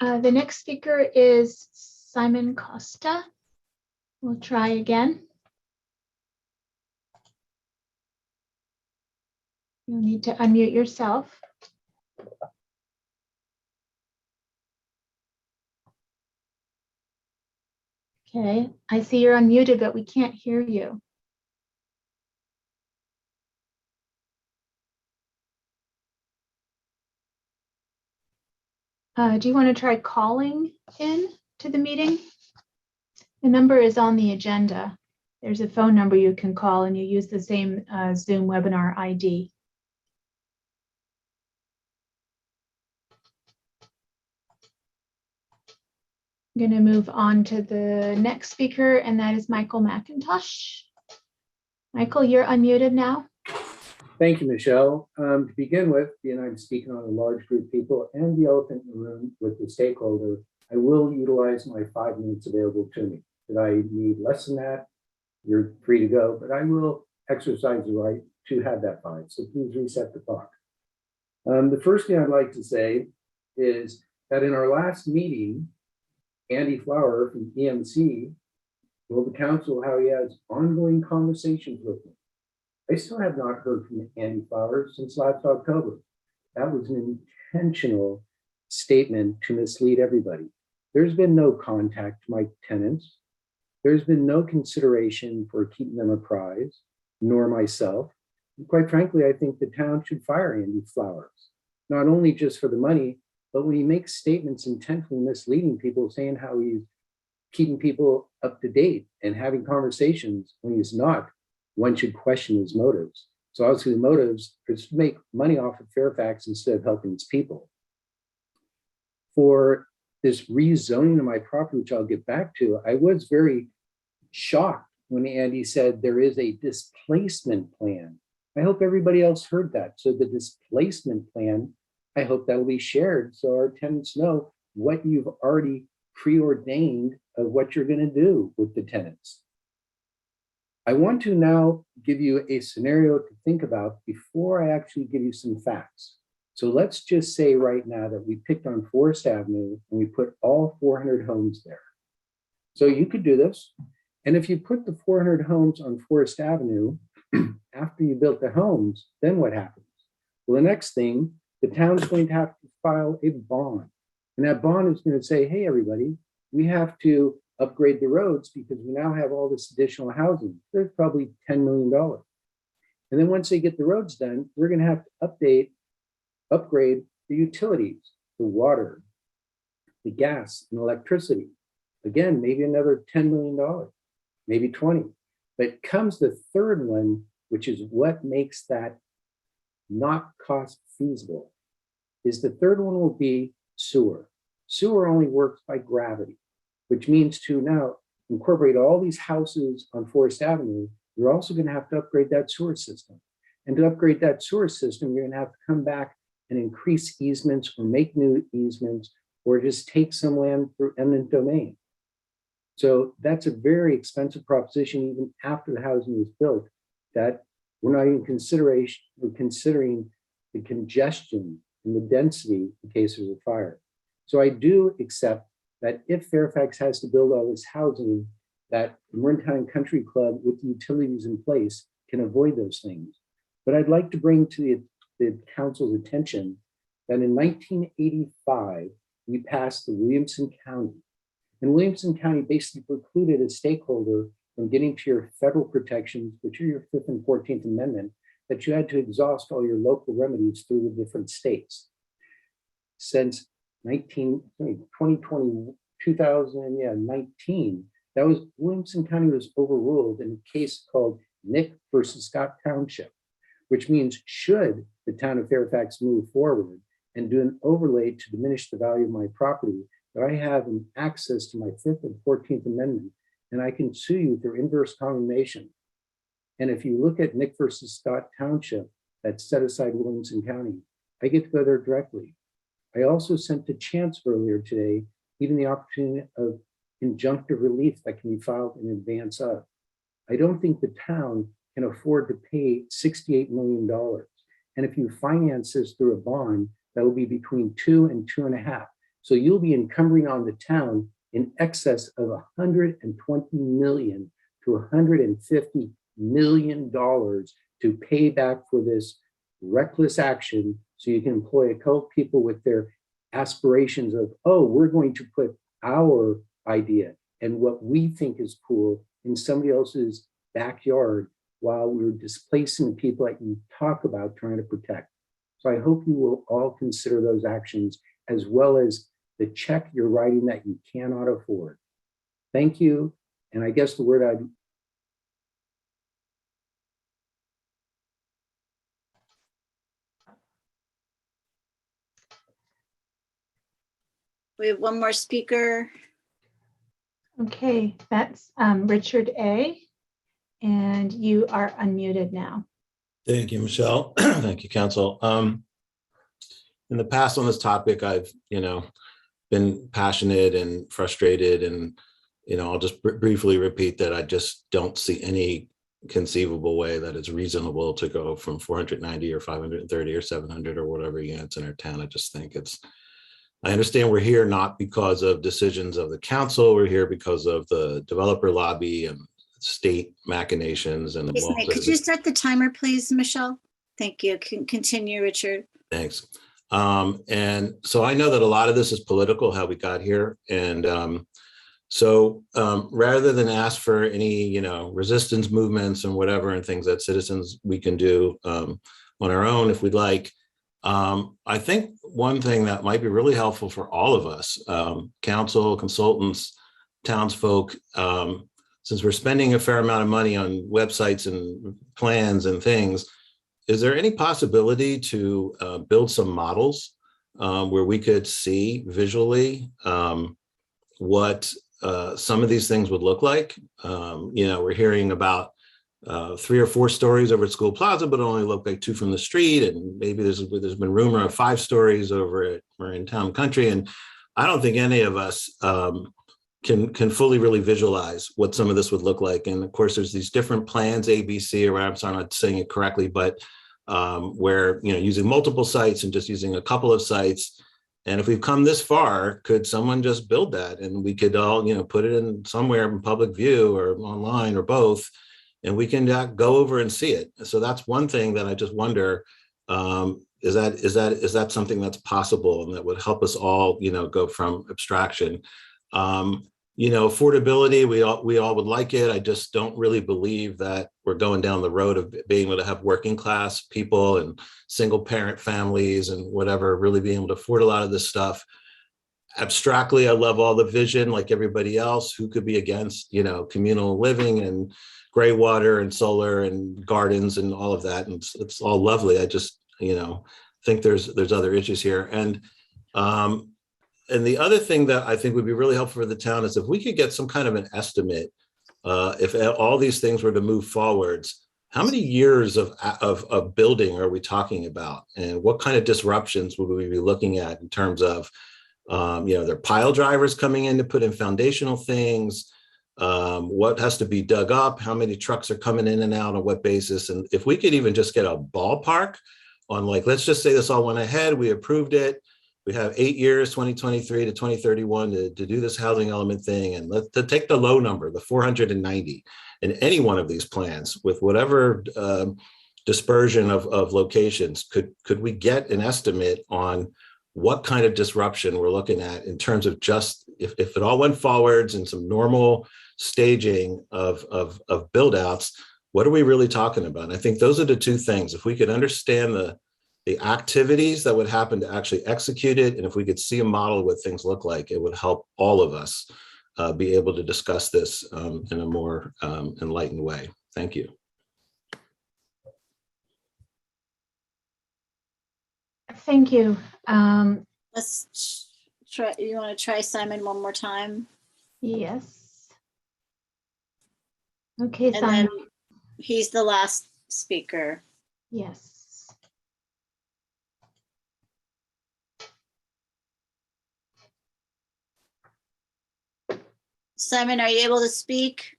The next speaker is Simon Costa. We'll try again. You'll need to unmute yourself. Okay, I see you're unmuted, but we can't hear you. Do you want to try calling in to the meeting? The number is on the agenda. There's a phone number you can call, and you use the same Zoom webinar ID. I'm going to move on to the next speaker, and that is Michael McIntosh. Michael, you're unmuted now. Thank you, Michelle. To begin with, being I'm speaking on a large group of people and the elephant in the room with the stakeholder, I will utilize my 5 minutes available to me. If I need less than that, you're free to go, but I will exercise the right to have that 5. So please reset the clock. The first thing I'd like to say is that in our last meeting, Andy Flower from EMC told the council how he has ongoing conversations with me. I still have not heard from Andy Flower since last October. That was an intentional statement to mislead everybody. There's been no contact to my tenants. There's been no consideration for keeping them apprised, nor myself. And quite frankly, I think the town should fire Andy Flowers, not only just for the money, but when he makes statements intentionally misleading people, saying how he's keeping people up to date and having conversations when he's not, one should question his motives. So obviously the motives is to make money off of Fairfax instead of helping its people. For this rezoning of my property, which I'll get back to, I was very shocked when Andy said there is a displacement plan. I hope everybody else heard that. So the displacement plan, I hope that will be shared so our tenants know what you've already preordained of what you're going to do with the tenants. I want to now give you a scenario to think about before I actually give you some facts. So let's just say right now that we picked on Forest Avenue and we put all 400 homes there. So you could do this. And if you put the 400 homes on Forest Avenue, after you built the homes, then what happens? Well, the next thing, the town's going to have to file a bond. And that bond is going to say, hey, everybody, we have to upgrade the roads because we now have all this additional housing. There's probably $10 million. And then once they get the roads done, we're going to have to upgrade the utilities, the water, the gas and electricity. Again, maybe another $10 million, maybe 20. But comes the third one, which is what makes that not cost feasible, is the third one will be sewer. Sewer only works by gravity, which means to now incorporate all these houses on Forest Avenue, you're also going to have to upgrade that sewer system. And to upgrade that sewer system, you're going to have to come back and increase easements or make new easements or just take some land through eminent domain. So that's a very expensive proposition, even after the housing is built, that we're not even considering the congestion and the density in case there's a fire. So I do accept that if Fairfax has to build all this housing, that the Marin Town and Country Club with the utilities in place can avoid those things. But I'd like to bring to the council's attention that in 1985, we passed the Williamson County. And Williamson County basically precluded a stakeholder from getting to your federal protections, which are your 5th and 14th Amendment, that you had to exhaust all your local remedies through the different states. Since 2019, that was Williamson County was overruled in a case called Nick versus Scott Township, which means should the town of Fairfax move forward and do an overlay to diminish the value of my property, that I have an access to my 5th and 14th Amendment, and I can sue you through inverse condemnation. And if you look at Nick versus Scott Township that set aside Williamson County, I get to go there directly. I also sent to Chance earlier today, even the opportunity of injunctive relief that can be filed in advance of. I don't think the town can afford to pay $68 million. And if you finance this through a bond, that will be between 2 and 2.5. So you'll be encumbering on the town in excess of $120 million to $150 million to pay back for this reckless action. So you can employ a couple of people with their aspirations of, oh, we're going to put our idea and what we think is cool in somebody else's backyard while we're displacing the people that you talk about trying to protect. So I hope you will all consider those actions as well as the check you're writing that you cannot afford. Thank you. And I guess the word I'd We have one more speaker. Okay, that's Richard A. And you are unmuted now. Thank you, Michelle. Thank you, Council. In the past on this topic, I've, been passionate and frustrated, and, I'll just briefly repeat that I just don't see any conceivable way that it's reasonable to go from 490 or 530 or 700 or whatever units in our town. I just think I understand we're here not because of decisions of the council. We're here because of the developer lobby and state machinations and the Could you set the timer, please, Michelle? Thank you. Continue, Richard. Thanks. And so I know that a lot of this is political, how we got here. And so rather than ask for any, resistance movements and whatever and things that citizens we can do on our own if we'd like, I think one thing that might be really helpful for all of us, council, consultants, townsfolk, since we're spending a fair amount of money on websites and plans and things, is there any possibility to build some models where we could see visually what some of these things would look like? We're hearing about 3 or 4 stories over at School Plaza, but only look like 2 from the street. And maybe there's been rumor of 5 stories over at Marin Town Country. And I don't think any of us can fully really visualize what some of this would look like. And of course, there's these different plans, ABC, or I'm sorry, I'm not saying it correctly, but where, using multiple sites and just using a couple of sites. And if we've come this far, could someone just build that and we could all, put it in somewhere in public view or online or both, and we can go over and see it. So that's one thing that I just wonder, is that something that's possible and that would help us all, go from abstraction. Affordability, we all would like it. I just don't really believe that we're going down the road of being able to have working class people and single parent families and whatever really being able to afford a lot of this stuff. abstractly, I love all the vision like everybody else. Who could be against, communal living and gray water and solar and gardens and all of that? And it's all lovely. I just, think there's other issues here. And the other thing that I think would be really helpful for the town is if we could get some kind of an estimate, if all these things were to move forwards, how many years of building are we talking about? And what kind of disruptions would we be looking at in terms of, there are pile drivers coming in to put in foundational things, what has to be dug up, how many trucks are coming in and out on what basis? And if we could even just get a ballpark on, like, let's just say this all went ahead, we approved it, we have 8 years, 2023 to 2031 to do this housing element thing. And to take the low number, the 490 in any one of these plans with whatever dispersion of locations, could we get an estimate on what kind of disruption we're looking at in terms of just if it all went forwards and some normal staging of build outs, what are we really talking about? And I think those are the two things. If we could understand the activities that would happen to actually execute it, and if we could see a model of what things look like, it would help all of us be able to discuss this in a more enlightened way. Thank you. Thank you. Let's try. You want to try Simon one more time? Yes. Okay, And Simon. then he's the last speaker. Yes. Simon, are you able to speak?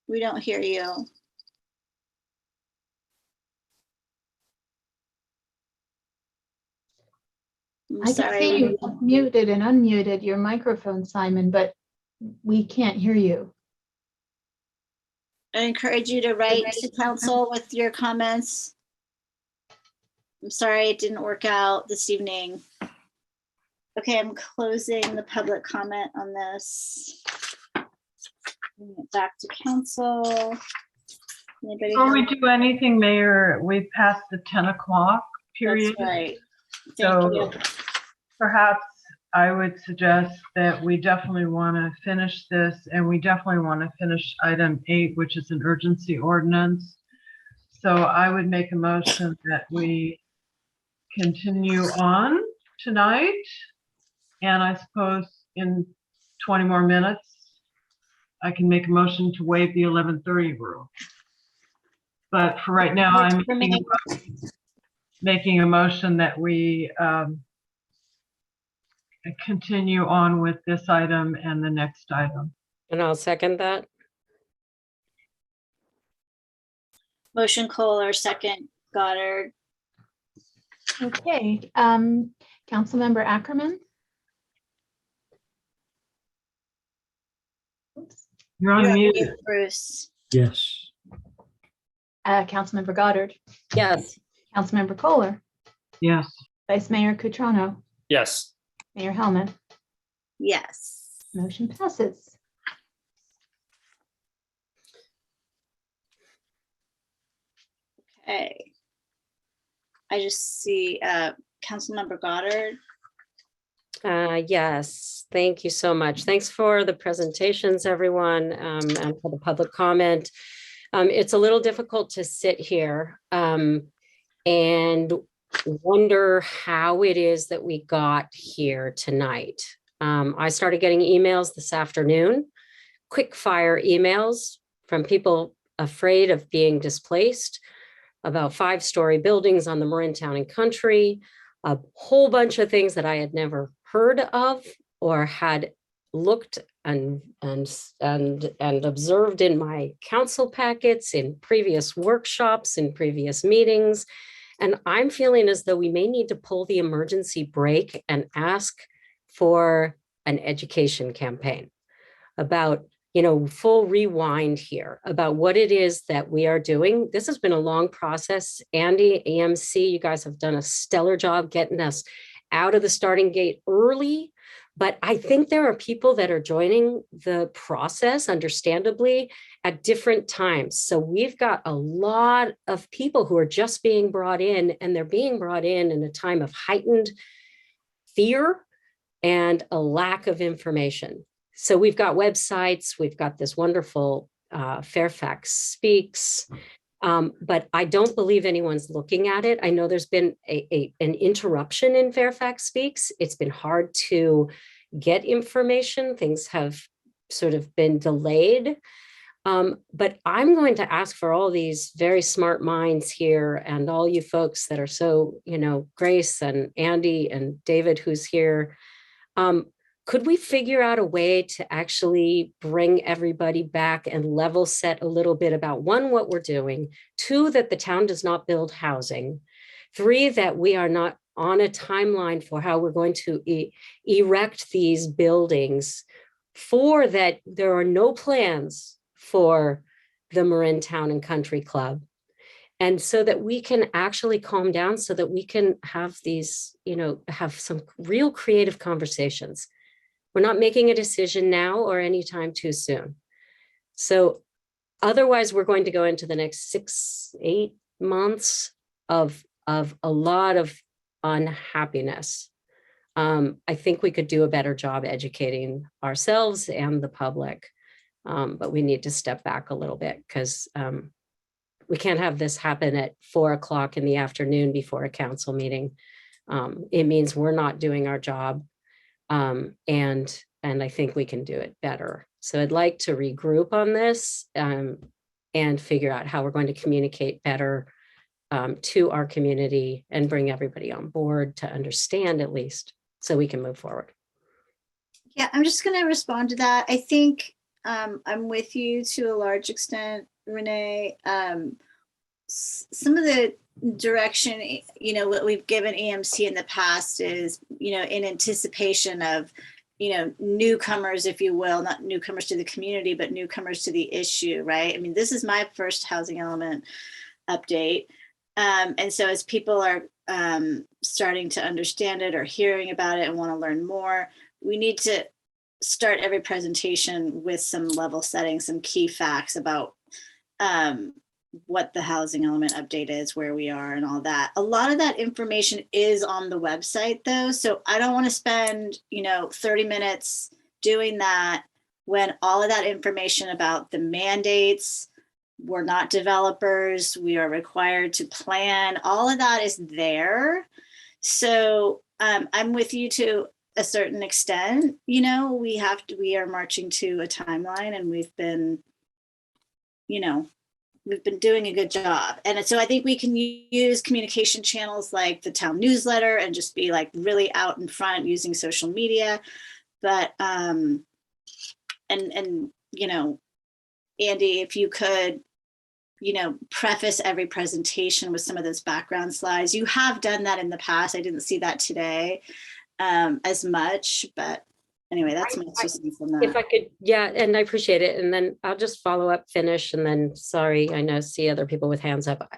We don't hear you. I can see you muted and unmuted your microphone, Simon, but we can't hear you. I encourage you to write to council with your comments. I'm sorry it didn't work out this evening. Okay, I'm closing the public comment on this. Bring it back to council. Anybody Before we have- do anything, Mayor, we've passed the 10 o'clock period. That's right. So Thank you. perhaps I would suggest that we definitely want to finish this, and we definitely want to finish item 8, which is an urgency ordinance. So I would make a motion that we continue on tonight. And I suppose in 20 more minutes, I can make a motion to waive the 11:30 rule. But for right now, I'm making a motion that we continue on with this item and the next item. And I'll second that. Motion Kohler, second Goddard. Okay, Councilmember Ackerman. You're on mute. Bruce. Yes. Councilmember Goddard. Yes. Councilmember Kohler. Yes. Vice Mayor Cutrano. Yes. Mayor Hellman. Yes. Motion passes. Okay. I just see Councilmember Goddard. Yes, thank you so much. Thanks for the presentations, everyone, and for the public comment. It's a little difficult to sit here and wonder how it is that we got here tonight. I started getting emails this afternoon, quick fire emails from people afraid of being displaced about 5-story buildings on the Marin Town and Country, a whole bunch of things that I had never heard of or had looked and observed in my council packets, in previous workshops, in previous meetings. And I'm feeling as though we may need to pull the emergency brake and ask for an education campaign about, full rewind here about what it is that we are doing. This has been a long process. Andy, AMC, you guys have done a stellar job getting us out of the starting gate early. But I think there are people that are joining the process, understandably, at different times. So we've got a lot of people who are just being brought in, and they're being brought in a time of heightened fear and a lack of information. So we've got websites, we've got this wonderful Fairfax Speaks, but I don't believe anyone's looking at it. I know there's been an interruption in Fairfax Speaks. It's been hard to get information. Things have sort of been delayed. But I'm going to ask for all these very smart minds here and all you folks that are so, Grace and Andy and David, who's here. Could we figure out a way to actually bring everybody back and level set a little bit about, one, what we're doing, two, that the town does not build housing, three, that we are not on a timeline for how we're going to erect these buildings, four, that there are no plans for the Marin Town and Country Club. And so that we can actually calm down so that we can have these, have some real creative conversations. We're not making a decision now or anytime too soon. So otherwise, we're going to go into the next 6-8 months of a lot of unhappiness. I think we could do a better job educating ourselves and the public, but we need to step back a little bit because we can't have this happen at 4 o'clock in the afternoon before a council meeting. It means we're not doing our job. And I think we can do it better. So I'd like to regroup on this and figure out how we're going to communicate better to our community and bring everybody on board to understand at least so we can move forward. Yeah, I'm just going to respond to that. I think I'm with you to a large extent, Renee. Some of the direction, what we've given EMC in the past is, in anticipation of, newcomers, if you will, not newcomers to the community, but newcomers to the issue, right? I mean, this is my first housing element update. And so as people are starting to understand it or hearing about it and want to learn more, we need to start every presentation with some level setting, some key facts about what the housing element update is, where we are and all that. A lot of that information is on the website though. So I don't want to spend, 30 minutes doing that when all of that information about the mandates, we're not developers, we are required to plan, all of that is there. So I'm with you to a certain extent, we are marching to a timeline and we've been doing a good job. And so I think we can use communication channels like the town newsletter and just be like really out in front using social media. But, Andy, if you could, preface every presentation with some of those background slides. You have done that in the past. I didn't see that today as much, but anyway, that's my 2 cents on that. If I could, yeah, and I appreciate it. And then I'll just follow up, finish, and then, sorry, I see other people with hands up.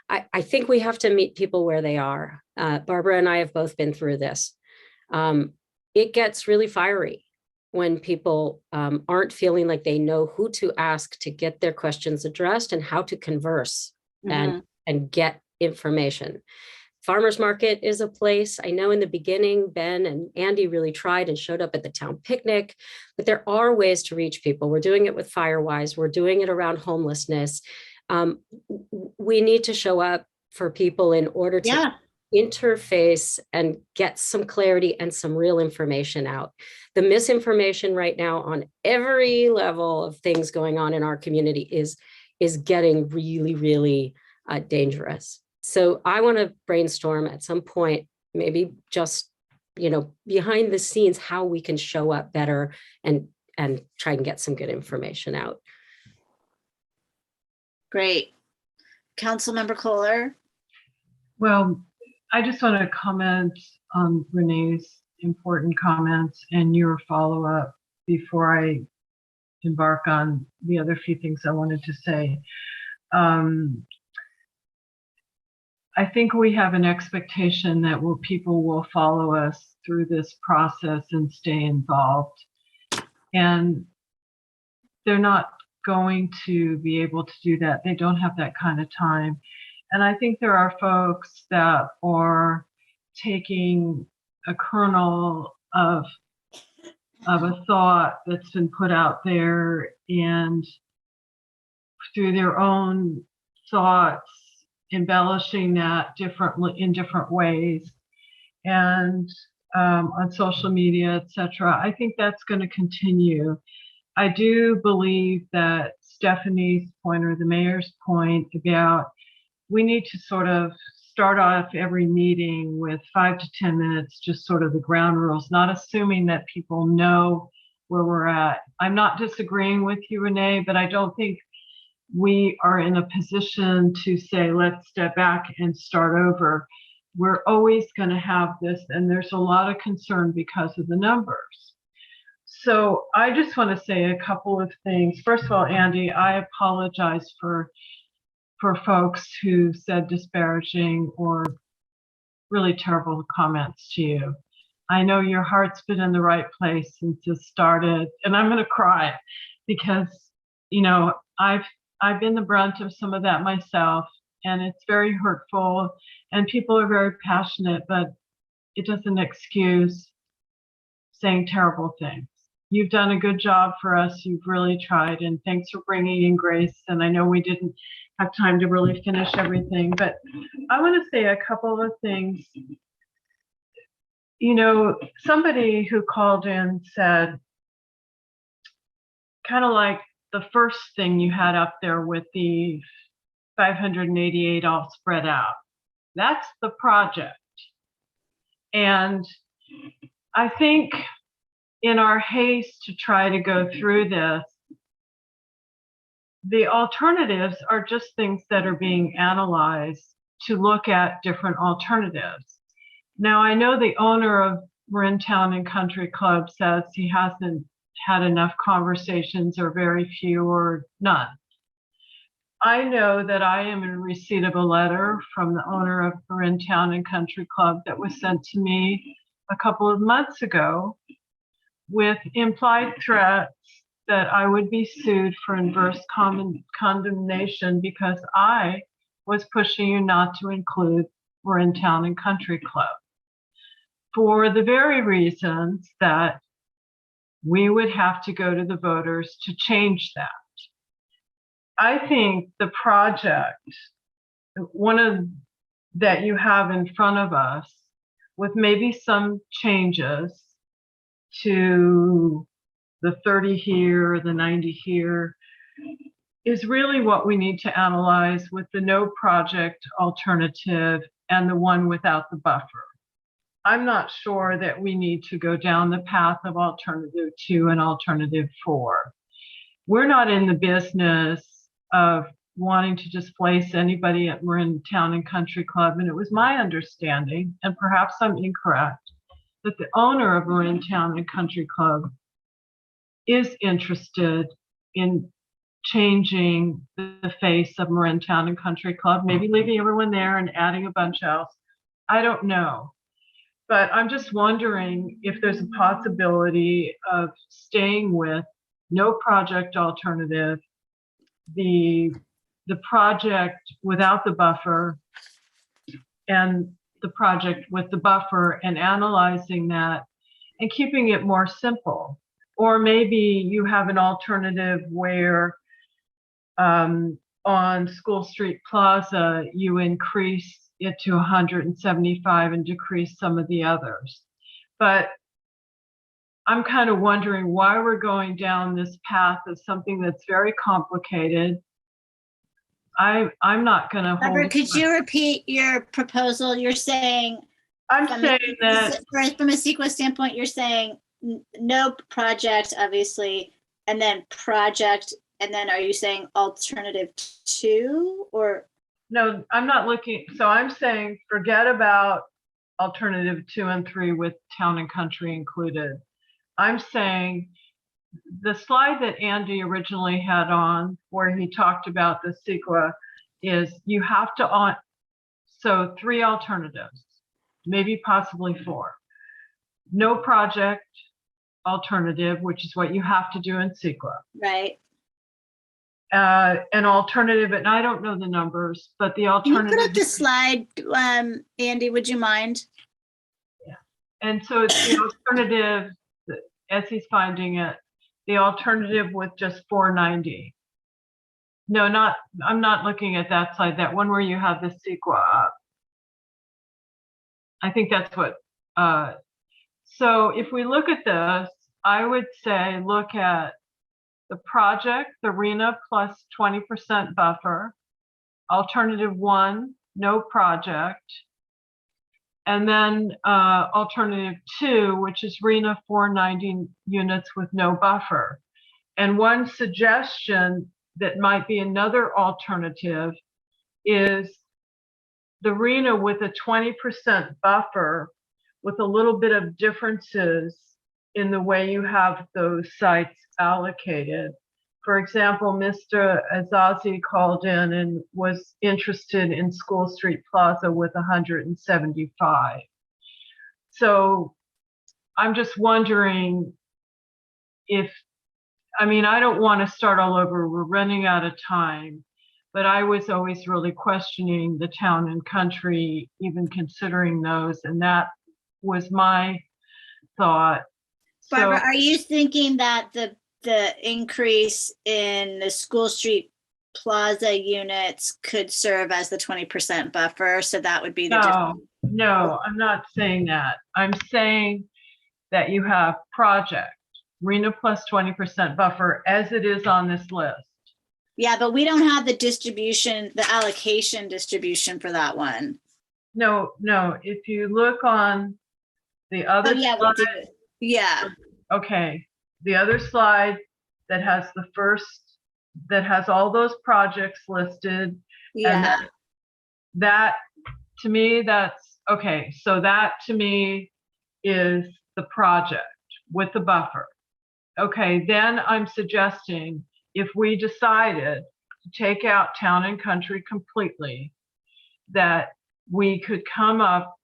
I think we have to meet people where they are. Barbara and I have both been through this. It gets really fiery when people aren't feeling like they know who to ask to get their questions addressed and how to converse and get information. Farmers market is a place. I know in the beginning, Ben and Andy really tried and showed up at the town picnic, but there are ways to reach people. We're doing it with Firewise. We're doing it around homelessness. We need to show up for people in order to interface and get some clarity and some real information out. The misinformation right now on every level of things going on in our community is getting really, really dangerous. So I want to brainstorm at some point, maybe just, behind the scenes, how we can show up better and try and get some good information out. Great. Councilmember Kohler. Well, I just want to comment on Renee's important comments and your follow-up before I embark on the other few things I wanted to say. I think we have an expectation that people will follow us through this process and stay involved. And they're not going to be able to do that. They don't have that kind of time. And I think there are folks that are taking a kernel of a thought that's been put out there, and through their own thoughts, embellishing that differently in different ways, and on social media, etc. I think that's going to continue. I do believe that Stephanie's point, or the mayor's point, about we need to sort of start off every meeting with 5 to 10 minutes, just sort of the ground rules, not assuming that people know where we're at. I'm not disagreeing with you, Renee, but I don't think we are in a position to say, let's step back and start over. We're always going to have this, and there's a lot of concern because of the numbers. So I just want to say a couple of things. First of all, Andy, I apologize for folks who said disparaging or really terrible comments to you. I know your heart's been in the right place since this started, and I'm going to cry because, you know, I've been the brunt of some of that myself, and it's very hurtful, and people are very passionate, but it doesn't excuse saying terrible things. You've done a good job for us. You've really tried, and thanks for bringing in Grace. And I know we didn't have time to really finish everything, but I want to say a couple of things. You know, somebody who called in said, kind of like the first thing you had up there with the 588 all spread out, that's the project. And I think in our haste to try to go through this, the alternatives are just things that are being analyzed to look at different alternatives. Now, I know the owner of Marin Town and Country Club says he hasn't had enough conversations, or very few, or none. I know that I am in receipt of a letter from the owner of Marin Town and Country Club that was sent to me a couple of months ago with implied threats that I would be sued for inverse condemnation because I was pushing you not to include Marin Town and Country Club, for the very reasons that we would have to go to the voters to change that. I think the project, that you have in front of us, with maybe some changes to the 30 here, the 90 here, is really what we need to analyze with the no project alternative and the one without the buffer. I'm not sure that we need to go down the path of alternative 2 and alternative 4. We're not in the business of wanting to displace anybody at Marin Town and Country Club. And it was my understanding, and perhaps I'm incorrect, that the owner of Marin Town and Country Club is interested in changing the face of Marin Town and Country Club, maybe leaving everyone there and adding a bunch else. I don't know. But I'm just wondering if there's a possibility of staying with no project alternative, the project without the buffer, and the project with the buffer, and analyzing that and keeping it more simple. Or maybe you have an alternative where on School Street Plaza, you increase it to 175 and decrease some of the others. But I'm kind of wondering why we're going down this path of something that's very complicated. I'm not going to hold. Deborah, could you repeat your proposal? You're saying, I'm saying that from a CEQA standpoint, you're saying no project, obviously, and then project, and then are you saying alternative 2, or? No, I'm not looking. So I'm saying forget about alternative 2 and 3 with town and country included. I'm saying the slide that Andy originally had on, where he talked about the CEQA, is you have to so 3 alternatives, maybe possibly 4. No project alternative, which is what you have to do in CEQA. Right. An alternative, and I don't know the numbers, but the alternative. Can you put up the slide, Andy, would you mind? Yeah. And so it's the alternative, as he's finding it, the alternative with just 490. No, I'm not looking at that side, that one where you have the CEQA up. I think that's what, so if we look at this, I would say look at the project, the RENA plus 20% buffer, alternative 1, no project, and then alternative 2, which is RENA 490 units with no buffer. And one suggestion that might be another alternative is the RENA with a 20% buffer with a little bit of differences in the way you have those sites allocated. For example, Mr. Azazi called in and was interested in School Street Plaza with 175. So I'm just wondering if, I mean, I don't want to start all over. We're running out of time, but I was always really questioning the Town and Country, even considering those, and that was my thought. Barbara, So, are you thinking that the increase in the School Street Plaza units could serve as the 20% buffer? So that would be the difference. No, I'm not saying that. I'm saying that you have project, RENA plus 20% buffer as it is on this list. Yeah, but we don't have the distribution, the allocation distribution for that one. No, if you look on the other yeah, slide. we do. Yeah. Okay, the other slide that has the first, that has all those projects listed. Yeah. And that, to me, that's, okay, so that to me is the project with the buffer. Okay, then I'm suggesting if we decided to take out Town and Country completely, that we could come up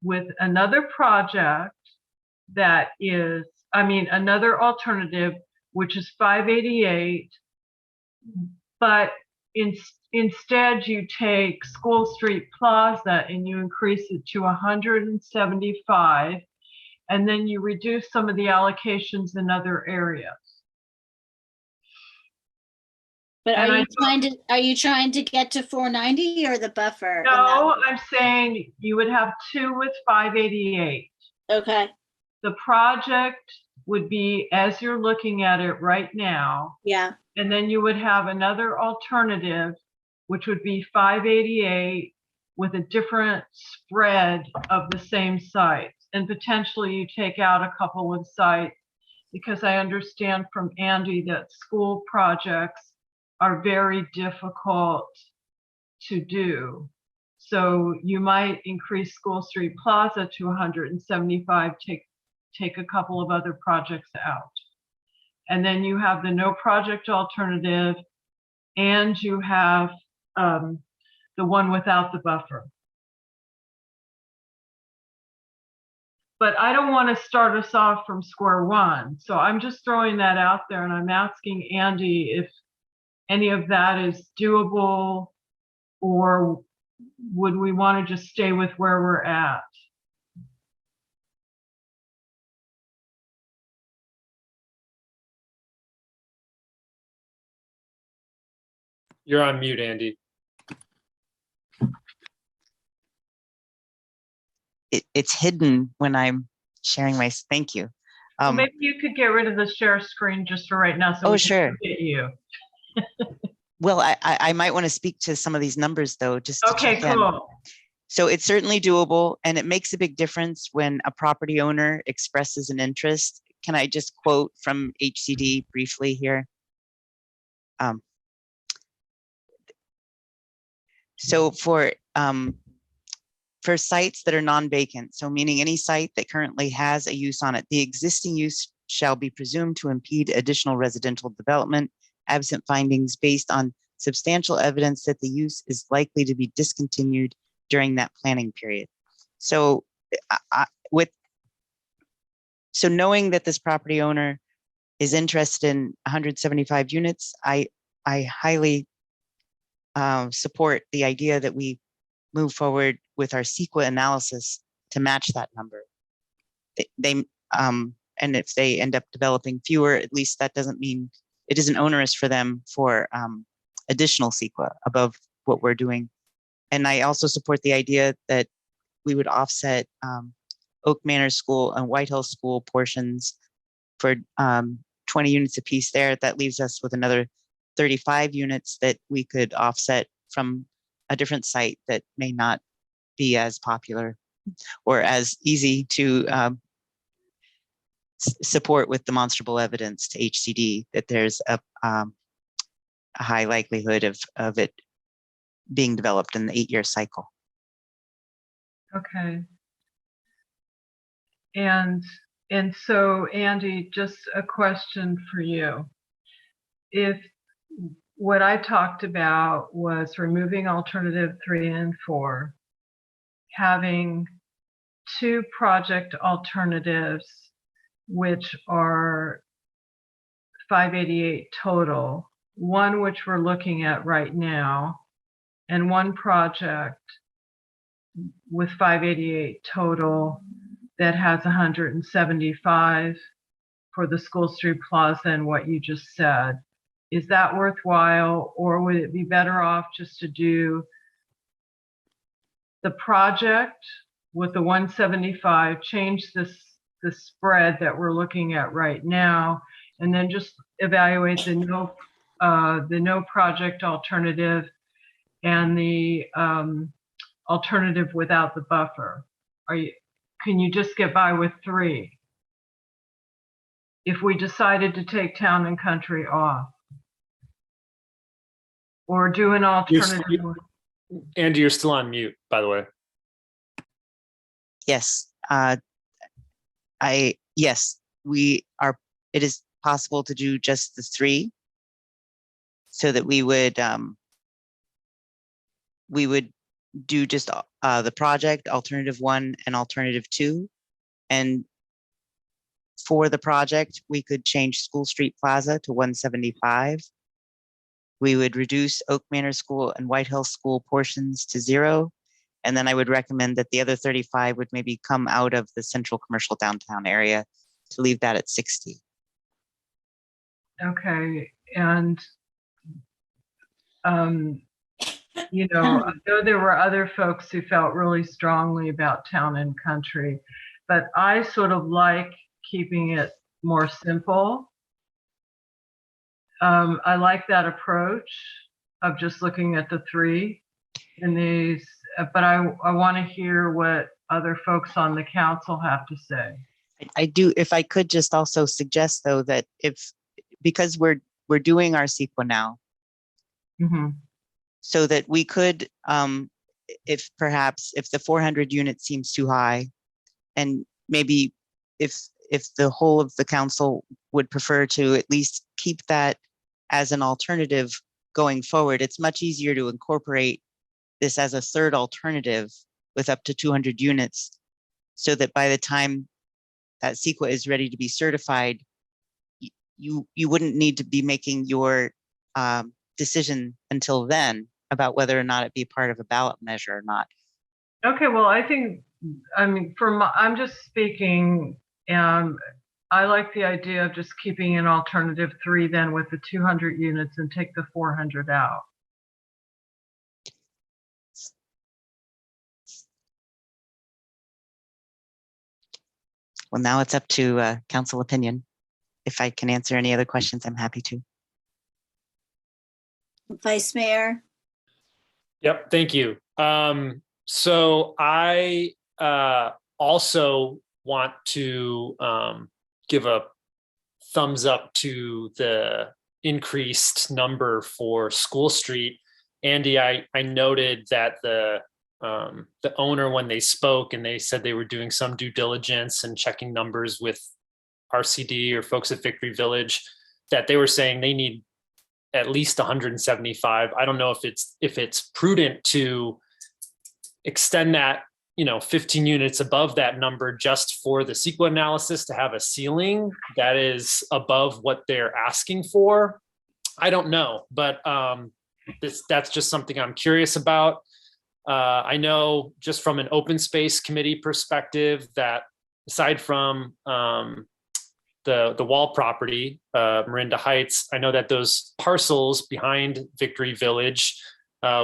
with another project that is, another alternative, which is 588, but instead you take School Street Plaza and you increase it to 175, and then you reduce some of the allocations in other areas. But are you trying to get to 490 or the buffer? No, I'm saying you would have 2 with 588. Okay. The project would be as you're looking at it right now. Yeah. And then you would have another alternative, which would be 588 with a different spread of the same sites. And potentially you take out a couple of sites, because I understand from Andy that school projects are very difficult to do. So you might increase School Street Plaza to 175, take a couple of other projects out. And then you have the no project alternative, and you have the one without the buffer. But I don't want to start us off from square one. So I'm just throwing that out there, and I'm asking Andy if any of that is doable, or would we want to just stay with where we're at? You're on mute, Andy. It's hidden when I'm sharing my, thank you. Well, maybe you could get rid of the share screen just for right now, so we sure. can get you. Well, I might want to speak to some of these numbers though, just to Okay, check in. cool. So it's certainly doable, and it makes a big difference when a property owner expresses an interest. Can I just quote from HCD briefly here? So for sites that are non-vacant, so meaning any site that currently has a use on it, the existing use shall be presumed to impede additional residential development, absent findings based on substantial evidence that the use is likely to be discontinued during that planning period. So so knowing that this property owner is interested in 175 units, I highly support the idea that we move forward with our CEQA analysis to match that number. they and if they end up developing fewer, at least that doesn't mean it isn't onerous for them for additional CEQA above what we're doing. And I also support the idea that we would offset Oak Manor School and Whitehall School portions for 20 units apiece there. That leaves us with another 35 units that we could offset from a different site that may not be as popular or as easy to support with demonstrable evidence to HCD that there's a high likelihood of it being developed in the 8-year cycle. Okay. And so Andy, just a question for you. If what I talked about was removing alternative 3 and 4, having 2 project alternatives, which are 588 total, one which we're looking at right now, and 1 project with 588 total that has 175 for the School Street Plaza and what you just said. Is that worthwhile, or would it be better off just to do the project with the 175, change the spread that we're looking at right now, and then just evaluate the no project alternative and the alternative without the buffer? Can you just get by with 3? If we decided to take Town and Country off, or do an alternative? Andy, you're still on mute, by the way. Yes, yes, we are. It is possible to do just the 3, so that we would do just the project, alternative 1 and alternative 2, and for the project, we could change School Street Plaza to 175. We would reduce Oak Manor School and Whitehall School portions to 0. And then I would recommend that the other 35 would maybe come out of the central commercial downtown area to leave that at 60. Okay, and you know, I know there were other folks who felt really strongly about Town and Country, but I sort of like keeping it more simple. I like that approach of just looking at the 3 in these, but I want to hear what other folks on the council have to say. I do, if I could just also suggest though, that because we're doing our CEQA now, so that we could, if the 400 unit seems too high, and maybe if the whole of the council would prefer to at least keep that as an alternative going forward, it's much easier to incorporate this as a 3rd alternative with up to 200 units, so that by the time that CEQA is ready to be certified, you wouldn't need to be making your decision until then about whether or not it be part of a ballot measure or not. Okay, well, I think, I mean, I'm just speaking, I like the idea of just keeping an alternative 3 then with the 200 units and take the 400 out. Well, now it's up to council opinion. If I can answer any other questions, I'm happy to. Vice Mayor. Yep, thank you. So I also want to give a thumbs up to the increased number for School Street. Andy, I noted that the owner, when they spoke, and they said they were doing some due diligence and checking numbers with RCD or folks at Victory Village, that they were saying they need at least 175. I don't know if it's prudent to extend that, 15 units above that number just for the CEQA analysis to have a ceiling that is above what they're asking for. I don't know, but that's just something I'm curious about. I know just from an open space committee perspective that, aside from the wall property, Marinda Heights, I know that those parcels behind Victory Village,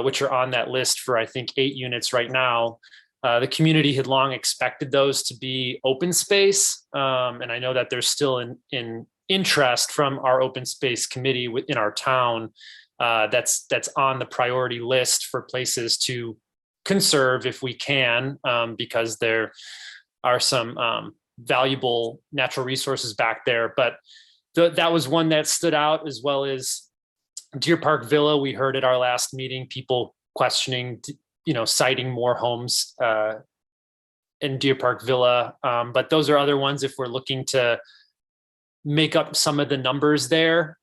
which are on that list for, I think, 8 units right now, the community had long expected those to be open space. And I know that there's still an interest from our open space committee within our town that's on the priority list for places to conserve if we can, because there are some valuable natural resources back there. But that was one that stood out, as well as Deer Park Villa. We heard at our last meeting people questioning, citing more homes in Deer Park Villa. But those are other ones if we're looking to make up some of the numbers there.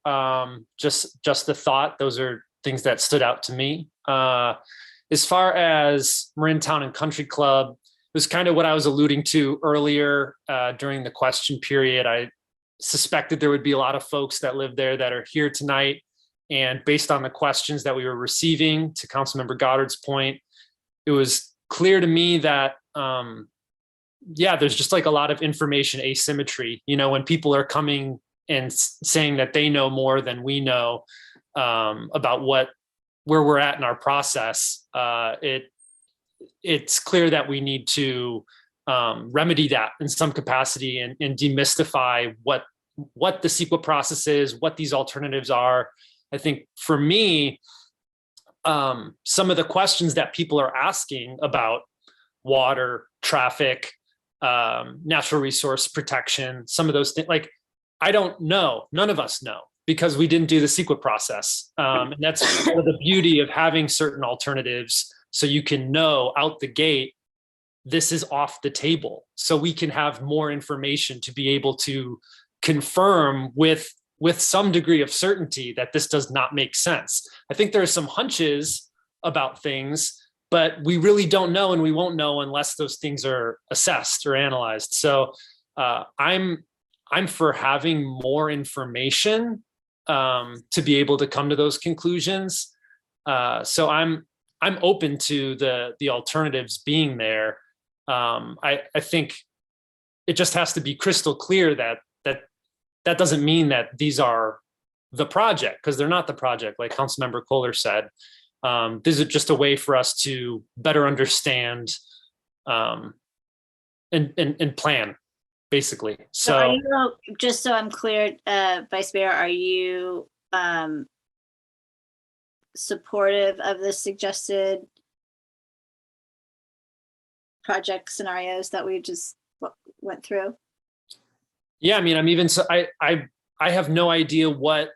Just the thought, those are things that stood out to me. As far as Marin Town and Country Club, it was kind of what I was alluding to earlier during the question period. I suspected there would be a lot of folks that live there that are here tonight. And based on the questions that we were receiving, to Councilmember Goddard's point, it was clear to me that, there's just like a lot of information asymmetry. When people are coming and saying that they know more than we know about where we're at in our process, it's clear that we need to remedy that in some capacity and demystify what the CEQA process is, what these alternatives are. I think for me, some of the questions that people are asking about water, traffic, natural resource protection, some of those things, like, I don't know, none of us know, because we didn't do the CEQA process. And that's part of the beauty of having certain alternatives, so you can know out the gate, this is off the table. So we can have more information to be able to confirm with some degree of certainty that this does not make sense. I think there are some hunches about things, but we really don't know, and we won't know unless those things are assessed or analyzed. So I'm for having more information to be able to come to those conclusions. So I'm open to the alternatives being there. I think it just has to be crystal clear that doesn't mean that these are the project, because they're not the project, like Councilmember Kohler said. This is just a way for us to better understand and plan, basically. So are you, just so I'm clear, Vice Mayor, are you supportive of the suggested project scenarios that we just went through? Yeah, I mean, I have no idea what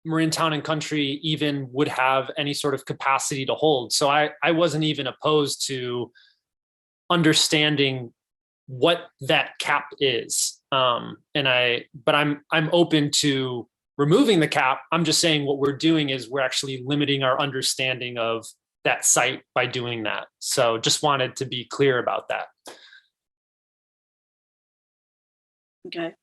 Marin Town and Country even would have any sort of capacity to hold. So I wasn't even opposed to understanding what that cap is. But I'm open to removing the cap. I'm just saying what we're doing is we're actually limiting our understanding of that site by doing that. So just wanted to be clear about that. Okay.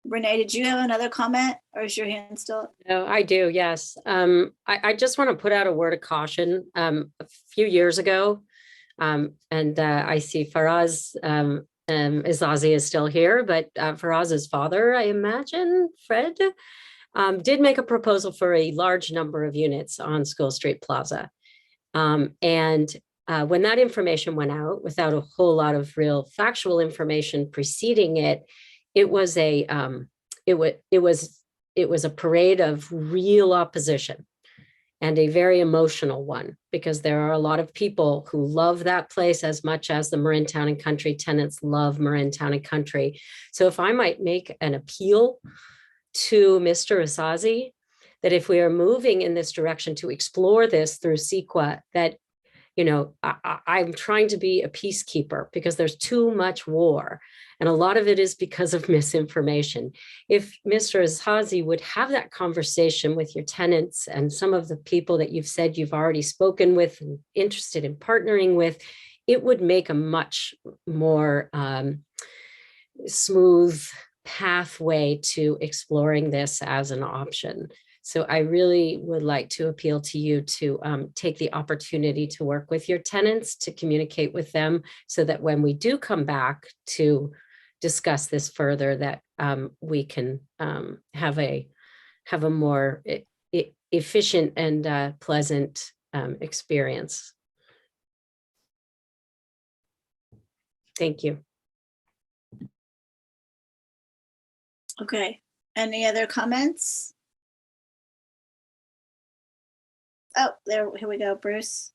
Renee, did you have another comment, or is your hand still up? No, I do, yes. I just want to put out a word of caution. A few years ago, and I see Faraz Izazi is still here, but Faraz's father, I imagine, Fred, did make a proposal for a large number of units on School Street Plaza. When that information went out, without a whole lot of real factual information preceding it, it was a parade of real opposition, and a very emotional one, because there are a lot of people who love that place as much as the Marin Town and Country tenants love Marin Town and Country. So if I might make an appeal to Mr. Izazi, that if we are moving in this direction to explore this through CEQA, that, I'm trying to be a peacekeeper, because there's too much war. And a lot of it is because of misinformation. If Mr. Izazi would have that conversation with your tenants and some of the people that you've said you've already spoken with and interested in partnering with, it would make a much more smooth pathway to exploring this as an option. So I really would like to appeal to you to take the opportunity to work with your tenants, to communicate with them so that when we do come back to discuss this further, that we can have a more efficient and pleasant experience. Thank you. Okay, any other comments? Oh, here we go, Bruce.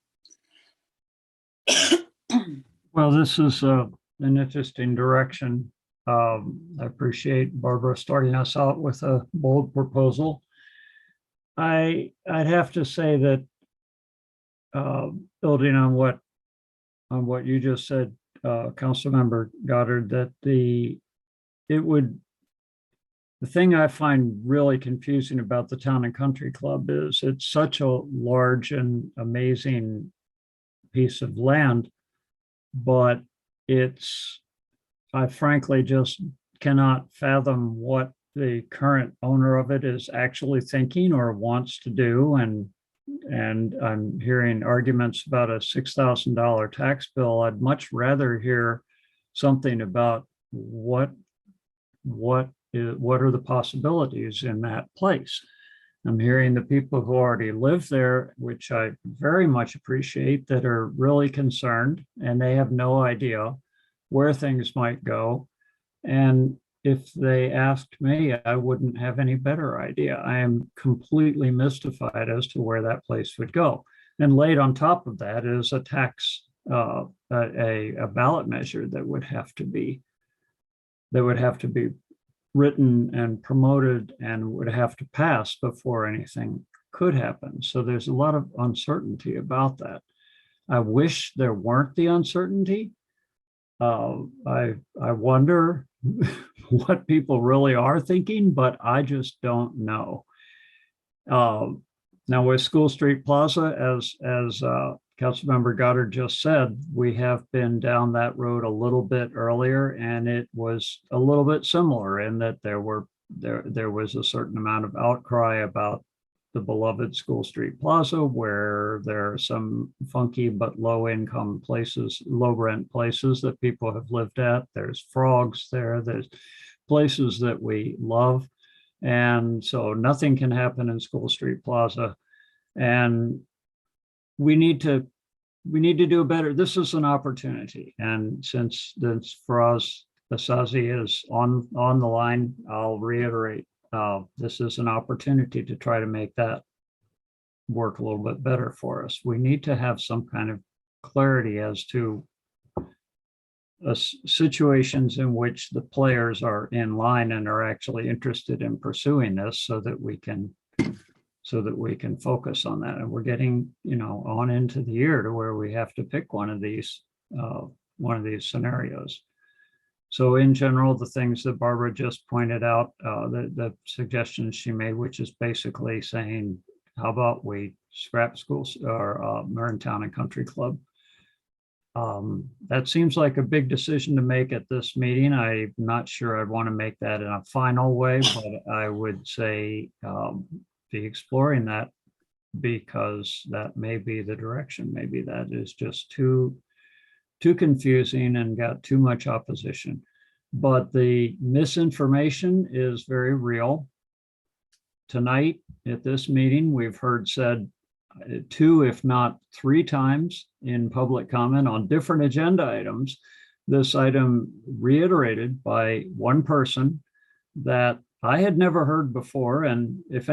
Well, this is an interesting direction. I appreciate Barbara starting us out with a bold proposal. I'd have to say that building on what you just said, Councilmember Goddard, that the thing I find really confusing about the Town and Country Club is it's such a large and amazing piece of land, but I frankly just cannot fathom what the current owner of it is actually thinking or wants to do. And I'm hearing arguments about a $6,000 tax bill. I'd much rather hear something about what are the possibilities in that place. I'm hearing the people who already live there, which I very much appreciate, that are really concerned, and they have no idea where things might go. And if they asked me, I wouldn't have any better idea. I am completely mystified as to where that place would go. And laid on top of that is a tax, a ballot measure that would have to be written and promoted and would have to pass before anything could happen. So there's a lot of uncertainty about that. I wish there weren't the uncertainty. I wonder what people really are thinking, but I just don't know. Now with School Street Plaza, as Councilmember Goddard just said, we have been down that road a little bit earlier, and it was a little bit similar in that there was a certain amount of outcry about the beloved School Street Plaza, where there are some funky but low income places, low rent places that people have lived at. There's frogs there, there's places that we love. And so nothing can happen in School Street Plaza. And we need to do better. This is an opportunity. And since Faraz Asazi is on the line, I'll reiterate, this is an opportunity to try to make that work a little bit better for us. We need to have some kind of clarity as to situations in which the players are in line and are actually interested in pursuing this, so that we can focus on that. And we're getting, on into the year to where we have to pick one of these scenarios. So in general, the things that Barbara just pointed out, the suggestions she made, which is basically saying, how about we scrap schools or Marin Town and Country Club? That seems like a big decision to make at this meeting. I'm not sure I'd want to make that in a final way, but I would say be exploring that, because that may be the direction. Maybe that is just too confusing and got too much opposition. But the misinformation is very real. Tonight at this meeting, we've heard said 2, if not 3 times in public comment on different agenda items, this item reiterated by one person that I had never heard before. And if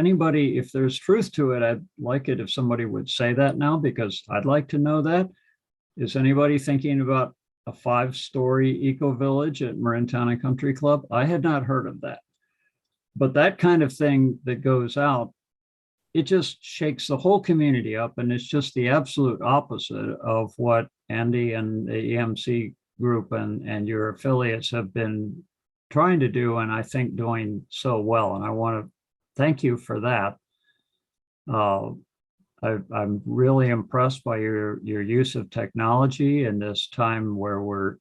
there's truth to it, I'd like it if somebody would say that now, because I'd like to know that. Is anybody thinking about a 5-story eco village at Marin Town and Country Club? I had not heard of that. But that kind of thing that goes out, it just shakes the whole community up, and it's just the absolute opposite of what Andy and the EMC group and your affiliates have been trying to do, and I think doing so well. And I want to thank you for that. I'm really impressed by your use of technology in this time where we're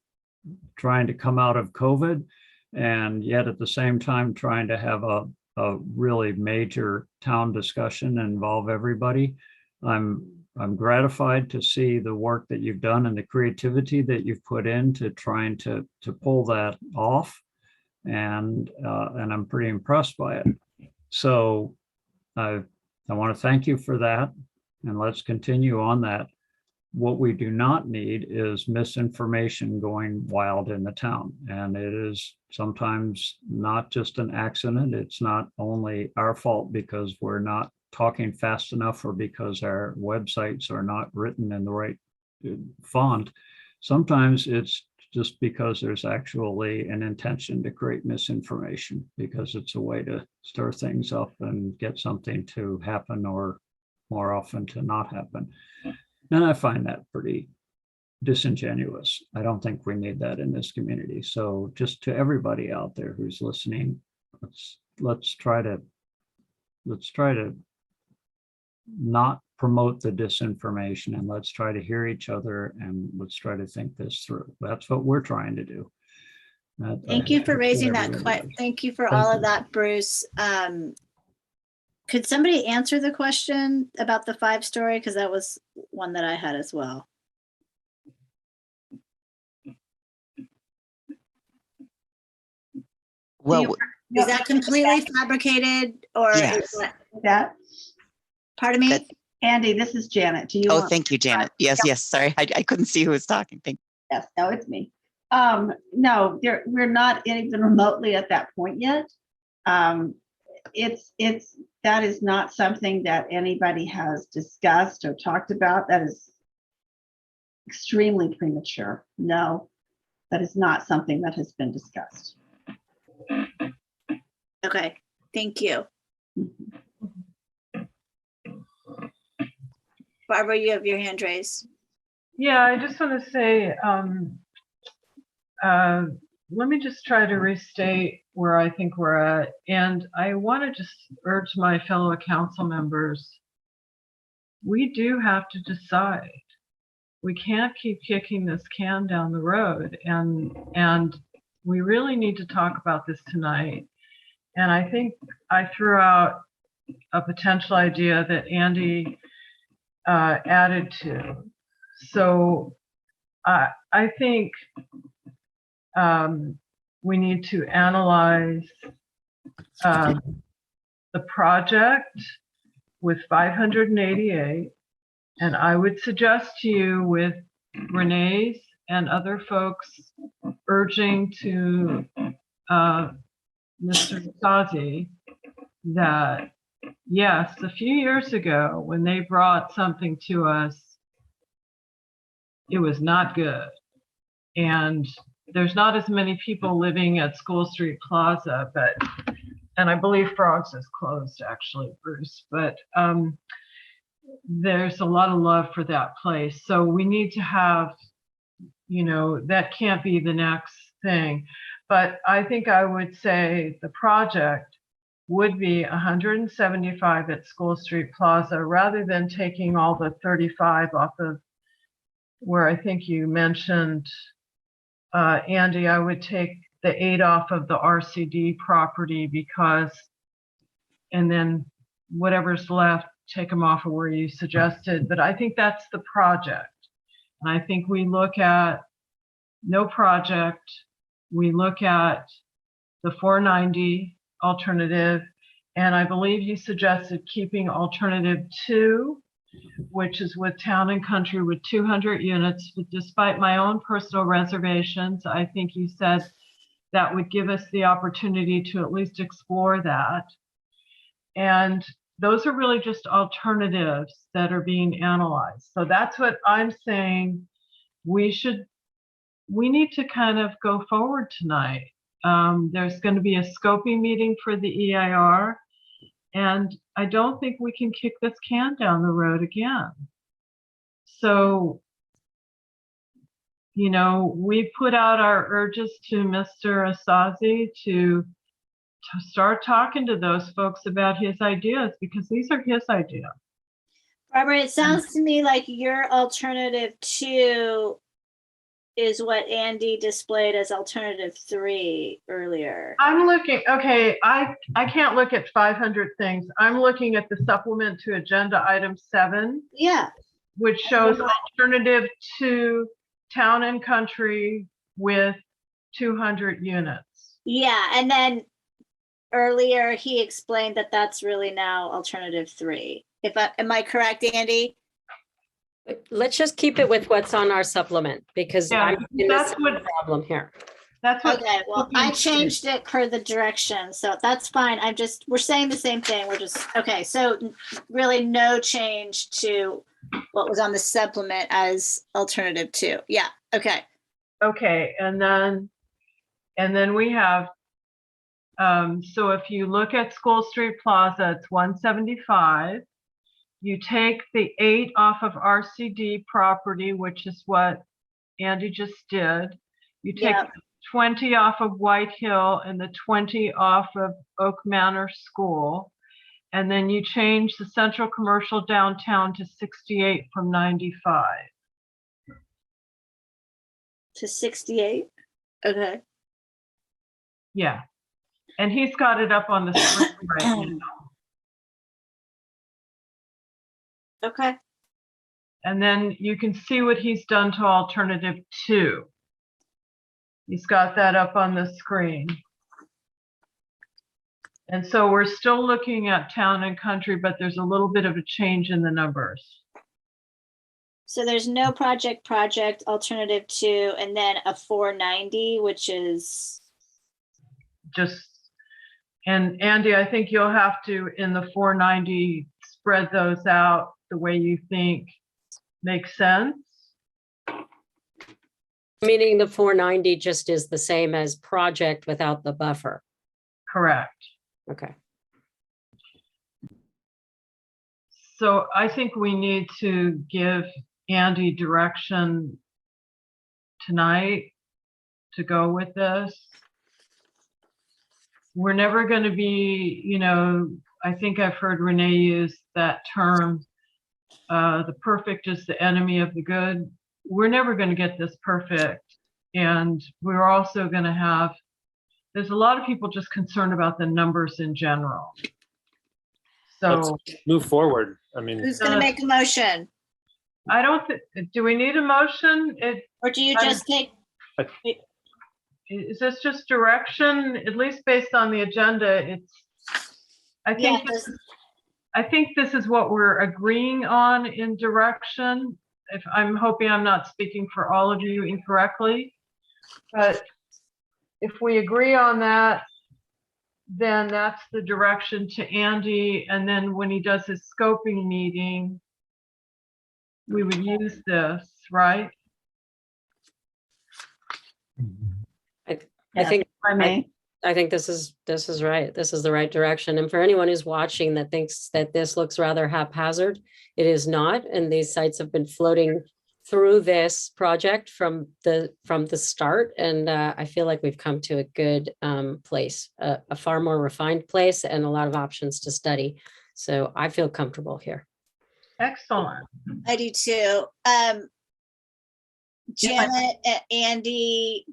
trying to come out of COVID, and yet at the same time trying to have a a really major town discussion and involve everybody. I'm gratified to see the work that you've done and the creativity that you've put into trying to pull that off. And I'm pretty impressed by it. So I want to thank you for that. And let's continue on that. What we do not need is misinformation going wild in the town. And it is sometimes not just an accident. It's not only our fault because we're not talking fast enough or because our websites are not written in the right font. Sometimes it's just because there's actually an intention to create misinformation because it's a way to stir things up and get something to happen or more often to not happen. And I find that pretty disingenuous. I don't think we need that in this community. So just to everybody out there who's listening, let's try to not promote the disinformation, and let's try to hear each other, and let's try to think this through. That's what we're trying to do. Thank you for raising that question. Thank you for all of that, Bruce. Could somebody answer the question about the 5-story? Because that was one that I had as well. Well, is that completely fabricated or Yes. is that pardon me? Andy, this is Janet. Do you Oh, want- thank you, Janet. Yes, yes. Sorry, I couldn't see who was talking. Thank you. Yes, no, it's me. No, we're not even remotely at that point yet. That is not something that anybody has discussed or talked about. That is extremely premature. No, that is not something that has been discussed. Okay, thank you. Barbara, you have your hand raised. Yeah, I just want to say, let me just try to restate where I think we're at. And I want to just urge my fellow council members, we do have to decide. We can't keep kicking this can down the road. And we really need to talk about this tonight. And I think I threw out a potential idea that Andy added to. So I think we need to analyze the project with 588. And I would suggest to you with Renee's and other folks urging to Mr. Sazi that, yes, a few years ago when they brought something to us, it was not good. And there's not as many people living at School Street Plaza, and I believe Frogs is closed actually, Bruce, but there's a lot of love for that place. So we need to have, that can't be the next thing. But I think I would say the project would be 175 at School Street Plaza rather than taking all the 35 off of where I think you mentioned, Andy, I would take the 8 off of the RCD property and then whatever's left, take them off of where you suggested. But I think that's the project. And I think we look at no project, we look at the 490 alternative, and I believe you suggested keeping alternative 2, which is with Town and Country with 200 units. But despite my own personal reservations, I think you said that would give us the opportunity to at least explore that. And those are really just alternatives that are being analyzed. So that's what I'm saying. We need to kind of go forward tonight. There's going to be a scoping meeting for the EIR, and I don't think we can kick this can down the road again. So, we put out our urges to Mr. Asazi to start talking to those folks about his ideas, because these are his ideas. Barbara, it sounds to me like your alternative 2 is what Andy displayed as alternative 3 earlier. I'm looking, okay, I can't look at 500 things. I'm looking at the supplement to agenda item 7. Yeah. Which shows alternative to town and country with 200 units. Yeah, and then earlier he explained that that's really now alternative 3. Am I correct, Andy? Let's just keep it with what's on our supplement because Yeah, I'm in that's the what problem here. That's what. Okay, well, I changed it per the direction, so that's fine. We're saying the same thing. We're just, okay, so really no change to what was on the supplement as alternative 2. Yeah, okay. Okay, and then we have, so if you look at School Street Plaza, it's 175. You take the 8 off of RCD property, which is what Andy just did. You take 20 off of White Hill and the 20 off of Oak Manor School. And then you change the central commercial downtown to 68 from 95. To 68? Okay. Yeah. And he's got it up on the screen right now. Okay. And then you can see what he's done to alternative 2. He's got that up on the screen. And so we're still looking at town and country, but there's a little bit of a change in the numbers. So there's no project alternative 2, and then a 490, which is just, and Andy, I think you'll have to, in the 490, spread those out the way you think makes sense. Meaning the 490 just is the same as project without the buffer. Correct. Okay. So I think we need to give Andy direction tonight to go with this. We're never going to be, you know, I think I've heard Renee use that term, the perfect is the enemy of the good. We're never going to get this perfect. And we're also going to have, there's a lot of people just concerned about the numbers in general. So let's move forward. I mean, who's going to make a motion? I don't do we need a motion? Or do you just take? Is this just direction? At least based on the agenda, I think this is what we're agreeing on in direction. If I'm hoping I'm not speaking for all of you incorrectly, but if we agree on that, then that's the direction to Andy. And then when he does his scoping meeting, we would use this, right? I think I think this is right. This is the right direction. And for anyone who's watching that thinks that this looks rather haphazard, it is not. And these sites have been floating through this project from the start. And I feel like we've come to a good place, a far more refined place and a lot of options to study. So I feel comfortable here. Excellent. I do too. Janet, Andy,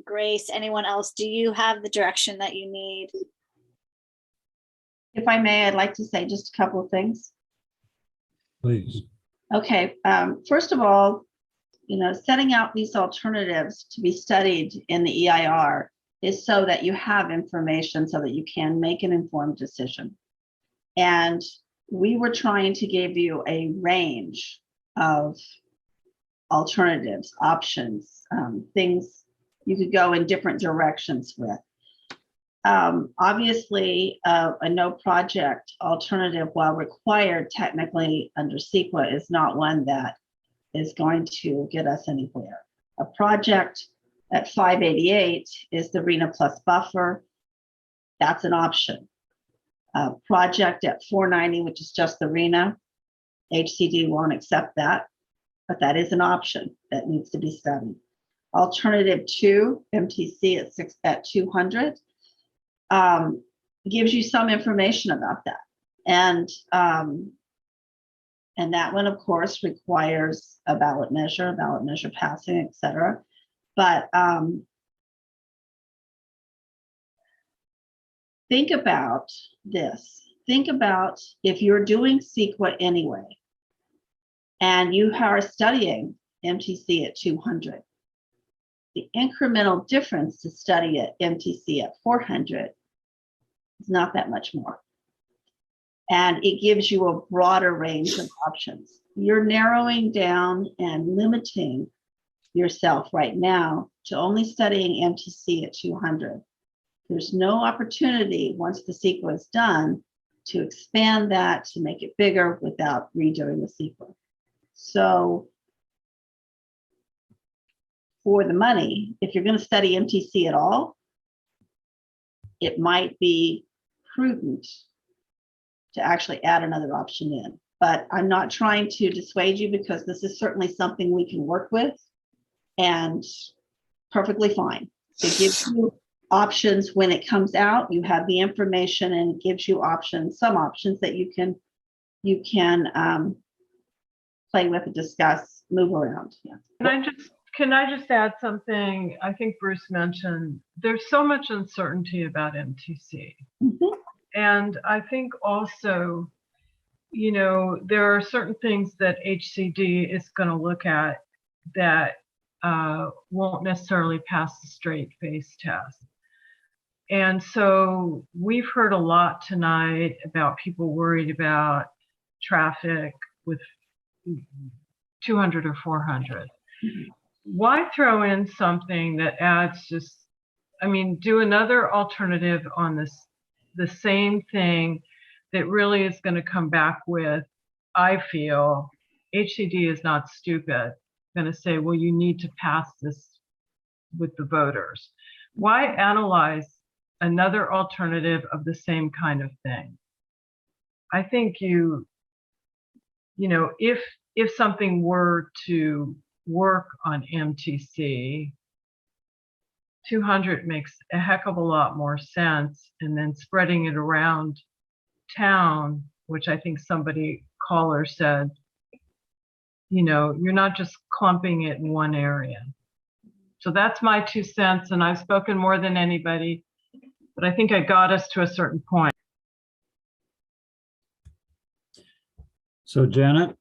Grace, anyone else, do you have the direction that you need? If I may, I'd like to say just a couple of things. Please. Okay, first of all, you know, setting out these alternatives to be studied in the EIR is so that you have information so that you can make an informed decision. And we were trying to give you a range of alternatives, options, things you could go in different directions with. Obviously, a no project alternative, while required technically under CEQA, is not one that is going to get us anywhere. A project at 588 is the RENA plus buffer. That's an option. A project at 490, which is just the RENA, HCD won't accept that, but that is an option that needs to be studied. Alternative 2, MTC at 200, gives you some information about that. And And that one, of course, requires a ballot measure passing, et cetera. But think about this. Think about if you're doing CEQA anyway, and you are studying MTC at 200, the incremental difference to study at MTC at 400 is not that much more. And it gives you a broader range of options. You're narrowing down and limiting yourself right now to only studying MTC at 200. There's no opportunity once the CEQA is done to expand that, to make it bigger without redoing the CEQA. So for the money, if you're going to study MTC at all, it might be prudent to actually add another option in. But I'm not trying to dissuade you, because this is certainly something we can work with, and perfectly fine. It gives you options when it comes out. You have the information, and it gives you options, some options that you can play with, discuss, move around. Yeah. Can I just add something? I think Bruce mentioned there's so much uncertainty about MTC. Mm-hmm. And I think also, you know, there are certain things that HCD is going to look at that won't necessarily pass the straight face test. And so we've heard a lot tonight about people worried about traffic with 200 or 400. Why throw in something that adds just, I mean, do another alternative on this, the same thing that really is going to come back with, I feel, HCD is not stupid, going to say, well, you need to pass this with the voters. Why analyze another alternative of the same kind of thing? I think you know, if something were to work on MTC, 200 makes a heck of a lot more sense, and then spreading it around town, which I think caller said, you know, you're not just clumping it in one area. So that's my 2 cents, and I've spoken more than anybody, but I think I got us to a certain point. So Janet,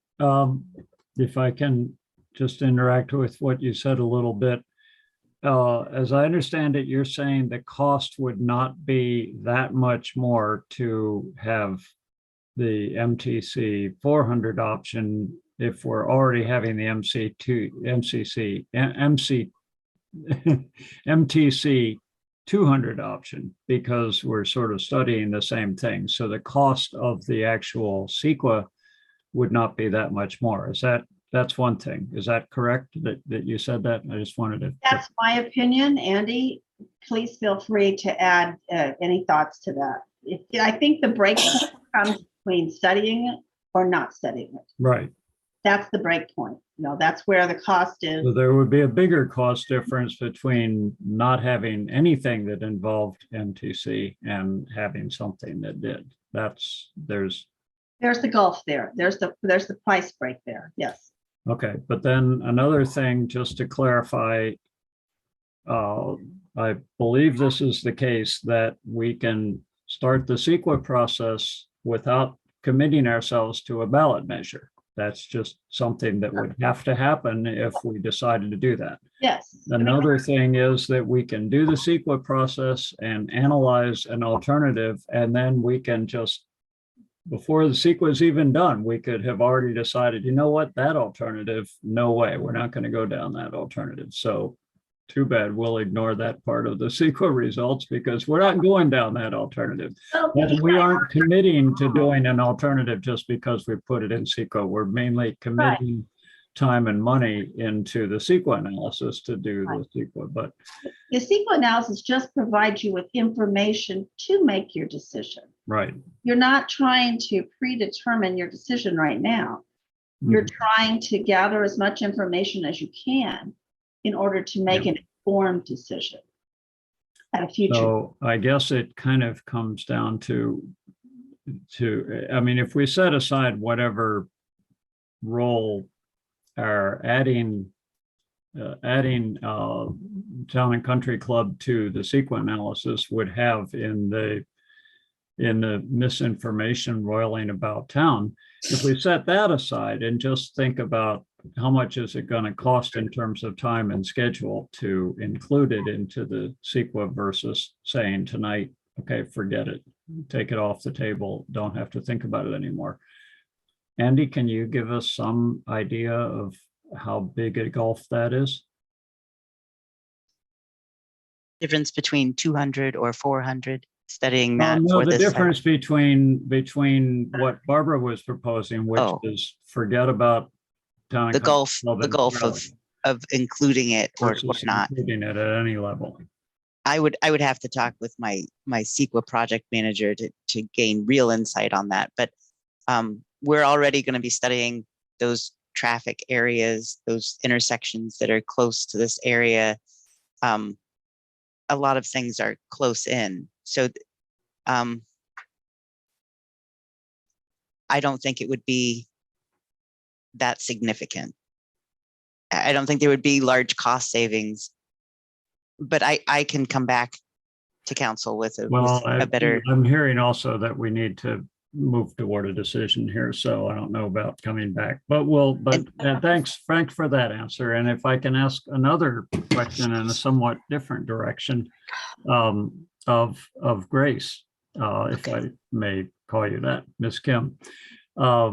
if I can just interact with what you said a little bit. As I understand it, you're saying the cost would not be that much more to have the MTC 400 option if we're already having the MTC 200 option, because we're sort of studying the same thing. So the cost of the actual CEQA would not be that much more. That's one thing. Is that correct that you said that? I just wanted to. That's my opinion. Andy, please feel free to add any thoughts to that. I think the break comes between studying it or not studying it. Right. That's the break point. You know, that's where the cost is. So there would be a bigger cost difference between not having anything that involved MTC and having something that did. There's the gulf there. There's the price break there. Yes. Okay, but then another thing, just to clarify, I believe this is the case that we can start the CEQA process without committing ourselves to a ballot measure. That's just something that would have to happen if we decided to do that. Yes. Another thing is that we can do the CEQA process and analyze an alternative, and then we can just, before the CEQA is even done, we could have already decided, you know what, that alternative, no way, we're not going to go down that alternative. So too bad, we'll ignore that part of the CEQA results because we're not going down that alternative. And we aren't committing to doing an alternative just because we put it in CEQA. We're mainly committing time and money into the CEQA analysis to do the CEQA. But the CEQA analysis just provides you with information to make your decision. Right. You're not trying to predetermine your decision right now. You're trying to gather as much information as you can in order to make an informed decision at a future. So I guess it kind of comes down to, I mean, if we set aside whatever role are adding Town and Country Club to the CEQA analysis would have in the misinformation roiling about town. If we set that aside and just think about how much is it going to cost in terms of time and schedule to include it into the CEQA versus saying tonight, okay, forget it, take it off the table, don't have to think about it anymore. Andy, can you give us some idea of how big a gulf that is? Difference between 200 or 400, studying that No, for the this. difference between what Barbara was proposing, which is forget about town and the country gulf, club the gulf entirely of including it or versus not. including it at any level. I would have to talk with my CEQA project manager to gain real insight on that. But we're already going to be studying those traffic areas, those intersections that are close to this area. A lot of things are close in. So I don't think it would be that significant. I don't think there would be large cost savings, but I can come back to council with a better. I'm hearing also that we need to move toward a decision here, so I don't know about coming back, but thanks, Frank, for that answer. And if I can ask another question in a somewhat different direction, of Grace, if I may call you that, Ms. Kim. I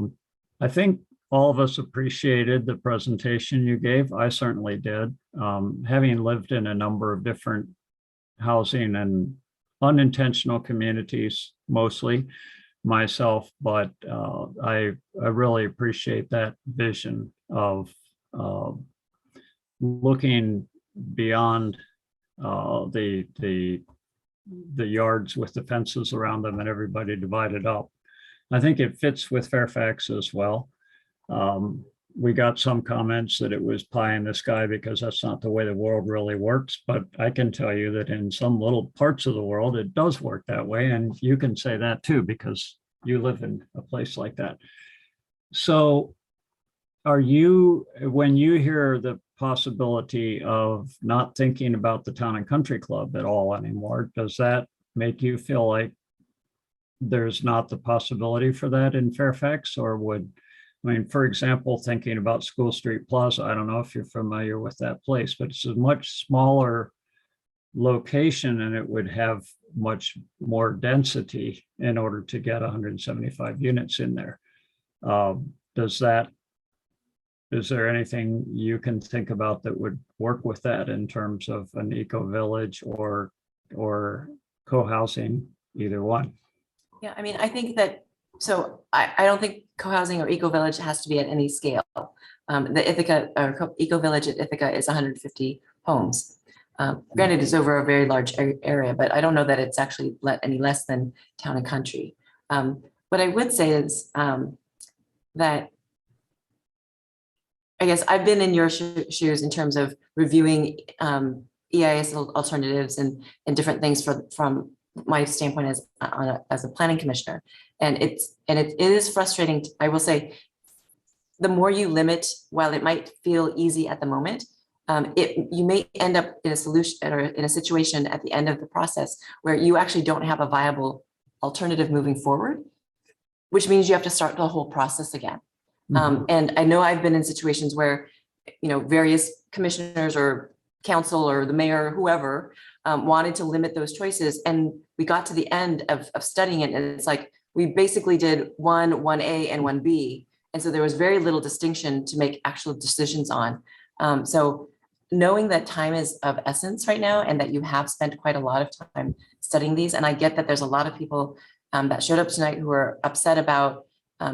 think all of us appreciated the presentation you gave. I certainly did. Having lived in a number of different housing and unintentional communities, mostly myself, but I really appreciate that vision of looking beyond the yards with the fences around them and everybody divided up. I think it fits with Fairfax as well. We got some comments that it was pie in the sky because that's not the way the world really works. But I can tell you that in some little parts of the world, it does work that way. And you can say that too, because you live in a place like that. So are you, when you hear the possibility of not thinking about the Town and Country Club at all anymore, does that make you feel like there's not the possibility for that in Fairfax? Or would, I mean, for example, thinking about School Street Plaza, I don't know if you're familiar with that place, but it's a much smaller location and it would have much more density in order to get 175 units in there. Is there anything you can think about that would work with that in terms of an eco-village or co-housing, either one? Yeah, I mean, I think that, so I don't think co-housing or eco-village has to be at any scale. The Ithaca or eco-village at Ithaca is 150 homes. Granted, it's over a very large area, but I don't know that it's actually any less than Town and Country. What I would say is that I guess I've been in your shoes in terms of reviewing EIS alternatives and different things from my standpoint as a planning commissioner. And it is frustrating. I will say, the more you limit, while it might feel easy at the moment, you may end up in a solution or in a situation at the end of the process where you actually don't have a viable alternative moving forward, which means you have to start the whole process again. And I know I've been in situations where, various commissioners or council or the mayor, or whoever, wanted to limit those choices. And we got to the end of studying it. And it's like, we basically did 1A and 1B. And so there was very little distinction to make actual decisions on. So knowing that time is of essence right now, and that you have spent quite a lot of time studying these. And I get that there's a lot of people that showed up tonight who are upset about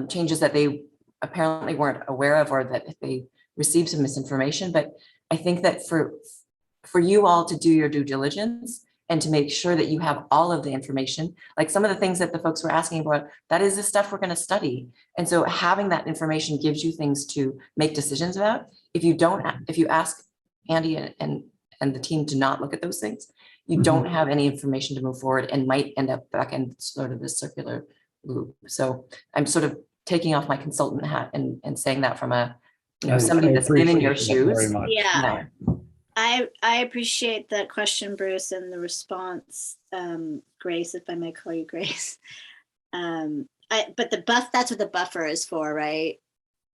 changes that they apparently weren't aware of, or that they received some misinformation. But I think that for you all to do your due diligence and to make sure that you have all of the information, like some of the things that the folks were asking about, that is the stuff we're going to study. And so having that information gives you things to make decisions about. If you ask Andy and the team to not look at those things, you don't have any information to move forward and might end up back in sort of this circular loop. So I'm sort of taking off my consultant hat and saying that from a, I somebody that's been in your appreciate that very shoes. much. Yeah. I appreciate that question, Bruce, and the response, Grace, if I may call you Grace. But that's what the buffer is for, right?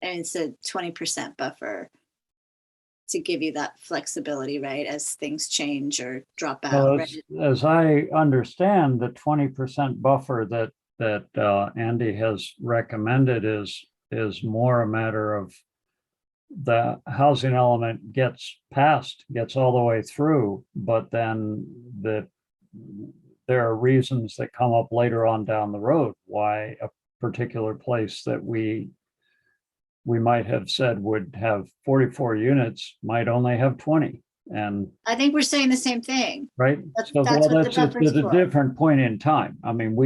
And it's a 20% buffer to give you that flexibility, right? As things change or drop out. Well, Right? as I understand, the 20% buffer that Andy has recommended is more a matter of the housing element gets all the way through, but then there are reasons that come up later on down the road why a particular place that we might have said would have 44 units might only have 20. And I think we're saying the same thing. right, That's so what the that's buffer's a for. different point in time. I mean,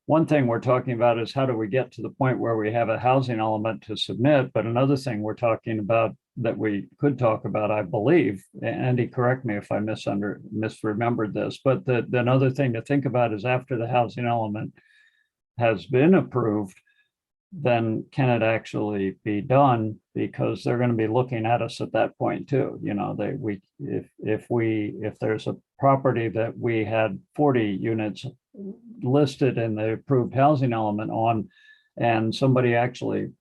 one thing we're talking about is how do we get to the point where we have a housing element to submit, but another thing we're talking about that we could talk about, I believe, Andy, correct me if I misremembered this, but another thing to think about is after the housing element has been approved, then can it actually be done? Because they're going to be looking at us at that point too. You know, if there's a property that we had 40 units listed in the approved housing element on, and somebody actually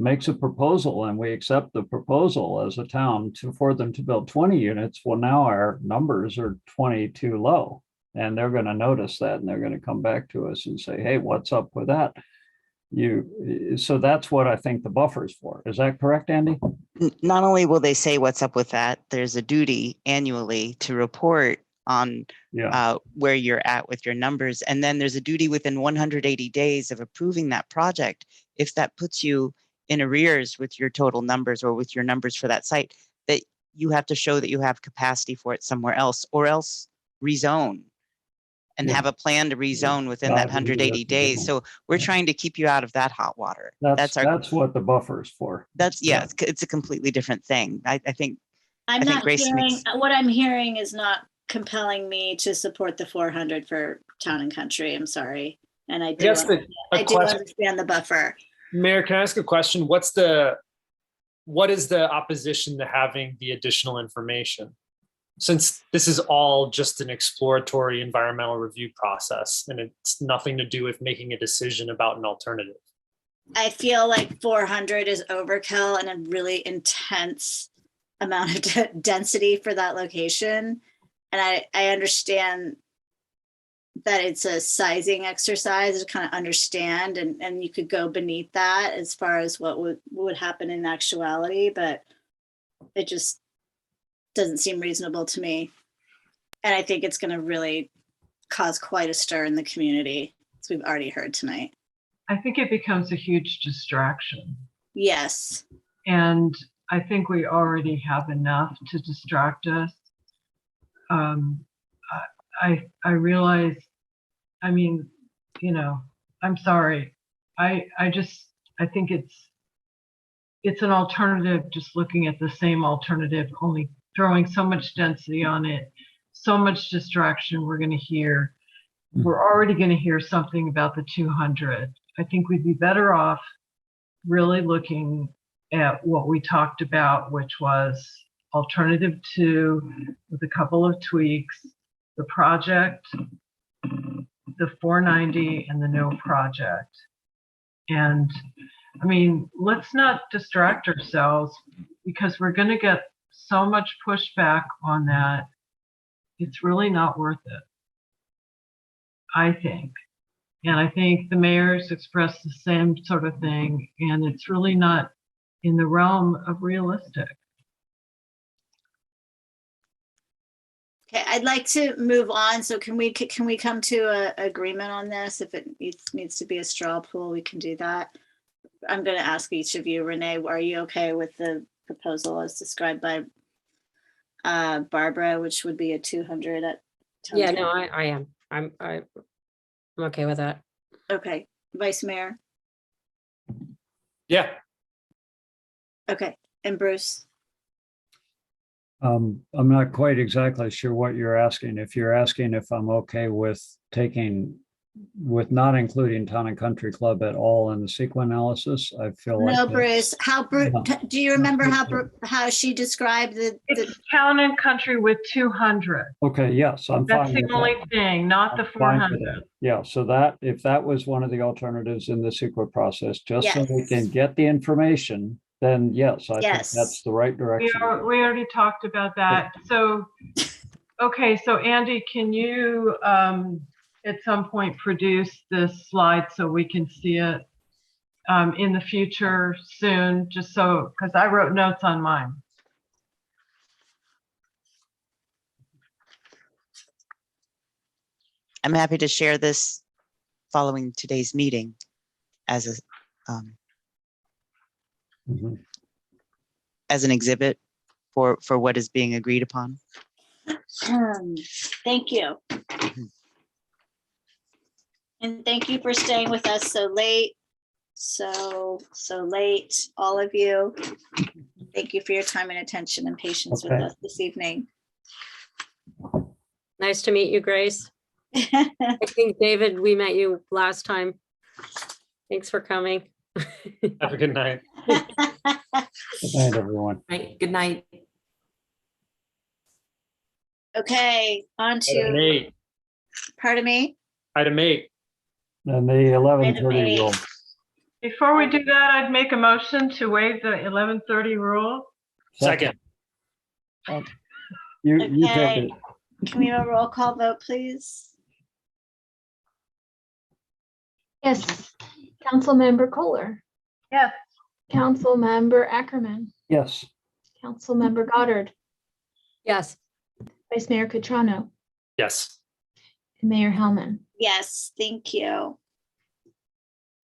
makes a proposal and we accept the proposal as a town for them to build 20 units, well, now our numbers are 20 too low, and they're going to notice that, and they're going to come back to us and say, hey, what's up with that? So that's what I think the buffer is for. Is that correct, Andy? Not only will they say what's up with that, there's a duty annually to report on where you're at with your numbers. And then there's a duty within 180 days of approving that project. If that puts you in arrears with your total numbers or with your numbers for that site, that you have to show that you have capacity for it somewhere else, or else rezone and have a plan to rezone within that 180 days. So we're trying to keep you out of that hot water. That's what the buffer is for. It's a completely different thing. I think Grace makes. What I'm hearing is not compelling me to support the 400 for Town and Country. I'm sorry. And I do understand the buffer. Mayor, can I ask a question? What is the opposition to having the additional information? Since this is all just an exploratory environmental review process and it's nothing to do with making a decision about an alternative. I feel like 400 is overkill and a really intense amount of density for that location. And I understand that it's a sizing exercise to kind of understand, and you could go beneath that as far as what would happen in actuality, but it just doesn't seem reasonable to me. And I think it's going to really cause quite a stir in the community, as we've already heard tonight. I think it becomes a huge distraction. Yes. And I think we already have enough to distract us. I realize, I mean, you know, I'm sorry. I think it's an alternative, just looking at the same alternative, only throwing so much density on it, so much distraction we're going to hear. We're already going to hear something about the 200. I think we'd be better off really looking at what we talked about, which was alternative 2 with a couple of tweaks, the project, the 490, and the no project. And I mean, let's not distract ourselves, because we're going to get so much pushback on that. It's really not worth it, I think. And I think the mayor's expressed the same sort of thing, and it's really not in the realm of realistic. Okay, I'd like to move on. So can we come to an agreement on this? If it needs to be a straw poll, we can do that. I'm going to ask each of you. Renee, are you okay with the proposal as described by Barbara, which would be a 200 at town? Yeah, no, I am. I'm okay with that. Okay, Vice Mayor. Yeah. Okay, and Bruce. I'm not quite exactly sure what you're asking. If you're asking if I'm okay with taking with not including Town and Country Club at all in the CEQA analysis, I feel like. No, that- Bruce, do you remember how she described the, It's Town and Country with 200. Okay, yes, I'm That's fine the with only that. thing, not the I'm fine with 400. that. Yeah, so that, if that was one of the alternatives in the CEQA process, just so we Yes. can get the information, then yes, I think Yes. that's the right We direction. already talked about that. So, okay, so Andy, can you at some point produce this slide so we can see it in the future soon, just so, because I wrote notes on mine. I'm happy to share this following today's meeting as a as an exhibit for what is being agreed upon. Thank you. And thank you for staying with us so late. So late, all of you. Thank you for your time and attention and patience with us this evening. Nice to meet you, Grace. I think, David, we met you last time. Thanks for coming. Have a good night. Good night, everyone. Right, good night. Okay, on Item to, 8. pardon me? Item 8. And the 11:30 8. rule. Before we do that, I'd make a motion to waive the 11:30 rule. Second. You take Okay. it. Can we have a roll call vote, please? Yes. Councilmember Kohler, Yes. Councilmember Ackerman, Yes. Councilmember Goddard, Yes. Vice Mayor Cutrano, Yes. and Mayor Hellman. Yes, thank you.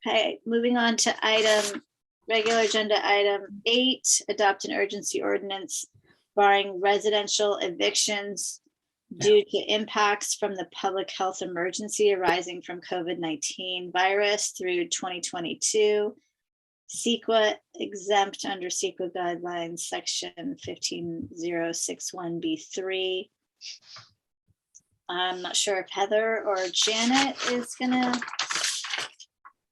Okay, moving on to regular agenda item 8, adopt an urgency ordinance barring residential evictions due to impacts from the public health emergency arising from COVID-19 virus through 2022. CEQA exempt under CEQA guidelines, section 15061B3. I'm not sure if Heather or Janet is gonna.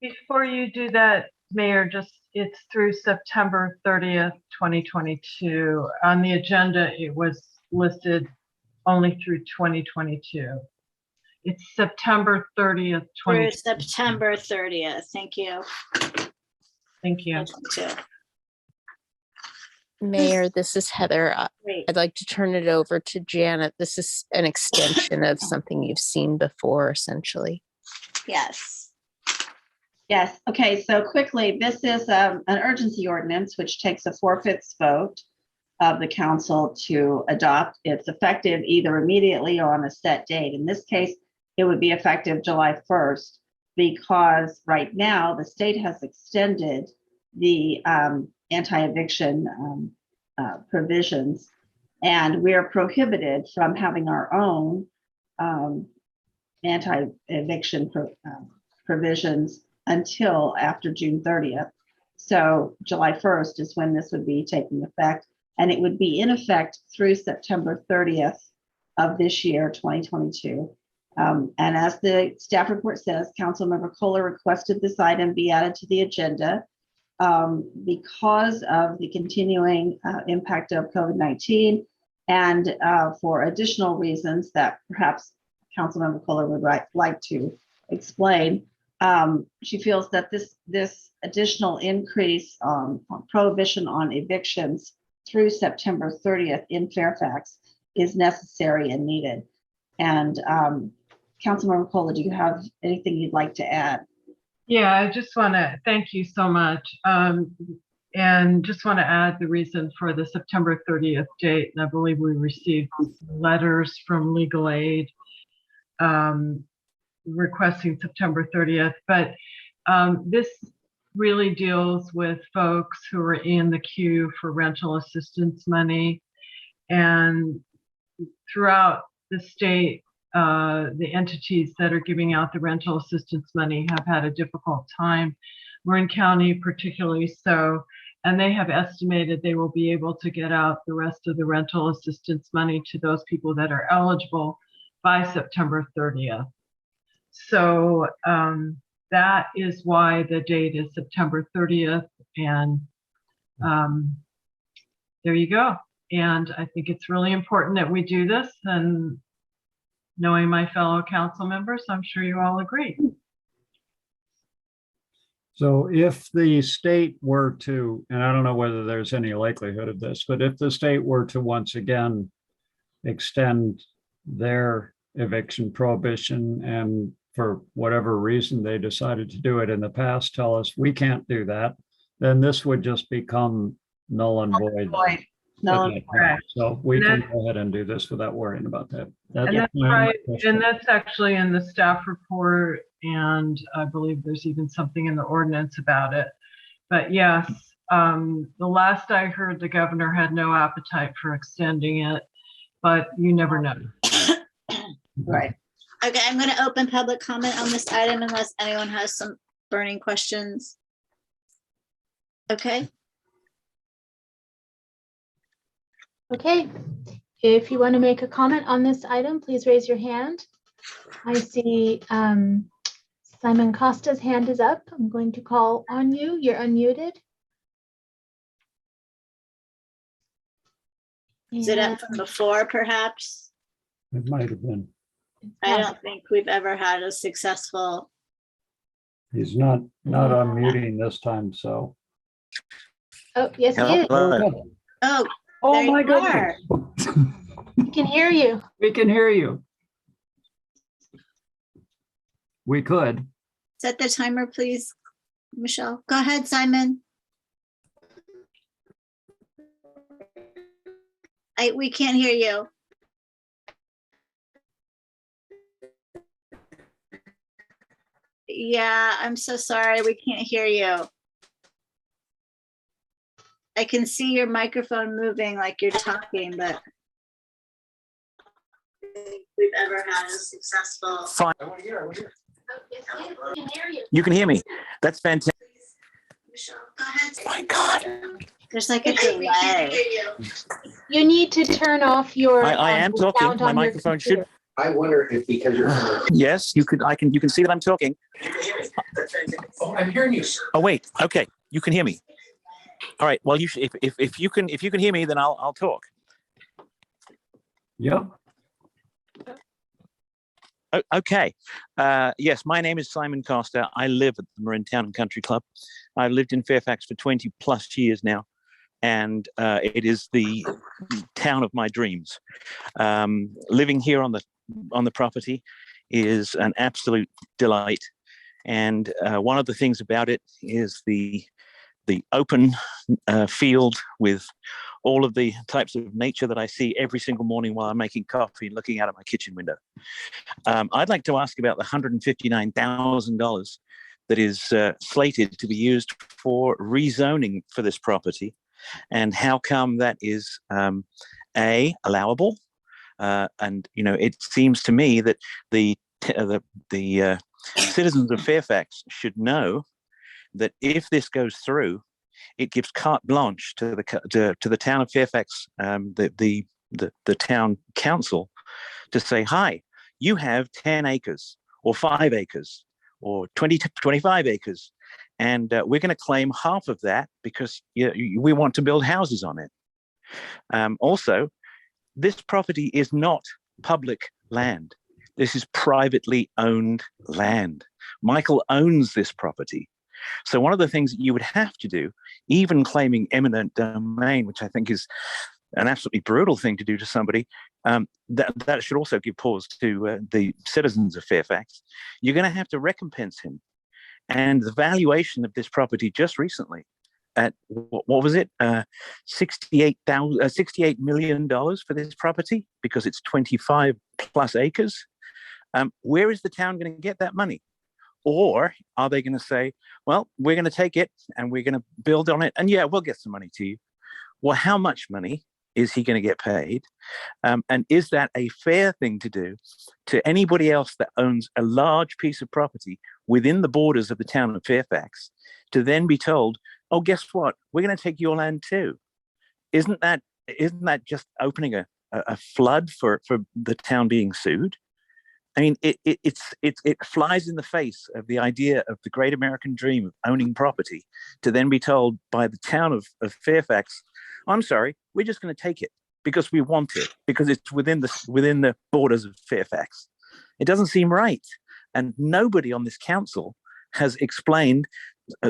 Before you do that, Mayor, it's through September 30th, 2022. On the agenda, it was listed only through 2022. It's September 30th, Through September 30th. Thank you. Thank you. Mayor, this is Heather. Great. I'd like to turn it over to Janet. This is an extension of something you've seen before, essentially. Yes. Yes, okay, so quickly, this is an urgency ordinance which takes a 4/5 vote of the council to adopt. It's effective either immediately or on a set date. In this case, it would be effective July 1st because right now the state has extended the anti-eviction provisions, and we are prohibited from having our own anti-eviction provisions until after June 30th. So July 1st is when this would be taking effect, and it would be in effect through September 30th of this year, 2022. And as the staff report says, Councilmember Kohler requested this item be added to the agenda because of the continuing impact of COVID-19 and for additional reasons that perhaps Councilmember Kohler would like to explain. She feels that this additional increase on prohibition on evictions through September 30th in Fairfax is necessary and needed. And Councilmember Kohler, do you have anything you'd like to add? Yeah, I just want to thank you so much. And just want to add the reason for the September 30th date. And I believe we received letters from legal aid requesting September 30th. But this really deals with folks who are in the queue for rental assistance money. And throughout the state, the entities that are giving out the rental assistance money have had a difficult time. Marin County particularly so, and they have estimated they will be able to get out the rest of the rental assistance money to those people that are eligible by September 30th. So that is why the date is September 30th. And there you go. And I think it's really important that we do this. And knowing my fellow council members, I'm sure you all agree. So if the state were to, and I don't know whether there's any likelihood of this, but if the state were to once again extend their eviction prohibition, and for whatever reason they decided to do it in the past, tell us we can't do that, then this would just become null and void. Null and void. So we can go ahead and do this without worrying about that. And that's right. And that's actually in the staff report. And I believe there's even something in the ordinance about it. But yes, the last I heard, the governor had no appetite for extending it, but you never know. Right. Okay, I'm going to open public comment on this item unless anyone has some burning questions. Okay. Okay, if you want to make a comment on this item, please raise your hand. I see Simon Costa's hand is up. I'm going to call on you. You're unmuted. Is it up from before, perhaps? It might have been. I don't think we've ever had a successful. He's not unmuting this time, so. Oh, yes, he is. Oh, Oh my goodness. We can hear you. We can hear you. We could. Set the timer, please, Michelle. Go ahead, Simon. We can't hear you. Yeah, I'm so sorry. We can't hear you. I can see your microphone moving like you're talking, but I don't think we've ever had a successful. Fine. I want to hear. You can hear me. That's fantastic. Michelle, go ahead. Oh my God. There's like a delay. You need to turn off your. I am talking. sound My on your microphone computer. should. I wonder if because you're. Yes, you could. You can see that I'm talking. Oh, I'm hearing you, sir. Oh wait. Okay. You can hear me. All right. Well, you should, if you can hear me, then I'll talk. Yep. Okay. Yes, my name is Simon Costa. I live at the Marin Town and Country Club. I've lived in Fairfax for 20 plus years now, and it is the town of my dreams. Living here on the property is an absolute delight, and one of the things about it is the open field with all of the types of nature that I see every single morning while I'm making coffee and looking out of my kitchen window. I'd like to ask about the $159,000 that is slated to be used for rezoning for this property, and how come that is allowable? And it seems to me that the citizens of Fairfax should know that if this goes through, it gives carte blanche to the town of Fairfax, the town council, to say, hi, you have 10 acres or 5 acres or 25 acres, and we're going to claim half of that because we want to build houses on it. Also, this property is not public land. This is privately owned land. Michael owns this property. So one of the things that you would have to do, even claiming eminent domain, which I think is an absolutely brutal thing to do to somebody, that should also give pause to the citizens of Fairfax. You're going to have to recompense him. And the valuation of this property just recently at, what was it? $68 million for this property because it's 25 plus acres. Where is the town going to get that money? Or are they going to say, well, we're going to take it and we're going to build on it, and yeah, we'll get some money to you. Well, how much money is he going to get paid? And is that a fair thing to do to anybody else that owns a large piece of property within the borders of the town of Fairfax, to then be told, oh, guess what? We're going to take your land too. Isn't that just opening a flood for the town being sued? I mean, it flies in the face of the idea of the great American dream of owning property to then be told by the town of Fairfax, I'm sorry, we're just going to take it because we want it, because it's within the borders of Fairfax. It doesn't seem right. And nobody on this council has explained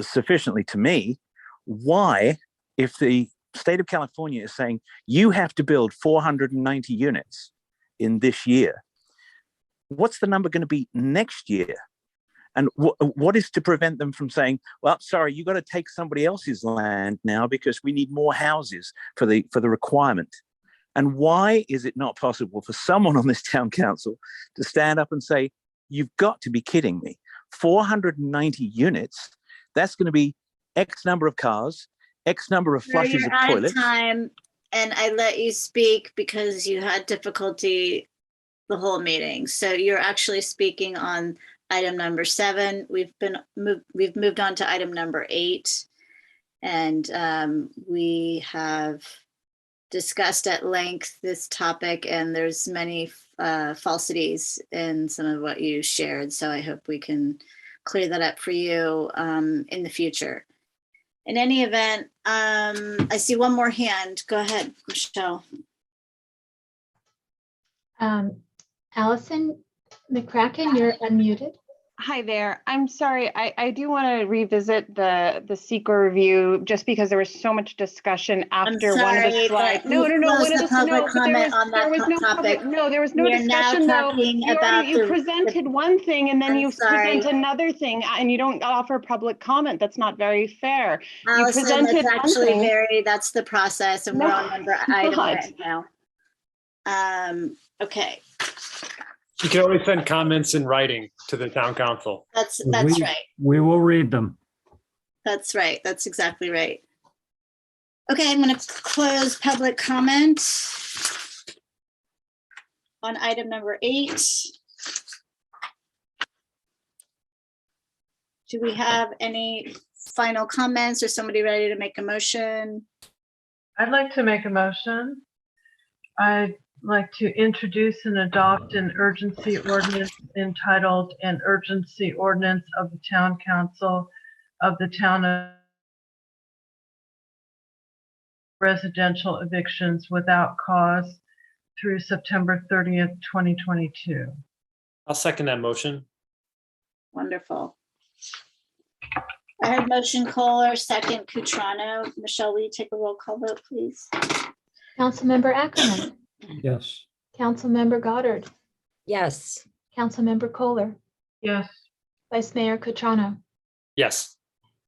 sufficiently to me why, if the state of California is saying you have to build 490 units in this year, what's the number going to be next year? And what is to prevent them from saying, well, sorry, you got to take somebody else's land now because we need more houses for the requirement? And why is it not possible for someone on this town council to stand up and say, you've got to be kidding me. 490 units, that's going to be X number of cars, X number of flushes of toilets. Time, and I let you speak because you had difficulty the whole meeting. So you're actually speaking on item number 7. We've moved on to item number 8, and we have discussed at length this topic, and there's many falsities in some of what you shared. So I hope we can clear that up for you in the future. In any event, I see one more hand. Go ahead, Michelle. Allison McCracken, you're unmuted. Hi there. I'm sorry. I do want to revisit the CEQA review just because there was so much discussion after one of the slides. No. There was no discussion though. You presented one thing and then you present another thing and you don't offer public comment. That's not very fair. Allison, you presented that's actually one thing. that's the process, and we're on number item right now. Okay. You can always send comments in writing to the town council. That's right. We will read them. That's right. That's exactly right. Okay, I'm going to close public comment on item number 8. Do we have any final comments or somebody ready to make a motion? I'd like to make a motion. I'd like to introduce and adopt an urgency ordinance entitled An Urgency Ordinance of the Town Council of the Town of Residential Evictions Without Cause through September 30th, 2022. I'll second that motion. Wonderful. I heard motion Kohler, second Cutrano. Michelle, will you take a roll call vote, please? Councilmember Ackerman. Yes. Councilmember Goddard. Yes. Councilmember Kohler. Yes. Vice Mayor Cutrano. Yes.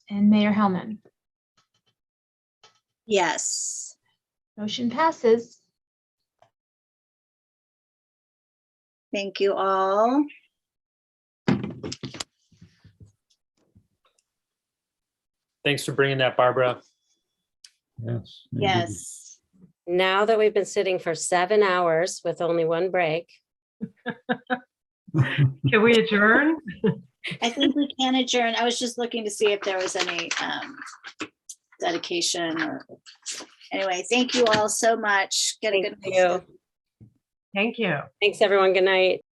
And Mayor Hellman. Yes. Motion passes. Thank you all. Thanks for bringing that, Barbara. Yes. Yes. Now that we've been sitting for 7 hours with only one break. Can we adjourn? I think we can adjourn. I was just looking to see if there was any dedication or anyway, thank you all so much. Get a good night. Thank you. Thanks, everyone. Good night.